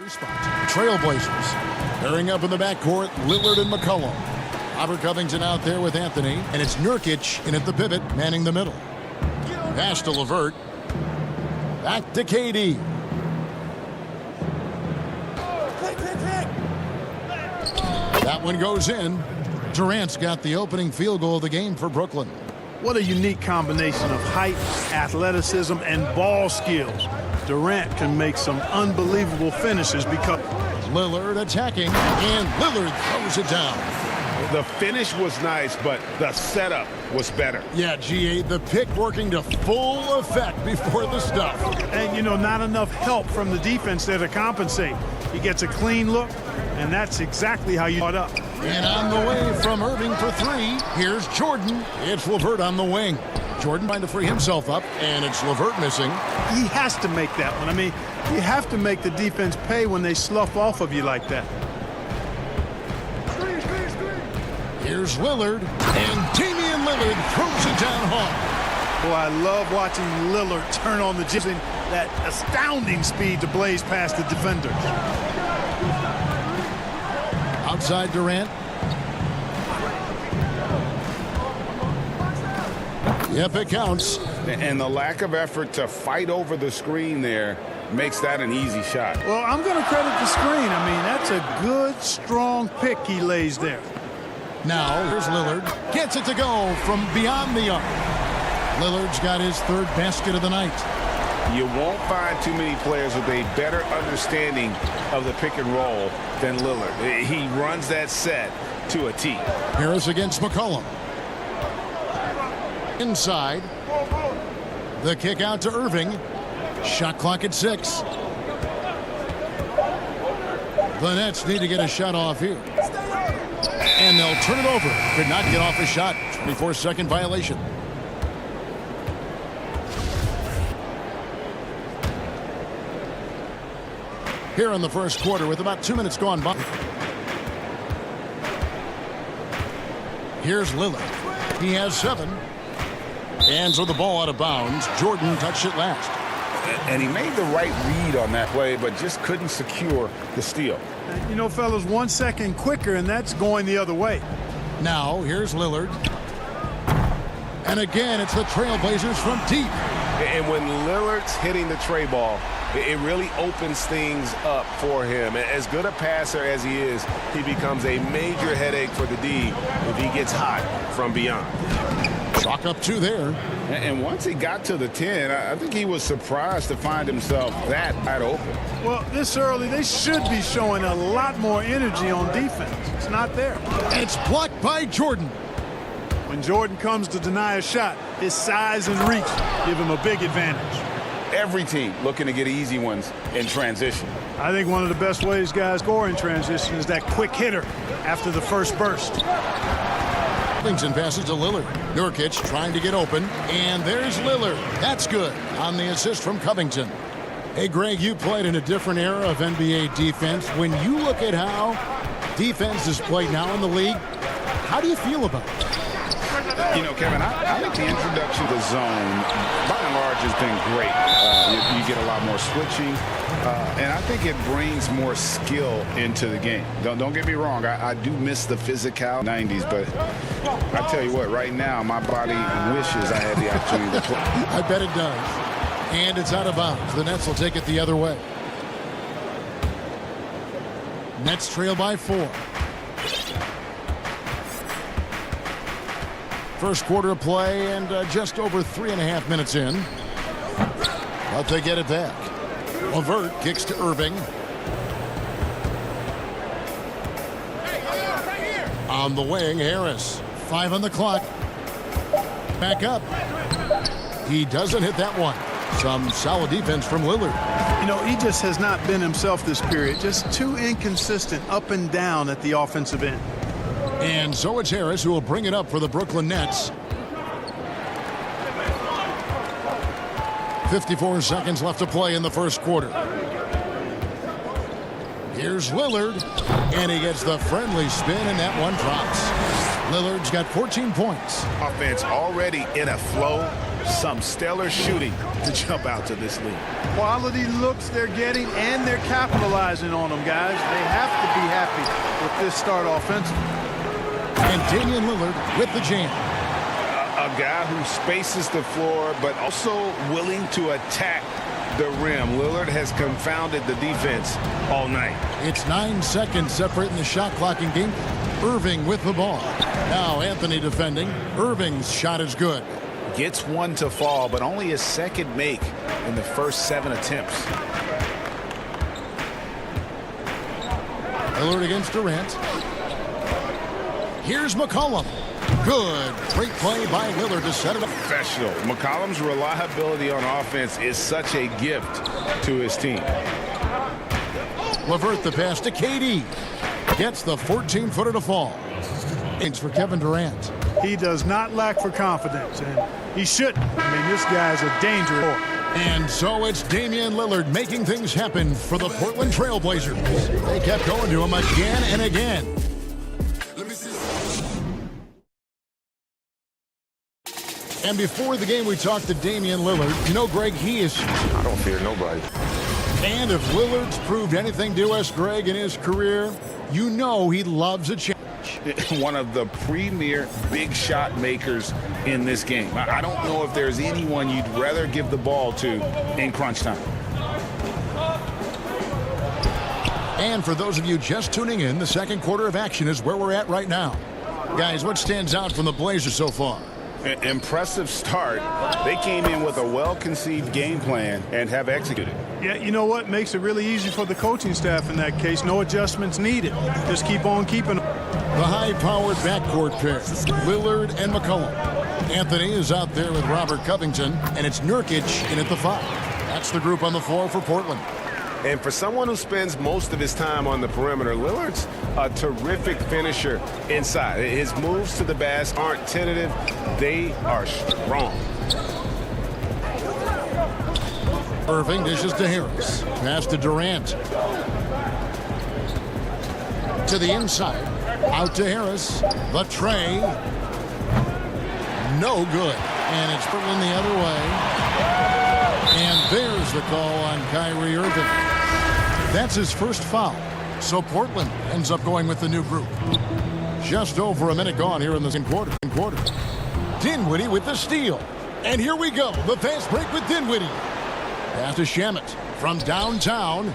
spot. Trailblazers pairing up in the backcourt, Lillard and McCollum. Robert Covington out there with Anthony, and it's Nurkic in at the pivot, manning the middle. Pass to LeVert. Back to KD. That one goes in. Durant's got the opening field goal of the game for Brooklyn. What a unique combination of height, athleticism, and ball skills. Durant can make some unbelievable finishes because Lillard attacking, and Lillard throws it down. The finish was nice, but the setup was better. Yeah, GA, the pick working to full effect before the stuff. And, you know, not enough help from the defense there to compensate. He gets a clean look, and that's exactly how you caught up. And on the way from Irving for three, here's Jordan. It's LeVert on the wing. Jordan trying to free himself up, and it's LeVert missing. He has to make that one. I mean, you have to make the defense pay when they slough off of you like that. Here's Lillard, and Damian Lillard throws it down hard. Boy, I love watching Lillard turn on the using that astounding speed to blaze past the defenders. Outside Durant. Yep, it counts. And the lack of effort to fight over the screen there makes that an easy shot. Well, I'm going to credit the screen. I mean, that's a good, strong pick he lays there. Now, here's Lillard. Gets it to go from beyond the arc. Lillard's got his third basket of the night. You won't find too many players with a better understanding of the pick and roll than Lillard. He runs that set to a T. Harris against McCollum. Inside. The kick out to Irving. Shot clock at 6. The Nets need to get a shot off here. And they'll turn it over. Could not get off a shot. 24-second violation. Here in the first quarter with about 2 minutes gone by. Here's Lillard. He has 7. And so the ball out of bounds. Jordan touched it last. And he made the right read on that play, but just couldn't secure the steal. You know, fellas, 1 second quicker, and that's going the other way. Now, here's Lillard. And again, it's the Trailblazers from deep. And when Lillard's hitting the tray ball, it really opens things up for him. As good a passer as he is, he becomes a major headache for the D if he gets hot from beyond. Chalk up 2 there. And once he got to the 10, I think he was surprised to find himself that wide open. Well, this early, they should be showing a lot more energy on defense. It's not there. It's blocked by Jordan. When Jordan comes to deny a shot, his size and reach give him a big advantage. Every team looking to get easy ones in transition. I think one of the best ways guys score in transition is that quick hitter after the first burst. Covington passes to Lillard. Nurkic trying to get open, and there's Lillard. That's good on the assist from Covington. Hey, Greg, you played in a different era of NBA defense. When you look at how defense is played now in the league, how do you feel about it? You know, Kevin, I think the introduction to the zone, by and large, has been great. You get a lot more switching, and I think it brings more skill into the game. Don't get me wrong, I do miss the physical 90s, but I tell you what, right now, my body wishes I had the opportunity to play. I bet it does. And it's out of bounds. The Nets will take it the other way. Nets trail by 4. First quarter of play and just over 3.5 minutes in. But they get it back. LeVert kicks to Irving. On the wing, Harris. 5 on the clock. Back up. He doesn't hit that one. Some solid defense from Lillard. You know, he just has not been himself this period. Just too inconsistent up and down at the offensive end. And so it's Harris who will bring it up for the Brooklyn Nets. 54 seconds left to play in the first quarter. Here's Lillard, and he gets the friendly spin, and that one drops. Lillard's got 14 points. Offense already in a flow, some stellar shooting to jump out to this lead. Quality looks they're getting, and they're capitalizing on them, guys. They have to be happy with this start offensively. And Damian Lillard with the jam. A guy who spaces the floor, but also willing to attack the rim. Lillard has confounded the defense all night. It's 9 seconds separating the shot clock in game. Irving with the ball. Now Anthony defending. Irving's shot is good. Gets one to fall, but only his second make in the first 7 attempts. Lillard against Durant. Here's McCollum. Good. Great play by Lillard to set it up. Professional. McCollum's reliability on offense is such a gift to his team. LeVert the pass to KD. Gets the 14-footer to fall. It's for Kevin Durant. He does not lack for confidence, and he shouldn't. I mean, this guy's a danger. And so it's Damian Lillard making things happen for the Portland Trail Blazers. They kept going to him again and again. And before the game, we talked to Damian Lillard. You know, Greg, he is... I don't fear nobody. And if Lillard's proved anything to us, Greg, in his career, you know he loves a challenge. One of the premier big shot makers in this game. I don't know if there's anyone you'd rather give the ball to in crunch time. And for those of you just tuning in, the second quarter of action is where we're at right now. Guys, what stands out from the Blazers so far? Impressive start. They came in with a well-conceived game plan and have executed. Yeah, you know what? Makes it really easy for the coaching staff in that case. No adjustments needed. Just keep on keeping. The high-powered backcourt pair, Lillard and McCollum. Anthony is out there with Robert Covington, and it's Nurkic in at the 5. That's the group on the floor for Portland. And for someone who spends most of his time on the perimeter, Lillard's a terrific finisher inside. His moves to the basket aren't tentative. They are strong. Irving dishes to Harris. Pass to Durant. To the inside. Out to Harris. The tray. No good. And it's Portland the other way. And there's the call on Kyrie Irving. That's his first foul. So Portland ends up going with the new group. Just over a minute gone here in the second quarter. Dinwiddie with the steal. And here we go. The fast break with Dinwiddie. Pass to Shamet from downtown.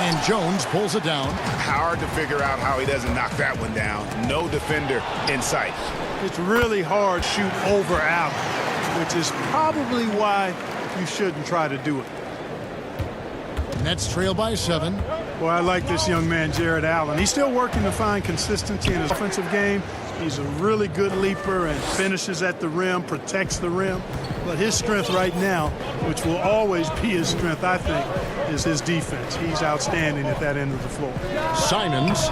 And Jones pulls it down. Hard to figure out how he doesn't knock that one down. No defender in sight. It's really hard to shoot over Allen, which is probably why you shouldn't try to do it. Nets trail by 7. Well, I like this young man, Jared Allen. He's still working to find consistency in his offensive game. He's a really good leaper and finishes at the rim, protects the rim. But his strength right now, which will always be his strength, I think, is his defense. He's outstanding at that end of the floor. Simons,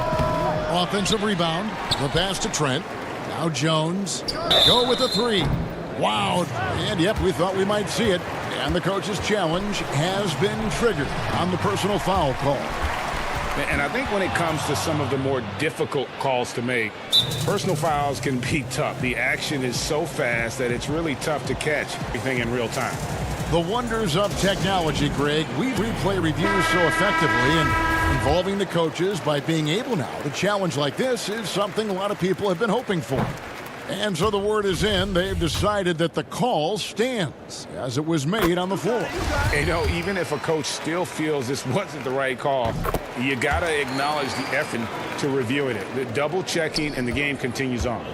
offensive rebound. The pass to Trent. Now Jones. Go with the 3. Wow. And, yep, we thought we might see it. And the coach's challenge has been triggered on the personal foul call. And I think when it comes to some of the more difficult calls to make, personal fouls can be tough. The action is so fast that it's really tough to catch everything in real time. The wonders of technology, Greg. We replay reviews so effectively, and involving the coaches by being able now to challenge like this is something a lot of people have been hoping for. And so the word is in. They've decided that the call stands as it was made on the floor. You know, even if a coach still feels this wasn't the right call, you got to acknowledge the effort to reviewing it. The double checking, and the game continues on.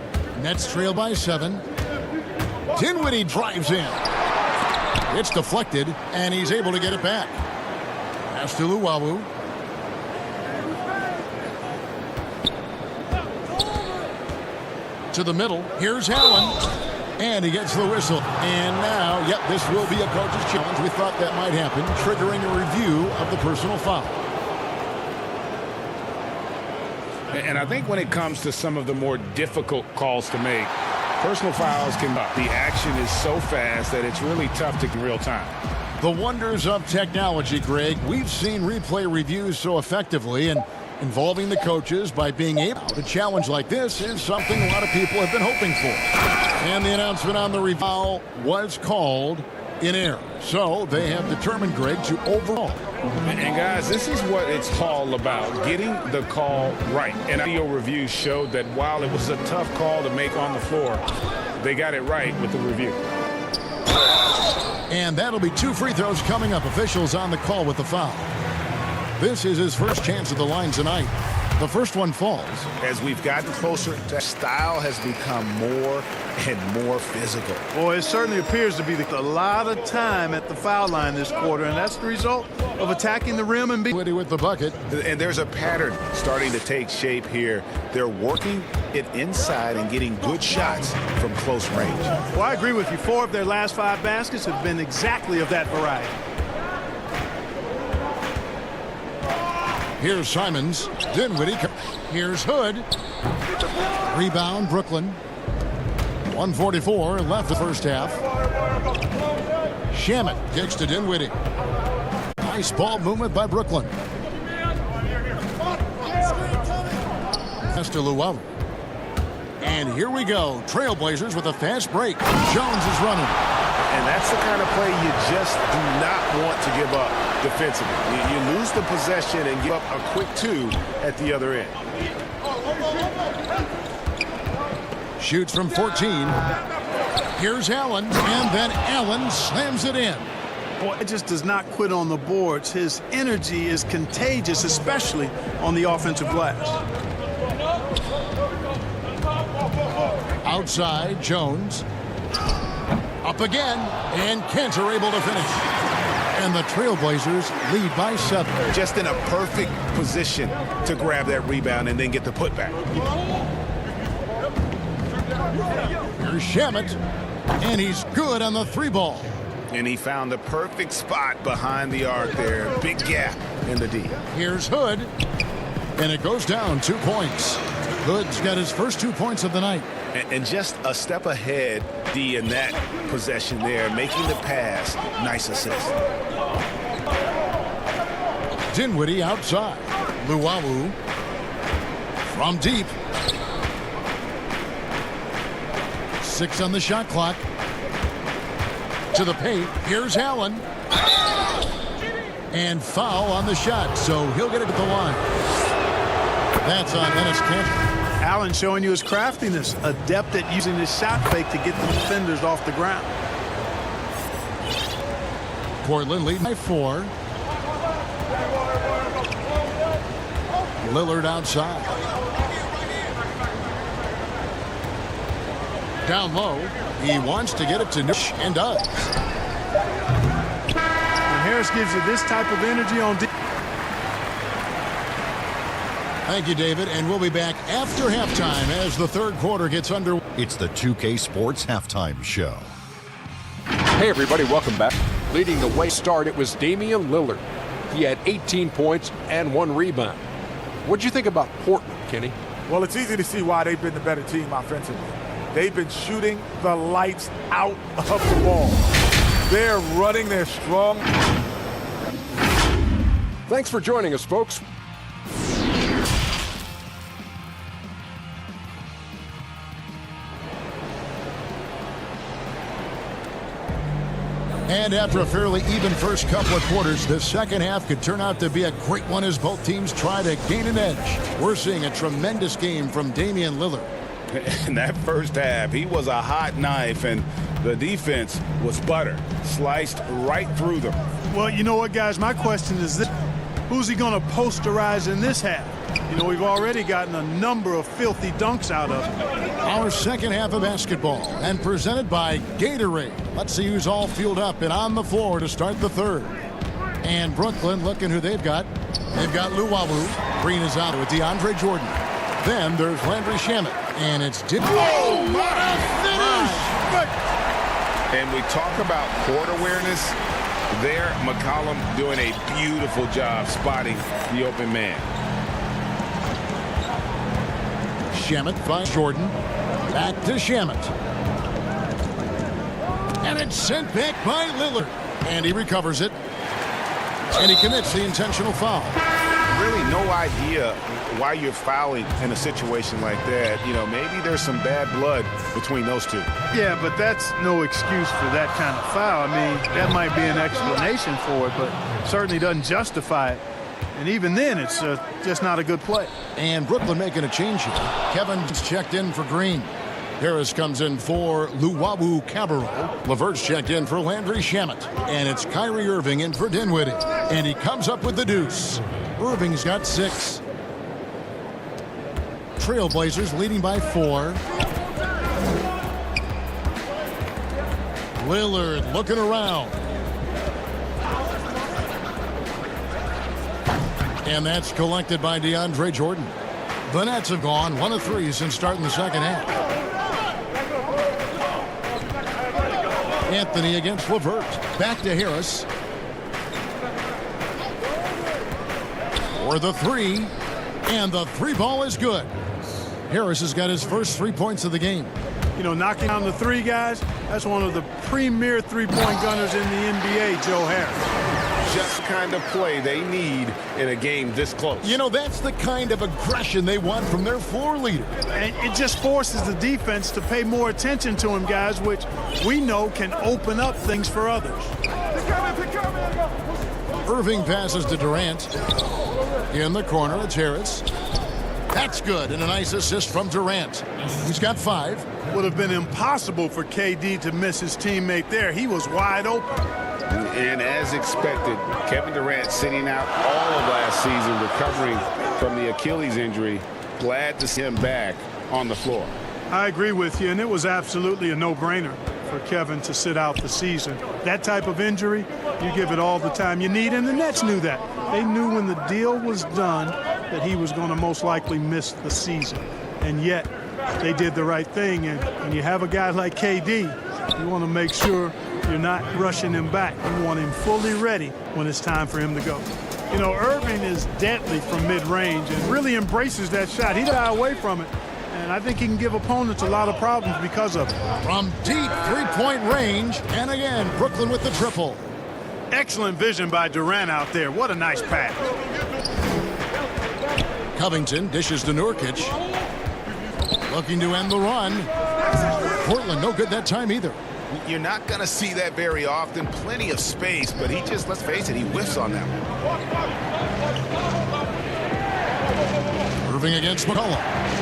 Nets trail by 7. Dinwiddie drives in. It's deflected, and he's able to get it back. Pass to Luwawu. To the middle. Here's Allen. And he gets the whistle. And now, yep, this will be a coach's challenge. We thought that might happen, triggering a review of the personal foul. And I think when it comes to some of the more difficult calls to make, personal fouls can, the action is so fast that it's really tough to in real time. The wonders of technology, Greg. We've seen replay reviews so effectively, and involving the coaches by being able to challenge like this is something a lot of people have been hoping for. And the announcement on the review was called in error. So they have determined, Greg, to overrule. And guys, this is what it's all about, getting the call right. And video review showed that while it was a tough call to make on the floor, they got it right with the review. And that'll be 2 free throws coming up. Officials on the call with the foul. This is his first chance at the line tonight. The first one falls. As we've gotten closer, the style has become more and more physical. Boy, it certainly appears to be a lot of time at the foul line this quarter, and that's the result of attacking the rim and being with the bucket. And there's a pattern starting to take shape here. They're working it inside and getting good shots from close range. Well, I agree with you. 4 of their last 5 baskets have been exactly of that variety. Here's Simons. Dinwiddie. Here's Hood. Rebound, Brooklyn. 1:44 left the first half. Shamet kicks to Dinwiddie. Nice ball movement by Brooklyn. Pass to Luau. And here we go. Trailblazers with a fast break. Jones is running. And that's the kind of play you just do not want to give up defensively. You lose the possession and give up a quick 2 at the other end. Shoots from 14. Here's Allen, and then Allen slams it in. Boy, it just does not quit on the boards. His energy is contagious, especially on the offensive glass. Outside, Jones. Up again, and Kent are able to finish. And the Trailblazers lead by 7. Just in a perfect position to grab that rebound and then get the putback. Here's Shamet, and he's good on the 3 ball. And he found the perfect spot behind the arc there. Big gap in the D. Here's Hood, and it goes down 2 points. Hood's got his first 2 points of the night. And just a step ahead, D, in that possession there, making the pass. Nice assist. Dinwiddie outside. Luau from deep. 6 on the shot clock. To the paint. Here's Allen. And foul on the shot, so he'll get it at the line. That's on Ennis Kent. Allen showing you his craftiness, adept at using his shot fake to get the defenders off the ground. Portland leading by 4. Lillard outside. Down low. He wants to get it to Nush and does. And Harris gives you this type of energy on defense. Thank you, David, and we'll be back after halftime as the third quarter gets under. It's the 2K Sports Halftime Show. Hey, everybody, welcome back. Leading the way start, it was Damian Lillard. He had 18 points and 1 rebound. What'd you think about Portland, Kenny? Well, it's easy to see why they've been the better team offensively. They've been shooting the lights out of the ball. They're running their strong. Thanks for joining us, folks. And after a fairly even first couple of quarters, the second half could turn out to be a great one as both teams try to gain an edge. We're seeing a tremendous game from Damian Lillard. In that first half, he was a hot knife, and the defense was butter, sliced right through them. Well, you know what, guys? My question is this. Who's he going to posterize in this half? You know, we've already gotten a number of filthy dunks out of him. Our second half of basketball, and presented by Gatorade. Let's see who's all fueled up and on the floor to start the third. And Brooklyn, looking who they've got. They've got Luau. Green is out with DeAndre Jordan. Then there's Landry Shamet. And it's oh, what a finish! And we talk about court awareness. There, McCollum doing a beautiful job spotting the open man. Shamet finds Jordan. Back to Shamet. And it's sent back by Lillard. And he recovers it. And he commits the intentional foul. really no idea why you're fouling in a situation like that. You know, maybe there's some bad blood between those two. Yeah, but that's no excuse for that kind of foul. I mean, that might be an explanation for it, but certainly doesn't justify it. And even then, it's just not a good play. And Brooklyn making a change here. Kevin's checked in for Green. Harris comes in for Luwawu Cabarro. Levert's checked in for Landry Shamet. And it's Kyrie Irving in for Dinwiddie. And he comes up with the deuce. Irving's got 6. Trailblazers leading by 4. Lillard looking around. And that's collected by DeAndre Jordan. The Nets have gone 1 of 3 since starting the second half. Anthony against Levert. Back to Harris. For the 3. And the 3 ball is good. Harris has got his first 3 points of the game. You know, knocking down the 3 guys, that's one of the premier three-point gunners in the NBA, Joe Harris. Just the kind of play they need in a game this close. You know, that's the kind of aggression they want from their floor leader. And it just forces the defense to pay more attention to him, guys, which we know can open up things for others. Irving passes to Durant. In the corner, it's Harris. That's good, and a nice assist from Durant. He's got 5. Would have been impossible for KD to miss his teammate there. He was wide open. And as expected, Kevin Durant sitting out all of last season, recovering from the Achilles injury. Glad to see him back on the floor. I agree with you, and it was absolutely a no-brainer for Kevin to sit out the season. That type of injury, you give it all the time you need, and the Nets knew that. They knew when the deal was done that he was going to most likely miss the season. And yet, they did the right thing, and when you have a guy like KD, you want to make sure you're not rushing him back. You want him fully ready when it's time for him to go. You know, Irving is deadly from mid-range and really embraces that shot. He shy away from it, and I think he can give opponents a lot of problems because of it. From deep three-point range, and again, Brooklyn with the triple. Excellent vision by Durant out there. What a nice pass. Covington dishes to Nurkic. Looking to end the run. Portland no good that time either. You're not going to see that very often. Plenty of space, but he just, let's face it, he whiffs on that one. Irving against McCollum.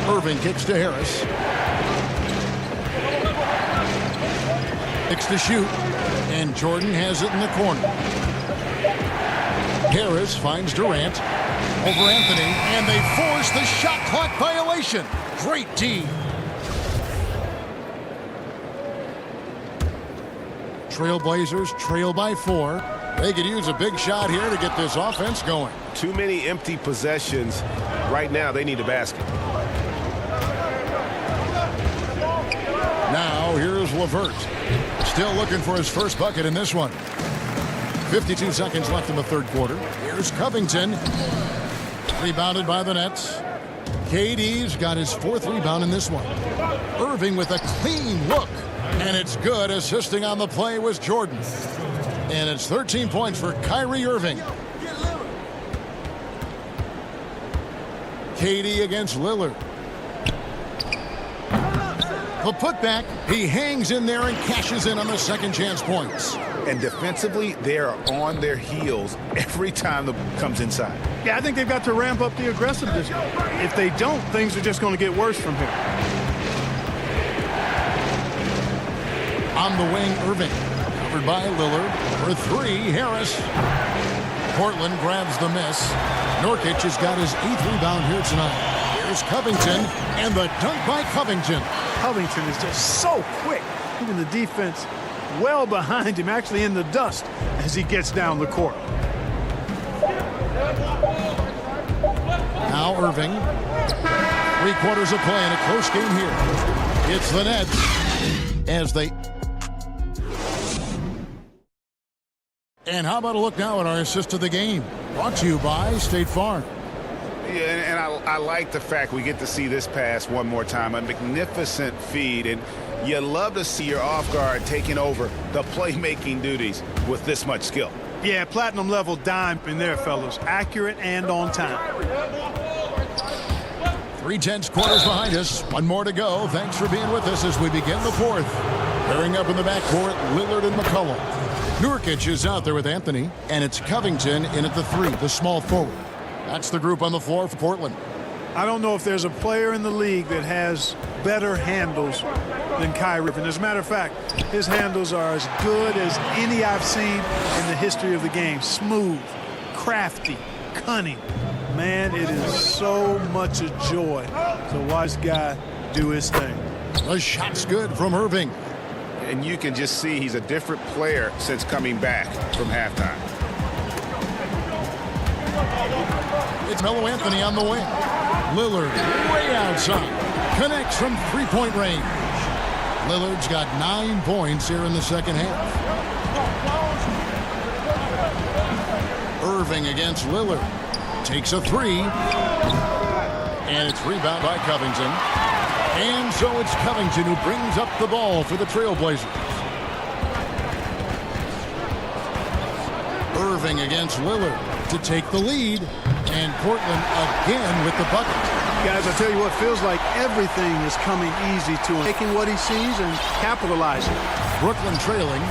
Irving kicks to Harris. Kicks to shoot. And Jordan has it in the corner. Harris finds Durant. Over Anthony. And they force the shot clock violation. Great D. Trailblazers trail by 4. They could use a big shot here to get this offense going. Too many empty possessions. Right now, they need a basket. Now, here's Levert. Still looking for his first bucket in this one. 52 seconds left in the third quarter. Here's Covington. Rebounded by the Nets. KD's got his 4th rebound in this one. Irving with a clean look. And it's good. Assisting on the play was Jordan. And it's 13 points for Kyrie Irving. KD against Lillard. The putback. He hangs in there and cashes in on the second chance points. And defensively, they are on their heels every time the comes inside. Yeah, I think they've got to ramp up the aggressiveness. If they don't, things are just going to get worse from here. On the wing, Irving. Covered by Lillard. For 3, Harris. Portland grabs the miss. Nurkic has got his 8th rebound here tonight. Here's Covington. And the dunk by Covington. Covington is just so quick. Even the defense well behind him, actually in the dust, as he gets down the court. Now Irving. 3 quarters of play in a close game here. It's the Nets as they... And how about a look now at our assist of the game? Brought to you by State Farm. Yeah, and I like the fact we get to see this pass one more time. A magnificent feed, and you love to see your off guard taking over the playmaking duties with this much skill. Yeah, platinum level dime in there, fellas. Accurate and on time. 3/10 quarters behind us. One more to go. Thanks for being with us as we begin the fourth. Pairing up in the backcourt, Lillard and McCollum. Nurkic is out there with Anthony, and it's Covington in at the 3, the small forward. That's the group on the floor for Portland. I don't know if there's a player in the league that has better handles than Kyrie. And as a matter of fact, his handles are as good as any I've seen in the history of the game. Smooth, crafty, cunning. Man, it is so much a joy to watch this guy do his thing. The shot's good from Irving. And you can just see he's a different player since coming back from halftime. It's Melo Anthony on the wing. Lillard way outside. Connects from three-point range. Lillard's got 9 points here in the second half. Irving against Lillard. Takes a 3. And it's rebounded by Covington. And so it's Covington who brings up the ball for the Trailblazers. Irving against Lillard to take the lead. And Portland again with the bucket. Guys, I tell you what, feels like everything is coming easy to him. Taking what he sees and capitalizing. Brooklyn trailing.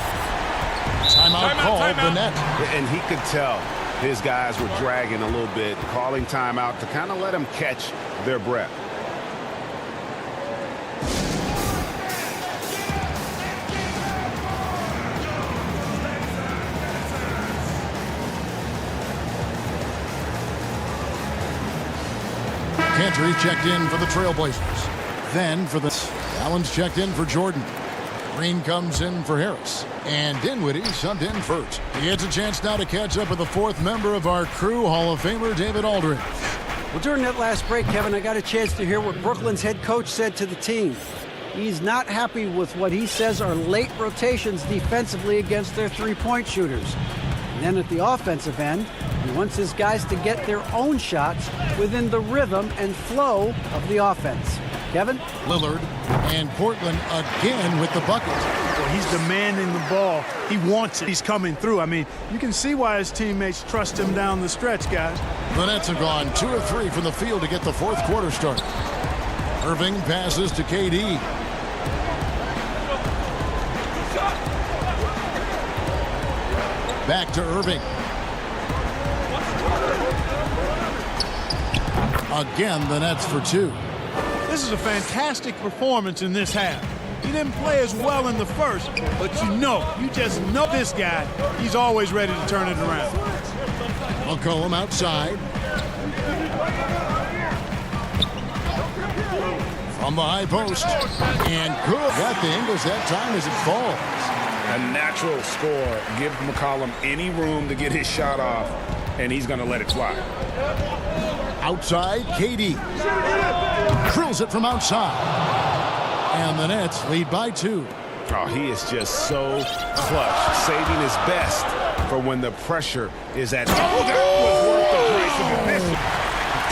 Timeout called, the net. And he could tell his guys were dragging a little bit, calling timeout to kind of let them catch their breath. Cantor checked in for the Trailblazers. Then for the Allen's checked in for Jordan. Green comes in for Harris. And Dinwiddie subbed in first. He gets a chance now to catch up with the 4th member of our crew, Hall of Famer David Aldridge. Well, during that last break, Kevin, I got a chance to hear what Brooklyn's head coach said to the team. He's not happy with what he says are late rotations defensively against their three-point shooters. And then at the offensive end, he wants his guys to get their own shots within the rhythm and flow of the offense. Kevin? Lillard and Portland again with the bucket. Well, he's demanding the ball. He wants it. He's coming through. I mean, you can see why his teammates trust him down the stretch, guys. The Nets have gone 2 of 3 from the field to get the 4th quarter started. Irving passes to KD. Back to Irving. Again, the Nets for 2. This is a fantastic performance in this half. He didn't play as well in the first, but you just know this guy. He's always ready to turn it around. McCollum outside. From the high post. And good. Got the English that time as it falls. A natural score. Give McCollum any room to get his shot off, and he's going to let it fly. Outside, KD. Drills it from outside. And the Nets lead by 2. Oh, he is just so clutch, saving his best for when the pressure is at. Oh, that was worth the price of admission.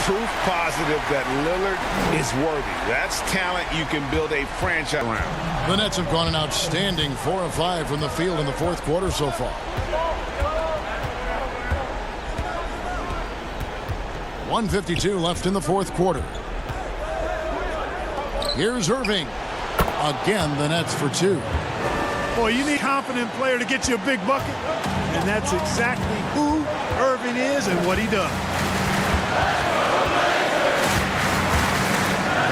Proof positive that Lillard is worthy. That's talent you can build a franchise around. The Nets have gone an outstanding 4 of 5 from the field in the 4th quarter so far. 1:52 left in the 4th quarter. Here's Irving. Again, the Nets for 2. Boy, you need a confident player to get you a big bucket, and that's exactly who Irving is and what he does.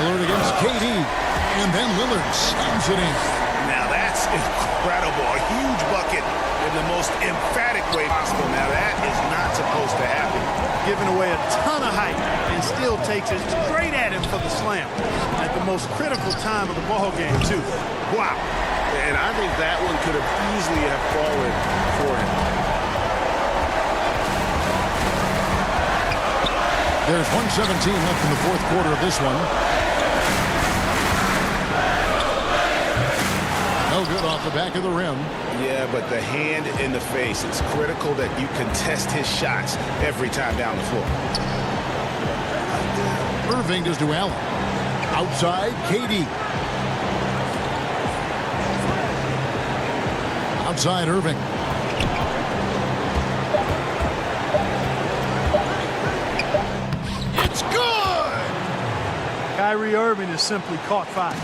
Lillard against KD, and then Lillard slams it in. Now that's incredible. A huge bucket in the most emphatic way possible. Now that is not supposed to happen. Giving away a ton of height and still takes it straight at him for the slam at the most critical time of the ball game, too. Wow. And I think that one could have easily have fallen for him. There's 1:17 left in the 4th quarter of this one. No good off the back of the rim. Yeah, but the hand in the face, it's critical that you contest his shots every time down the floor. Irving does to Allen. Outside, KD. Outside, Irving. Kyrie Irving has simply caught fire.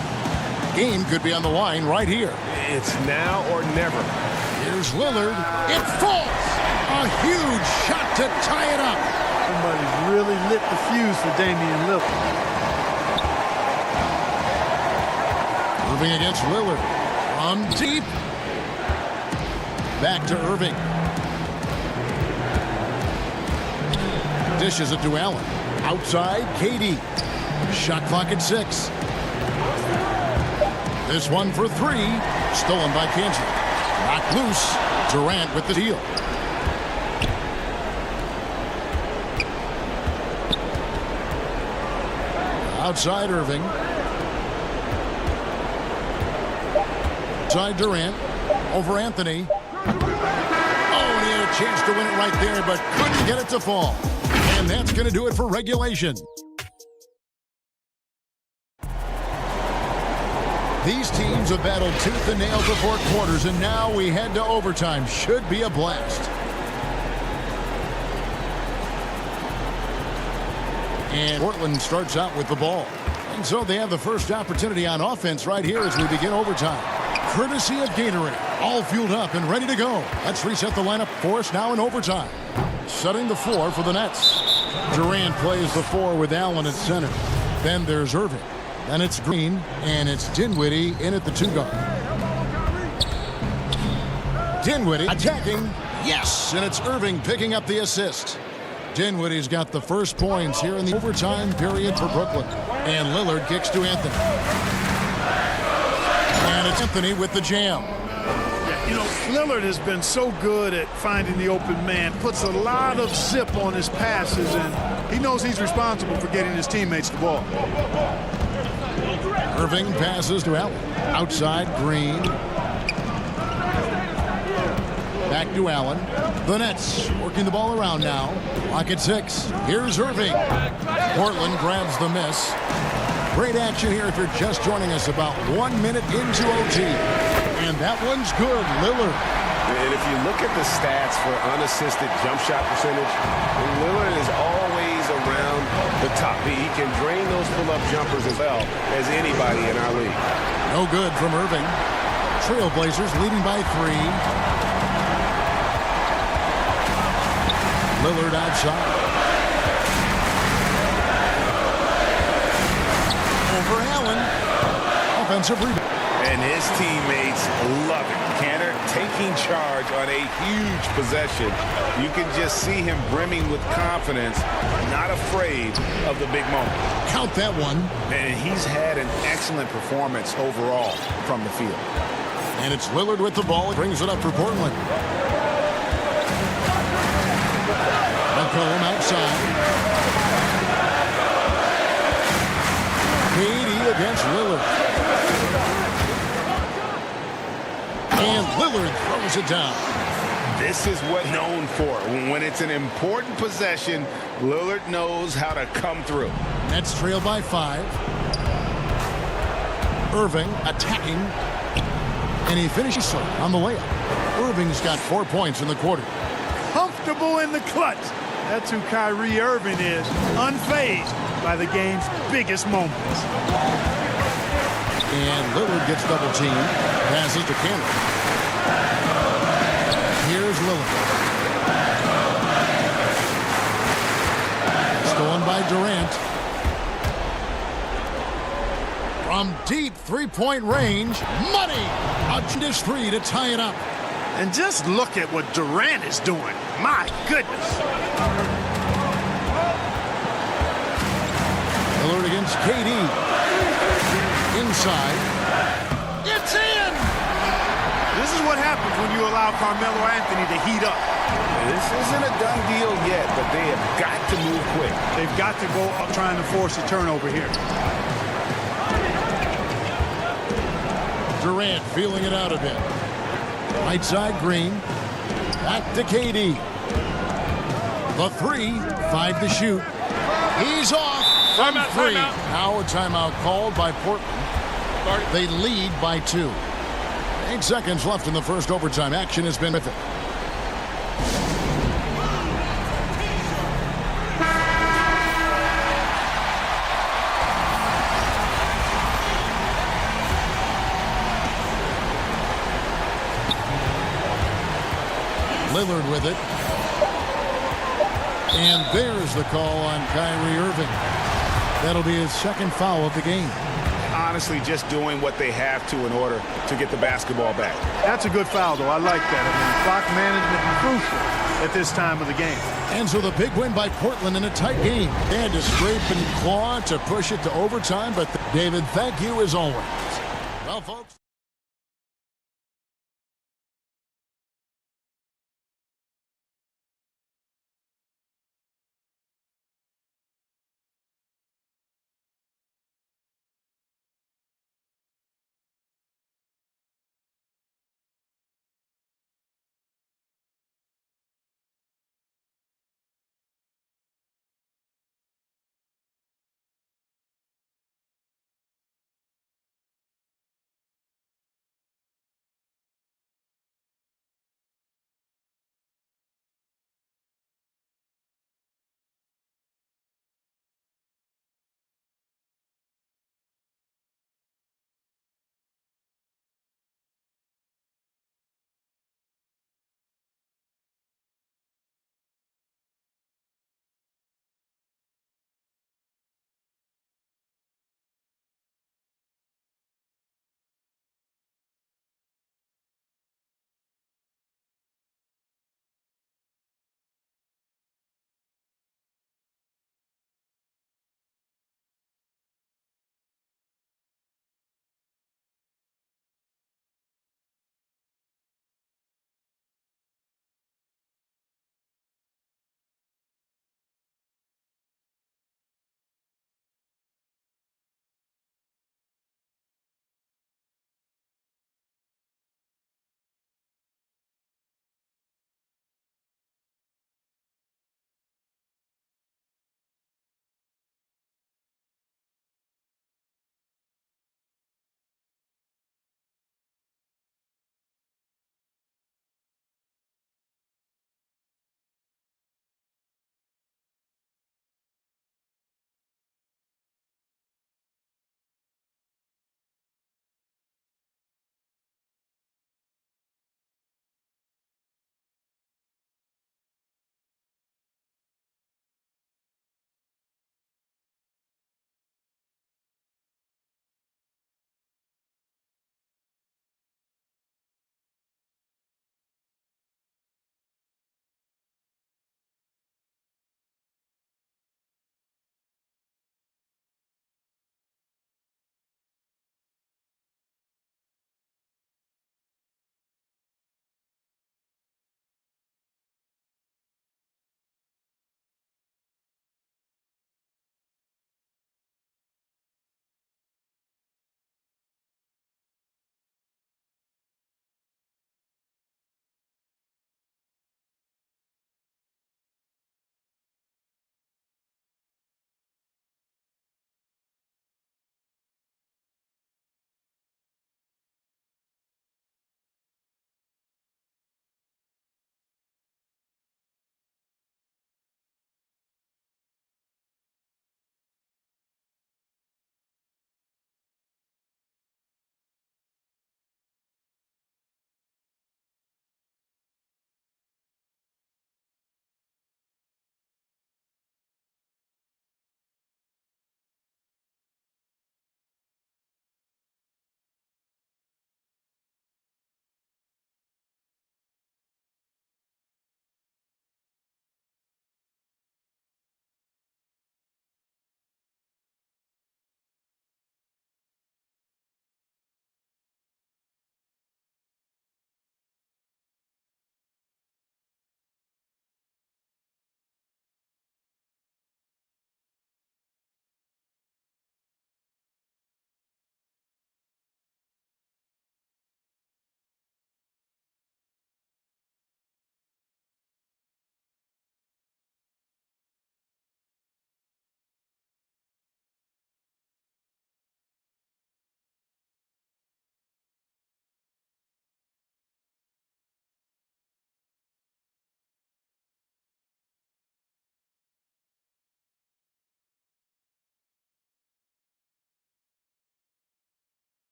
Game could be on the line right here. It's now or never. Here's Lillard. It falls. A huge shot to tie it up. Somebody's really lit the fuse for Damian Lillard. Irving against Lillard. From deep. Back to Irving. Dishes it to Allen. Outside, KD. Shot clock at 6. This one for 3. Stolen by Kansas. Knocked loose. Durant with the steal. Outside Irving. Outside Durant. Over Anthony. Oh, and he had a chance to win it right there, but couldn't get it to fall. And that's going to do it for regulation. These teams have battled tooth and nail for 4 quarters, and now we head to overtime. Should be a blast. And Portland starts out with the ball. And so they have the first opportunity on offense right here as we begin overtime. Courtesy of Gatorade. All fueled up and ready to go. Let's reset the lineup for us now in overtime. Setting the floor for the Nets. Durant plays the 4 with Allen at center. Then there's Irving. Then it's Green, and it's Dinwiddie in at the 2 guard. Dinwiddie attacking. Yes, and it's Irving picking up the assist. Dinwiddie's got the first points here in the overtime period for Brooklyn. And Lillard kicks to Anthony. And it's Anthony with the jam. You know, Lillard has been so good at finding the open man, puts a lot of zip on his passes, and he knows he's responsible for getting his teammates the ball. Irving passes to Allen. Outside, Green. Back to Allen. The Nets working the ball around now. Clock at 6. Here's Irving. Portland grabs the miss. Great action here if you're just joining us, about 1 minute into OT. And that one's good. Lillard. And if you look at the stats for unassisted jump shot percentage, Lillard is always around the top. He can drain those pull-up jumpers as well as anybody in our league. No good from Irving. Trailblazers leading by 3. Lillard outside. Over Allen. Offensive rebound. And his teammates love it. Cantor taking charge on a huge possession. You can just see him brimming with confidence, not afraid of the big moment. Count that one. And he's had an excellent performance overall from the field. And it's Lillard with the ball. Brings it up for Portland. McCollum outside. KD against Lillard. And Lillard throws it down. This is what known for. When it's an important possession, Lillard knows how to come through. Nets trail by 5. Irving attacking. And he finishes on the layup. Irving's got 4 points in the quarter. Comfortable in the clutch. That's who Kyrie Irving is. Unfazed by the game's biggest moments. And Lillard gets double teamed. Passes to Cantor. Here's Lillard. Stolen by Durant. From deep 3-point range, money! A dish 3 to tie it up. And just look at what Durant is doing. My goodness. Lillard against KD. Inside. It's in! This is what happens when you allow Carmelo Anthony to heat up. This isn't a done deal yet, but they have got to move quick. They've got to go up trying to force a turnover here. Durant feeling it out a bit. Right side, Green. Back to KD. The 3, 5 to shoot. He's off from 3. Now a timeout called by Portland. They lead by 2. 8 seconds left in the first overtime. Action has been with it. Lillard with it. And there's the call on Kyrie Irving. That'll be his second foul of the game. Honestly, just doing what they have to in order to get the basketball back. That's a good foul, though. I like that. I mean, clock management crucial at this time of the game. And so the big win by Portland in a tight game. They had to scrape and claw to push it to overtime. But David, thank you as always. Well, folks.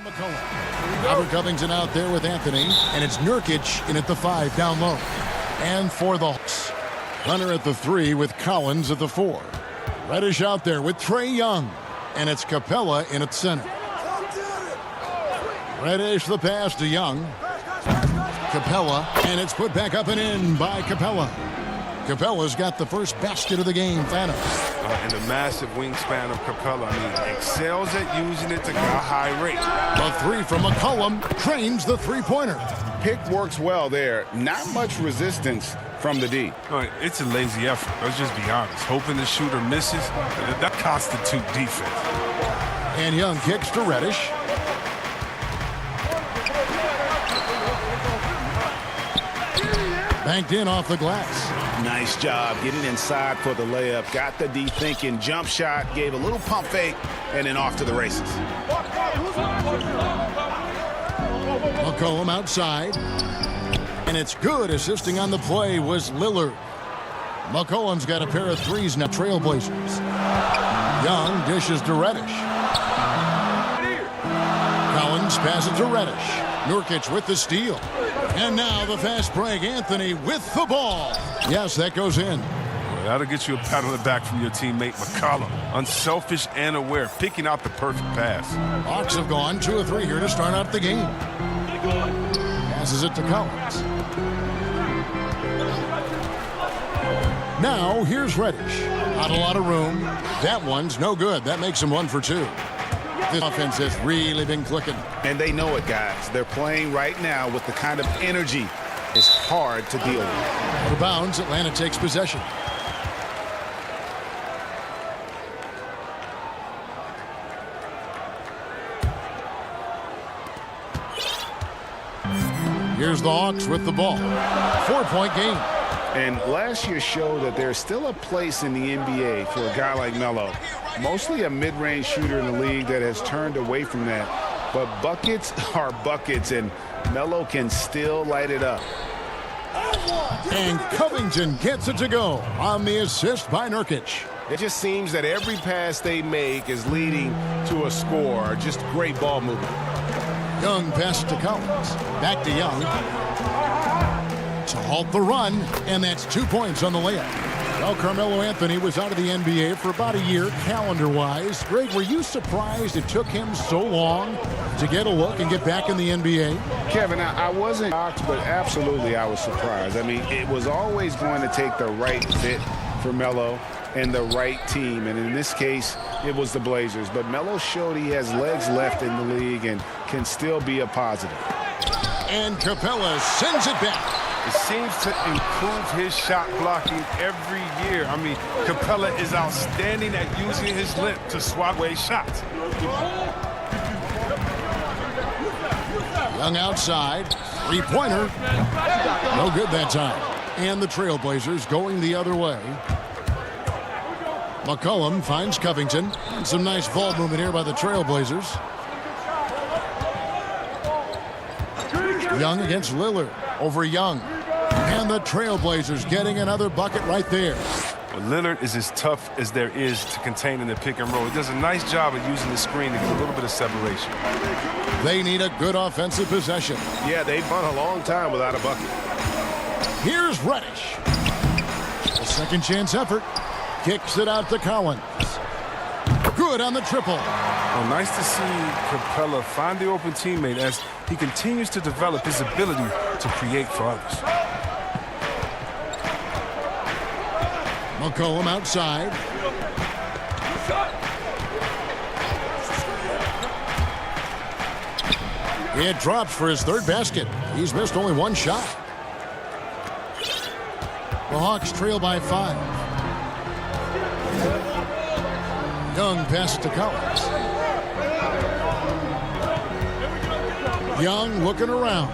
McCullough. Robert Covington out there with Anthony, and it's Nurkic in at the 5 down low. And for the Hawks, Hunter at the 3 with Collins at the 4. Reddish out there with Trae Young, and it's Capella in at center. Reddish the pass to Young. Capella, and it's put back up and in by Capella. Capella's got the first basket of the game, Thanos. And the massive wingspan of Capella, excels at using it to a high rate. The 3 from McCollum trains the three-pointer. Pick works well there. Not much resistance from the D. It's a lazy effort. Let's just be honest. Hoping the shooter misses, that constitutes defense. And Young kicks to Reddish. Banked in off the glass. Nice job getting inside for the layup. Got the D thinking. Jump shot. Gave a little pump fake. And then off to the races. McCollum outside. And it's good. Assisting on the play was Lillard. McCollum's got a pair of threes now. Trailblazers. Young dishes to Reddish. Collins passes to Reddish. Nurkic with the steal. And now the fast break. Anthony with the ball. Yes, that goes in. Well, that'll get you a pat on the back from your teammate McCollum. Unselfish and aware, picking out the perfect pass. Hawks have gone 2 of 3 here to start out the game. Passes it to Collins. Now here's Reddish. Not a lot of room. That one's no good. That makes him 1 for 2. This offense has really been clicking. And they know it, guys. They're playing right now with the kind of energy it's hard to deal with. Out of bounds, Atlanta takes possession. Here's the Hawks with the ball. 4-point game. And last year showed that there's still a place in the NBA for a guy like Melo. Mostly a mid-range shooter in the league that has turned away from that. But buckets are buckets, and Melo can still light it up. And Covington gets it to go on the assist by Nurkic. It just seems that every pass they make is leading to a score. Just great ball movement. Young passes to Collins. Back to Young. To halt the run, and that's 2 points on the layup. Well, Carmelo Anthony was out of the NBA for about a year, calendar-wise. Greg, were you surprised it took him so long to get a look and get back in the NBA? Kevin, I wasn't shocked, but absolutely I was surprised. I mean, it was always going to take the right fit for Melo and the right team, and in this case, it was the Blazers. But Melo showed he has legs left in the league and can still be a positive. And Capella sends it back. It seems to improve his shot blocking every year. I mean, Capella is outstanding at using his length to swat away shots. Young outside. Three-pointer. No good that time. And the Trailblazers going the other way. McCollum finds Covington. And some nice ball movement here by the Trailblazers. Young against Lillard. Over Young. And the Trailblazers getting another bucket right there. Well, Lillard is as tough as there is to contain in the pick and roll. He does a nice job of using the screen to get a little bit of separation. They need a good offensive possession. Yeah, they've gone a long time without a bucket. Here's Reddish. A second chance effort. Kicks it out to Collins. Good on the triple. Well, nice to see Capella find the open teammate as he continues to develop his ability to create for others. McCollum outside. He had dropped for his third basket. He's missed only one shot. The Hawks trail by 5. Young passes to Collins. Young looking around.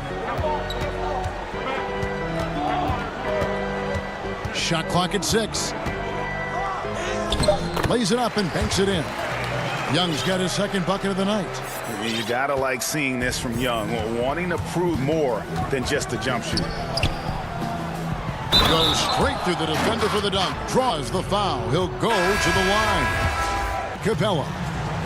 Shot clock at 6. Lays it up and banks it in. Young's got his second bucket of the night. You gotta like seeing this from Young, wanting to prove more than just a jump shooter. Goes straight through the defender for the dunk. Draws the foul. He'll go to the line. Capella.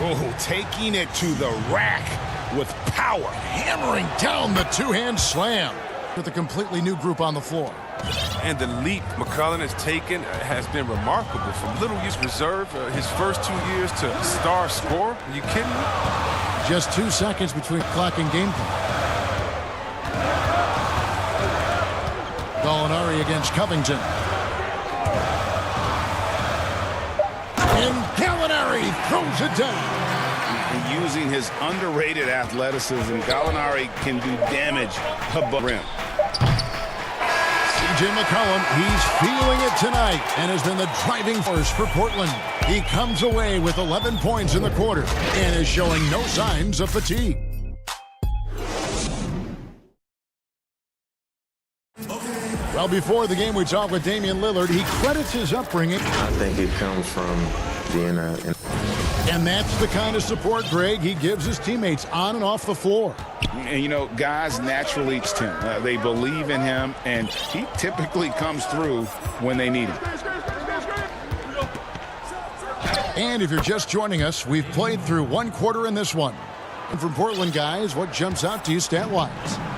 Oh, taking it to the rack with power. Hammering down the two-hand slam with a completely new group on the floor. And the leap McCullough has taken has been remarkable. From little use reserve, his first 2 years to star scorer. Are you kidding me? Just 2 seconds between clock and game time. Gallinari against Covington. And Gallinari throws it down. Using his underrated athleticism, Gallinari can do damage above rim. C.J. McCollum, he's feeling it tonight and has been the driving force for Portland. He comes away with 11 points in the quarter and is showing no signs of fatigue. Well, before the game, we talked with Damian Lillard. He credits his upbringing. I think it comes from being And that's the kind of support, Greg, he gives his teammates on and off the floor. And, you know, guys naturally trust him. They believe in him, and he typically comes through when they need him. And if you're just joining us, we've played through one quarter in this one. And from Portland, guys, what jumps out to you stat-wise?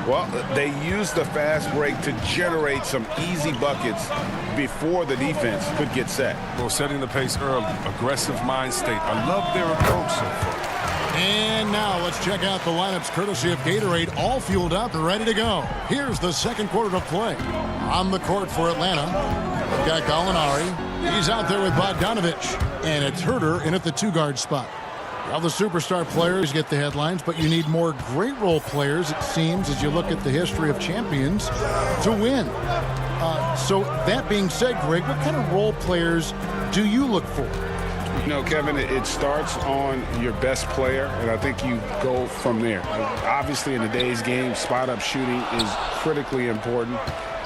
Well, they used the fast break to generate some easy buckets before the defense could get set. Well, setting the pace early, aggressive mind state. I love their approach so far. And now let's check out the lineups courtesy of Gatorade, all fueled up and ready to go. Here's the second quarter of play. On the court for Atlanta, we've got Gallinari. He's out there with Bogdanovich. And it's Herter in at the two-guard spot. Well, the superstar players get the headlines, but you need more great role players, it seems, as you look at the history of champions, to win. So that being said, Greg, what kind of role players do you look for? You know, Kevin, it starts on your best player, and I think you go from there. Obviously, in today's game, spot-up shooting is critically important.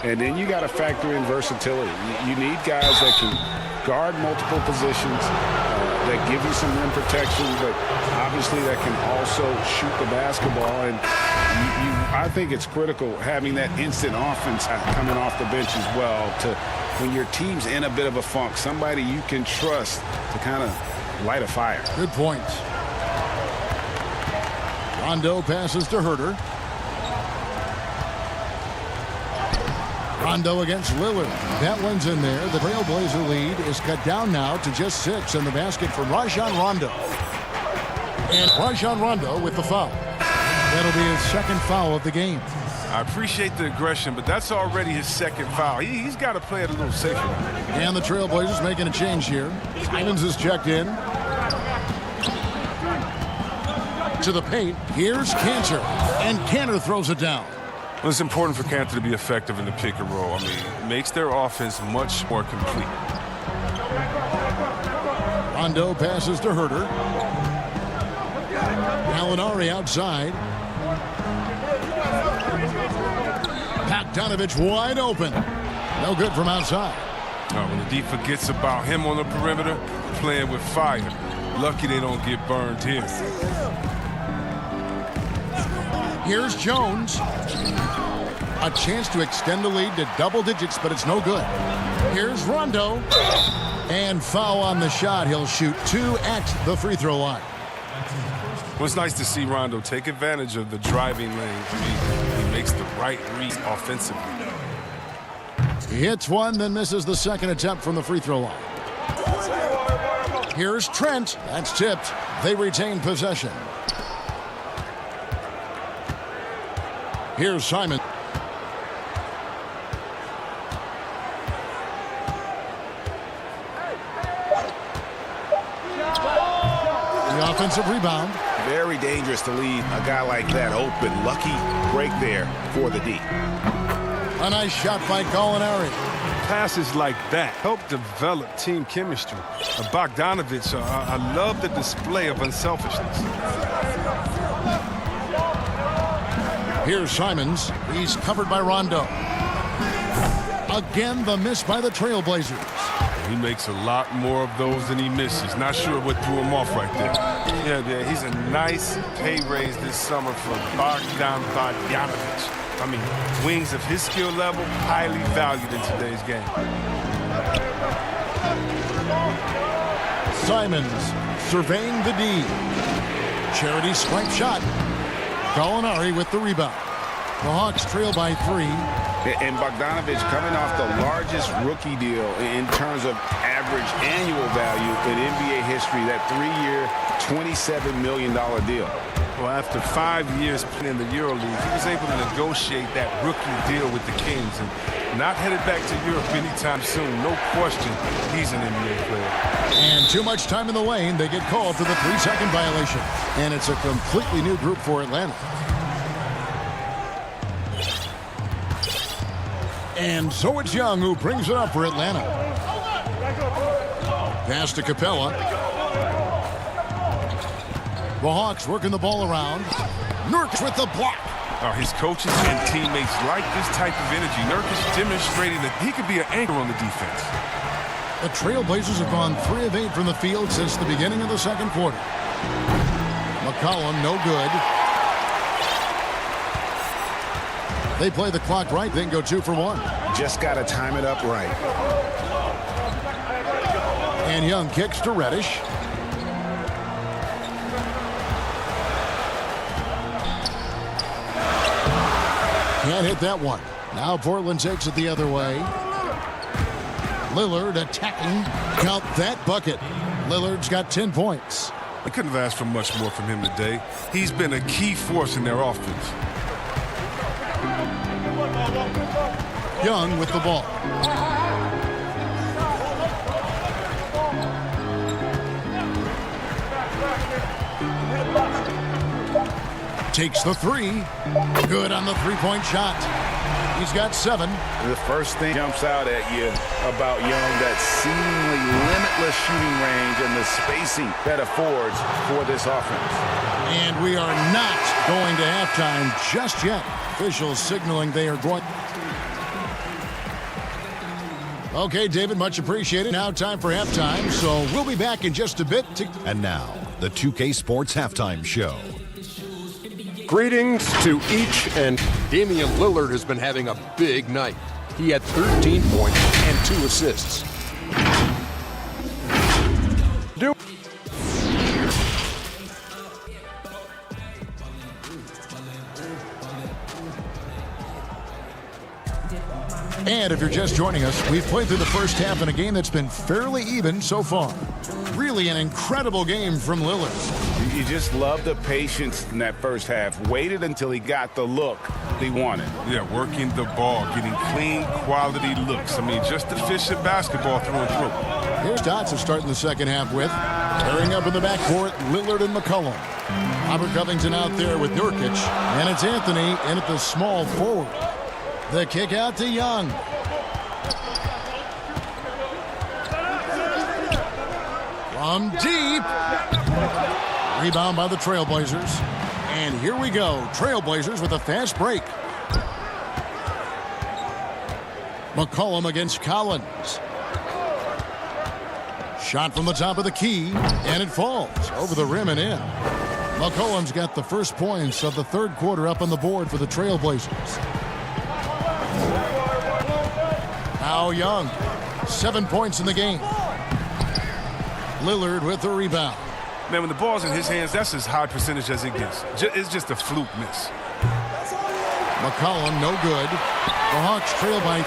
And then you got to factor in versatility. You need guys that can guard multiple positions, that give you some rim protection, but obviously that can also shoot the basketball. And I think it's critical having that instant offense coming off the bench as well, to when your team's in a bit of a funk, somebody you can trust to kind of light a fire. Good point. Rondo passes to Herter. Rondo against Lillard. That one's in there. The Trailblazer lead is cut down now to just 6 in the basket for Rajon Rondo. And Rajon Rondo with the foul. That'll be his second foul of the game. I appreciate the aggression, but that's already his second foul. He's got to play it a little safer. And the Trailblazers making a change here. Simons is checked in. To the paint. Here's Cantor. And Cantor throws it down. Well, it's important for Cantor to be effective in the pick and roll. I mean, it makes their offense much more complete. Rondo passes to Herter. Gallinari outside. Bogdanovich wide open. No good from outside. When the D forgets about him on the perimeter, playing with fire. Lucky they don't get burned here. Here's Jones. A chance to extend the lead to double digits, but it's no good. Here's Rondo. And foul on the shot. He'll shoot 2 at the free throw line. Well, it's nice to see Rondo take advantage of the driving lane. He makes the right read offensively. He hits one, then misses the second attempt from the free throw line. Here's Trent. That's tipped. They retain possession. Here's Simon. The offensive rebound. Very dangerous to leave a guy like that open. Lucky break there for the D. A nice shot by Gallinari. Passes like that help develop team chemistry. Bogdanovich, I love the display of unselfishness. Here's Simons. He's covered by Rondo. Again, the miss by the Trailblazers. He makes a lot more of those than he misses. Not sure what threw him off right there. Yeah, he's a nice pay raise this summer for Bogdanovich. I mean, wings of his skill level, highly valued in today's game. Simons surveying the D. Charity swipe shot. Gallinari with the rebound. The Hawks trail by 3. And Bogdanovich coming off the largest rookie deal in terms of average annual value in NBA history, that 3-year, $27 million deal. Well, after 5 years playing in the EuroLeague, he was able to negotiate that rookie deal with the Kings and not headed back to Europe anytime soon. No question, he's an NBA player. And too much time in the lane. They get called for the 3-second violation. And it's a completely new group for Atlanta. And so it's Young who brings it up for Atlanta. Pass to Capella. The Hawks working the ball around. Nurkic with the block. His coaches and teammates like this type of energy. Nurkic demonstrating that he could be an anchor on the defense. The Trailblazers have gone 3 of 8 from the field since the beginning of the second quarter. McCollum, no good. They play the clock right, then go 2 for 1. Just got to time it up right. And Young kicks to Reddish. Can't hit that one. Now Portland takes it the other way. Lillard attacking. Count that bucket. Lillard's got 10 points. I couldn't have asked for much more from him today. He's been a key force in their offense. Young with the ball. Takes the 3. Good on the three-point shot. He's got 7. The first thing jumps out at you about Young, that seemingly limitless shooting range and the spacing that affords for this offense. And we are not going to halftime just yet. Officials signaling they are going. Okay, David, much appreciated. Now time for halftime, so we'll be back in just a bit. And now, the 2K Sports Halftime Show. Greetings to each, and Damian Lillard has been having a big night. He had 13 points and 2 assists. And if you're just joining us, we've played through the first half in a game that's been fairly even so far. Really an incredible game from Lillard. You just love the patience in that first half. Waited until he got the look he wanted. Yeah, working the ball, getting clean, quality looks. I mean, just efficient basketball through and through. Here's Dotson starting the second half with. Pairing up in the backcourt, Lillard and McCollum. Robert Covington out there with Nurkic. And it's Anthony in at the small forward. The kick out to Young. From deep. Rebound by the Trailblazers. And here we go. Trailblazers with a fast break. McCollum against Collins. Shot from the top of the key. And it falls over the rim and in. McCollum's got the first points of the third quarter up on the board for the Trailblazers. Now Young, 7 points in the game. Lillard with the rebound. Man, when the ball's in his hands, that's as high percentage as it gets. It's just a fluke miss. McCollum, no good. The Hawks trail by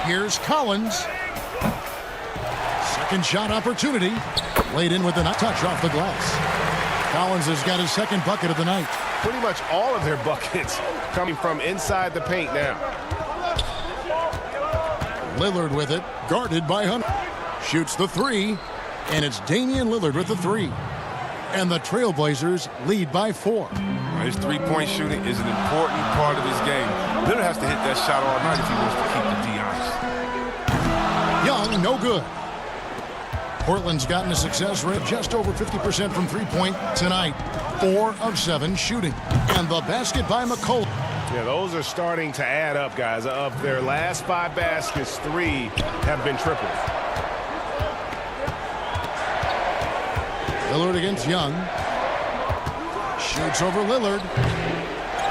3. Here's Collins. Second shot opportunity. Laid in with a touch off the glass. Collins has got his second bucket of the night. Pretty much all of their buckets coming from inside the paint now. Lillard with it, guarded by Hunter. Shoots the 3, and it's Damian Lillard with the 3. And the Trailblazers lead by 4. His three-point shooting is an important part of his game. Lillard has to hit that shot all night if he wants to keep the D honest. Young, no good. Portland's gotten a success rate just over 50% from three-point tonight. 4 of 7 shooting. And the basket by McCollum. Yeah, those are starting to add up, guys. Of their last 5 baskets, 3 have been triples. Lillard against Young. Shoots over Lillard.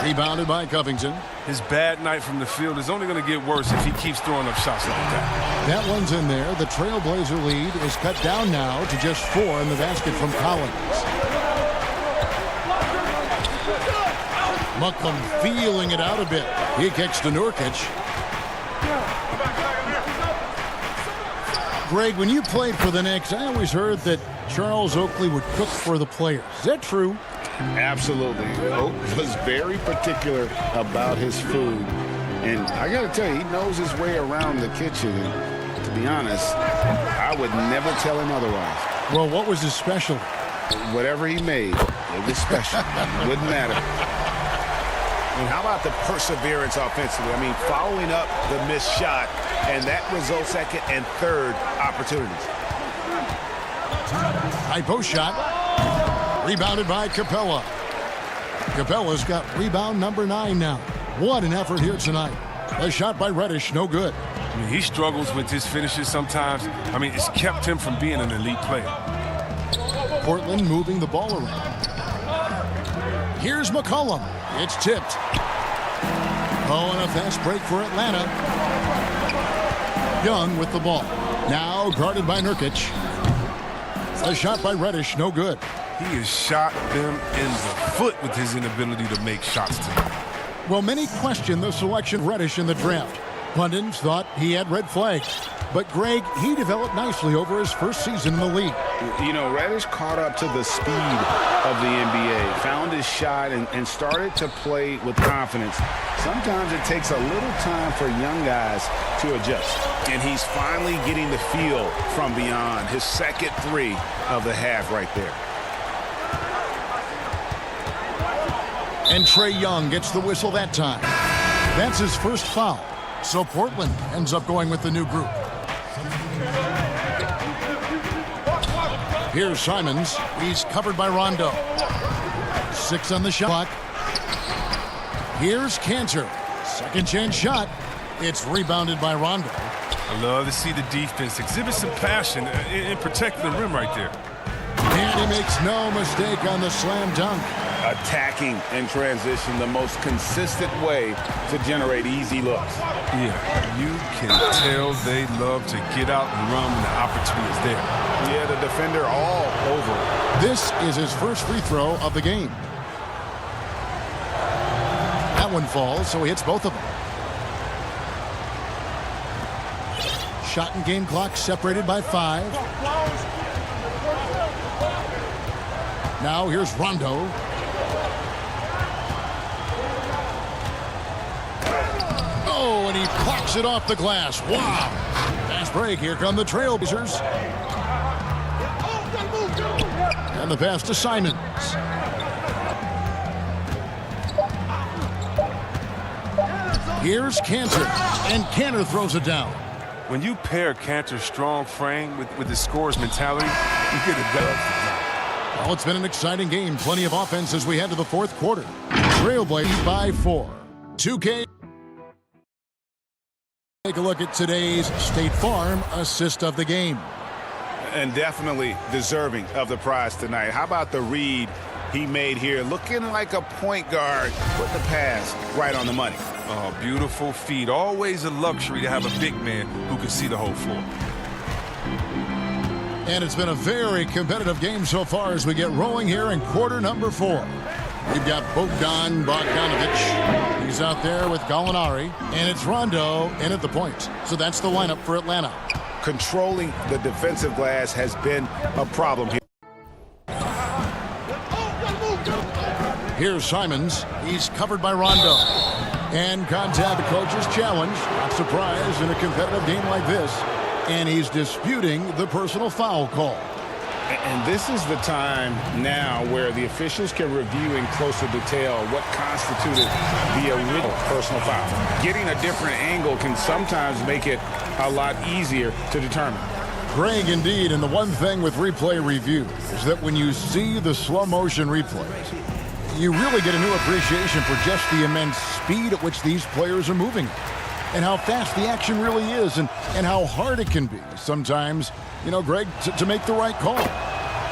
Rebounded by Covington. His bad night from the field is only going to get worse if he keeps throwing up shots like that. That one's in there. The Trailblazer lead is cut down now to just 4 in the basket from Collins. McCollum feeling it out a bit. He kicks to Nurkic. Greg, when you played for the Knicks, I always heard that Charles Oakley would cook for the players. Is that true? Absolutely. Oak was very particular about his food. And I got to tell you, he knows his way around the kitchen. And to be honest, I would never tell him otherwise. Well, what was his specialty? Whatever he made, it was special. Wouldn't matter. And how about the perseverance offensively? I mean, following up the missed shot, and that results second and third opportunities. High post shot. Rebounded by Capella. Capella's got rebound number 9 now. What an effort here tonight. A shot by Reddish, no good. I mean, he struggles with his finishes sometimes. I mean, it's kept him from being an elite player. Portland moving the ball around. Here's McCollum. It's tipped. Oh, and a fast break for Atlanta. Young with the ball. Now guarded by Nurkic. A shot by Reddish, no good. He has shot them in the foot with his inability to make shots tonight. Well, many question the selection of Reddish in the draft. Pundits thought he had red flags. But, Greg, he developed nicely over his first season in the league. You know, Reddish caught up to the speed of the NBA, found his shot, and started to play with confidence. Sometimes it takes a little time for young guys to adjust. And he's finally getting the feel from beyond. His second three of the half right there. And Trae Young gets the whistle that time. That's his first foul. So Portland ends up going with the new group. Here's Simons. He's covered by Rondo. 6 on the shot clock. Here's Cantor. Second chance shot. It's rebounded by Rondo. I love to see the defense exhibit some passion in protecting the rim right there. And he makes no mistake on the slam dunk. Attacking in transition, the most consistent way to generate easy looks. Yeah, you can tell they love to get out and run when the opportunity is there. Yeah, the defender all over. This is his first free throw of the game. That one falls, so he hits both of them. Shot and game clock separated by 5. Now here's Rondo. Oh, and he clocks it off the glass. Wow. Fast break. Here come the Trailblazers. And the pass to Simons. Here's Cantor. And Cantor throws it down. When you pair Cantor's strong frame with his scorer's mentality, you get a dub. Well, it's been an exciting game. Plenty of offense as we head to the fourth quarter. Trailblazers by 4. 2K. Take a look at today's State Farm assist of the game. And definitely deserving of the prize tonight. How about the read he made here? Looking like a point guard. Put the pass right on the money. Oh, beautiful feed. Always a luxury to have a big man who can see the whole floor. And it's been a very competitive game so far as we get rolling here in quarter number 4. We've got Bogdan Bogdanovic. He's out there with Gallinari. And it's Rondo in at the point. So that's the lineup for Atlanta. Controlling the defensive glass has been a problem here. Here's Simons. He's covered by Rondo. And contact the coach's challenge. Not surprised in a competitive game like this. And he's disputing the personal foul call. And this is the time now where the officials can review in closer detail what constituted the original personal foul. Getting a different angle can sometimes make it a lot easier to determine. Greg, indeed, and the one thing with replay review is that when you see the slow motion replays, you really get a new appreciation for just the immense speed at which these players are moving and how fast the action really is and how hard it can be sometimes, you know, Greg, to make the right call.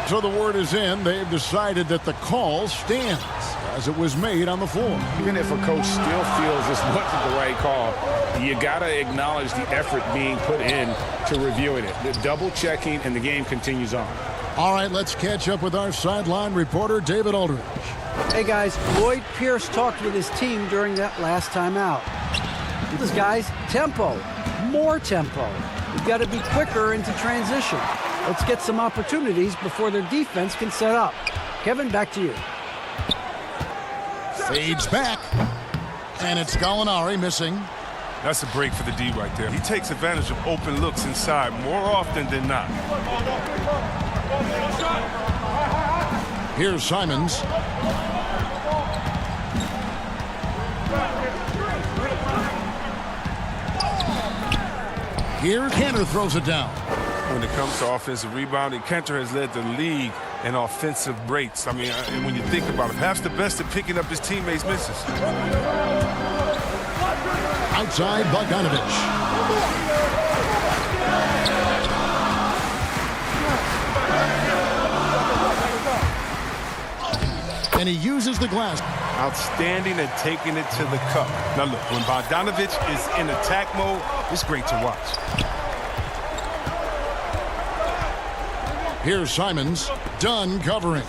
So the word is in. They've decided that the call stands as it was made on the floor. Even if a coach still feels this wasn't the right call, you got to acknowledge the effort being put in to reviewing it. The double checking, and the game continues on. All right, let's catch up with our sideline reporter, David Aldridge. Hey guys, Lloyd Pierce talked with his team during that last time out. This guys, tempo, more tempo. We've got to be quicker into transition. Let's get some opportunities before their defense can set up. Kevin, back to you. Fades back, and it's Gallinari missing. That's a break for the D right there. He takes advantage of open looks inside more often than not. Here's Simons. Here, Cantor throws it down. When it comes to offensive rebounding, Cantor has led the league in offensive rates. I mean, and when you think about it, perhaps the best at picking up his teammates' misses. Outside, Bogdanovich. And he uses the glass. Outstanding at taking it to the cup. Now look, when Bogdanovich is in attack mode, it's great to watch. Here's Simons, done covering.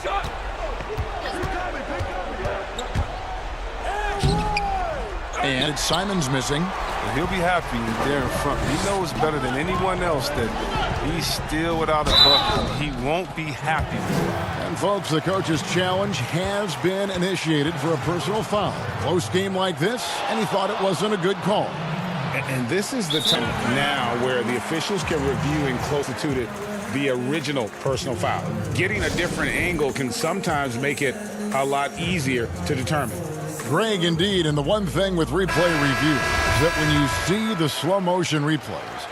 And it's Simons missing. And he'll be happy there in front. He knows better than anyone else that he's still without a bucket. He won't be happy with it. And folks, the coach's challenge has been initiated for a personal foul. Close game like this, and he thought it wasn't a good call. And this is the time now where the officials can review and substitute it the original personal foul. Getting a different angle can sometimes make it a lot easier to determine. Greg, indeed, and the one thing with replay review is that when you see the slow motion replays,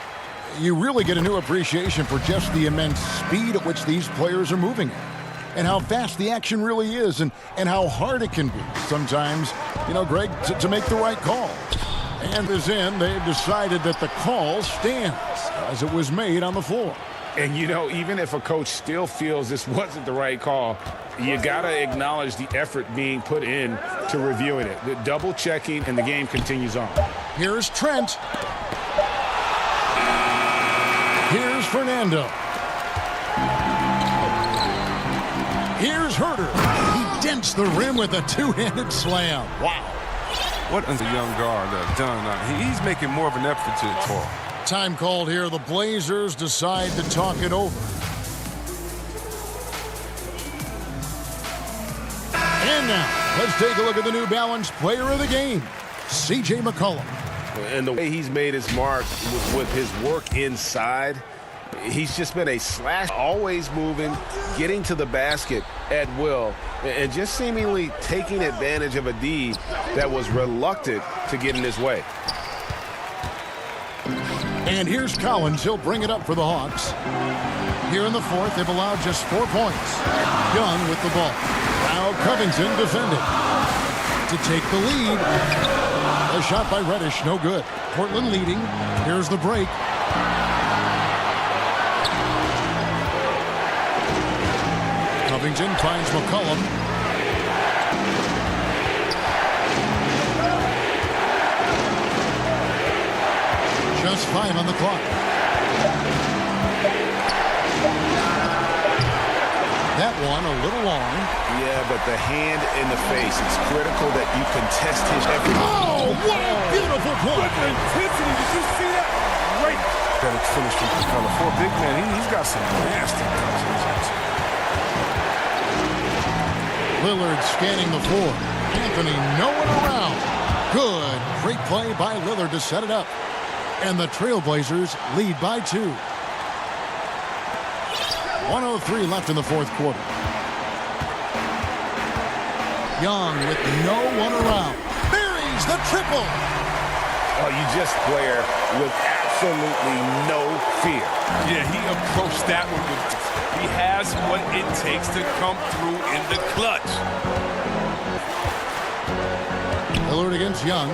you really get a new appreciation for just the immense speed at which these players are moving at, and how fast the action really is, and how hard it can be sometimes, you know, Greg, to make the right call. And as in, they've decided that the call stands as it was made on the floor. And, you know, even if a coach still feels this wasn't the right call, you got to acknowledge the effort being put in to reviewing it. The double checking, and the game continues on. Here's Trent. Here's Fernando. Here's Herter. He dents the rim with a two-handed slam. Wow. What is the young guard done? He's making more of an effort to the tour. Time called here. The Blazers decide to talk it over. And now, let's take a look at the New Balance player of the game, C.J. McCollum. And the way he's made his mark with his work inside, he's just been a slash, always moving, getting to the basket at will, and just seemingly taking advantage of a D that was reluctant to get in his way. And here's Collins. He'll bring it up for the Hawks. Here in the fourth, they've allowed just 4 points. Young with the ball. Now Covington defending. To take the lead. A shot by Reddish, no good. Portland leading. Here's the break. Covington finds McCollum. Just 5 on the clock. That one a little long. Yeah, but the hand in the face, it's critical that you contest his every. Oh, what a beautiful point. What intensity, did you see that? Great. That it's finished from the color. For a big man, he's got some nasty touches. Lillard scanning the floor. Anthony nowhere around. Good. Great play by Lillard to set it up. And the Trailblazers lead by 2. 1:03 left in the fourth quarter. Young with no one around. Buries the triple. Oh, you just player with absolutely no fear. Yeah, he approached that one with. He has what it takes to come through in the clutch. Lillard against Young.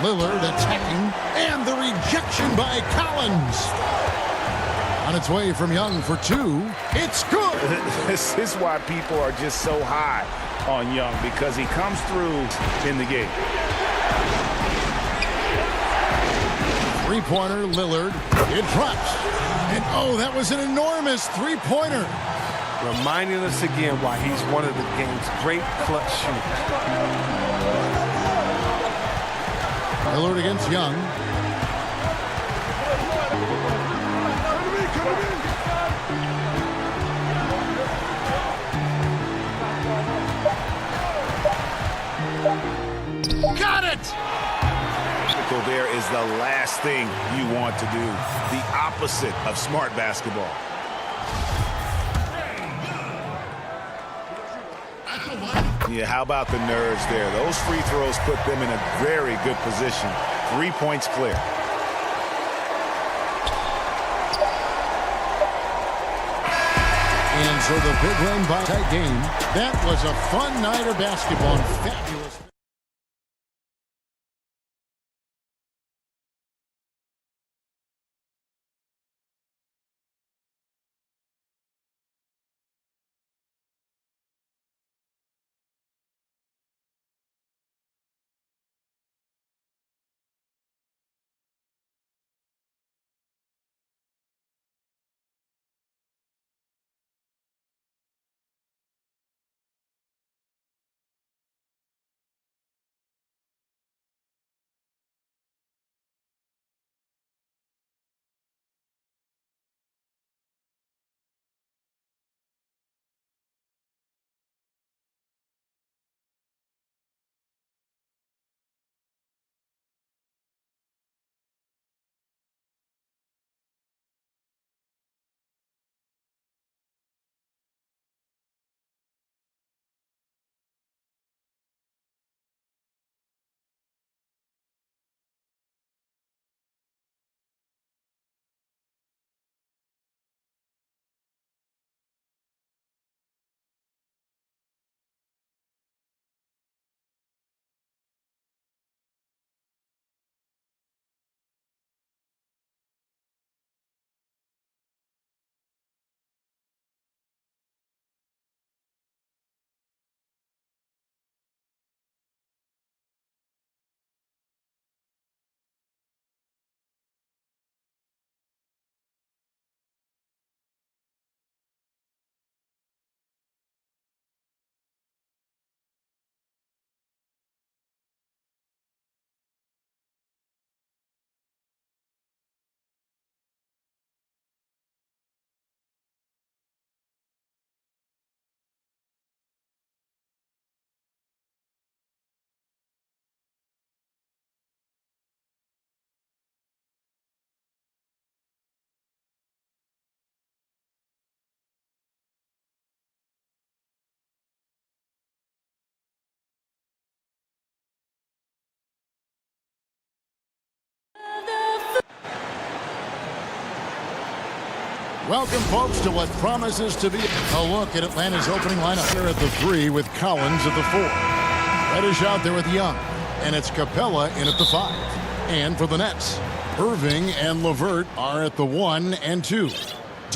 Lillard attacking, and the rejection by Collins. On its way from Young for 2. It's good. This is why people are just so high on Young, because he comes through in the game. Three-pointer, Lillard. It drops. And oh, that was an enormous three-pointer. reminding us again why he's one of the game's great clutch shooters. Lillard against Young. Got it! There is the last thing you want to do. The opposite of smart basketball. Yeah, how about the nerves there? Those free throws put them in a very good position. 3 points clear. And so the big win by tight game. That was a fun night of basketball and fabulous. Welcome, folks, to what promises to be a look at Atlanta's opening lineup. Here at the 3 with Collins at the 4. Reddish out there with Young, and it's Capella in at the 5. And for the Nets, Irving and LeVert are at the 1 and 2.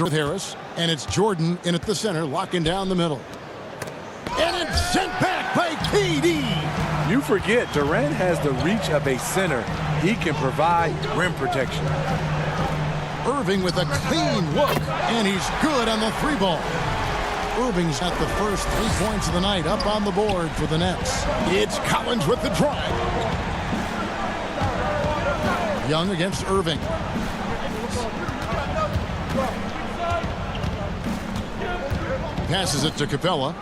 With Harris, and it's Jordan in at the center, locking down the middle. And it's sent back by KD. You forget, Durant has the reach of a center. He can provide rim protection. Irving with a clean look, and he's good on the 3 ball. Irving's got the first 3 points of the night up on the board for the Nets. It's Collins with the drive. Young against Irving. Passes it to Capella,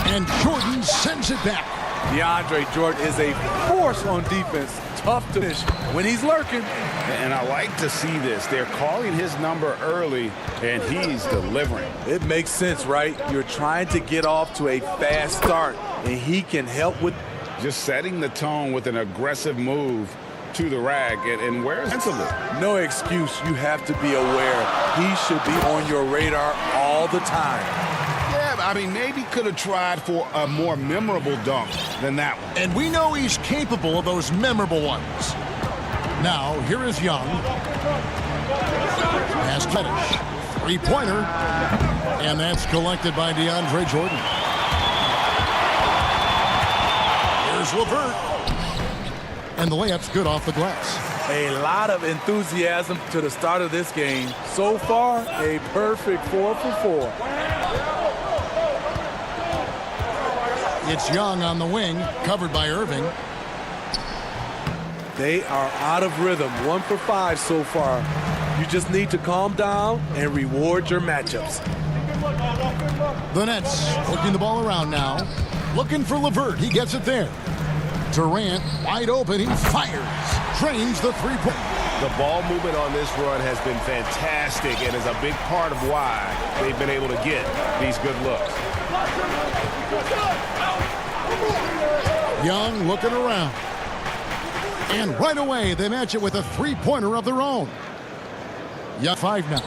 and Jordan sends it back. DeAndre Jordan is a force on defense. Tough to finish when he's lurking. And I like to see this. They're calling his number early, and he's delivering. It makes sense, right? You're trying to get off to a fast start, and he can help with just setting the tone with an aggressive move to the rack. And where's Hensley? No excuse. You have to be aware. He should be on your radar all the time. Yeah, I mean, maybe could have tried for a more memorable dunk than that one. And we know he's capable of those memorable ones. Now, here is Young. Pass Reddish. 3-pointer. And that's collected by DeAndre Jordan. Here's LeVert. And the layup's good off the glass. A lot of enthusiasm to the start of this game. So far, a perfect 4 for 4. It's Young on the wing, covered by Irving. They are out of rhythm, 1 for 5 so far. You just need to calm down and reward your matchups. The Nets working the ball around now. Looking for LeVert. He gets it there. Durant wide open. He fires. Drains the three-point. The ball movement on this run has been fantastic and is a big part of why they've been able to get these good looks. Young looking around. And right away, they match it with a three-pointer of their own. Young 5 now.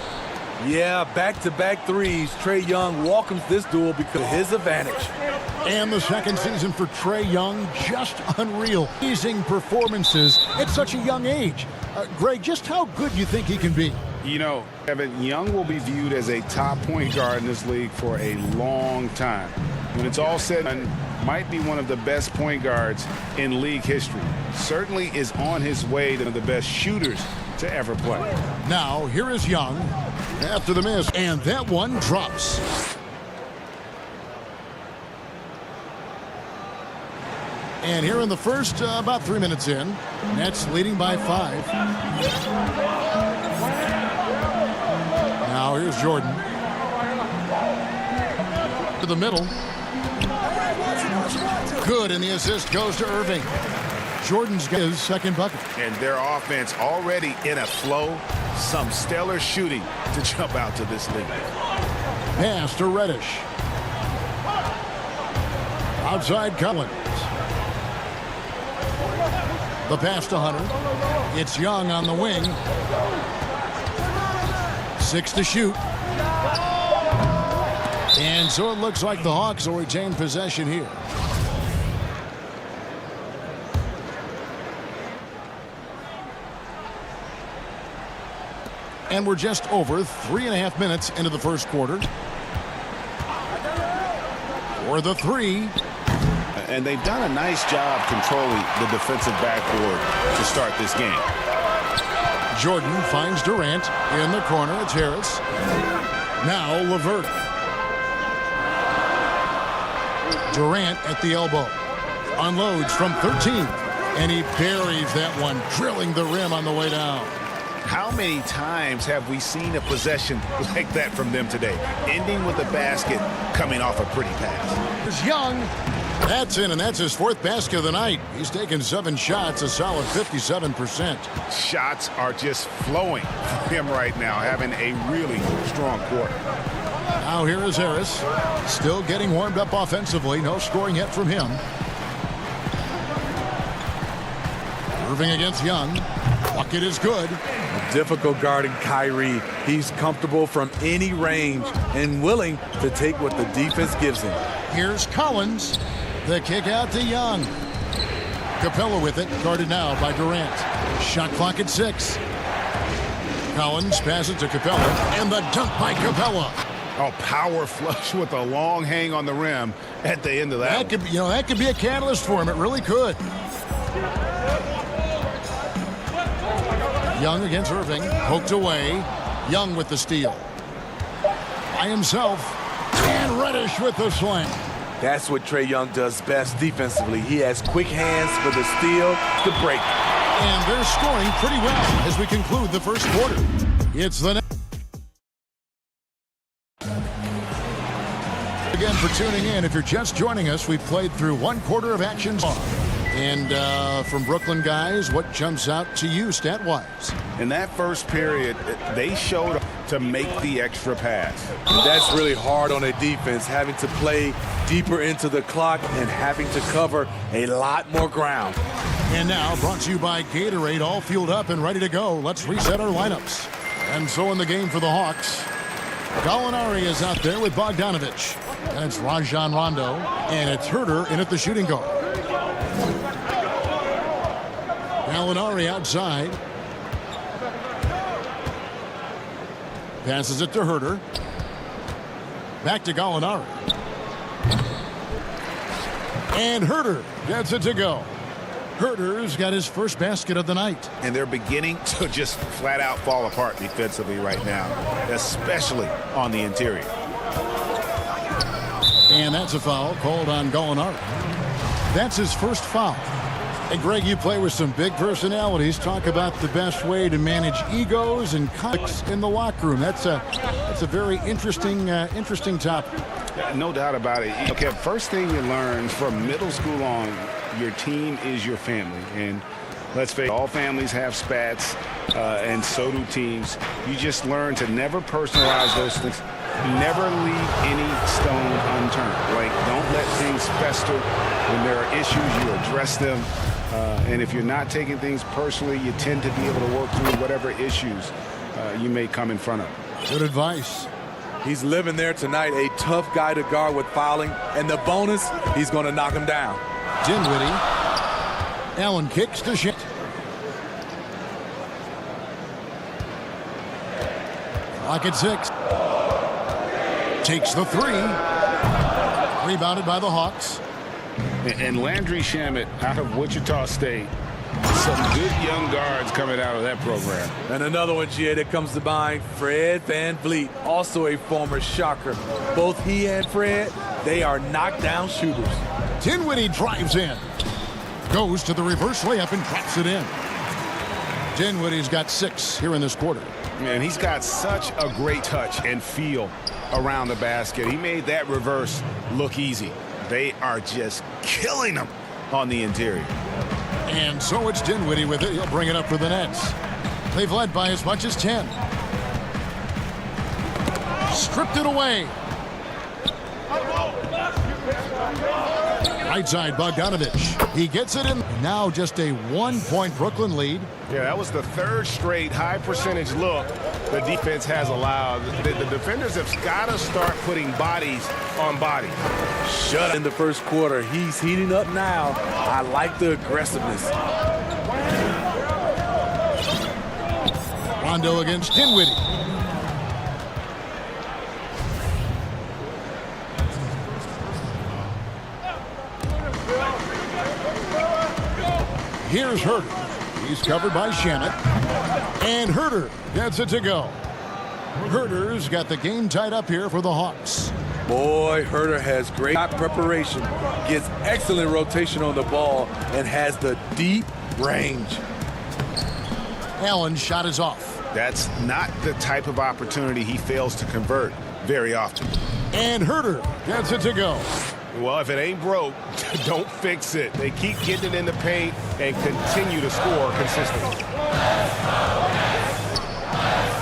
Yeah, back-to-back threes. Trae Young welcomes this duel because of his advantage. And the second season for Trae Young, just unreal. Amazing performances at such a young age. Greg, just how good do you think he can be? You know, Kevin, Young will be viewed as a top point guard in this league for a long time. When it's all said and done, might be one of the best point guards in league history. Certainly is on his way to the best shooters to ever play. Now, here is Young after the miss, and that one drops. And here in the first, about 3 minutes in, Nets leading by 5. Now here's Jordan. To the middle. Good, and the assist goes to Irving. Jordan's got his second bucket. And their offense already in a flow. Some stellar shooting to jump out to this league. Pass to Reddish. Outside Collins. The pass to Hunter. It's Young on the wing. 6 to shoot. And so it looks like the Hawks will retain possession here. And we're just over 3.5 minutes into the first quarter. For the three. And they've done a nice job controlling the defensive backboard to start this game. Jordan finds Durant in the corner. It's Harris. Now LeVert. Durant at the elbow. Unloads from 13. And he buries that one, drilling the rim on the way down. How many times have we seen a possession like that from them today? Ending with a basket, coming off a pretty pass. There's Young. That's in, and that's his 4th basket of the night. He's taken 7 shots, a solid 57%. Shots are just flowing for him right now, having a really strong quarter. Now here is Harris. Still getting warmed up offensively. No scoring yet from him. Irving against Young. Bucket is good. Difficult guarding Kyrie. He's comfortable from any range and willing to take what the defense gives him. Here's Collins. The kick out to Young. Capella with it, guarded now by Durant. Shot clock at 6. Collins passes to Capella, and the dunk by Capella. Oh, power flush with a long hang on the rim at the end of that. That could be a catalyst for him. It really could. Young against Irving, poked away. Young with the steal. By himself, and Reddish with the slam. That's what Trae Young does best defensively. He has quick hands for the steal, the break. And they're scoring pretty well as we conclude the first quarter. It's the again for tuning in. If you're just joining us, we've played through 1 quarter of action. And from Brooklyn guys, what jumps out to you stat-wise? In that first period, they showed to make the extra pass. That's really hard on a defense, having to play deeper into the clock and having to cover a lot more ground. And now, brought to you by Gatorade, all fueled up and ready to go. Let's reset our lineups. And so in the game for the Hawks, Gallinari is out there with Bogdanovich. And it's Rajon Rondo, and it's Herter in at the shooting guard. Gallinari outside. Passes it to Herter. Back to Gallinari. And Herter gets it to go. Herter's got his first basket of the night. And they're beginning to just flat out fall apart defensively right now, especially on the interior. And that's a foul called on Gallinari. That's his first foul. Hey, Greg, you play with some big personalities. Talk about the best way to manage egos and conflicts in the locker room. That's a very interesting topic. No doubt about it. Okay, first thing you learn from middle school on, your team is your family. And let's face it, all families have spats, and so do teams. You just learn to never personalize those things. Never leave any stone unturned. Like, don't let things fester. When there are issues, you address them. And if you're not taking things personally, you tend to be able to work through whatever issues you may come in front of. Good advice. He's living there tonight, a tough guy to guard with fouling. And the bonus, he's going to knock him down. Dinwiddie. Allen kicks to shit. Clock at 6. Takes the 3. Rebounded by the Hawks. And Landry Shamet out of Wichita State. Some good young guards coming out of that program. And another one, GA, that comes to mind, Fred VanVleet, also a former Shocker. Both he and Fred, they are knockdown shooters. Dinwiddie drives in. Goes to the reverse layup and traps it in. Dinwiddie's got 6 here in this quarter. Man, he's got such a great touch and feel around the basket. He made that reverse look easy. They are just killing him on the interior. And so it's Dinwiddie with it. He'll bring it up for the Nets. They've led by as much as 10. Stripped it away. Right side, Bogdanovich. He gets it in. Now just a 1-point Brooklyn lead. Yeah, that was the 3rd straight high percentage look the defense has allowed. The defenders have got to start putting bodies on bodies. Shut up in the first quarter. He's heating up now. I like the aggressiveness. Rondo against Dinwiddie. Here's Herter. He's covered by Shamet. And Herter gets it to go. Herter's got the game tied up here for the Hawks. Boy, Herter has great shot preparation, gets excellent rotation on the ball, and has the deep range. Allen's shot is off. That's not the type of opportunity he fails to convert very often. And Herter gets it to go. Well, if it ain't broke, don't fix it. They keep getting it in the paint and continue to score consistently.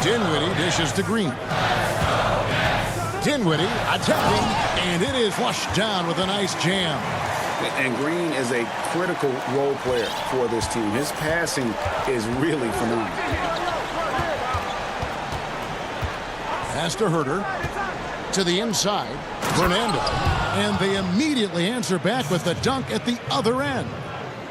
Dinwiddie dishes to Green. Dinwiddie attacking, and it is flushed down with a nice jam. And Green is a critical role player for this team. His passing is really phenomenal. Pass to Herter. To the inside, Fernando. And they immediately answer back with the dunk at the other end.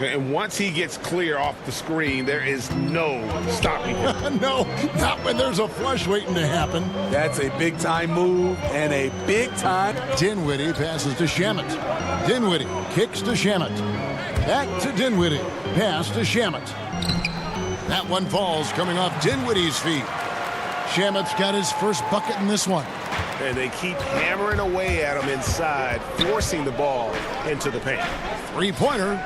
And once he gets clear off the screen, there is no stopping him. No, not when there's a flush waiting to happen. That's a big-time move and a big-time. Dinwiddie passes to Shamet. Dinwiddie kicks to Shamet. Back to Dinwiddie. Pass to Shamet. That one falls coming off Dinwiddie's feet. Shamet's got his first bucket in this one. And they keep hammering away at him inside, forcing the ball into the paint. Three-pointer.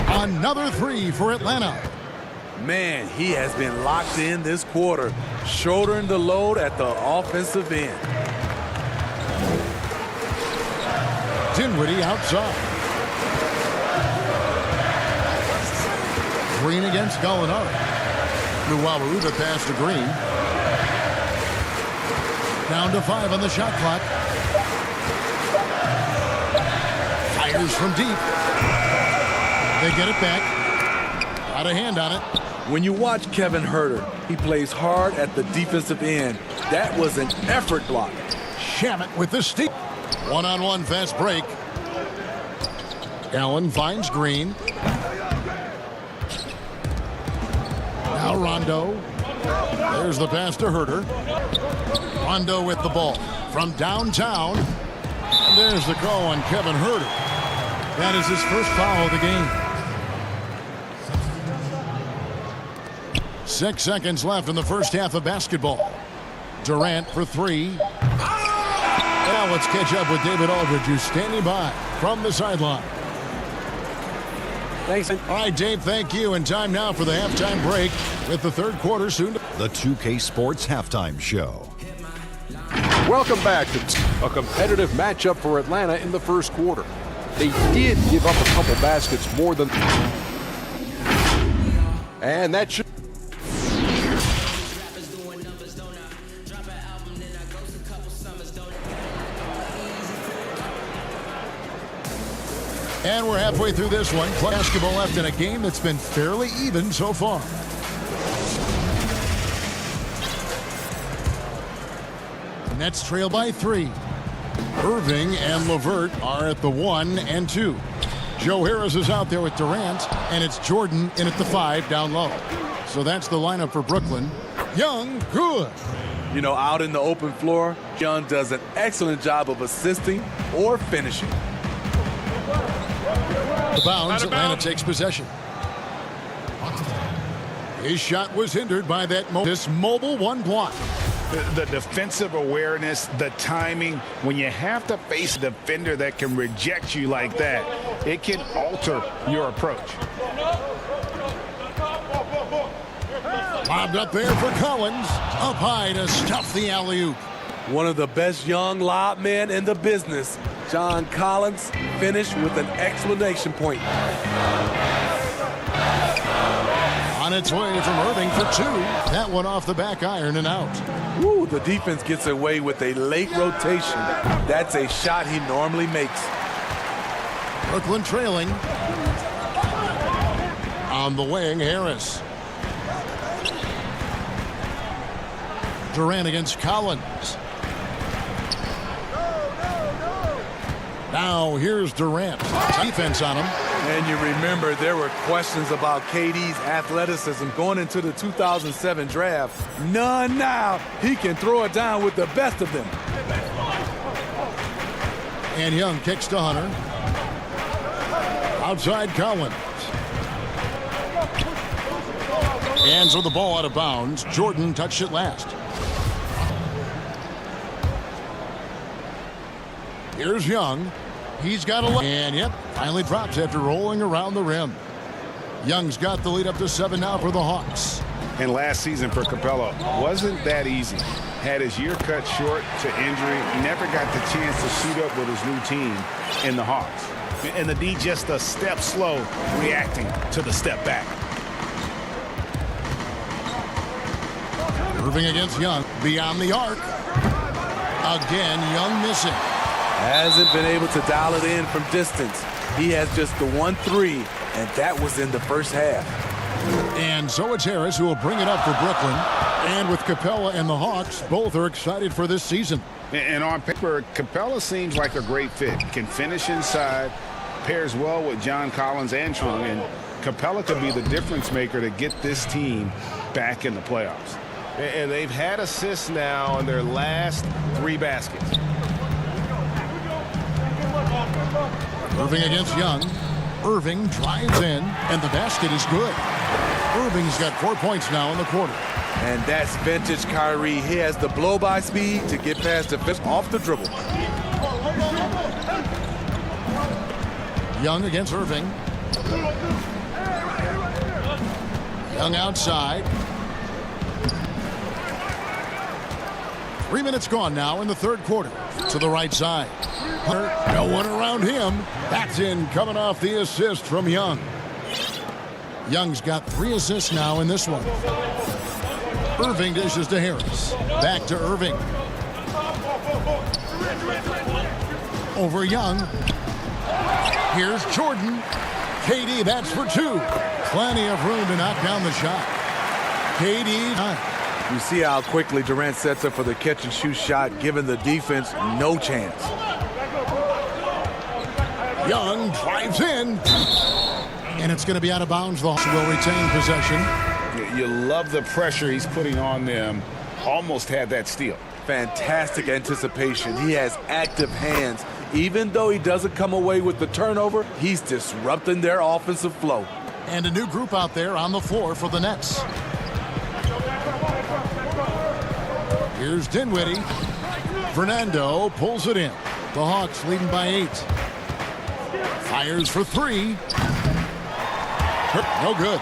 Another 3 for Atlanta. Man, he has been locked in this quarter, shouldering the load at the offensive end. Dinwiddie outside. Green against Gallinari. Nuwaru the pass to Green. Down to 5 on the shot clock. Fires from deep. They get it back. Got a hand on it. When you watch Kevin Herter, he plays hard at the defensive end. That was an effort block. Shamet with the steep. One-on-one fast break. Allen finds Green. Now Rondo. There's the pass to Herter. Rondo with the ball from downtown. And there's the call on Kevin Herter. That is his first foul of the game. 6 seconds left in the first half of basketball. Durant for 3. Now let's catch up with David Aldridge, who's standing by from the sideline. Thanks. All right, Dave, thank you. And time now for the halftime break with the third quarter soon. The 2K Sports Halftime Show. Welcome back to a competitive matchup for Atlanta in the first quarter. They did give up a couple baskets more than... And that should... And we're halfway through this one. Basketball left in a game that's been fairly even so far. Nets trail by 3. Irving and LeVert are at the 1 and 2. Joe Harris is out there with Durant, and it's Jordan in at the 5 down low. So that's the lineup for Brooklyn. Young, good. You know, out in the open floor, Young does an excellent job of assisting or finishing. The bounds, Atlanta takes possession. His shot was hindered by that mobile one block. The defensive awareness, the timing, when you have to face a defender that can reject you like that, it can alter your approach. Lobbed up there for Collins. Up high to stuff the alley-oop. One of the best young lob men in the business. John Collins finished with an exclamation point. On its way from Irving for 2. That one off the back iron and out. Woo, the defense gets away with a late rotation. That's a shot he normally makes. Brooklyn trailing. On the wing, Harris. Durant against Collins. Now here's Durant. Defense on him. And you remember there were questions about KD's athleticism going into the 2007 draft. None now. He can throw it down with the best of them. And Young kicks to Hunter. Outside Collins. Hands with the ball out of bounds. Jordan touched it last. Here's Young. He's got a... And yep, finally drops after rolling around the rim. Young's got the lead up to 7 now for the Hawks. And last season for Capella wasn't that easy. Had his year cut short to injury. Never got the chance to suit up with his new team in the Hawks. And the D just a step slow reacting to the step back. Irving against Young. Beyond the arc. Again, Young missing. Hasn't been able to dial it in from distance. He has just the 1-3, and that was in the first half. And so it's Harris who will bring it up for Brooklyn. And with Capella and the Hawks, both are excited for this season. And on paper, Capella seems like a great fit. Can finish inside, pairs well with John Collins and Trung, and Capella could be the difference maker to get this team back in the playoffs. And they've had assists now in their last 3 baskets. Irving against Young. Irving drives in, and the basket is good. Irving's got 4 points now in the quarter. And that's vintage Kyrie. He has the blow-by speed to get past the fifth off the dribble. Young against Irving. Young outside. 3 minutes gone now in the third quarter. To the right side. Hunter, no one around him. That's in, coming off the assist from Young. Young's got 3 assists now in this one. Irving dishes to Harris. Back to Irving. Over Young. Here's Jordan. KD, that's for 2. Plenty of room to knock down the shot. KD. You see how quickly Durant sets up for the catch-and-shoot shot, giving the defense no chance. Young drives in. And it's going to be out of bounds. The Hawks will retain possession. You love the pressure he's putting on them. Almost had that steal. Fantastic anticipation. He has active hands. Even though he doesn't come away with the turnover, he's disrupting their offensive flow. And a new group out there on the floor for the Nets. Here's Dinwiddie. Fernando pulls it in. The Hawks leading by 8. Fires for 3. No good.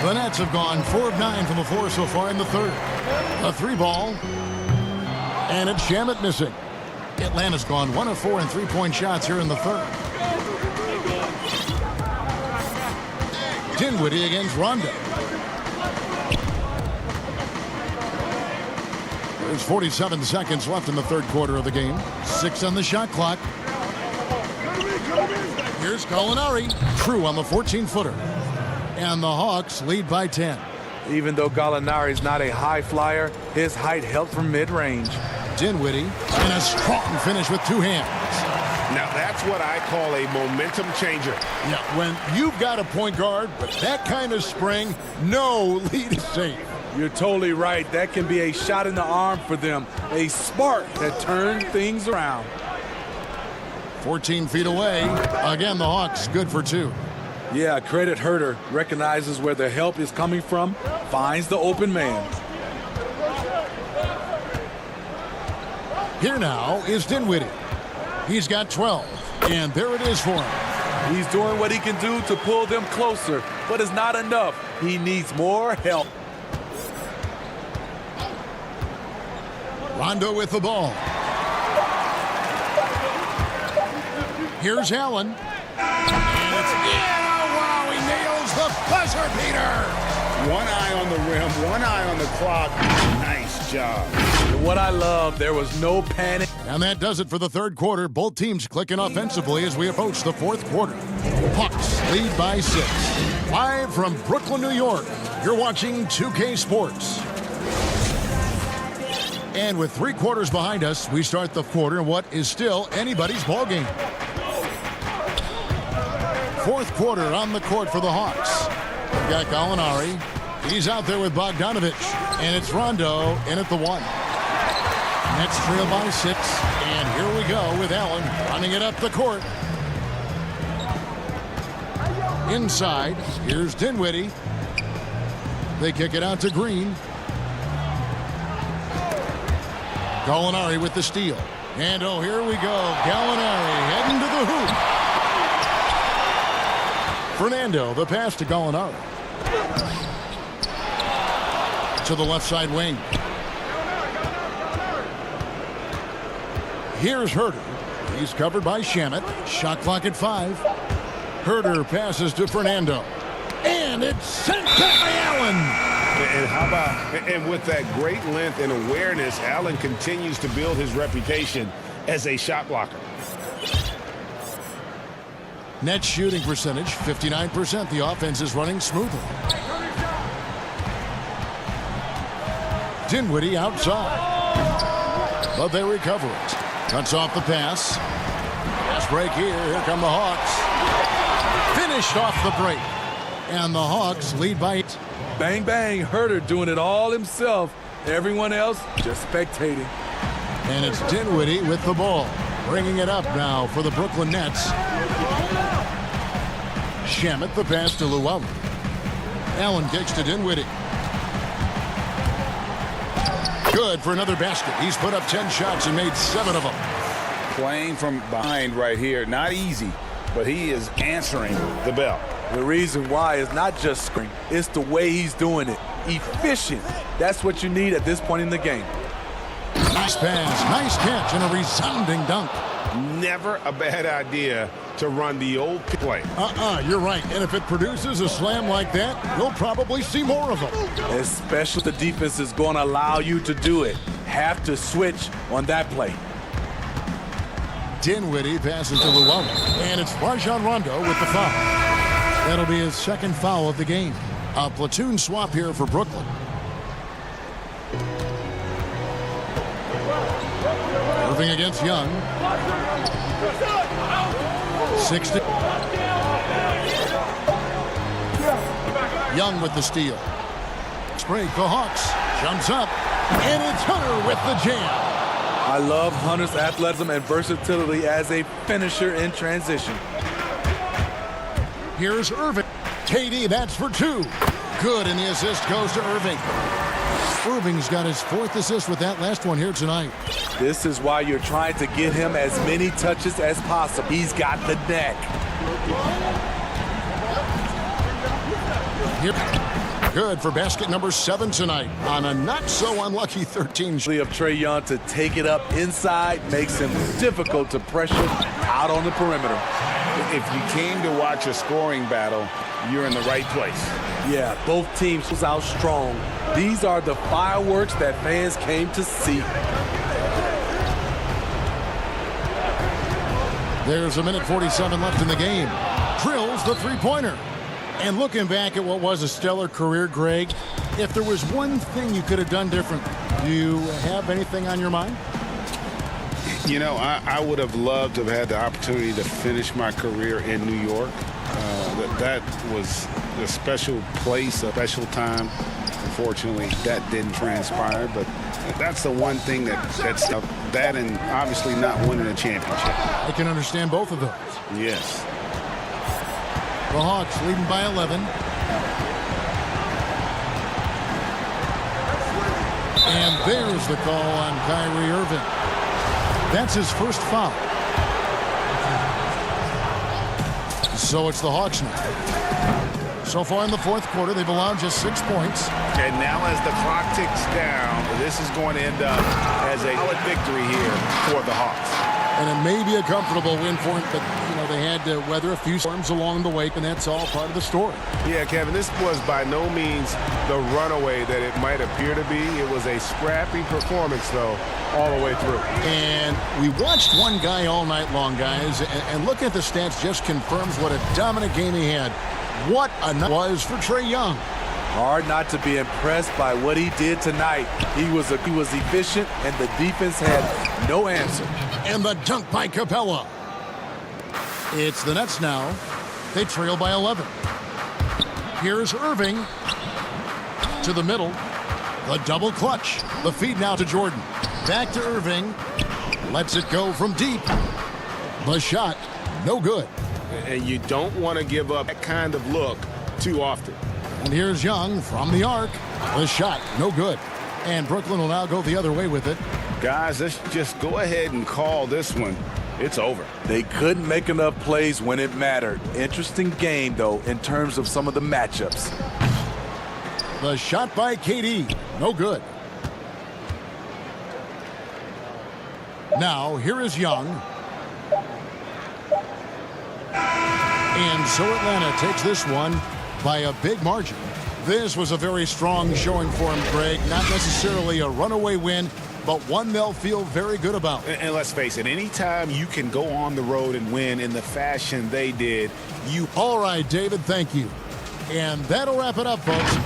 The Nets have gone 4 of 9 from the floor so far in the third. A 3 ball. And it's Shamet missing. Atlanta's gone 1 of 4 in 3-point shots here in the third. Dinwiddie against Rondo. There's 47 seconds left in the third quarter of the game. 6 on the shot clock. Here's Gallinari. True on the 14-footer. And the Hawks lead by 10. Even though Gallinari is not a high flyer, his height helped from mid-range. Dinwiddie and a strong finish with 2 hands. Now that's what I call a momentum changer. Yeah, when you've got a point guard with that kind of spring, no lead is safe. You're totally right. That can be a shot in the arm for them. A spark that turns things around. 14 feet away. Again, the Hawks good for 2. Yeah, credit Herter. Recognizes where the help is coming from. Finds the open man. Here now is Dinwiddie. He's got 12. And there it is for him. He's doing what he can do to pull them closer. But it's not enough. He needs more help. Rondo with the ball. Here's Allen. And it's, wow, he nails the buzzer beater. One eye on the rim, one eye on the clock. Nice job. And what I love, there was no panic. And that does it for the third quarter. Both teams clicking offensively as we approach the fourth quarter. Hawks lead by 6. Live from Brooklyn, New York, you're watching 2K Sports. And with 3 quarters behind us, we start the quarter in what is still anybody's ballgame. Fourth quarter on the court for the Hawks. We've got Gallinari. He's out there with Bogdanovich. And it's Rondo in at the 1. Nets trail by 6. And here we go with Allen running it up the court. Inside, here's Dinwiddie. They kick it out to Green. Gallinari with the steal. And oh, here we go. Gallinari heading to the hoop. Fernando, the pass to Gallinari. To the left side wing. Here's Herter. He's covered by Shamet. Shot clock at 5. Herter passes to Fernando. And it's sent back by Allen. And how about, and with that great length and awareness, Allen continues to build his reputation as a shot blocker. Net shooting percentage, 59%. The offense is running smoothly. Dinwiddie outside. But they recover it. Cuts off the pass. Pass break here. Here come the Hawks. Finished off the break. And the Hawks lead by 8. Bang, bang. Herter doing it all himself. Everyone else just spectating. And it's Dinwiddie with the ball. Bringing it up now for the Brooklyn Nets. Shamet the pass to Llewellyn. Allen kicks to Dinwiddie. Good for another basket. He's put up 10 shots and made 7 of them. Playing from behind right here. Not easy, but he is answering the bell. The reason why is not just screen. It's the way he's doing it. Efficient. That's what you need at this point in the game. Nice pass, nice catch, and a resounding dunk. Never a bad idea to run the old play. You're right. And if it produces a slam like that, you'll probably see more of them. Especially the defense is going to allow you to do it. Have to switch on that play. Dinwiddie passes to Llewellyn. And it's Rajon Rondo with the foul. That'll be his second foul of the game. A platoon swap here for Brooklyn. Irving against Young. 60. Young with the steal. Break, the Hawks. Jumps up. And it's Hunter with the jam. I love Hunter's athleticism and versatility as a finisher in transition. Here's Irving. KD, that's for 2. Good, and the assist goes to Irving. Irving's got his 4th assist with that last one here tonight. This is why you're trying to get him as many touches as possible. He's got the neck. Here. Good for basket number 7 tonight on a not-so-unlucky 13. Of Trae Young to take it up inside makes him difficult to pressure out on the perimeter. If you came to watch a scoring battle, you're in the right place. Yeah, both teams was out strong. These are the fireworks that fans came to see. There's a minute 47 left in the game. Drills the three-pointer. And looking back at what was a stellar career, Greg, if there was one thing you could have done different, do you have anything on your mind? You know, I would have loved to have had the opportunity to finish my career in New York. That was a special place, a special time. Unfortunately, that didn't transpire, but that's the one thing that's that and obviously not winning a championship. I can understand both of those. Yes. The Hawks leading by 11. And there's the call on Kyrie Irving. That's his first foul. So it's the Hawks now. So far in the 4th quarter, they've allowed just 6 points. And now as the clock ticks down, this is going to end up as a solid victory here for the Hawks. And it may be a comfortable win for him, but, you know, they had to weather a few storms along the way, and that's all part of the story. Yeah, Kevin, this was by no means the runaway that it might appear to be. It was a scrappy performance, though, all the way through. And we watched one guy all night long, guys, and looking at the stats just confirms what a dominant game he had. What a night was for Trae Young. Hard not to be impressed by what he did tonight. He was efficient, and the defense had no answer. And the dunk by Capella. It's the Nets now. They trail by 11. Here's Irving to the middle. The double clutch. The feed now to Jordan. Back to Irving. Lets it go from deep. The shot, no good. And you don't want to give up that kind of look too often. And here's Young from the arc. The shot, no good. And Brooklyn will now go the other way with it. Guys, let's just go ahead and call this one. It's over. They couldn't make enough plays when it mattered. Interesting game, though, in terms of some of the matchups. The shot by KD, no good. Now, here is Young. And so Atlanta takes this one by a big margin. This was a very strong showing for him, Greg. Not necessarily a runaway win, but one they'll feel very good about. And let's face it, anytime you can go on the road and win in the fashion they did, you... All right, David, thank you. And that'll wrap it up, folks.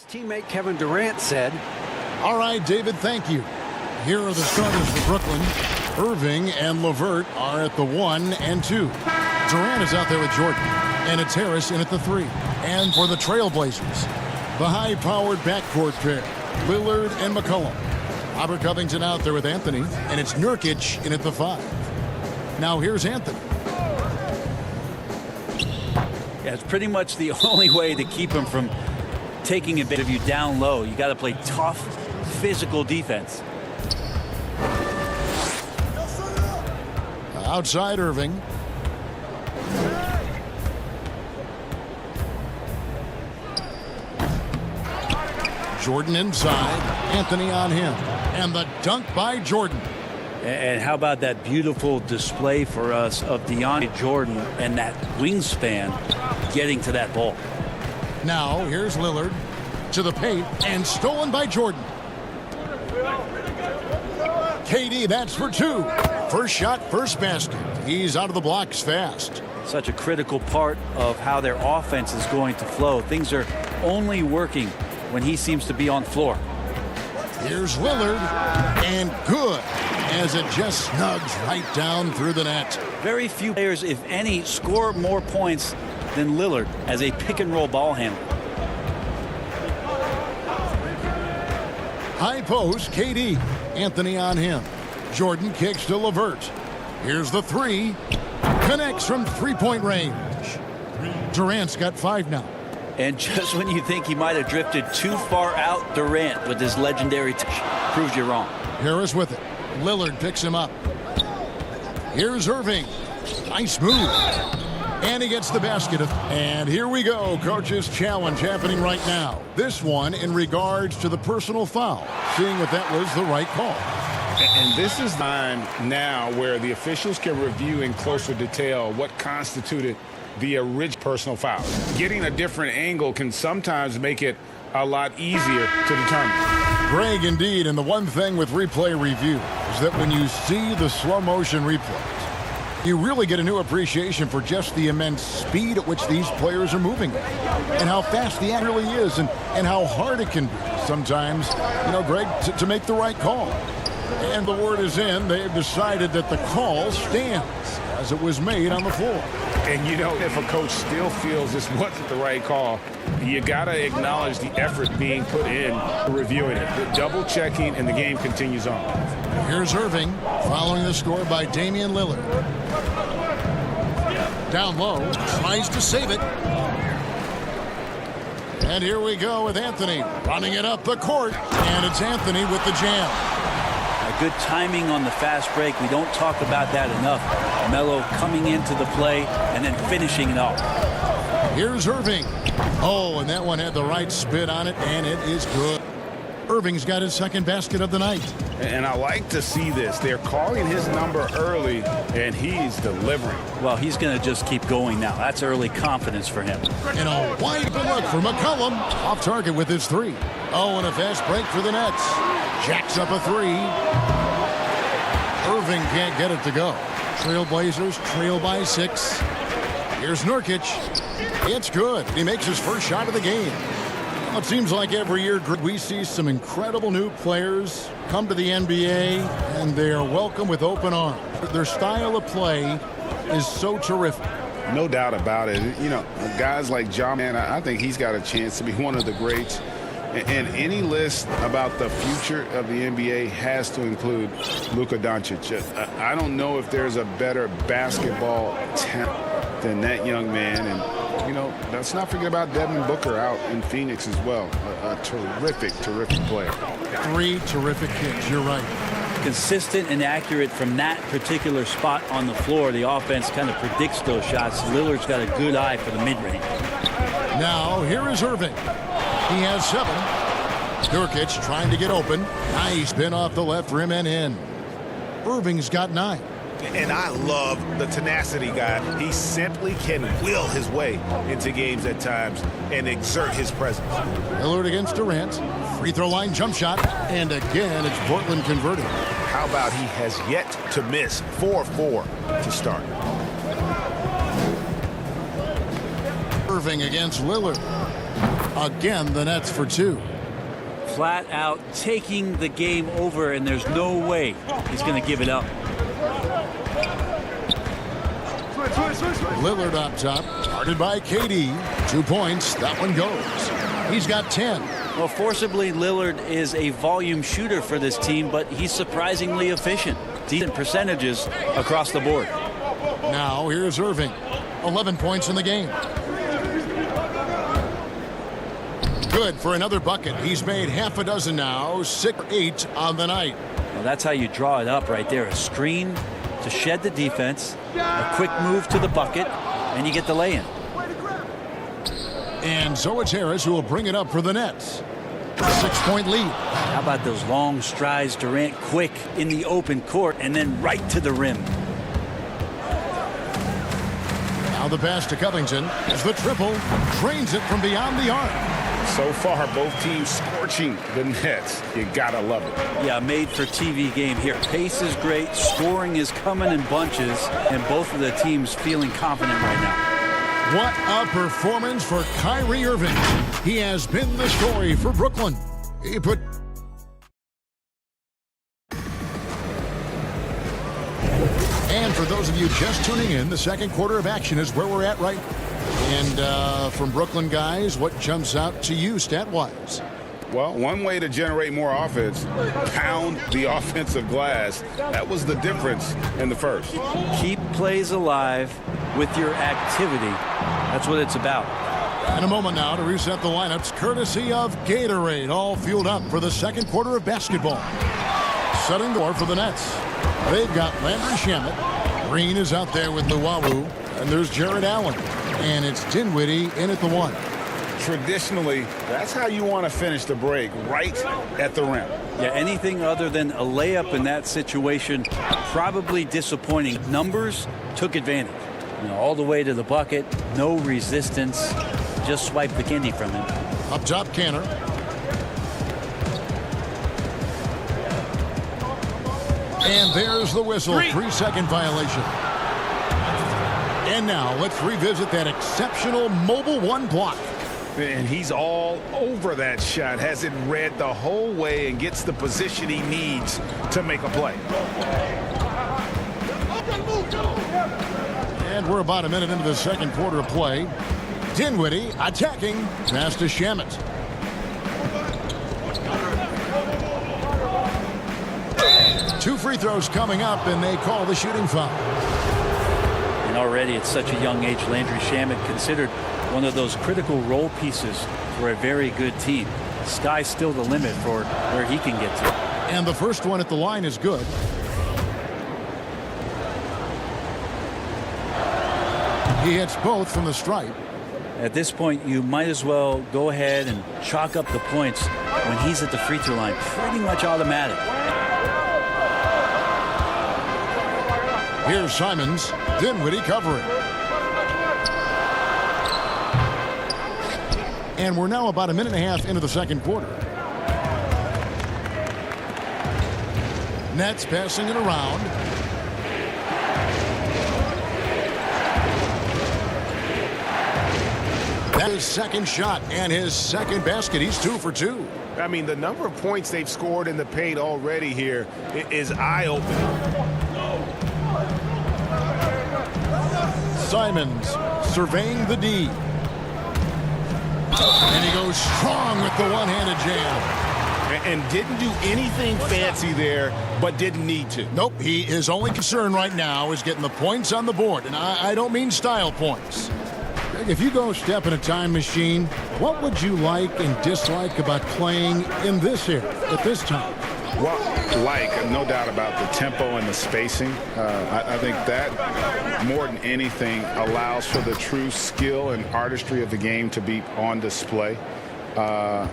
Teammate Kevin Durant said, "All right, David, thank you. Here are the starters for Brooklyn. Irving and LeVert are at the 1 and 2. Durant is out there with Jordan, and it's Harris in at the 3. And for the Trailblazers, the high-powered backcourt pair, Lillard and McCollum. Robert Covington out there with Anthony, and it's Nurkic in at the 5. Now here's Anthony. Yeah, it's pretty much the only way to keep him from taking advantage of you down low. You got to play tough, physical defense. Outside Irving. Jordan inside. Anthony on him. And the dunk by Jordan. And how about that beautiful display for us of DeAndre Jordan and that wingspan getting to that ball. Now here's Lillard to the paint and stolen by Jordan. KD, that's for 2. First shot, first basket. He's out of the blocks fast. Such a critical part of how their offense is going to flow. Things are only working when he seems to be on floor. Here's Lillard, and good, as it just snugs right down through the net. Very few players, if any, score more points than Lillard as a pick-and-roll ball handler. High post, KD. Anthony on him. Jordan kicks to LeVert. Here's the 3. Connects from three-point range. Durant's got 5 now. And just when you think he might have drifted too far out, Durant with his legendary touch proves you wrong. Harris with it. Lillard picks him up. Here's Irving. Nice move. And he gets the basket. And here we go. Coach's challenge happening right now. This one in regards to the personal foul. Seeing if that was the right call. And this is time now where the officials can review in closer detail what constituted the original personal foul. Getting a different angle can sometimes make it a lot easier to determine. Greg, indeed, and the one thing with replay review is that when you see the slow motion replays, you really get a new appreciation for just the immense speed at which these players are moving and how fast the act really is and how hard it can be sometimes, Greg, to make the right call. And the word is in, they've decided that the call stands as it was made on the floor. And if a coach still feels this wasn't the right call, you got to acknowledge the effort being put in reviewing it. The double checking, and the game continues on. Here's Irving following the score by Damian Lillard. Down low, tries to save it. And here we go with Anthony running it up the court. And it's Anthony with the jam. Good timing on the fast break. We don't talk about that enough. Melo coming into the play and then finishing it off. Here's Irving. Oh, and that one had the right spin on it, and it is good. Irving's got his second basket of the night. And I like to see this. They're calling his number early, and he's delivering. Well, he's going to just keep going now. That's early confidence for him. And a wide look for McCollum. Off target with his 3. Oh, and a fast break for the Nets. Jacks up a 3. Irving can't get it to go. Trailblazers trail by 6. Here's Nurkic. It's good. He makes his first shot of the game. Well, it seems like every year we see some incredible new players come to the NBA, and they are welcome with open arms. Their style of play is so terrific. No doubt about it. Guys like Ja, man, I think he's got a chance to be one of the greats. And any list about the future of the NBA has to include Luka Doncic. I don't know if there's a better basketball talent than that young man. And, let's not forget about Devin Booker out in Phoenix as well. A terrific player. 3 terrific kicks. You're right. Consistent and accurate from that particular spot on the floor. The offense kind of predicts those shots. Lillard's got a good eye for the mid-range. Now, here is Irving. He has 7. Nurkic trying to get open. Nice spin off the left rim and in. Irving's got 9. And I love the tenacity guy. He simply can will his way into games at times and exert his presence. Lillard against Durant. Free throw line jump shot. And again, it's Portland converting. How about he has yet to miss 4-4 to start. Irving against Lillard. Again, the Nets for two. Flat out taking the game over, and there's no way he's going to give it up. Lillard up top, guarded by KD. 2 points, that one goes. He's got 10. Well, forcibly, Lillard is a volume shooter for this team, but he's surprisingly efficient. Decent percentages across the board. Now here's Irving. 11 points in the game. Good for another bucket. He's made half a dozen now, 6 or 8 on the night. Well, that's how you draw it up right there. A screen to shed the defense, a quick move to the bucket, and you get the lay-in. And so it's Harris who will bring it up for the Nets. 6-point lead. How about those long strides, Durant, quick in the open court, and then right to the rim. Now the pass to Covington as the triple drains it from beyond the arc. So far, both teams scorching the Nets. You gotta love it. Yeah, made for TV game here. Pace is great, scoring is coming in bunches, and both of the teams feeling confident right now. What a performance for Kyrie Irving. He has been the story for Brooklyn. He put... And for those of you just tuning in, the second quarter of action is where we're at right now. And from Brooklyn guys, what jumps out to you stat-wise? Well, one way to generate more offense, pound the offensive glass. That was the difference in the first. Keep plays alive with your activity. That's what it's about. In a moment now to reset the lineups, courtesy of Gatorade, all fueled up for the second quarter of basketball. Setting the door for the Nets. They've got Landry Shamet. Green is out there with Luwawu. And there's Jared Allen. And it's Dinwiddie in at the 1. Traditionally, that's how you want to finish the break, right at the rim. Yeah, anything other than a layup in that situation, probably disappointing. Numbers took advantage. You know, all the way to the bucket, no resistance, just swipe the candy from him. Up top, Canner. And there's the whistle, 3-second violation. And now let's revisit that exceptional mobile one block. And he's all over that shot, has it read the whole way and gets the position he needs to make a play. And we're about a minute into the second quarter of play. Dinwiddie attacking. Pass to Shamet. Two free throws coming up, and they call the shooting foul. And already at such a young age, Landry Shamet considered one of those critical role pieces for a very good team. Sky's still the limit for where he can get to. And the first one at the line is good. He hits both from the stripe. At this point, you might as well go ahead and chalk up the points when he's at the free throw line. Pretty much automatic. Here's Simons. Dinwiddie covering. And we're now about a minute and a half into the second quarter. Nets passing it around. That is second shot and his second basket. He's 2 for 2. I mean, the number of points they've scored in the paint already here is eye-opening. Simons surveying the D. And he goes strong with the one-handed jam. And didn't do anything fancy there, but didn't need to. Nope, his only concern right now is getting the points on the board. And I don't mean style points. If you go step in a time machine, what would you like and dislike about playing in this era at this time? Well, no doubt about the tempo and the spacing. I think that, more than anything, allows for the true skill and artistry of the game to be on display. I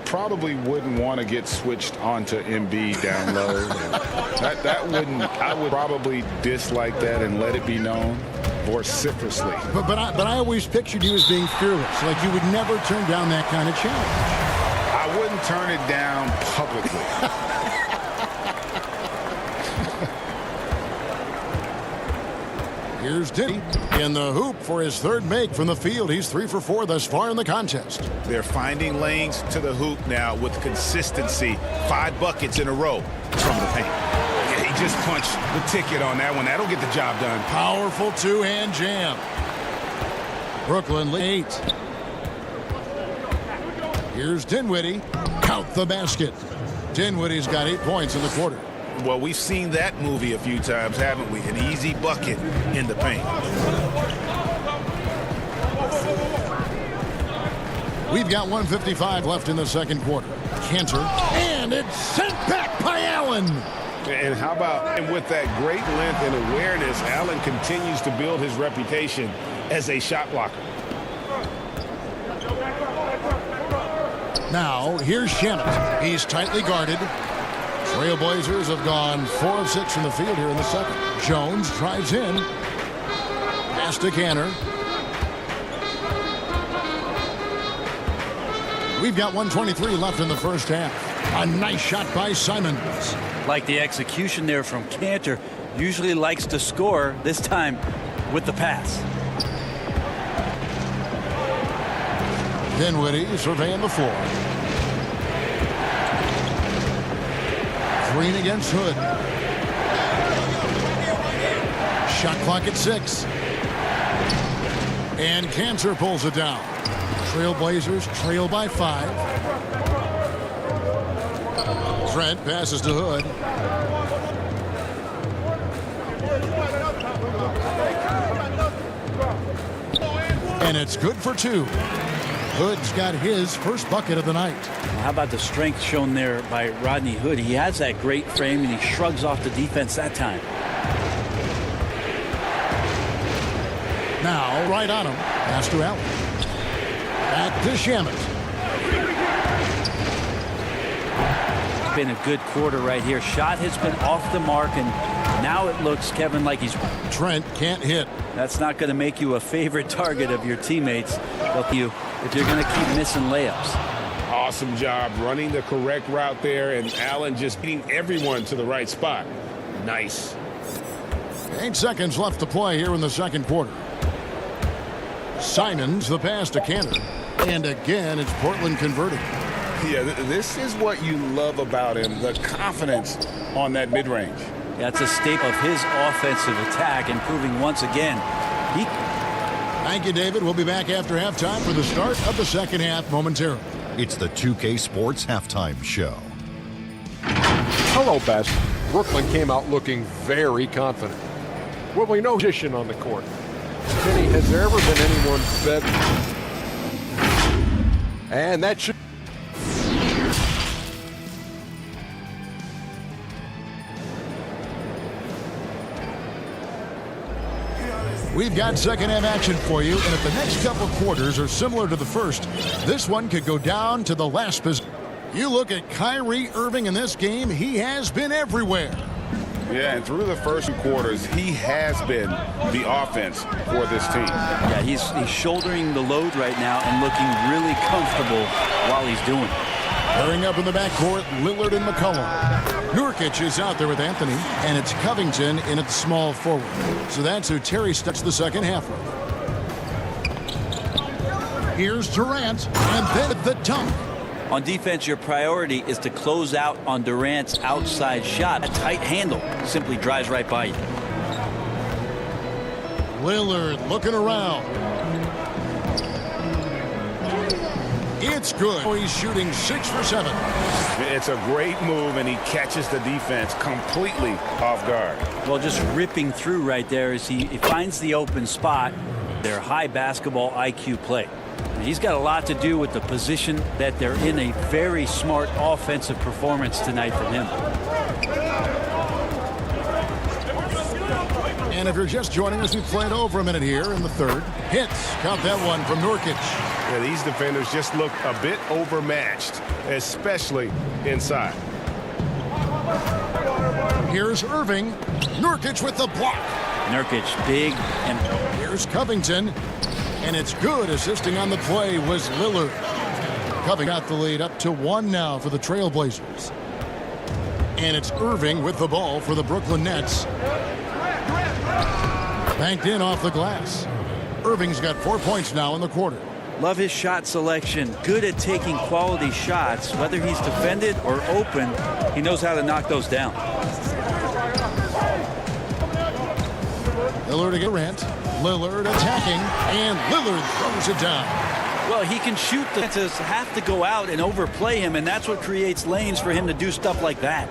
probably wouldn't want to get switched onto Embiid down low. I would probably dislike that and let it be known vociferously. But I always pictured you as being fearless, like you would never turn down that kind of challenge. I wouldn't turn it down publicly. Here's Dinwiddie in the hoop for his third make from the field. He's 3 for 4 thus far in the contest. They're finding lanes to the hoop now with consistency. 5 buckets in a row from the paint. Yeah, he just punched the ticket on that one. That'll get the job done. Powerful two-hand jam. Brooklyn lead 8. Here's Dinwiddie. Count the basket. Dinwiddie's got 8 points in the quarter. Well, we've seen that movie a few times, haven't we? An easy bucket in the paint. We've got 1:55 left in the second quarter. Cantor, and it's sent back by Allen. And how about, and with that great length and awareness, Allen continues to build his reputation as a shot blocker. Now, here's Shamet. He's tightly guarded. Trailblazers have gone 4 of 6 from the field here in the second. Jones drives in. Pass to Cantor. We've got 1:23 left in the first half. A nice shot by Simons. Like the execution there from Cantor. Usually likes to score, this time with the pass. Dinwiddie surveying the floor. Green against Hood. Shot clock at 6. And Cantor pulls it down. Trailblazers trail by 5. Trent passes to Hood. And it's good for 2. Hood's got his first bucket of the night. How about the strength shown there by Rodney Hood? He has that great frame, and he shrugs off the defense that time. Now, right on him. Pass to Allen. Back to Shamet. It's been a good quarter right here. Shot has been off the mark, and now it looks, Kevin, like he's... Trent can't hit. That's not going to make you a favorite target of your teammates. But if you're going to keep missing layups. Awesome job running the correct route there, and Allen just beating everyone to the right spot. Nice. 8 seconds left to play here in the second quarter. Simons the pass to Cantor. And again, it's Portland converting. Yeah, this is what you love about him, the confidence on that mid-range. That's a staple of his offensive attack, and proving once again Thank you, David. We'll be back after halftime for the start of the second half momentarily. It's the 2K Sports Halftime Show. Hello, Best. Brooklyn came out looking very confident. Well, we know position on the court. Kenny, has there ever been anyone better? And that should... We've got second half action for you, and if the next couple quarters are similar to the first, this one could go down to the last position. You look at Kyrie Irving in this game, he has been everywhere. Yeah, and through the first 2 quarters, he has been the offense for this team. Yeah, he's shouldering the load right now and looking really comfortable while he's doing it. Pairing up in the backcourt, Lillard and McCollum. Nurkic is out there with Anthony, and it's Covington in at small forward. So that's who Terry starts the second half with. Here's Durant, and then the dunk. On defense, your priority is to close out on Durant's outside shot. A tight handle simply drives right by you. Lillard looking around. It's good. He's shooting 6 for 7. It's a great move, and he catches the defense completely off guard. Well, just ripping through right there as he finds the open spot. Their high basketball IQ play. And he's got a lot to do with the position that they're in. A very smart offensive performance tonight from him. And if you're just joining us, we've played over a minute here in the third. Hits. Count that one from Nurkic. Yeah, these defenders just look a bit overmatched, especially inside. Here's Irving. Nurkic with the block. Nurkic big. And here's Covington. And it's good. Assisting on the play was Lillard. Covington got the lead up to 1 now for the Trailblazers. And it's Irving with the ball for the Brooklyn Nets. Banked in off the glass. Irving's got 4 points now in the quarter. Love his shot selection. Good at taking quality shots. Whether he's defended or open, he knows how to knock those down. Lillard against Durant. Lillard attacking, and Lillard throws it down. Well, he can shoot. The defenses have to go out and overplay him, and that's what creates lanes for him to do stuff like that.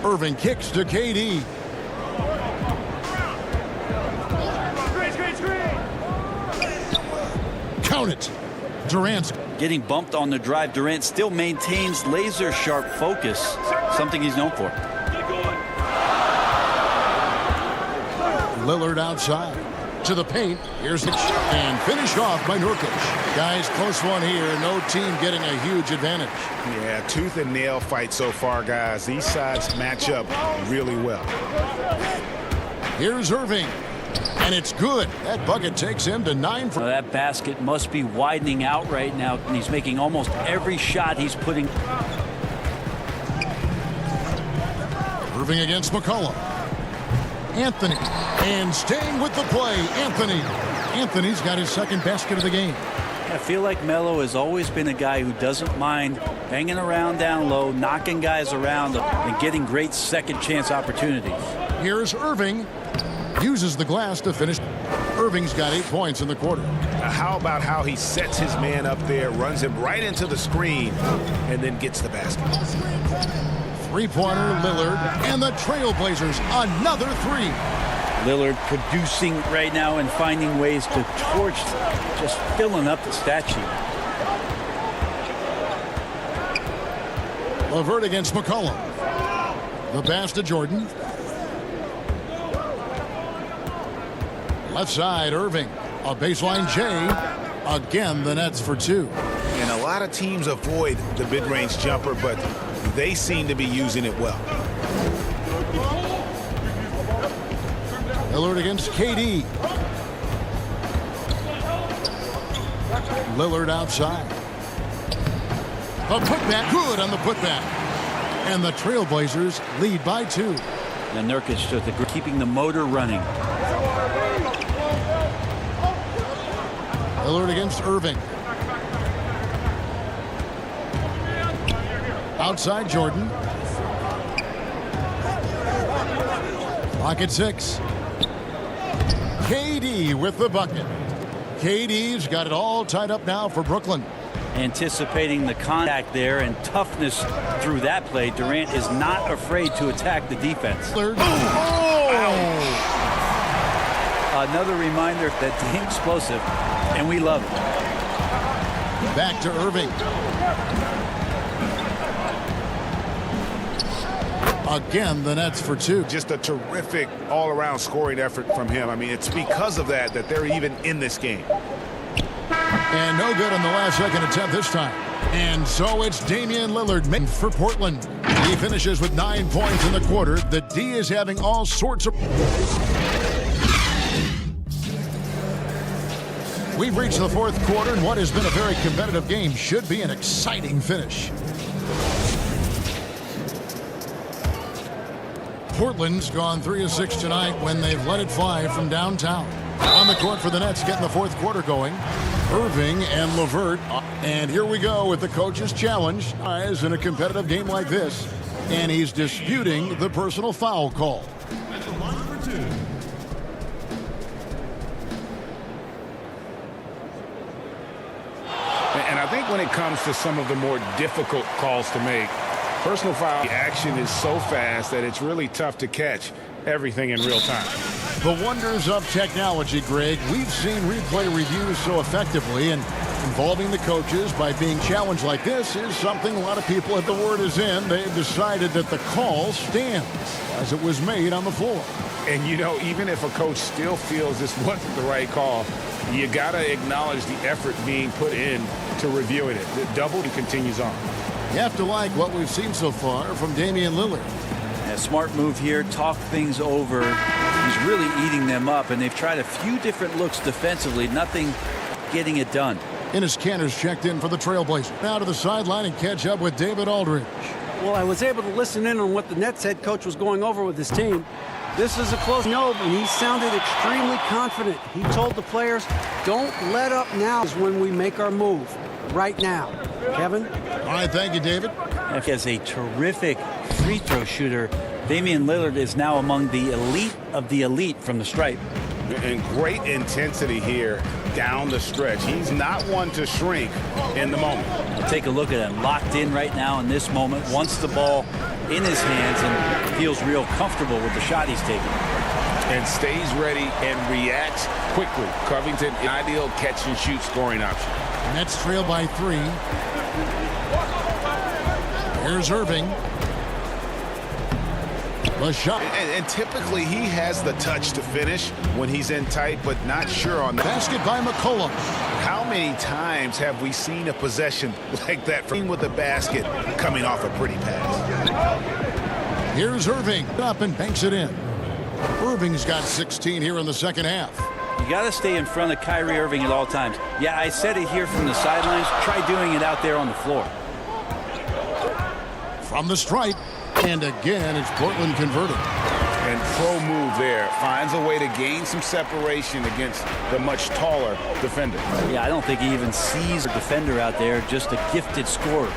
Irving kicks to KD. Count it. Durant getting bumped on the drive. Durant still maintains laser sharp focus, something he's known for. Lillard outside to the paint. Here's the and finish off by Nurkic. Guys, close one here. No team getting a huge advantage. Yeah, tooth and nail fight so far, guys. These sides match up really well. Here's Irving. And it's good. That bucket takes him to 9. Well, that basket must be widening out right now, and he's making almost every shot he's putting. Irving against McCollum. Anthony. And staying with the play, Anthony. Anthony's got his second basket of the game. I feel like Melo has always been a guy who doesn't mind hanging around down low, knocking guys around, and getting great second chance opportunities. Here's Irving. Uses the glass to finish. Irving's got 8 points in the quarter. How about how he sets his man up there, runs him right into the screen, and then gets the basket. Three-pointer, Lillard, and the Trailblazers, another three. Lillard producing right now and finding ways to torch, just filling up the stat sheet. LeVert against McCollum. The pass to Jordan. Left side, Irving. A baseline J. Again, the Nets for 2. And a lot of teams avoid the mid-range jumper, but they seem to be using it well. Lillard against KD. Lillard outside. A putback, good on the putback. And the Trailblazers lead by 2. And Nurkic with the keeping the motor running. Lillard against Irving. Outside Jordan. Clock at 6. KD with the bucket. KD's got it all tied up now for Brooklyn. Anticipating the contact there and toughness through that play, Durant is not afraid to attack the defense. Another reminder that they're explosive, and we love it. Back to Irving. Again, the Nets for 2. Just a terrific all-around scoring effort from him. I mean, it's because of that they're even in this game. And no good on the last second attempt this time. And so it's Damian Lillard for Portland. He finishes with 9 points in the quarter. The D is having all sorts of... We've reached the fourth quarter, and what has been a very competitive game should be an exciting finish. Portland's gone 3 of 6 tonight when they've let it fly from downtown. On the court for the Nets, getting the fourth quarter going. Irving and LeVert. And here we go with the coach's challenge. As in a competitive game like this, and he's disputing the personal foul call. And I think when it comes to some of the more difficult calls to make, personal foul action is so fast that it's really tough to catch everything in real time. The wonders of technology, Greg. We've seen replay reviews so effectively, and involving the coaches by being challenged like this is something a lot of people, if the word is in, they've decided that the call stands as it was made on the floor. And, you know, even if a coach still feels this wasn't the right call, you got to acknowledge the effort being put in to reviewing it. The double continues on. You have to like what we've seen so far from Damian Lillard. A smart move here, talk things over. He's really eating them up, and they've tried a few different looks defensively, nothing getting it done. Enes Kanter's checked in for the Trailblazers. Now to the sideline and catch up with David Aldridge. Well, I was able to listen in on what the Nets head coach was going over with his team. This is a close note, and he sounded extremely confident. He told the players, don't let up now is when we make our move. Right now. Kevin? All right, thank you, David. As a terrific free throw shooter, Damian Lillard is now among the elite of the elite from the stripe. And great intensity here down the stretch. He's not one to shrink in the moment. Take a look at him, locked in right now in this moment, wants the ball in his hands and feels real comfortable with the shot he's taking. And stays ready and reacts quickly. Covington, an ideal catch and shoot scoring option. Nets trail by 3. Here's Irving. The shot. And typically he has the touch to finish when he's in tight, but not sure on that. Basket by McCollum. How many times have we seen a possession like that from with the basket coming off a pretty pass? Here's Irving. Up and banks it in. Irving's got 16 here in the second half. You got to stay in front of Kyrie Irving at all times. Yeah, I said it here from the sidelines. Try doing it out there on the floor. From the stripe. And again, it's Portland converted. And pro move there. Finds a way to gain some separation against the much taller defender. Yeah, I don't think he even sees a defender out there, just a gifted scorer.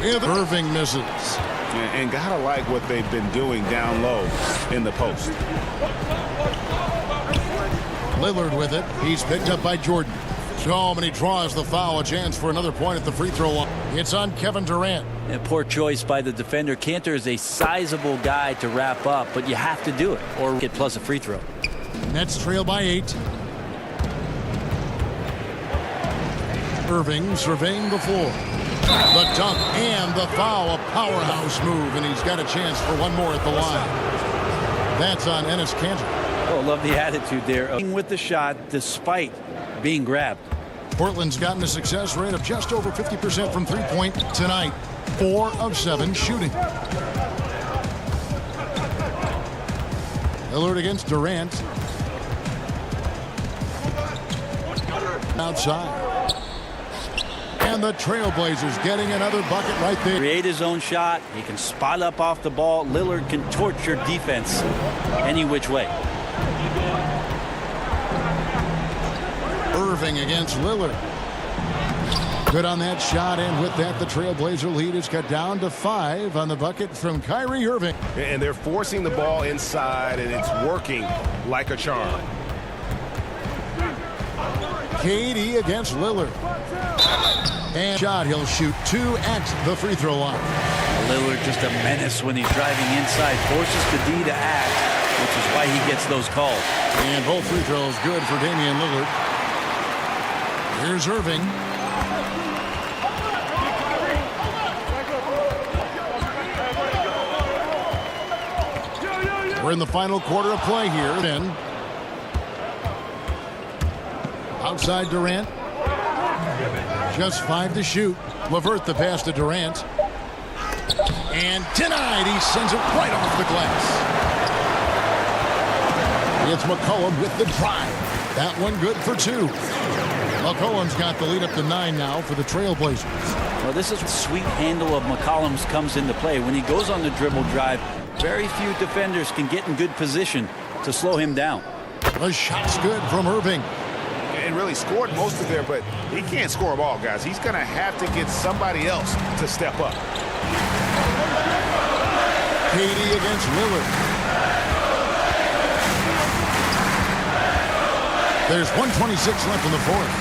Irving misses. And gotta like what they've been doing down low in the post. Lillard with it. He's picked up by Jordan. So many draws the foul. A chance for another point at the free throw line. It's on Kevin Durant. And poor choice by the defender. Cantor is a sizable guy to wrap up, but you have to do it or get plus a free throw. Nets trail by 8. Irving surveying the floor. The dunk and the foul. A powerhouse move, and he's got a chance for one more at the line. That's on Enes Kanter. Oh, love the attitude there. With the shot despite being grabbed. Portland's gotten a success rate of just over 50% from three-point tonight. 4 of 7 shooting. Lillard against Durant. Outside. And the Trailblazers getting another bucket right there. Create his own shot. He can spot up off the ball. Lillard can torch your defense any which way. Irving against Lillard. Good on that shot, and with that, the Trailblazer lead is cut down to 5 on the bucket from Kyrie Irving. And they're forcing the ball inside, and it's working like a charm. KD against Lillard. And shot, he'll shoot 2 at the free throw line. Lillard just a menace when he's driving inside, forces the D to act, which is why he gets those calls. And both free throws good for Damian Lillard. Here's Irving. We're in the final quarter of play here. Then outside Durant. Just 5 to shoot. Levert the pass to Durant. And denied. He sends it right off the glass. It's McCollum with the drive. That one good for 2. McCollum's got the lead up to 9 now for the Trailblazers. Well, this is the sweet handle of McCollum's comes into play. When he goes on the dribble drive, very few defenders can get in good position to slow him down. The shot's good from Irving. And really scored most of there, but he can't score them all, guys. He's going to have to get somebody else to step up. KD against Lillard. There's 1:26 left in the fourth.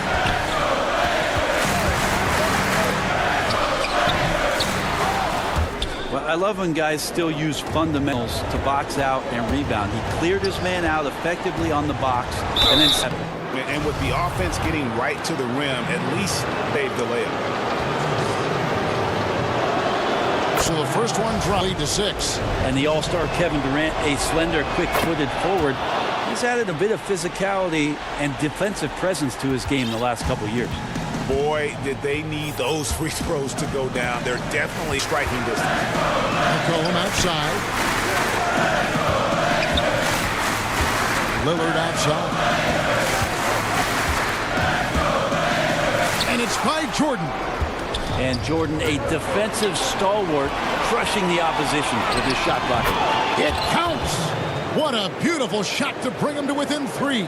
Well, I love when guys still use fundamentals to box out and rebound. He cleared his man out effectively on the box and then set it. And with the offense getting right to the rim, at least they've delayed. So the first one lead to 6. And the all-star Kevin Durant, a slender, quick-footed forward, he's added a bit of physicality and defensive presence to his game the last couple of years. Boy, did they need those free throws to go down. They're definitely striking distance. McCollum outside. Lillard outside. And it's by Jordan. And Jordan, a defensive stalwart, crushing the opposition with his shot block. It counts. What a beautiful shot to bring him to within 3.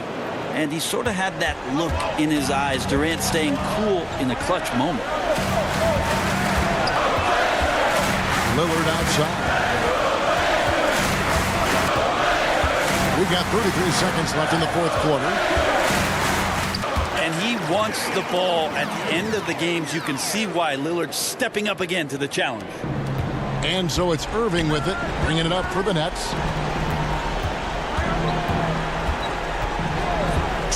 And he sort of had that look in his eyes. Durant staying cool in a clutch moment. Lillard outside. We got 33 seconds left in the fourth quarter. And he wants the ball at the end of the games. You can see why Lillard's stepping up again to the challenge. And so it's Irving with it, bringing it up for the Nets.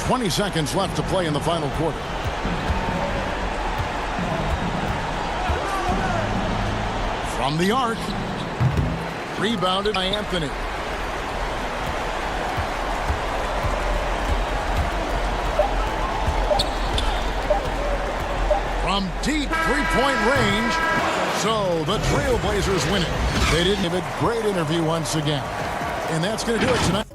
20 seconds left to play in the final quarter. From the arc. Rebounded by Anthony. From deep three-point range. So the Trailblazers win it. They didn't have a great interview once again. And that's going to do it tonight.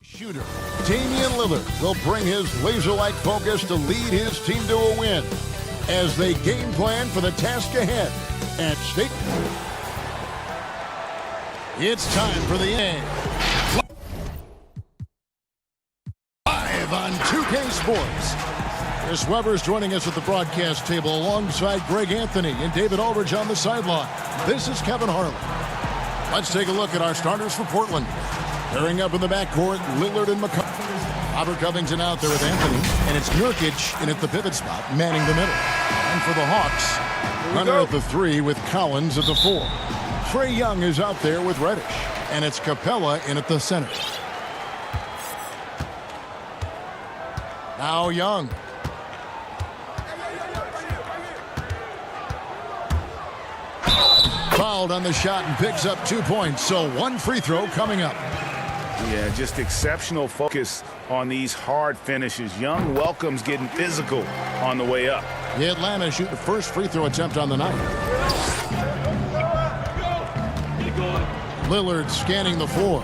Shooter Damian Lillard will bring his laser-like focus to lead his team to a win as they game plan for the task ahead at stake. It's time for the end. Live on 2K Sports. Chris Webber's joining us at the broadcast table alongside Greg Anthony and David Aldridge on the sideline. This is Kevin Harlan. Let's take a look at our starters for Portland. Pairing up in the backcourt, Lillard and McCollum. Robert Covington out there with Anthony, and it's Nurkic in at the pivot spot, manning the middle. And for the Hawks, Hunter at the 3 with Collins at the 4. Trae Young is out there with Reddish, and it's Capella in at the center. Now Young. Fouled on the shot and picks up 2 points, so one free throw coming up. Yeah, just exceptional focus on these hard finishes. Young welcomes getting physical on the way up. The Atlanta shoot the first free throw attempt on the night. Lillard scanning the floor.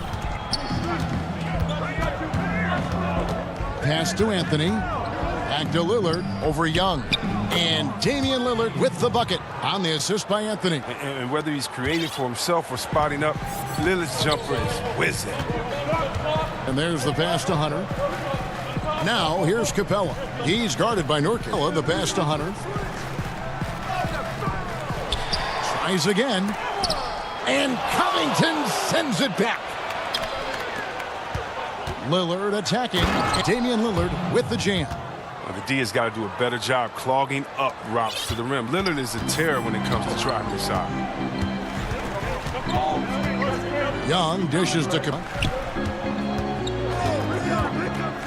Pass to Anthony. Back to Lillard over Young. And Damian Lillard with the bucket on the assist by Anthony. And whether he's creating for himself or spotting up, Lillard's jumper is whizzing. And there's the pass to Hunter. Now here's Capella. He's guarded by Nurkic. The pass to Hunter. Tries again. And Covington sends it back. Lillard attacking. Damian Lillard with the jam. Well, the D has got to do a better job clogging up routes to the rim. Lillard is a terror when it comes to driving the shot. Young dishes to Capella.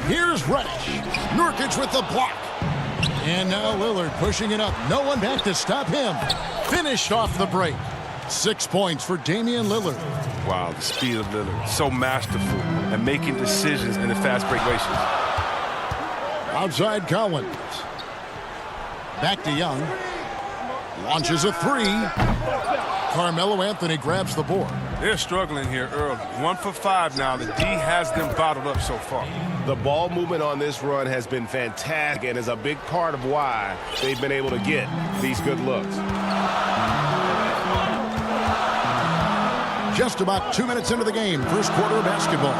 Here's Reddish. Nurkic with the block. And now Lillard pushing it up. No one back to stop him. Finished off the break. 6 points for Damian Lillard. Wow, the speed of Lillard. So masterful at making decisions in the fast break races. Outside Collins. Back to Young. Launches a three. Carmelo Anthony grabs the board. They're struggling here early. 1 for 5 now. The D has them bottled up so far. The ball movement on this run has been fantastic and is a big part of why they've been able to get these good looks. Just about 2 minutes into the game, first quarter of basketball.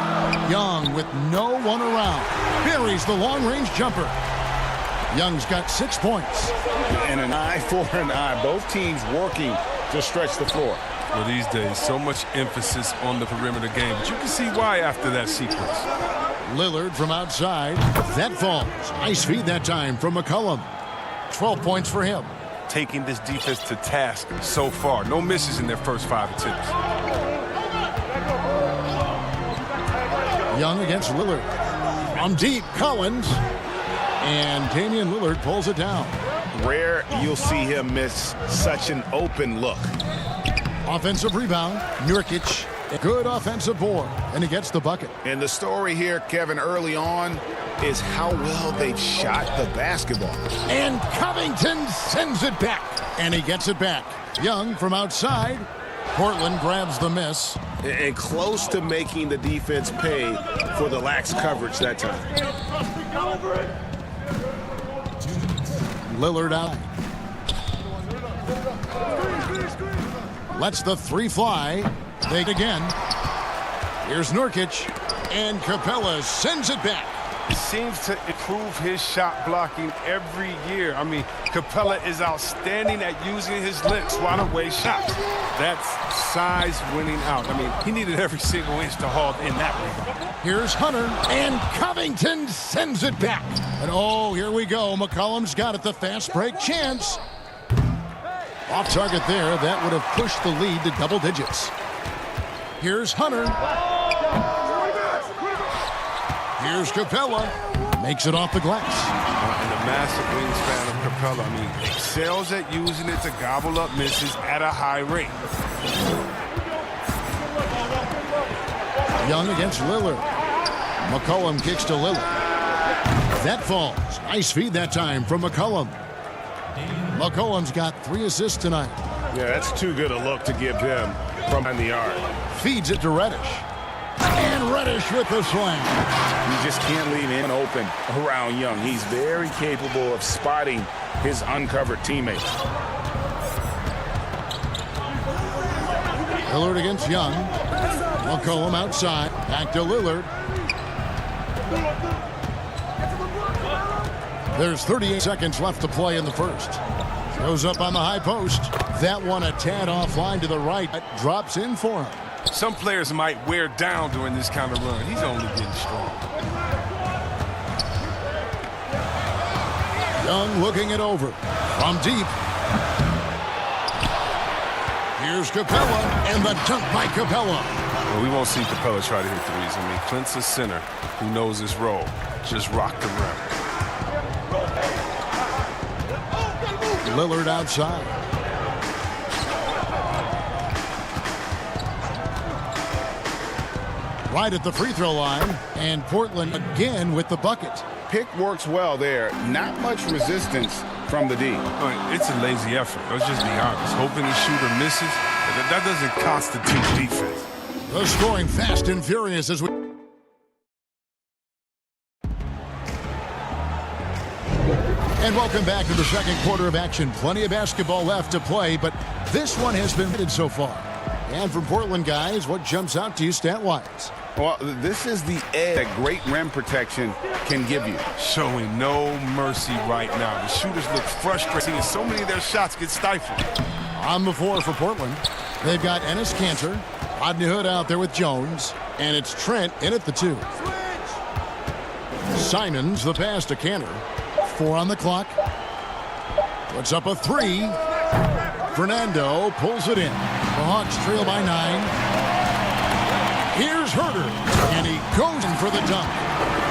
Young with no one around. Buries the long-range jumper. Young's got 6 points. And an eye for an eye. Both teams working to stretch the floor. Well, these days, so much emphasis on the perimeter game. But you can see why after that sequence. Lillard from outside. That falls. Nice feed that time from McCollum. 12 points for him. Taking this defense to task so far. No misses in their first 5 attempts. Young against Lillard. From deep, Collins. And Damian Lillard pulls it down. Rare you'll see him miss such an open look. Offensive rebound. Nurkic. Good offensive board. And he gets the bucket. And the story here, Kevin, early on is how well they've shot the basketball. And Covington sends it back. And he gets it back. Young from outside. Portland grabs the miss. And close to making the defense pay for the lax coverage that time. Lillard out. Lets the three fly. They again. Here's Nurkic. And Capella sends it back. He seems to improve his shot blocking every year. I mean, Capella is outstanding at using his length, swat away shots. That's size winning out. I mean, he needed every single inch to haul in that rebound. Here's Hunter, and Covington sends it back. And oh, here we go. McCollum's got it, the fast break chance. Off target there. That would have pushed the lead to double digits. Here's Hunter. Here's Capella. Makes it off the glass. And the massive wingspan of Capella, I mean, excels at using it to gobble up misses at a high rate. Young against Lillard. McCollum kicks to Lillard. That falls. Nice feed that time from McCollum. McCollum's got 3 assists tonight. Yeah, that's too good a look to give him from behind the arc. Feeds it to Reddish. And Reddish with the slam. You just can't leave him open around Young. He's very capable of spotting his uncovered teammates. Lillard against Young. McCollum outside. Back to Lillard. There's 38 seconds left to play in the first. Goes up on the high post. That one a tad offline to the right. Drops in for him. Some players might wear down during this kind of run. He's only getting strong. Young looking it over. From deep. Here's Capella, and the dunk by Capella. Well, we won't see Capella try to hit threes. I mean, Clint's a center who knows his role. Just rock the rim. Lillard outside. Right at the free throw line, and Portland again with the bucket. Pick works well there. Not much resistance from the D. It's a lazy effort. Let's just be honest. Hoping the shooter misses, that doesn't constitute defense. The scoring fast and furious as we... And welcome back to the second quarter of action. Plenty of basketball left to play, but this one has been hit so far. And from Portland, guys, what jumps out to you stat-wise? Well, this is the edge that great rim protection can give you. Showing no mercy right now. The shooters look frustrated, and so many of their shots get stifled. On the floor for Portland, they've got Enes Kanter, Rodney Hood out there with Jones, and it's Trent in at the 2. Simons, the pass to Kanter. 4 on the clock. Puts up a 3. Fernando pulls it in. The Hawks trail by 9. Here's Herder, and he goes in for the dunk.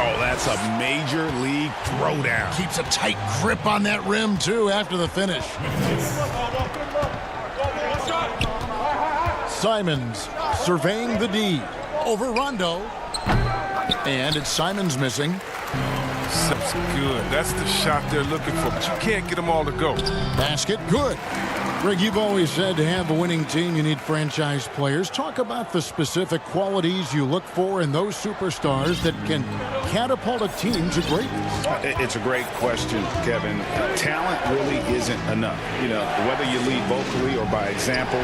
Oh, that's a major league throwdown. Keeps a tight grip on that rim, too, after the finish. Simons surveying the D. Over Rondo. And it's Simons missing. That's good. That's the shot they're looking for, but you can't get them all to go. Basket, good. Greg, you've always said to have a winning team, you need franchise players. Talk about the specific qualities you look for in those superstars that can catapult a team to greatness. It's a great question, Kevin. Talent really isn't enough. You know, whether you lead vocally or by example,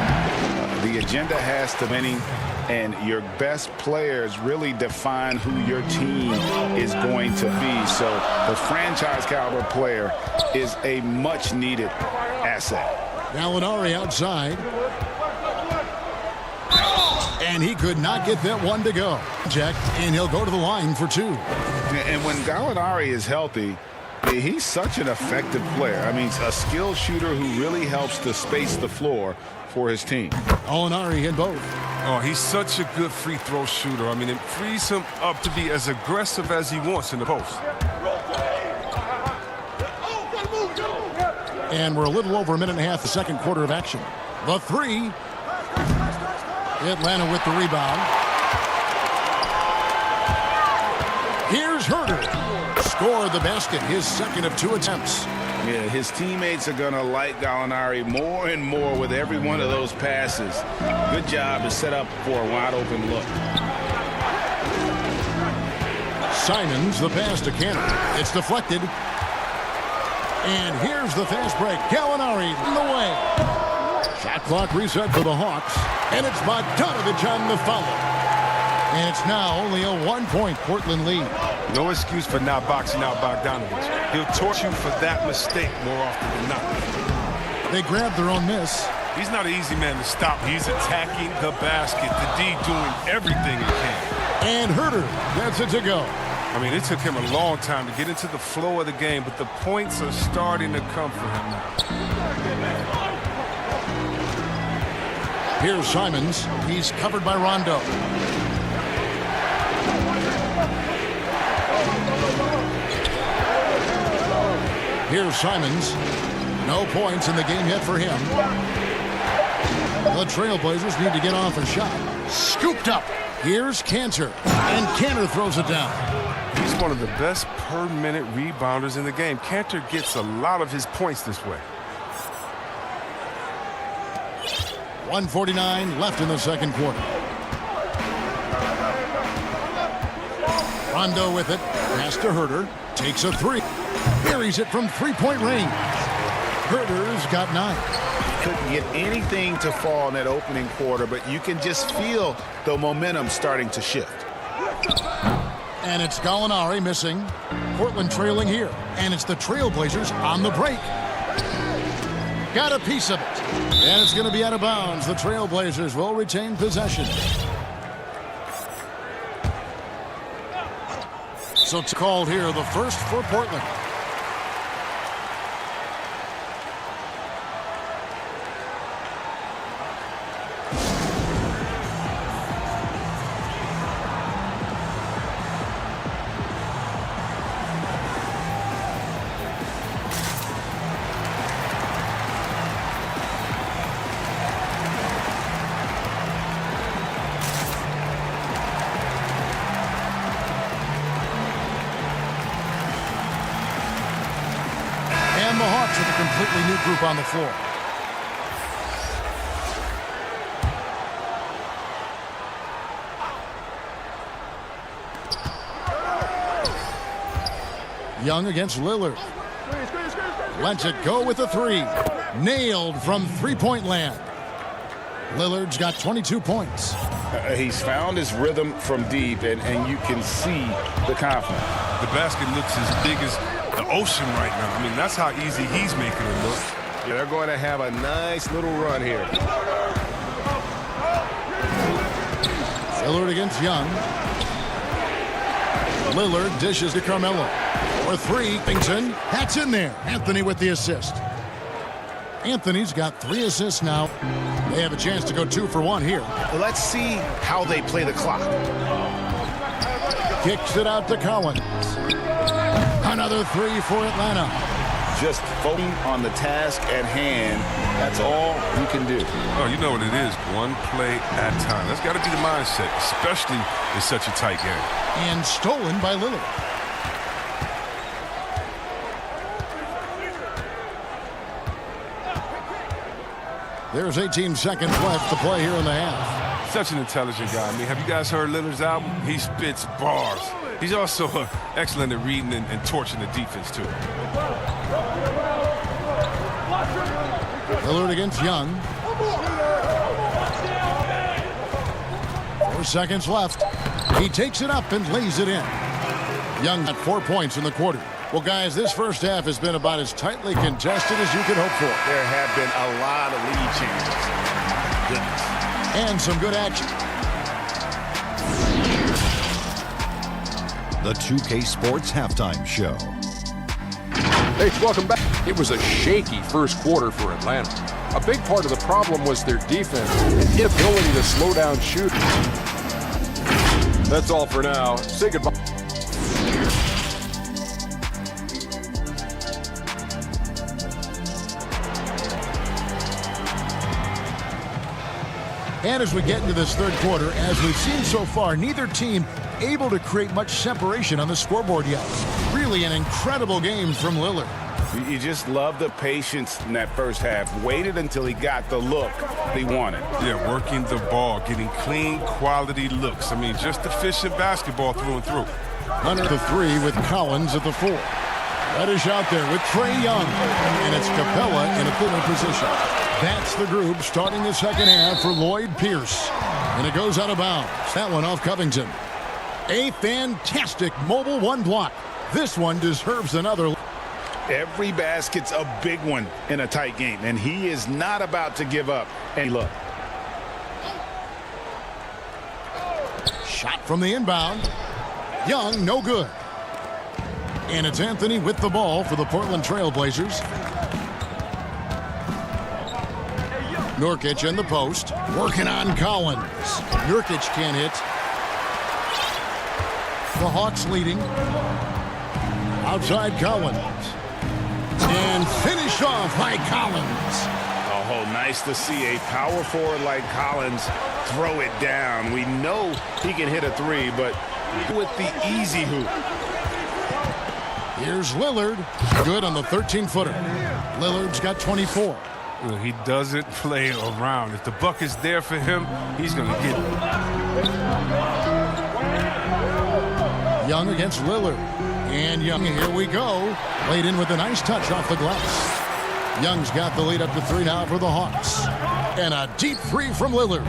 the agenda has to winning, and your best players really define who your team is going to be. So the franchise caliber player is a much needed asset. Gallinari outside. And he could not get that one to go. Jack, and he'll go to the line for 2. And when Gallinari is healthy, he's such an effective player. I mean, a skilled shooter who really helps to space the floor for his team. Gallinari hit both. Oh, he's such a good free throw shooter. I mean, it frees him up to be as aggressive as he wants in the post. And we're a little over a minute and a half the second quarter of action. The 3. Atlanta with the rebound. Here's Herder. Scored the basket, his second of 2 attempts. Yeah, his teammates are going to like Gallinari more and more with every one of those passes. Good job to set up for a wide-open look. Simons, the pass to Kanter. It's deflected. And here's the fast break. Gallinari in the way. Shot clock reset for the Hawks. And it's Bogdanovich on the follow. And it's now only a 1-point Portland lead. No excuse for not boxing out Bogdanovich. He'll torch you for that mistake more often than not. They grabbed their own miss. He's not an easy man to stop. He's attacking the basket. The D doing everything he can. And Herder gets it to go. I mean, it took him a long time to get into the flow of the game, but the points are starting to come for him now. Here's Simons. He's covered by Rondo. Here's Simons. No points in the game yet for him. The Trailblazers need to get off a shot. Scooped up. Here's Kanter. And Kanter throws it down. He's one of the best per-minute rebounders in the game. Kanter gets a lot of his points this way. 1:49 left in the second quarter. Rondo with it. Pass to Herder. Takes a 3. Buries it from 3-point range. Herder's got 9. Couldn't get anything to fall in that opening quarter, but you can just feel the momentum starting to shift. And it's Gallinari missing. Portland trailing here. And it's the Trailblazers on the break. Got a piece of it. And it's going to be out of bounds. The Trailblazers will retain possession. So it's called here, the first for Portland. And the Hawks with a completely new group on the floor. Young against Lillard. Lets it go with a three. Nailed from three-point land. Lillard's got 22 points. He's found his rhythm from deep, and you can see the confidence. The basket looks as big as the ocean right now. I mean, that's how easy he's making it look. Yeah, they're going to have a nice little run here. Lillard against Young. Lillard dishes to Carmelo. For three, Kingston. That's in there. Anthony with the assist. Anthony's got 3 assists now. They have a chance to go 2 for 1 here. Let's see how they play the clock. Kicks it out to Collins. Another 3 for Atlanta. Just focusing on the task at hand. That's all you can do. Oh, you know what it is. One play at a time. That's got to be the mindset, especially in such a tight game. And stolen by Lillard. There's 18 seconds left to play here in the half. Such an intelligent guy. I mean, have you guys heard Lillard's album? He spits bars. He's also excellent at reading and torching the defense, too. Lillard against Young. 4 seconds left. He takes it up and lays it in. Young got 4 points in the quarter. Well, guys, this first half has been about as tightly contested as you could hope for. There have been a lot of lead changes. Goodness. And some good action. The 2K Sports Halftime Show. Hey, welcome back. It was a shaky first quarter for Atlanta. A big part of the problem was their defense and inability to slow down shooters. That's all for now. Say goodbye. And as we get into this third quarter, as we've seen so far, neither team able to create much separation on the scoreboard yet. Really an incredible game from Lillard. You just love the patience in that first half. Waited until he got the look he wanted. Yeah, working the ball, getting clean, quality looks. I mean, just efficient basketball through and through. Under the 3 with Collins at the 4. Reddish out there with Trae Young. And it's Capella in a thinner position. That's the group starting the second half for Lloyd Pierce. And it goes out of bounds. That one off Covington. A fantastic mobile one block. This one deserves another. Every basket's a big one in a tight game, and he is not about to give up. And look. Shot from the inbound. Young, no good. And it's Anthony with the ball for the Portland Trail Blazers. Nurkic in the post. Working on Collins. Nurkic can't hit. The Hawks leading. Outside Collins. And finished off by Collins. Oh, nice to see a power forward like Collins throw it down. We know he can hit a 3, but with the easy hoop. Here's Lillard. Good on the 13-footer. Lillard's got 24. He doesn't play around. If the buck is there for him, he's going to get it. Young against Lillard. And Young, here we go. Laid in with a nice touch off the glass. Young's got the lead up to 3 now for the Hawks. And a deep 3 from Lillard.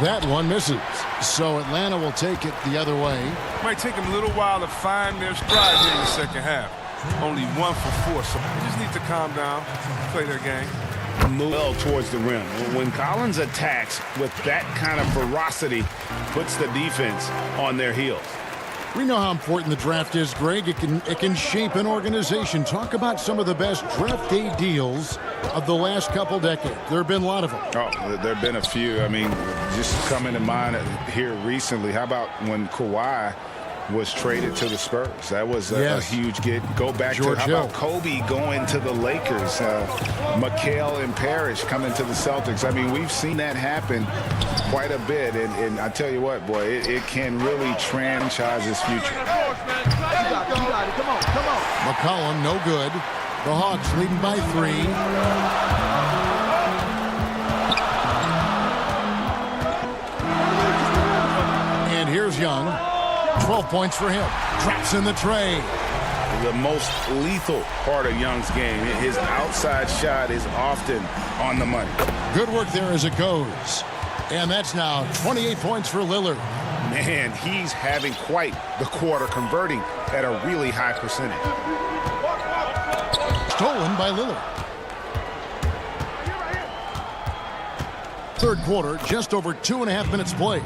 That one misses. So Atlanta will take it the other way. Might take them a little while to find their stride here in the second half. Only 1 for 4, so they just need to calm down, play their game. Move well towards the rim. When Collins attacks with that kind of ferocity, puts the defense on their heels. We know how important the draft is, Greg. It can shape an organization. Talk about some of the best draft day deals of the last couple decades. There have been a lot of them. Oh, there have been a few. I mean, just coming to mind here recently. How about when Kawhi was traded to the Spurs? That was a huge get. Go back George to how Hill. about Kobe going to the Lakers, McHale and Parrish coming to the Celtics. I mean, we've seen that happen quite a bit, and I tell you what, boy, it can really franchise his future. McCollum, no good. The Hawks leading by 3. And here's Young. 12 points for him. Drops in the tray. the most lethal part of Young's game. His outside shot is often on the money. Good work there as it goes. And that's now 28 points for Lillard. Man, he's having quite the quarter, converting at a really high percentage. Stolen by Lillard. Third quarter, just over 2.5 minutes played.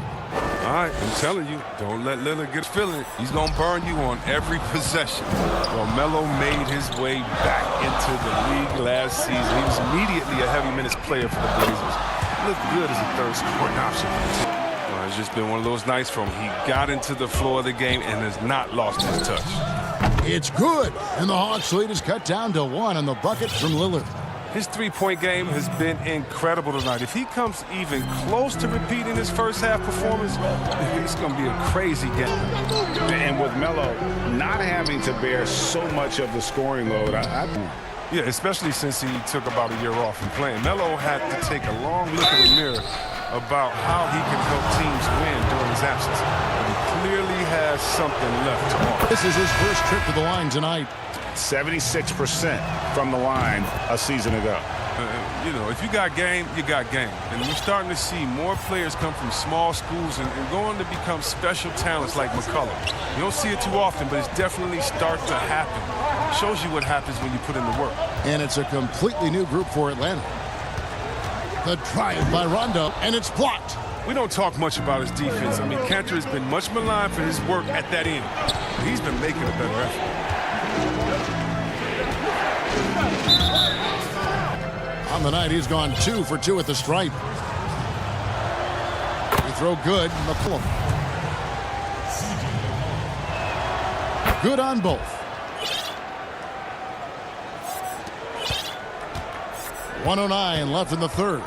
All right, I'm telling you, don't let Lillard get feeling it. He's going to burn you on every possession. Well, Melo made his way back into the league last season. He was immediately a heavy minutes player for the Blazers. Looked good as a third scoring option for the team. Well, it's just been one of those nights for him. He got into the floor of the game and has not lost his touch. It's good, and the Hawks lead is cut down to 1 on the bucket from Lillard. His three-point game has been incredible tonight. If he comes even close to repeating his first half performance, it's going to be a crazy game. And with Melo not having to bear so much of the scoring load, yeah, especially since he took about a year off from playing. Melo had to take a long look in the mirror about how he can help teams win during his absence. But he clearly has something left to offer. This is his first trip to the line tonight. 76% from the line a season ago. You know, if you got game, you got game. And we're starting to see more players come from small schools and go on to become special talents like McCollum. You don't see it too often, but it's definitely starting to happen. It shows you what happens when you put in the work. And it's a completely new group for Atlanta. The drive by Rondo, and it's blocked. We don't talk much about his defense. I mean, Cantor has been much maligned for his work at that end. But he's been making a better effort. On the night, he's gone 2 for 2 at the stripe. He throw good. McCollum. Good on both. 1:09 left in the third.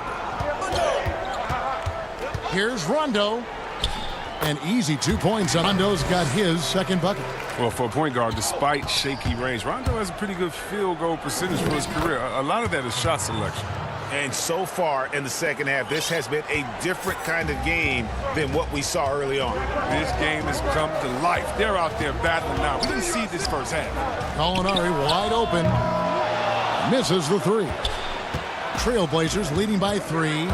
Here's Rondo. An easy 2 points. Rondo's got his second bucket. Well, for a point guard, despite shaky range, Rondo has a pretty good field goal percentage for his career. A lot of that is shot selection. And so far in the second half, this has been a different kind of game than what we saw early on. This game has come to life. They're out there battling now. We didn't see this first half. Gallinari wide open. Misses the 3. Trailblazers leading by 3.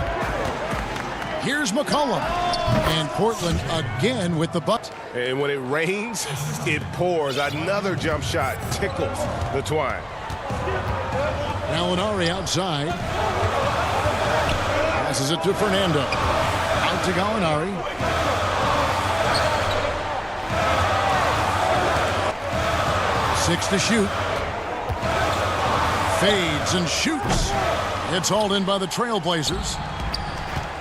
Here's McCollum. And Portland again with the butt. And when it rains, it pours. Another jump shot tickles the twine. Gallinari outside. Passes it to Fernando. Out to Gallinari. Six to shoot. Fades and shoots. It's hauled in by the Trailblazers.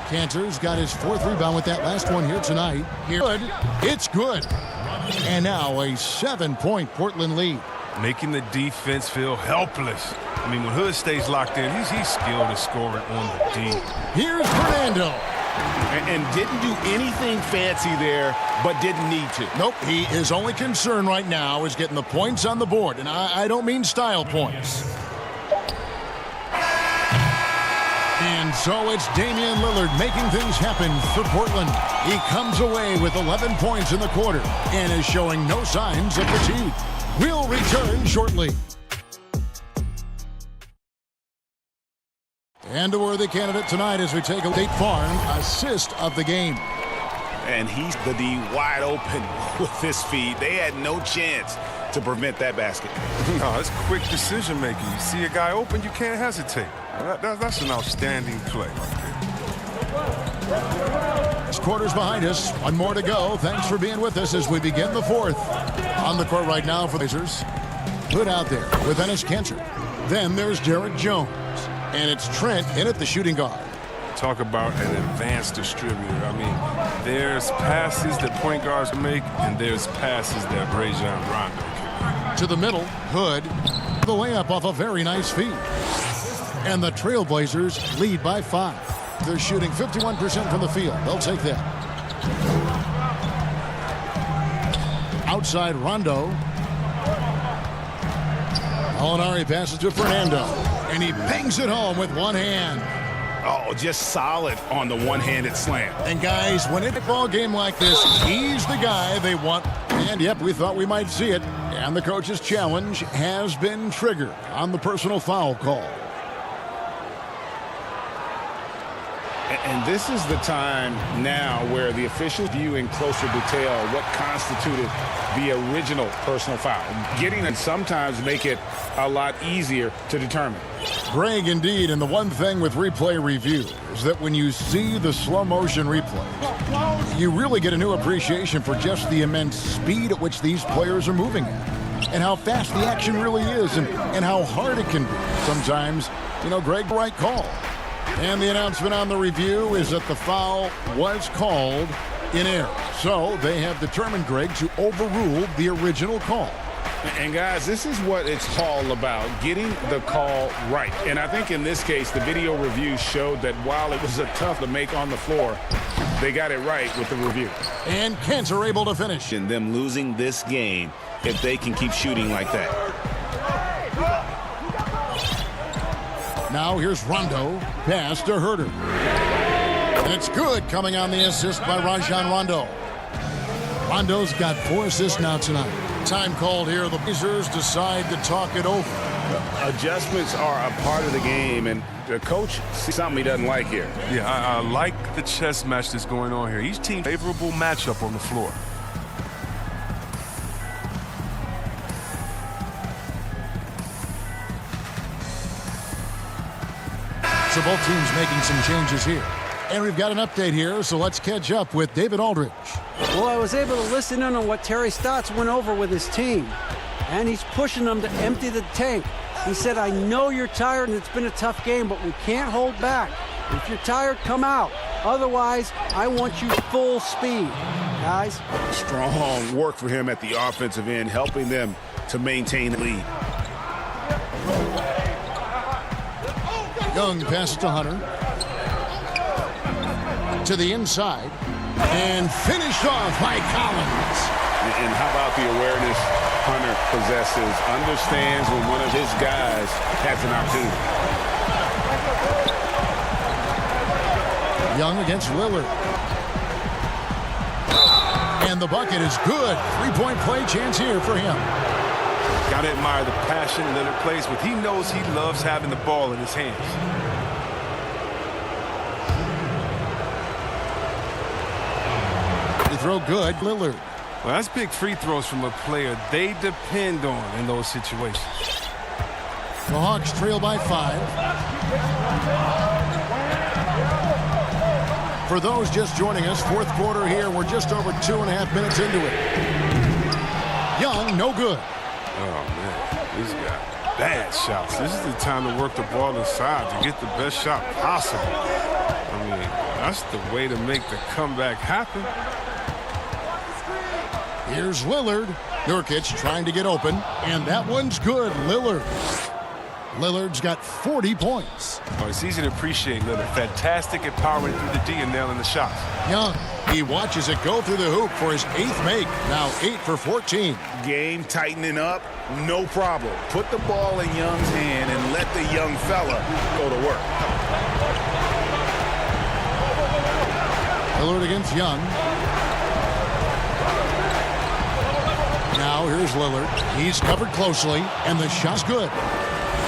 Cantor's got his 4th rebound with that last one here tonight. Good. It's good. And now a 7-point Portland lead. Making the defense feel helpless. I mean, when Hood stays locked in, he's skilled at scoring on the D. Here's Fernando. And didn't do anything fancy there, but didn't need to. Nope, his only concern right now is getting the points on the board. And I don't mean style points. And so it's Damian Lillard making things happen for Portland. He comes away with 11 points in the quarter and is showing no signs of fatigue. We'll return shortly. And a worthy candidate tonight as we take a State Farm assist of the game. And he's the D wide open with this feed. They had no chance to prevent that basket. No, it's quick decision making. You see a guy open, you can't hesitate. That's an outstanding play. This quarter's behind us. One more to go. Thanks for being with us as we begin the 4th. On the court right now for the Blazers. Hood out there with Enes Kanter. Then there's Derek Jones. And it's Trent in at the shooting guard. Talk about an advanced distributor. I mean, there's passes that point guards make, and there's passes that Rajon Rondo can make. To the middle, Hood. The layup off a very nice feed. And the Trailblazers lead by 5. They're shooting 51% from the field. They'll take that. Outside Rondo. Gallinari passes to Fernando. And he bangs it home with one hand. Oh, just solid on the one-handed slam. And guys, when it's a ball game like this, he's the guy they want. And yep, we thought we might see it. And the coach's challenge has been triggered on the personal foul call. And this is the time now where the officials view in closer detail what constituted the original personal foul. Getting it sometimes make it a lot easier to determine. Greg, indeed, and the one thing with replay review is that when you see the slow motion replay, you really get a new appreciation for just the immense speed at which these players are moving at, and how fast the action really is, and how hard it can be. Sometimes, Greg, right call. And the announcement on the review is that the foul was called in error. So they have determined, Greg, to overrule the original call. And guys, this is what it's all about, getting the call right. And I think in this case, the video review showed that while it was a tough to make on the floor, they got it right with the review. And Kent are able to finish. And them losing this game if they can keep shooting like that. Now here's Rondo, pass to Herder. And it's good, coming on the assist by Rajon Rondo. Rondo's got 4 assists now tonight. Time called here. The Blazers decide to talk it over. Adjustments are a part of the game, and the coach sees something he doesn't like here. Yeah, I like the chess match that's going on here. Each team favorable matchup on the floor. So both teams making some changes here. And we've got an update here, so let's catch up with David Aldridge. Well, I was able to listen in on what Terry Stotts went over with his team. And he's pushing them to empty the tank. He said, I know you're tired and it's been a tough game, but we can't hold back. If you're tired, come out. Otherwise, I want you full speed. Guys. Strong work for him at the offensive end, helping them to maintain the lead. Young passes to Hunter. To the inside. And finished off by Collins. And how about the awareness Hunter possesses? Understands when one of his guys has an opportunity. Young against Lillard. And the bucket is good. 3-point play chance here for him. Got to admire the passion Lillard plays with. He knows he loves having the ball in his hands. They throw good. Lillard. Well, that's big free throws from a player they depend on in those situations. The Hawks trail by 5. For those just joining us, fourth quarter here. We're just over 2.5 minutes into it. Young, no good. Oh, man, he's got bad shots. This is the time to work the ball inside to get the best shot possible. I mean, that's the way to make the comeback happen. Here's Lillard. Nurkic trying to get open, and that one's good. Lillard. Lillard's got 40 points. Oh, it's easy to appreciate Lillard. Fantastic at powering through the D and nailing the shots. Young, he watches it go through the hoop for his 8th make. Now 8 for 14. Game tightening up, no problem. Put the ball in Young's hand and let the young fella go to work. Lillard against Young. Now here's Lillard. He's covered closely, and the shot's good.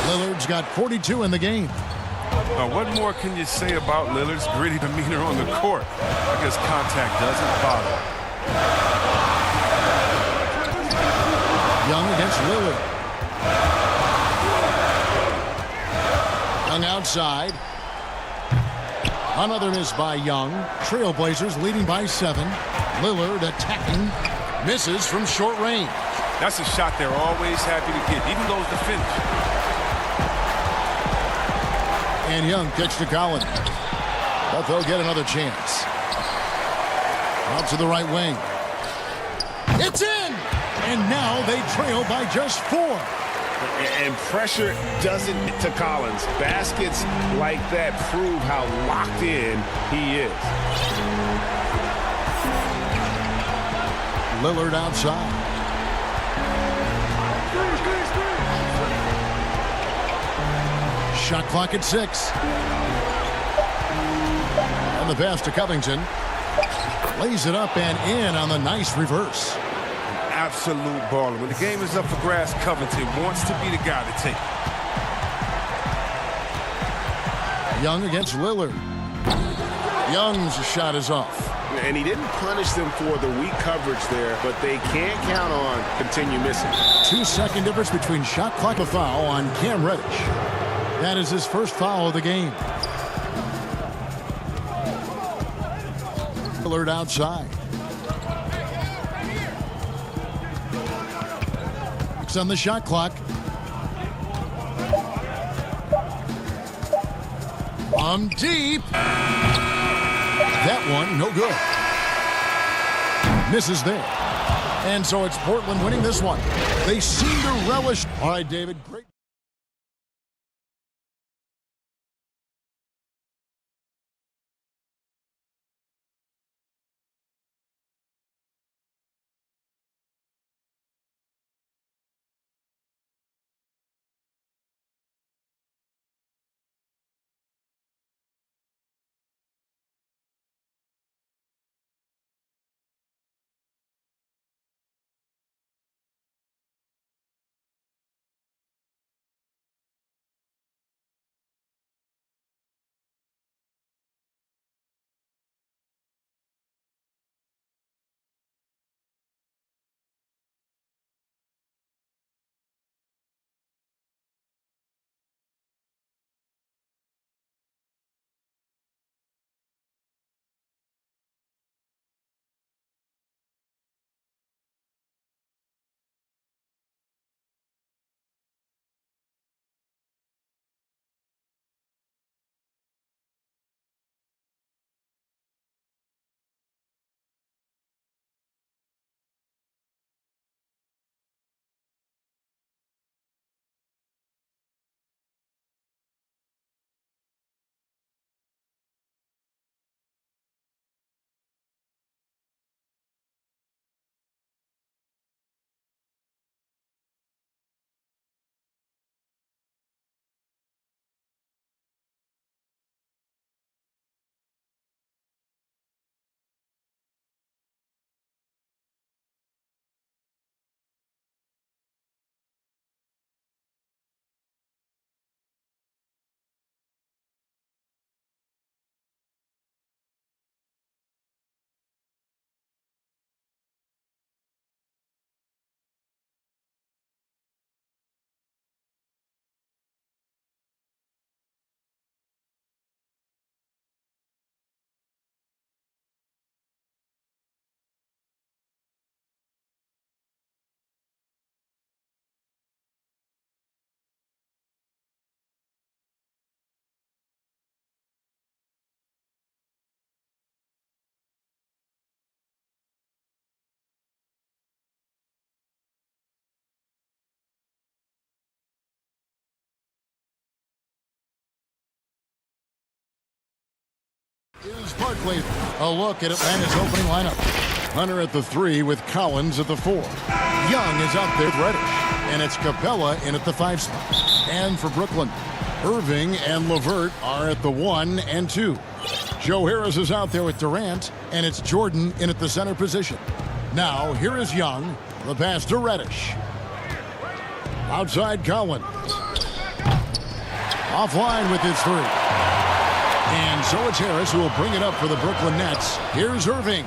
Lillard's got 42 in the game. What more can you say about Lillard's gritty demeanor on the court? I guess contact doesn't bother. Young against Lillard. Young outside. Another miss by Young. Trailblazers leading by 7. Lillard attacking. Misses from short range. That's a shot they're always happy to get. Even goes to finish. And Young kicks to Collins. But they'll get another chance. Out to the right wing. It's in! And now they trail by just 4. And pressure doesn't get to Collins. Baskets like that prove how locked in he is. Lillard outside. Shot clock at 6. And the pass to Covington. Lays it up and in on the nice reverse. absolute baller. When the game is up for grabs, Covington wants to be the guy to take it. Young against Lillard. Young's shot is off. And he didn't punish them for the weak coverage there, but they can't count on continue missing. 2-second difference between shot clock and foul on Cam Reddish. That is his first foul of the game. Lillard outside. It's on the shot clock. Deep. That one, no good. Misses there. And so it's Portland winning this one. They seem to relish. All right, David, great. Here's Barkley. A look at Atlanta's opening lineup. Hunter at the 3 with Collins at the 4. Young is out there with Reddish. And it's Capella in at the 5 spot. And for Brooklyn, Irving and LeVert are at the 1 and 2. Joe Harris is out there with Durant. And it's Jordan in at the center position. Now, here is Young. The pass to Reddish. Outside Collins. Offline with his 3. And so it's Harris who will bring it up for the Brooklyn Nets. Here's Irving.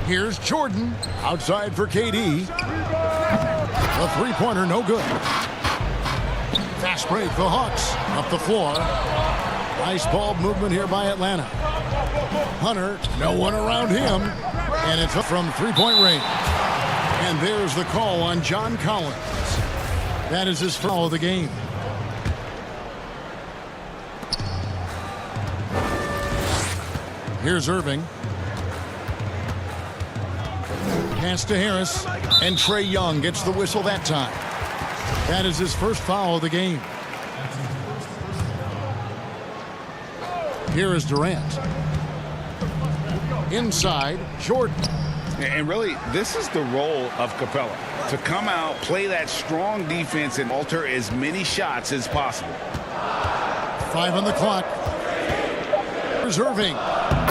Here's Jordan. Outside for KD. The three-pointer, no good. Fast break, the Hawks up the floor. Nice ball movement here by Atlanta. Hunter, no one around him. And it's up from three-point range. And there's the call on John Collins. That is his foul of the game. Here's Irving. Pass to Harris. And Trae Young gets the whistle that time. That is his first foul of the game. Here is Durant. Inside, Jordan. And really, this is the role of Capella. To come out, play that strong defense, and alter as many shots as possible. 5 on the clock. Here's Irving.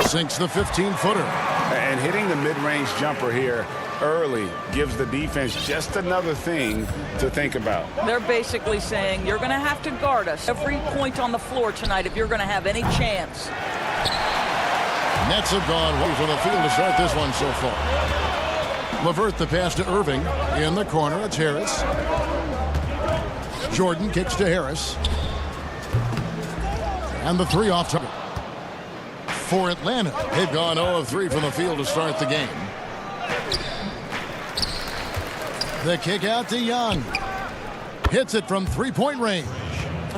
Sinks the 15-footer. And hitting the mid-range jumper here early gives the defense just another thing to think about. They're basically saying, you're going to have to guard us every point on the floor tonight if you're going to have any chance. Nets have gone way from the field to start this one so far. Levert the pass to Irving. In the corner, it's Harris. Jordan kicks to Harris. And the three off target. For Atlanta, they've gone 0 of 3 from the field to start the game. The kick out to Young. Hits it from three-point range.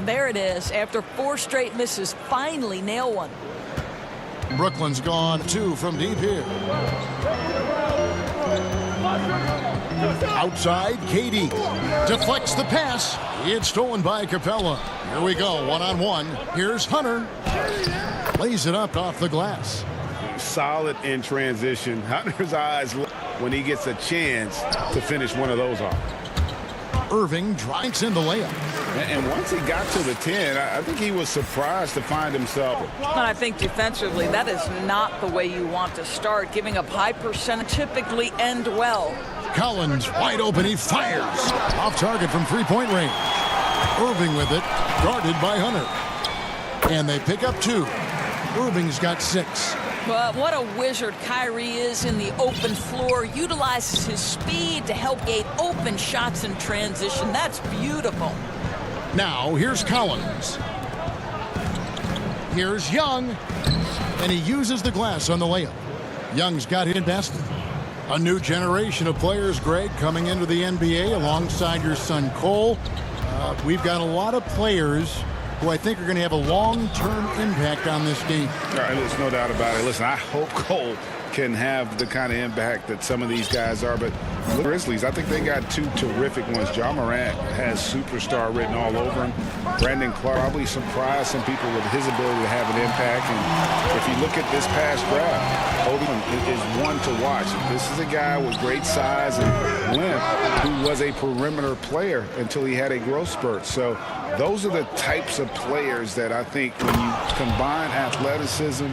There it is. After 4 straight misses, finally nail one. Brooklyn's gone 2 from deep here. Outside, KD deflects the pass. It's stolen by Capella. Here we go, one-on-one. Here's Hunter. Lays it up off the glass. Solid in transition. Hunter's eyes when he gets a chance to finish one of those off. Irving drives in the layup. And once he got to the 10, I think he was surprised to find himself. And I think defensively, that is not the way you want to start. Giving up high percent typically end well. Collins wide open, he fires. Off target from three-point range. Irving with it, guarded by Hunter. And they pick up 2. Irving's got 6. But what a wizard Kyrie is in the open floor. Utilizes his speed to help gate open shots in transition. That's beautiful. Now, here's Collins. Here's Young. And he uses the glass on the layup. Young's got hit in basket. A new generation of players, Greg, coming into the NBA alongside your son Cole. We've got a lot of players who I think are going to have a long-term impact on this game. All right, there's no doubt about it. Listen, I hope Cole can have the kind of impact that some of these guys are, but the Grizzlies, I think they got 2 terrific ones. Ja Morant has superstar written all over him. Brandon Clark probably surprised some people with his ability to have an impact. And if you look at this past draft, Obi is one to watch. This is a guy with great size and length who was a perimeter player until he had a growth spurt. So those are the types of players that I think when you combine athleticism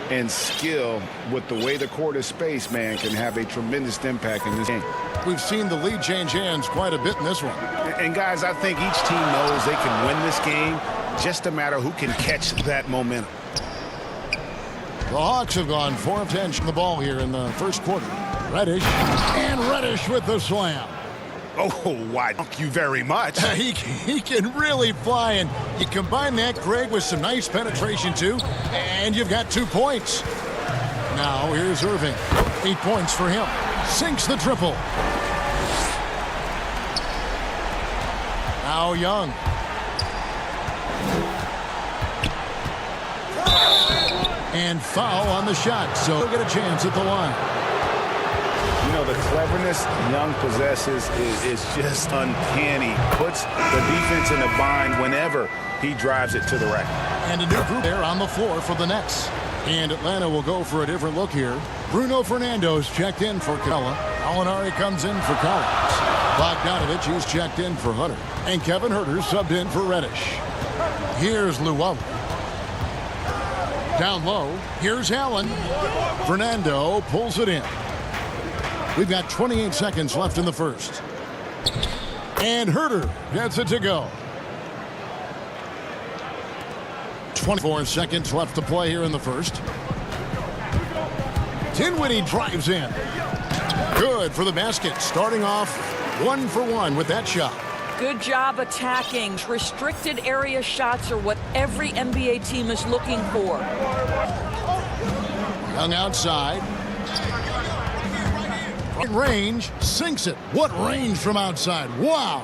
and skill with the way the court is spaced, man, can have a tremendous impact in this game. We've seen the lead change hands quite a bit in this one. And guys, I think each team knows they can win this game, just a matter who can catch that momentum. The Hawks have gone 4 of 10 shooting the ball here in the first quarter. Reddish, and Reddish with the slam. Oh, why, thank you very much. He can really fly, and you combine that, Greg, with some nice penetration, too, and you've got 2 points. Now, here's Irving. 8 points for him. Sinks the triple. Now Young. And foul on the shot, so he'll get a chance at the line. You know, the cleverness Young possesses is just uncanny. Puts the defense in a bind whenever he drives it to the rack. And a new group there on the floor for the Nets. And Atlanta will go for a different look here. Bruno Fernando's checked in for Capella. Alinari comes in for Collins. Bogdanovich is checked in for Hunter. And Kevin Huerter subbed in for Reddish. Here's Llewellyn. Down low, here's Allen. Fernando pulls it in. We've got 28 seconds left in the first. And Huerter gets it to go. 24 seconds left to play here in the first. Dinwiddie drives in. Good for the basket. Starting off 1 for 1 with that shot. Good job attacking. Restricted area shots are what every NBA team is looking for. Young outside. In range, sinks it. What range from outside? Wow.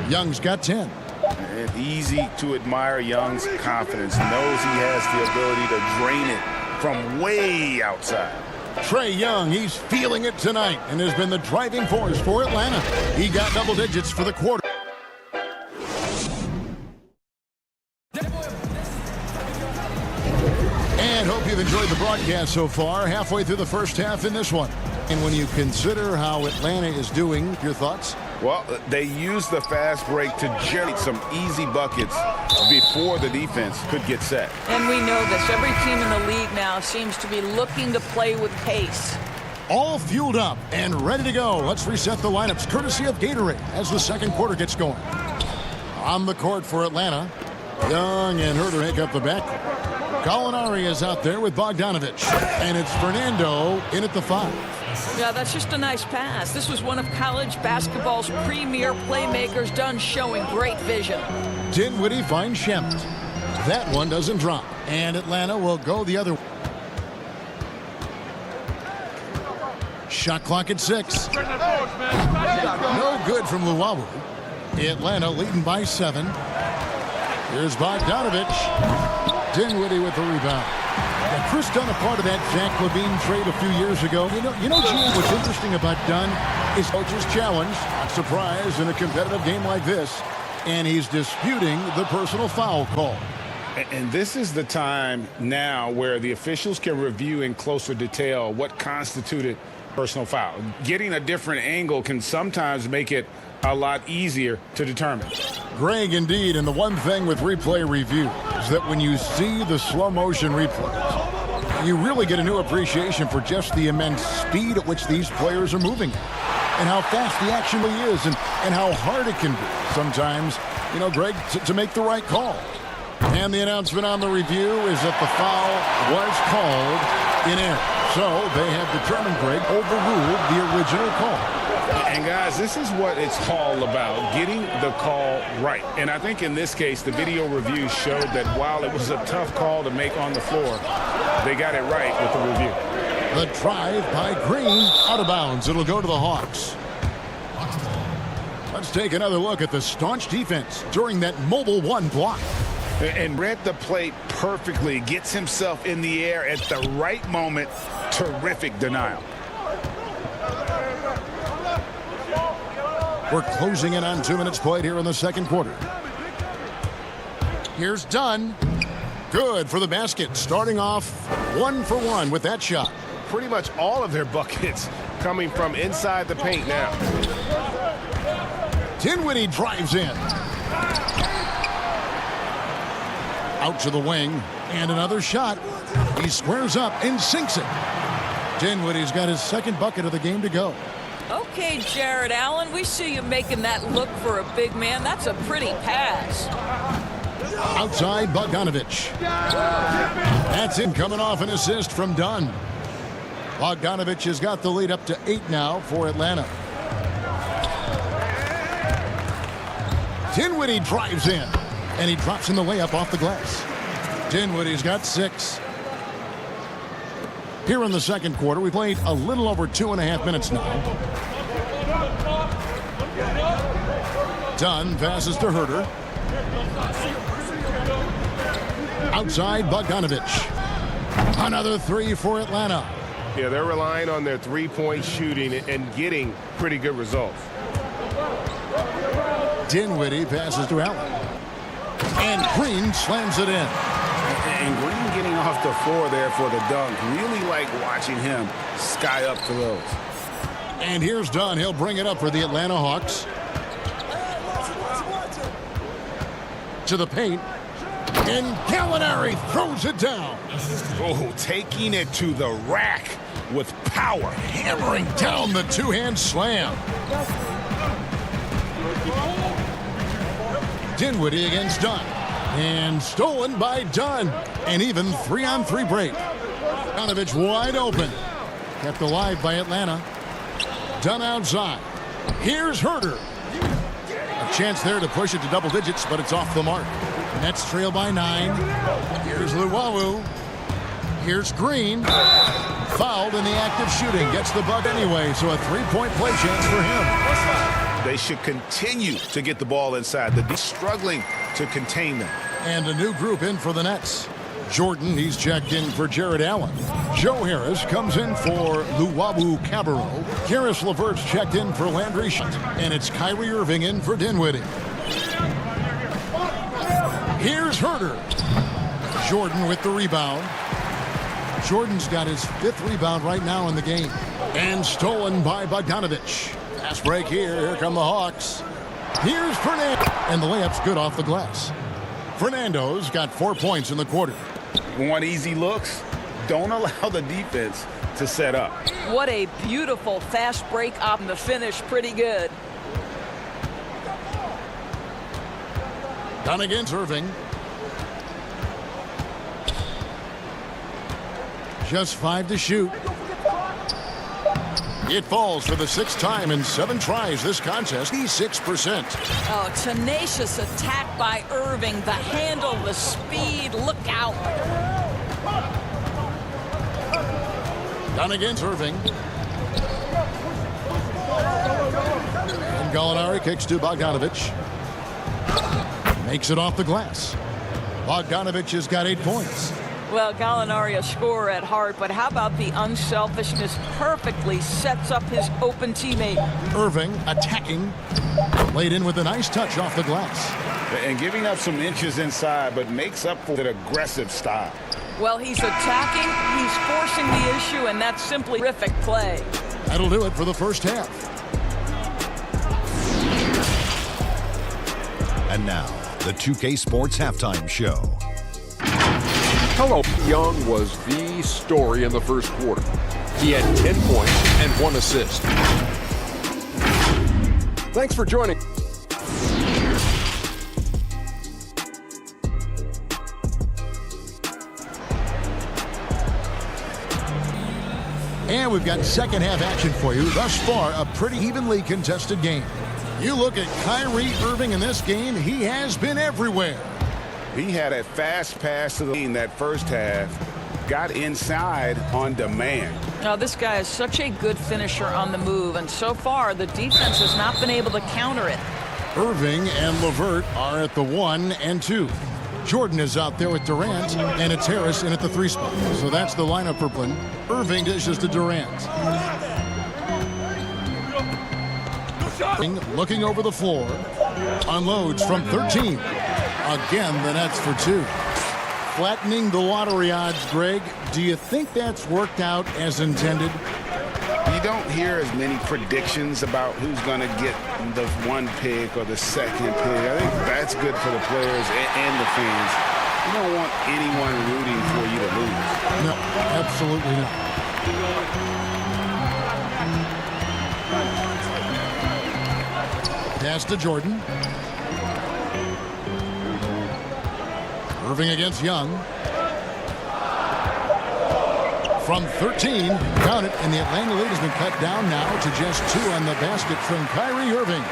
Young's got 10. And easy to admire Young's confidence. Knows he has the ability to drain it from way outside. Trae Young, he's feeling it tonight and has been the driving force for Atlanta. He got double digits for the quarter. And hope you've enjoyed the broadcast so far. Halfway through the first half in this one. And when you consider how Atlanta is doing, your thoughts? Well, they used the fast break to generate some easy buckets before the defense could get set. And we know this. Every team in the league now seems to be looking to play with pace. all fueled up and ready to go. Let's reset the lineups courtesy of Gatorade as the second quarter gets going. On the court for Atlanta, Young and Herter make up the backcourt. Gallinari is out there with Bogdanovich, and it's Fernando in at the 5. Yeah, that's just a nice pass. This was one of college basketball's premier playmakers done showing great vision. Dinwiddie finds Shemet. That one doesn't drop, and Atlanta will go the other way. Shot clock at 6. No good from Luwawu. Atlanta leading by 7. Here's Bogdanovich. Dinwiddie with the rebound. Now, Chris Dunn, a part of that Zach LaVine trade a few years ago. You know, Gene, what's interesting about Dunn is coach's challenge. Not surprised in a competitive game like this. And he's disputing the personal foul call. And this is the time now where the officials can review in closer detail what constituted personal foul. Getting a different angle can sometimes make it a lot easier to determine. Greg, indeed, and the one thing with replay review is that when you see the slow motion replays, you really get a new appreciation for just the immense speed at which these players are moving and how fast the action really is and how hard it can be sometimes, you know, Greg, to make the right call. And the announcement on the review is that the foul was called in error. So they have determined, Greg, overruled the original call. And guys, this is what it's all about, getting the call right. And I think in this case, the video review showed that while it was a tough call to make on the floor, they got it right with the review. The drive by Green, out of bounds. It'll go to the Hawks. Let's take another look at the staunch defense during that mobile 1 block. And read the play perfectly, gets himself in the air at the right moment. Terrific denial. We're closing in on 2 minutes played here in the second quarter. Here's Dunn. Good for the basket. Starting off 1 for 1 with that shot. Pretty much all of their buckets coming from inside the paint now. Dinwiddie drives in. Out to the wing. And another shot. He squares up and sinks it. Dinwiddie's got his second bucket of the game to go. Okay, Jared Allen, we see you making that look for a big man. That's a pretty pass. Outside, Bogdanovich. That's him coming off an assist from Dunn. Bogdanovich has got the lead up to 8 now for Atlanta. Dinwiddie drives in, and he drops in the layup off the glass. Dinwiddie's got 6. Here in the second quarter, we played a little over 2.5 minutes now. Dunn passes to Herter. Outside, Bogdanovich. Another 3 for Atlanta. Yeah, they're relying on their three-point shooting and getting pretty good results. Dinwiddie passes to Allen. And Green slams it in. And Green getting off the floor there for the dunk. Really like watching him sky up to those. And here's Dunn. He'll bring it up for the Atlanta Hawks. To the paint. And Gallinari throws it down. Oh, taking it to the rack with power. Hammering down the two-hand slam. Dinwiddie against Dunn. And stolen by Dunn. And even 3-on-3 break. Bogdanovich wide open. Kept alive by Atlanta. Dunn outside. Here's Herter. A chance there to push it to double digits, but it's off the mark. Nets trail by 9. Here's Luwawu. Here's Green. Fouled in the act of shooting. Gets the buck anyway, so a 3-point play chance for him. They should continue to get the ball inside. The D's struggling to contain them. And a new group in for the Nets. Jordan, he's checked in for Jared Allen. Joe Harris comes in for Luwawu Cabarro. Karis LeVert's checked in for Landry Shamet. And it's Kyrie Irving in for Dinwiddie. Here's Herter. Jordan with the rebound. Jordan's got his 5th rebound right now in the game. And stolen by Bogdanovich. Fast break here. Here come the Hawks. Here's Fernando. And the layup's good off the glass. Fernando's got 4 points in the quarter. Want easy looks? Don't allow the defense to set up. What a beautiful fast break up and the finish. Pretty good. Done against Irving. Just 5 to shoot. It falls for the 6th time in 7 tries this contest. 86%. Oh, tenacious attack by Irving. The handle, the speed. Look out. Done against Irving. And Gallinari kicks to Bogdanovich. Makes it off the glass. Bogdanovich has got 8 points. Well, Gallinari a scorer at heart, but how about the unselfishness? Perfectly sets up his open teammate. Irving attacking. Laid in with a nice touch off the glass. And giving up some inches inside, but makes up for that aggressive style. Well, he's attacking, he's forcing the issue, and that's simply terrific play. That'll do it for the first half. And now, the 2K Sports Halftime Show. Hello, Young was the story in the first quarter. He had 10 points and 1 assist. Thanks for joining. And we've got second half action for you. Thus far, a pretty evenly contested game. You look at Kyrie Irving in this game, he has been everywhere. He had a fast pass to the lane that first half, got inside on demand. Now, this guy is such a good finisher on the move, and so far the defense has not been able to counter it. Irving and LeVert are at the 1 and 2. Jordan is out there with Durant, and it's Harris in at the 3 spot. So that's the lineup for Brooklyn. Irving dishes to Durant. Looking over the floor, unloads from 13. Again, the Nets for 2. Flattening the lottery odds, Greg. Do you think that's worked out as intended? You don't hear as many predictions about who's going to get the 1 pick or the 2nd pick. I think that's good for the players and the fans. You don't want anyone rooting for you to lose. No, absolutely not. Pass to Jordan. Irving against Young. From 13, count it, and the Atlanta lead has been cut down now to just 2 on the basket from Kyrie Irving.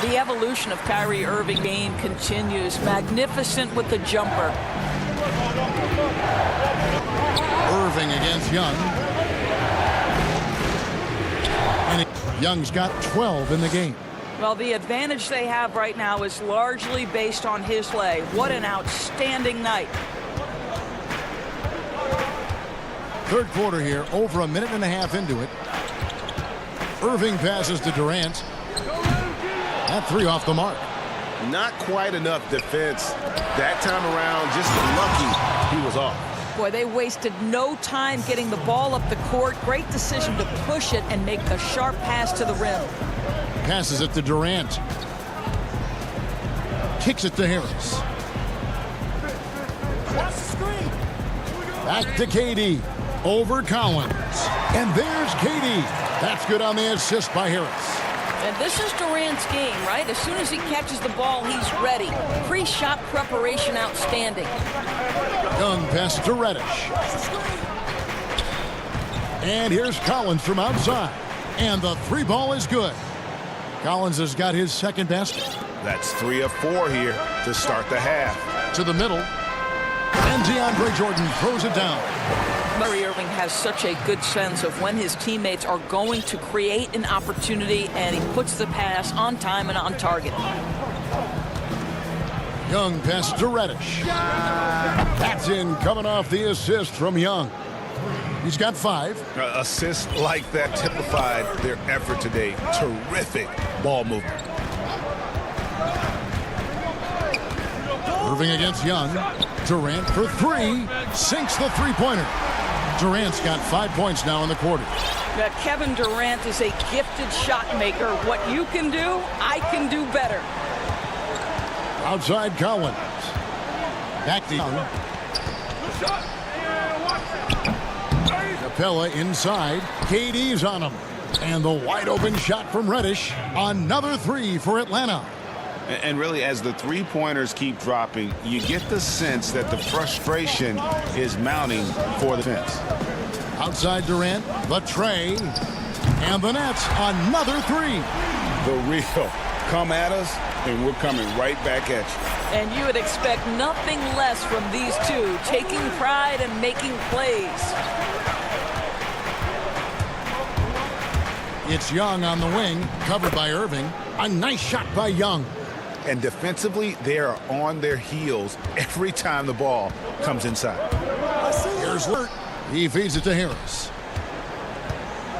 The evolution of Kyrie Irving game continues. Magnificent with the jumper. Irving against Young. And Young's got 12 in the game. Well, the advantage they have right now is largely based on his play. What an outstanding night. Third quarter here, over a minute and a half into it. Irving passes to Durant. That 3 off the mark. Not quite enough defense that time around. Just lucky he was off. Boy, they wasted no time getting the ball up the court. Great decision to push it and make a sharp pass to the rim. Passes it to Durant. Kicks it to Harris. Back to KD. Over Collins. And there's KD. That's good on the assist by Harris. And this is Durant's game, right? As soon as he catches the ball, he's ready. Pre-shot preparation outstanding. Young pass to Reddish. And here's Collins from outside. And the 3 ball is good. Collins has got his 2nd basket. That's 3 of 4 here to start the half. To the middle. And DeAndre Jordan throws it down. Kyrie Irving has such a good sense of when his teammates are going to create an opportunity, and he puts the pass on time and on target. Young pass to Reddish. That's in, coming off the assist from Young. He's got 5. Assists like that typified their effort today. Terrific ball movement. Irving against Young. Durant for 3. Sinks the 3-pointer. Durant's got 5 points now in the quarter. Kevin Durant is a gifted shot maker. What you can do, I can do better. Outside Collins. Back to Young. Capella inside. KD's on him. And the wide open shot from Reddish. Another three for Atlanta. And really, as the three-pointers keep dropping, you get the sense that the frustration is mounting for the defense. Outside Durant, the tray, and the Nets, another three. The real come at us, and we're coming right back at you. And you would expect nothing less from these two, taking pride and making plays. It's Young on the wing, covered by Irving. A nice shot by Young. And defensively, they are on their heels every time the ball comes inside. Here's Levert. He feeds it to Harris.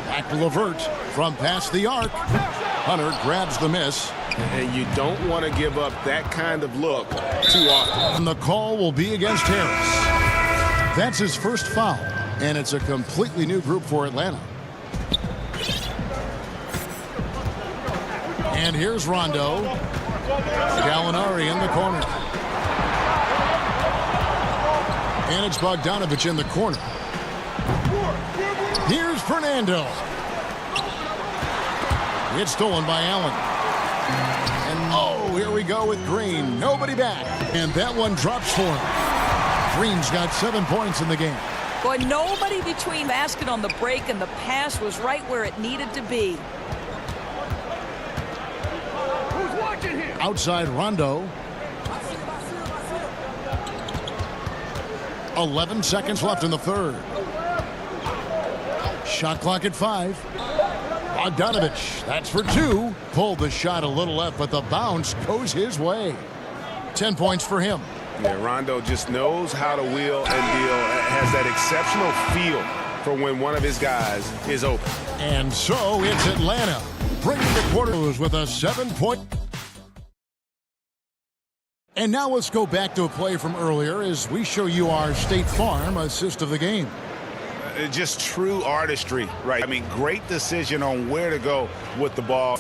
Back to Levert from past the arc. Hunter grabs the miss. And you don't want to give up that kind of look too often. And the call will be against Harris. That's his first foul. And it's a completely new group for Atlanta. And here's Rondo. Gallinari in the corner. And it's Bogdanovich in the corner. Here's Fernando. It's stolen by Allen. And oh, here we go with Green. Nobody back. And that one drops for him. Green's got 7 points in the game. Boy, nobody between basket on the break and the pass was right where it needed to be. Outside Rondo. 11 seconds left in the third. Shot clock at 5. Bogdanovich, that's for 2. Pulled the shot a little left, but the bounce goes his way. 10 points for him. Yeah, Rondo just knows how to wheel and deal. Has that exceptional feel for when one of his guys is open. And so it's Atlanta bringing the quarters with a 7-point. And now let's go back to a play from earlier as we show you our State Farm assist of the game. Just true artistry, right? I mean, great decision on where to go with the ball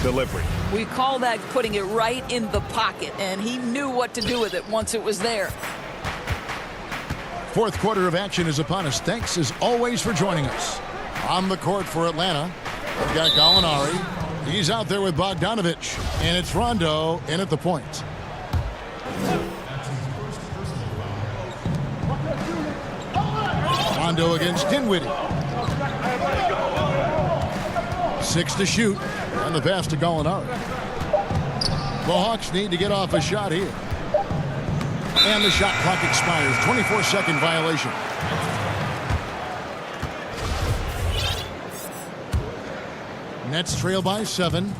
delivery. We call that putting it right in the pocket, and he knew what to do with it once it was there. Fourth quarter of action is upon us. Thanks, as always, for joining us. On the court for Atlanta, we've got Gallinari. He's out there with Bogdanovich, and it's Rondo in at the point. Rondo against Dinwiddie. 6 to shoot, and the pass to Gallinari. The Hawks need to get off a shot here. And the shot clock expires. 24-second violation. Nets trail by 7.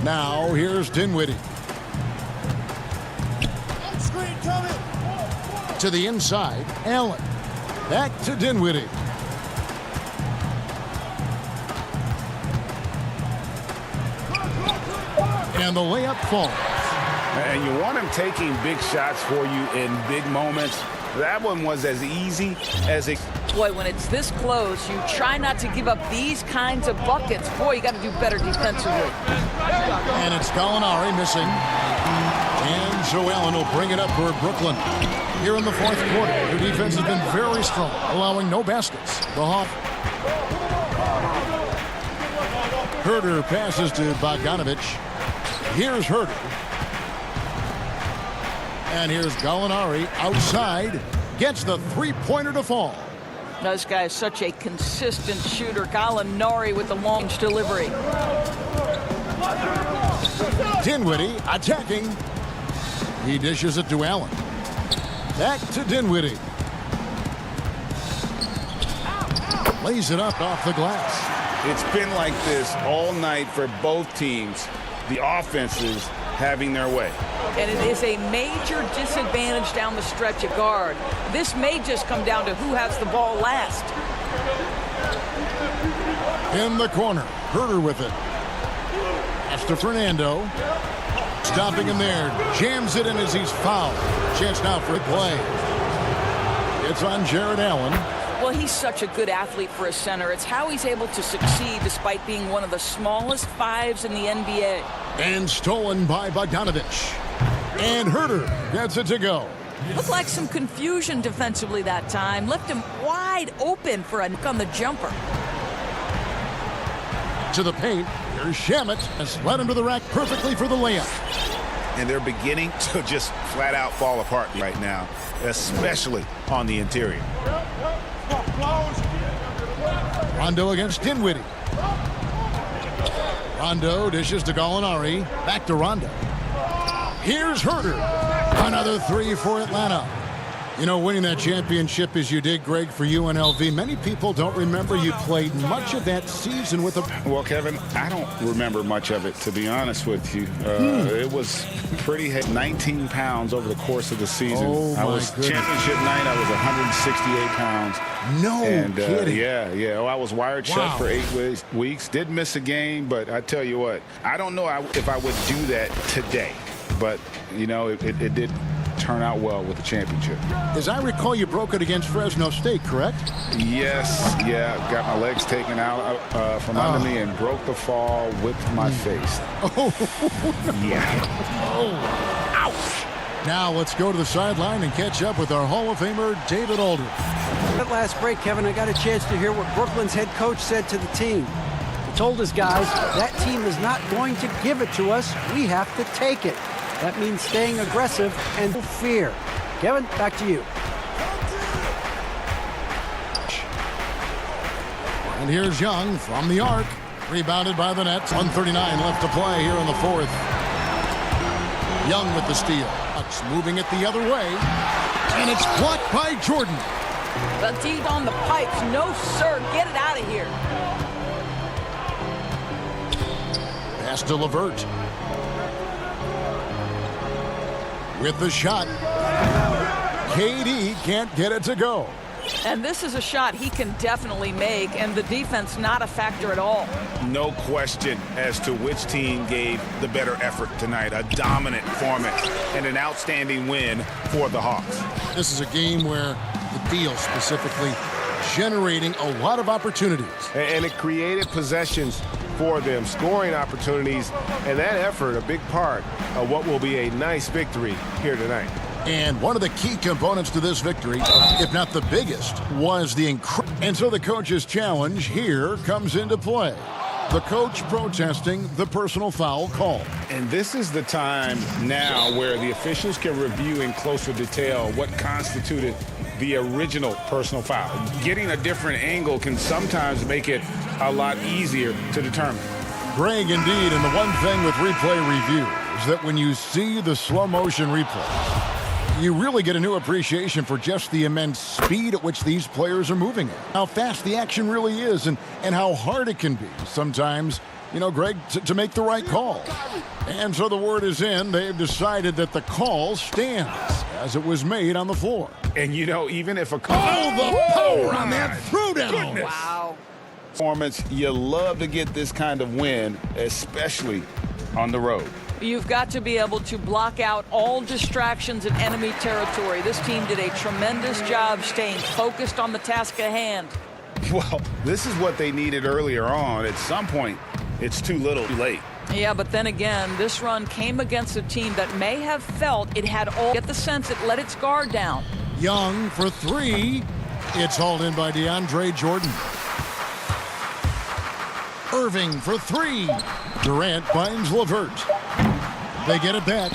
Now here's Dinwiddie. To the inside, Allen. Back to Dinwiddie. And the layup falls. And you want him taking big shots for you in big moments. That one was as easy as it. Boy, when it's this close, you try not to give up these kinds of buckets. Boy, you got to do better defensively. And it's Gallinari missing. And so Allen will bring it up for Brooklyn. Here in the fourth quarter, their defense has been very strong, allowing no baskets. The Hawks. Herter passes to Bogdanovich. Here's Herter. And here's Gallinari outside. Gets the three-pointer to fall. This guy is such a consistent shooter. Gallinari with the long delivery. Dinwiddie attacking. He dishes it to Allen. Back to Dinwiddie. Lays it up off the glass. It's been like this all night for both teams. The offenses having their way. And it is a major disadvantage down the stretch at guard. This may just come down to who has the ball last. In the corner, Herter with it. That's to Fernando. Stopping him there. Jams it in as he's fouled. Chance now for a play. It's on Jared Allen. Well, he's such a good athlete for a center. It's how he's able to succeed despite being one of the smallest fives in the NBA. And stolen by Bogdanovich. And Herter gets it to go. Looked like some confusion defensively that time. Left him wide open for a on the jumper. To the paint. Here's Shamet. Has led him to the rack perfectly for the layup. And they're beginning to just flat out fall apart right now, especially on the interior. Rondo against Dinwiddie. Rondo dishes to Gallinari. Back to Rondo. Here's Herder. Another three for Atlanta. You know, winning that championship as you did, Greg, for UNLV, many people don't remember you played much of that season with a... Well, Kevin, I don't remember much of it, to be honest with you. It was pretty heavy, 19 pounds over the course of the season. Oh, I was championship night, I was 168 pounds. No kidding. Yeah. I was wired shut for 8 weeks. Did miss a game, but I tell you what, I don't know if I would do that today. But, you know, it did turn out well with the championship. As I recall, you broke it against Fresno State, correct? Yes, got my legs taken out from under me and broke the fall with my face. Oh, yeah. Oh, ouch. Now let's go to the sideline and catch up with our Hall of Famer, David Aldridge. That last break, Kevin, I got a chance to hear what Brooklyn's head coach said to the team. He told his guys, that team is not going to give it to us. We have to take it. That means staying aggressive and no fear. Kevin, back to you. And here's Young from the arc. Rebounded by the Nets. 1:39 left to play here in the fourth. Young with the steal. Bucks moving it the other way. And it's blocked by Jordan. The deep on the pipes. No, sir. Get it out of here. Pass to LeVert. With the shot. KD can't get it to go. And this is a shot he can definitely make, and the defense not a factor at all. No question as to which team gave the better effort tonight. A dominant performance and an outstanding win for the Hawks. This is a game where the deal specifically generating a lot of opportunities. And it created possessions for them, scoring opportunities, and that effort a big part of what will be a nice victory here tonight. And one of the key components to this victory, if not the biggest, was the incredible. And so the coach's challenge here comes into play. The coach protesting the personal foul call. And this is the time now where the officials can review in closer detail what constituted the original personal foul. Getting a different angle can sometimes make it a lot easier to determine. Greg, indeed, and the one thing with replay review is that when you see the slow motion replay, you really get a new appreciation for just the immense speed at which these players are moving at. How fast the action really is and how hard it can be sometimes, you know, Greg, to make the right call. And so the word is in. They've decided that the call stands as it was made on the floor. And, you know, even if a call... Oh, the power on that throwdown. Goodness. Wow. Performance, you love to get this kind of win, especially on the road. You've got to be able to block out all distractions in enemy territory. This team did a tremendous job staying focused on the task at hand. Well, this is what they needed earlier on. At some point, it's too little too late. Yeah, but then again, this run came against a team that may have felt it had all... Get the sense it let its guard down. Young for three. It's hauled in by DeAndre Jordan. Irving for three. Durant finds LeVert. They get it back.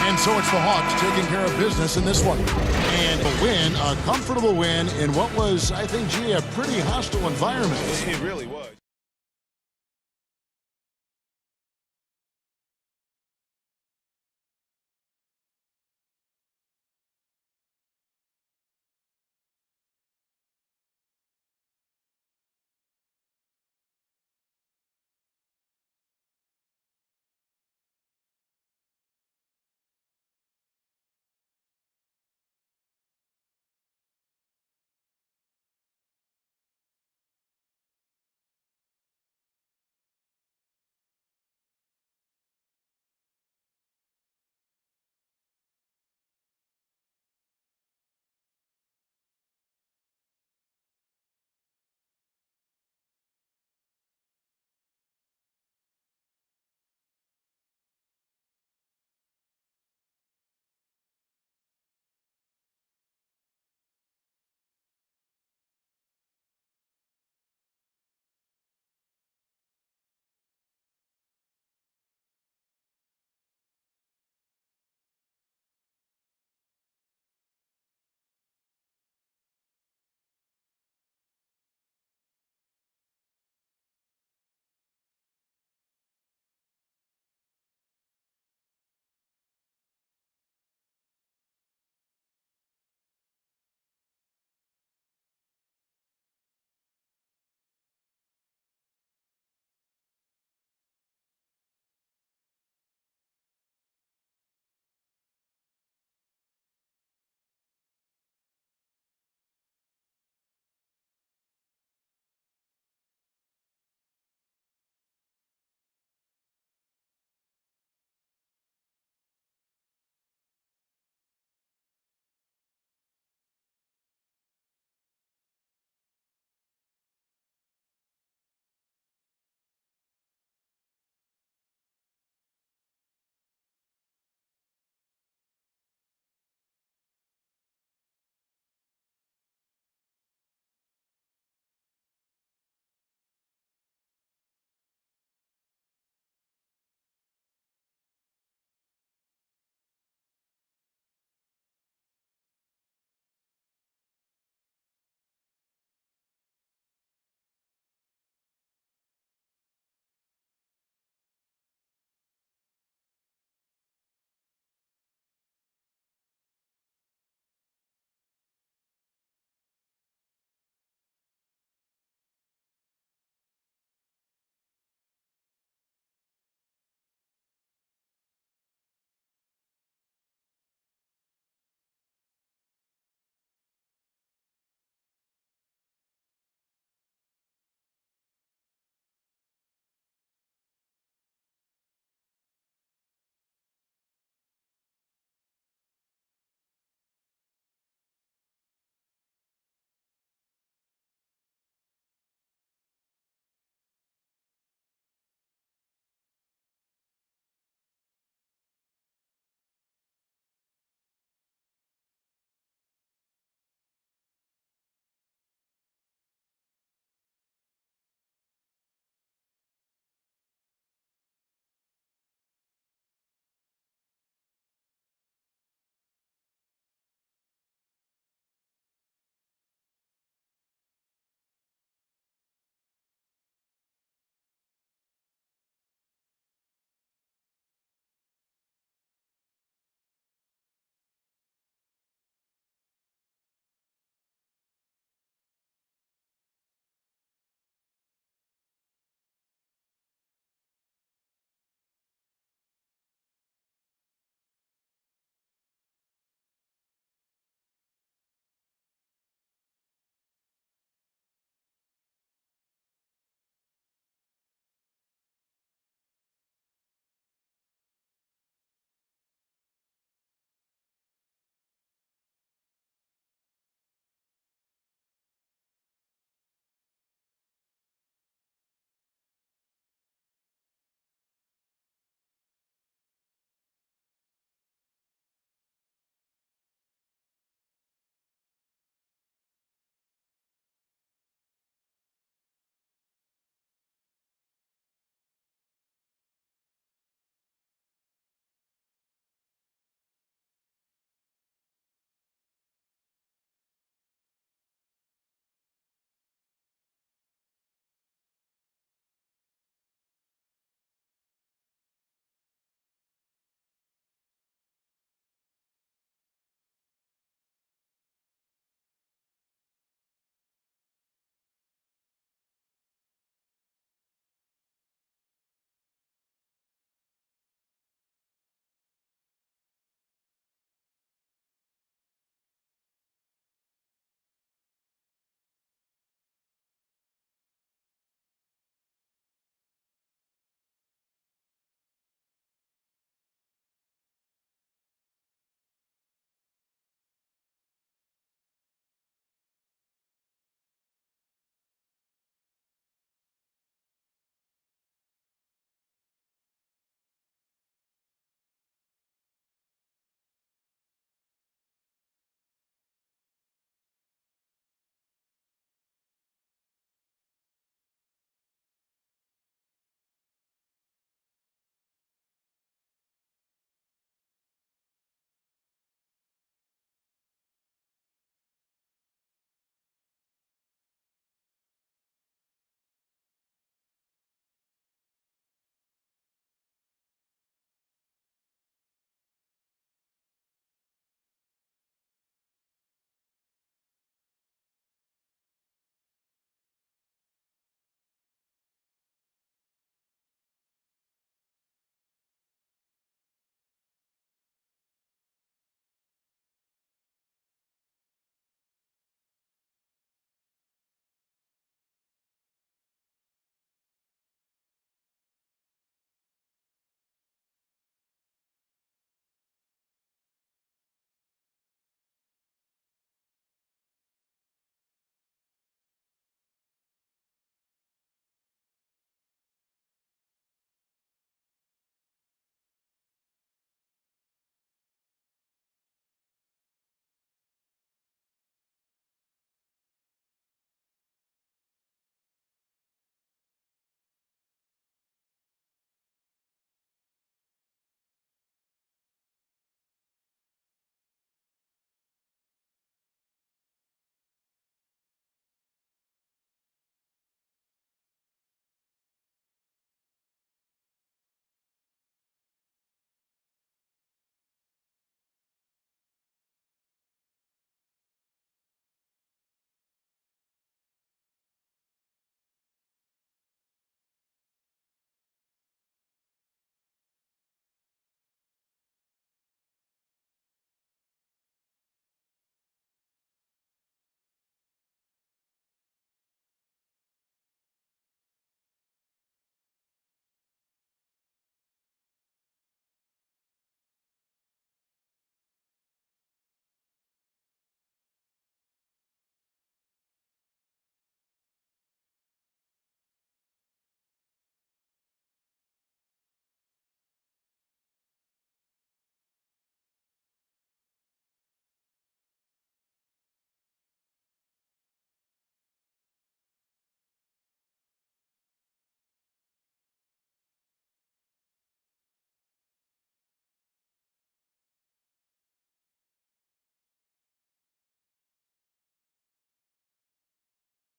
And so it's the Hawks taking care of business in this one. And a win, a comfortable win in what was, I think, a pretty hostile environment. It really was.